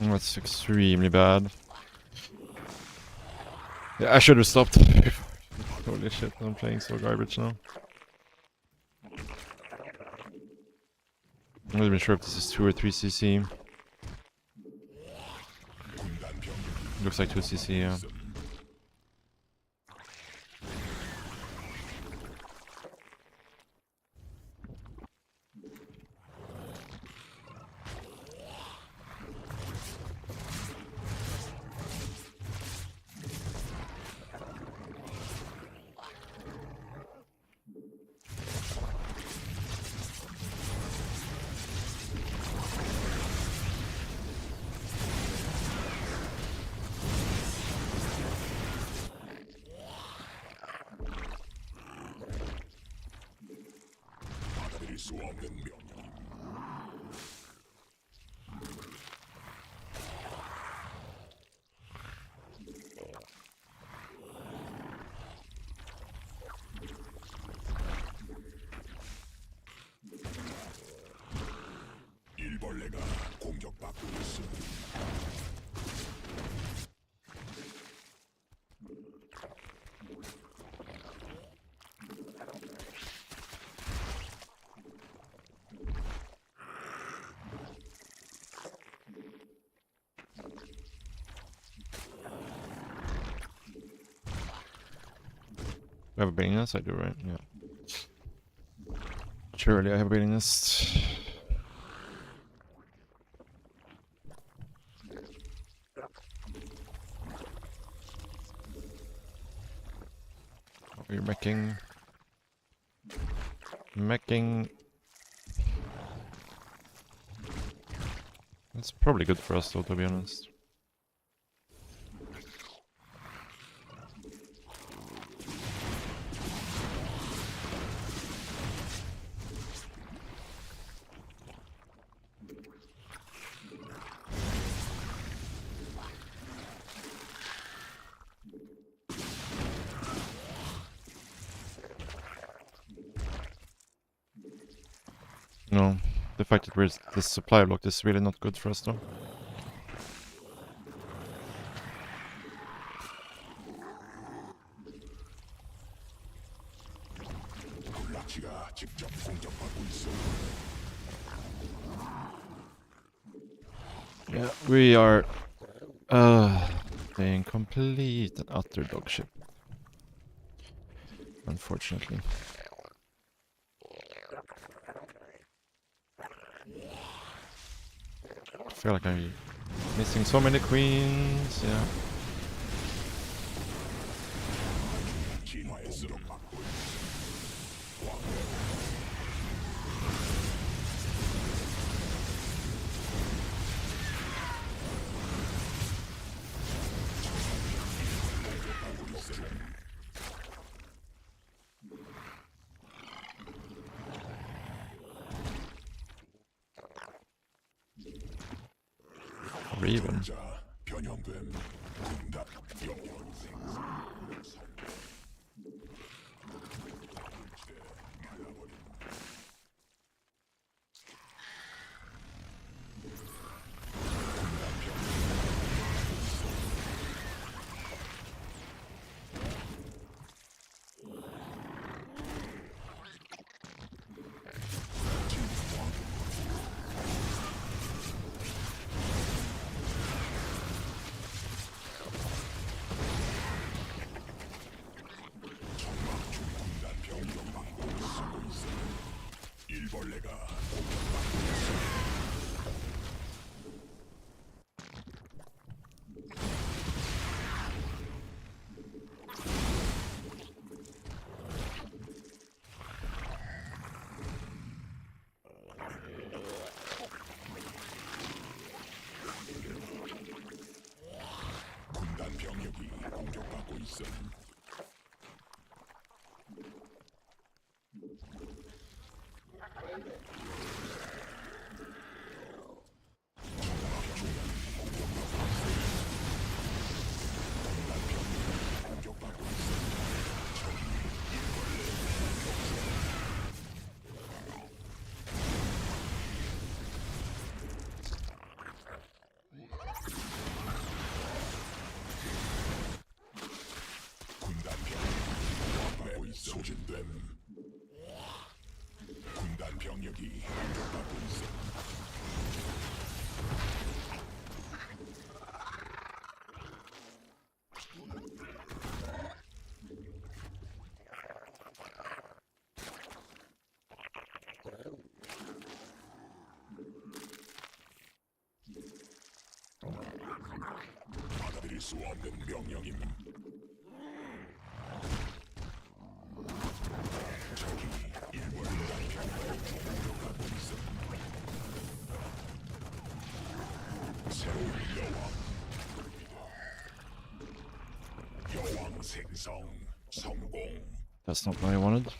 That's extremely bad. Yeah, I should have stopped. Holy shit, I'm playing so garbage now. I'm not even sure if this is 2 or 3 CC. Looks like 2 CC, yeah. 받아들일 수 없는 명령 일벌레가 공격받고 있어 Do I have a baiting nest? I do, right? Yeah. Surely I have a baiting nest. Oh, you're meching. Meching. That's probably good for us though, to be honest. No, the fact that the supply block is really not good for us though. 군락지가 직접 공격받고 있어. Yeah, we are playing complete and utter dog shit. Unfortunately. I feel like I'm missing so many queens, yeah. 진화의 수령받고 Raven. 자 변형된 군단 영원 생성. 일벌레가 군단 병력이 공격받고 있어. 소진됨. 군단 병력이 공격받고 있어. 받아들일 수 없는 명령임. 새로운 여왕 생성 성공. That's not what I wanted.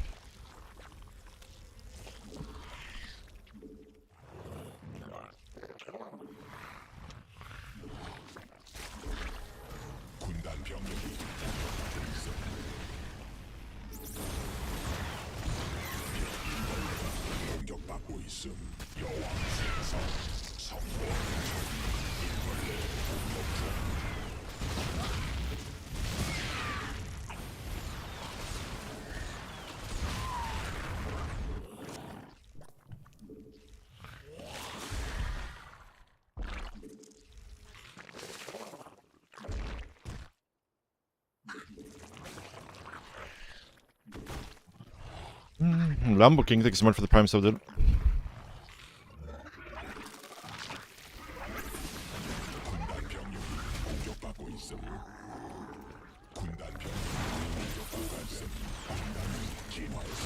군단 병력이 공격받고 있음. 여왕 생성 성공. Lambo King, thank you so much for the prime sub, dude. 군단 병력이 공격받고 있음. 군단 병력이 공격받고 있음. 군단이 진화했음.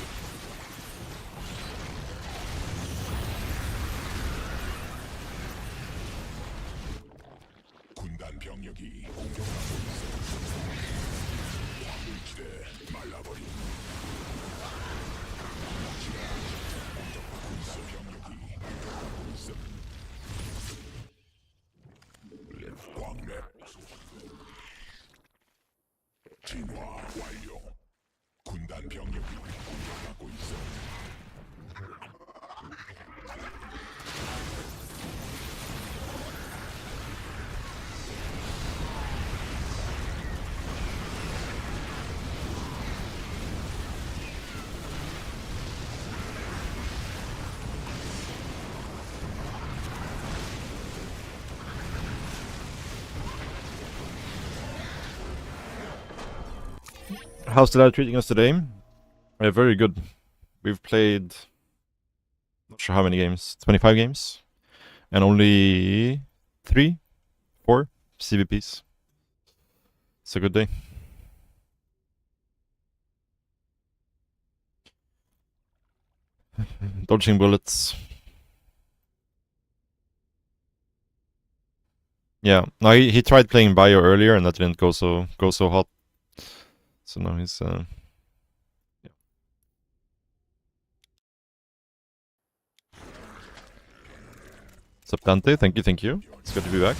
군단 병력이 공격받고 있음. 일지대 말라버린. 군단 병력이 공격받고 있음. 광맥 진화 완료. 군단 병력이 공격받고 있어. How's the lad treating us today? Very good. We've played, not sure how many games, 25 games, and only 3, 4 CVPs. It's a good day. Dodging bullets. Yeah, no, he tried playing Bio earlier and that didn't go so hot. So now he's yeah. What's up, Dante? Thank you. It's good to be back.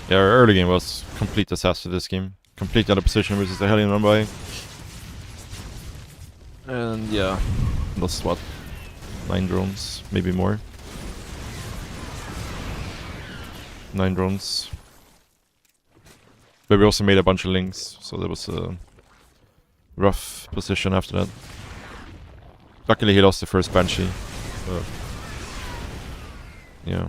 Yeah, our early game was complete disaster this game. Complete out of position versus the Hellion run by. And yeah, lost what? 9 drones, maybe more. 9 drones. But we also made a bunch of links, so there was a rough position after that. Luckily he lost the first Banshee. But yeah.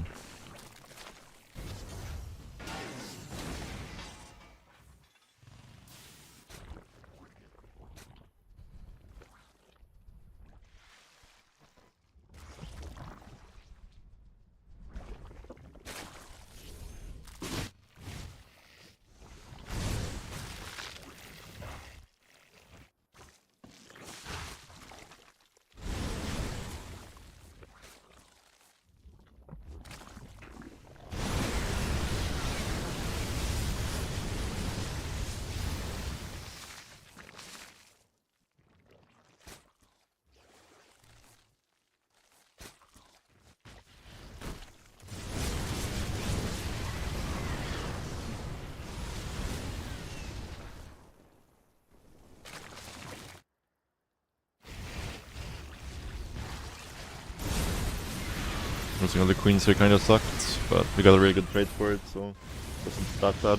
Losing all the queens here kind of sucked, but we got a really good trade for it, so it wasn't that bad.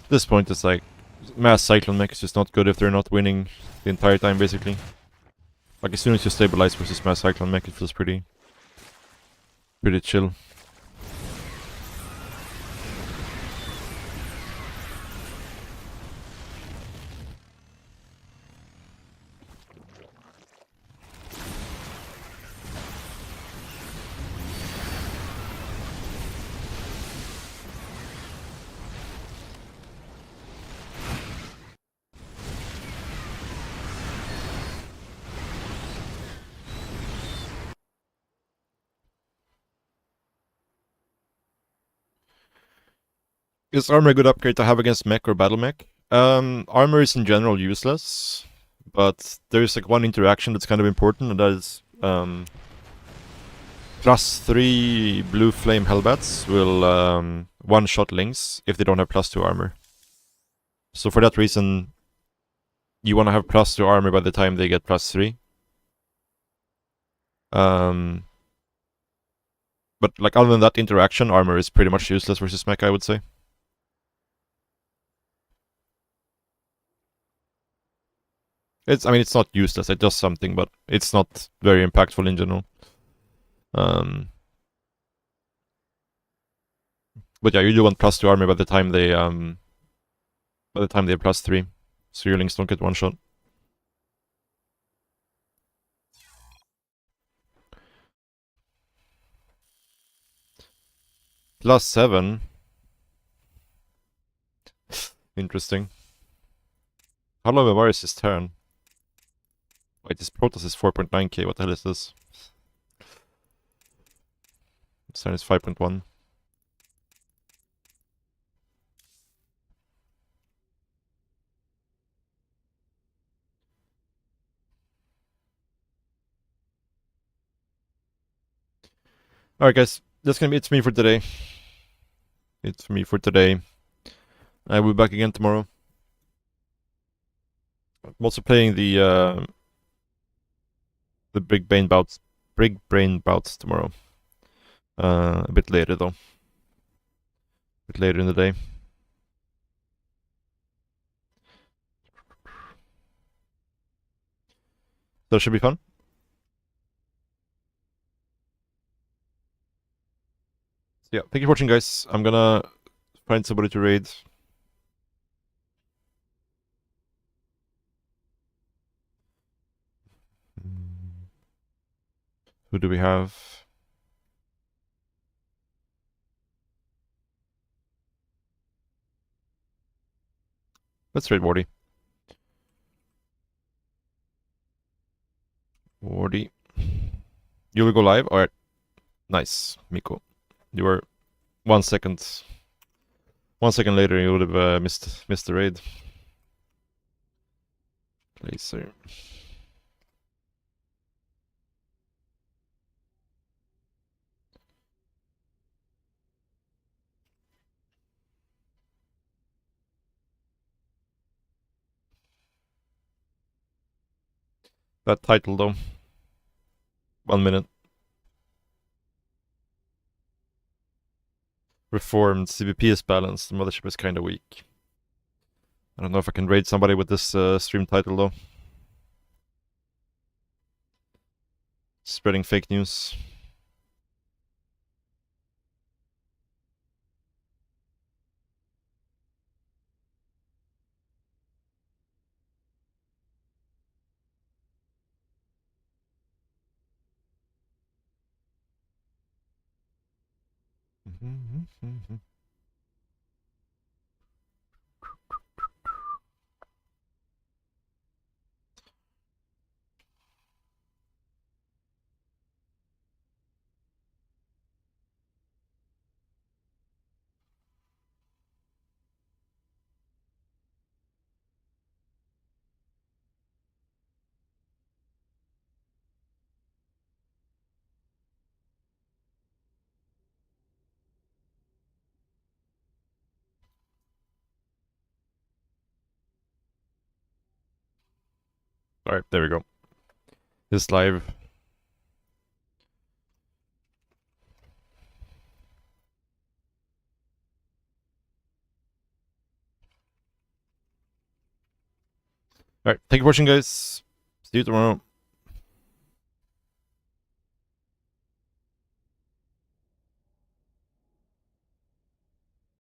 At this point it's like, mass Cyclone mech is just not good if they're not winning the entire time basically. Like as soon as you stabilize versus mass Cyclone mech it feels pretty chill. Is armor a good upgrade to have against mech or battle mech? Armor is in general useless, but there's like one interaction that's kind of important, and that is +3 blue flame hellbats will one-shot links if they don't have +2 armor. So for that reason, you want to have +2 armor by the time they get +3. But like other than that interaction, armor is pretty much useless versus mech, I would say. I mean, it's not useless, it does something, but it's not very impactful in general. But yeah, you do want +2 armor by the time they have +3, so your links don't get one shot. +7. Interesting. How long of is his turn? Wait, this Protoss is 4.9k, what the hell is this? This turn is 5.1. Alright guys, that's gonna be it for me for today. It's for me for today. I will be back again tomorrow. I'm also playing the big brain bouts tomorrow. A bit later though. A bit later in the day. That should be fun. So yeah, thank you for watching, guys. I'm gonna find somebody to raid. Who do we have? Let's raid Wardy. Wardy. You will go live? Alright. Nice, Miko. You were 1 second. 1 second later, you would have missed the raid. Placer. That title though. 1 minute. Reformed, CVP is balanced, the mothership is kinda weak. I don't know if I can raid somebody with this stream title though. Spreading fake news. Alright, there we go. It's live. Alright, thank you for watching, guys. See you tomorrow.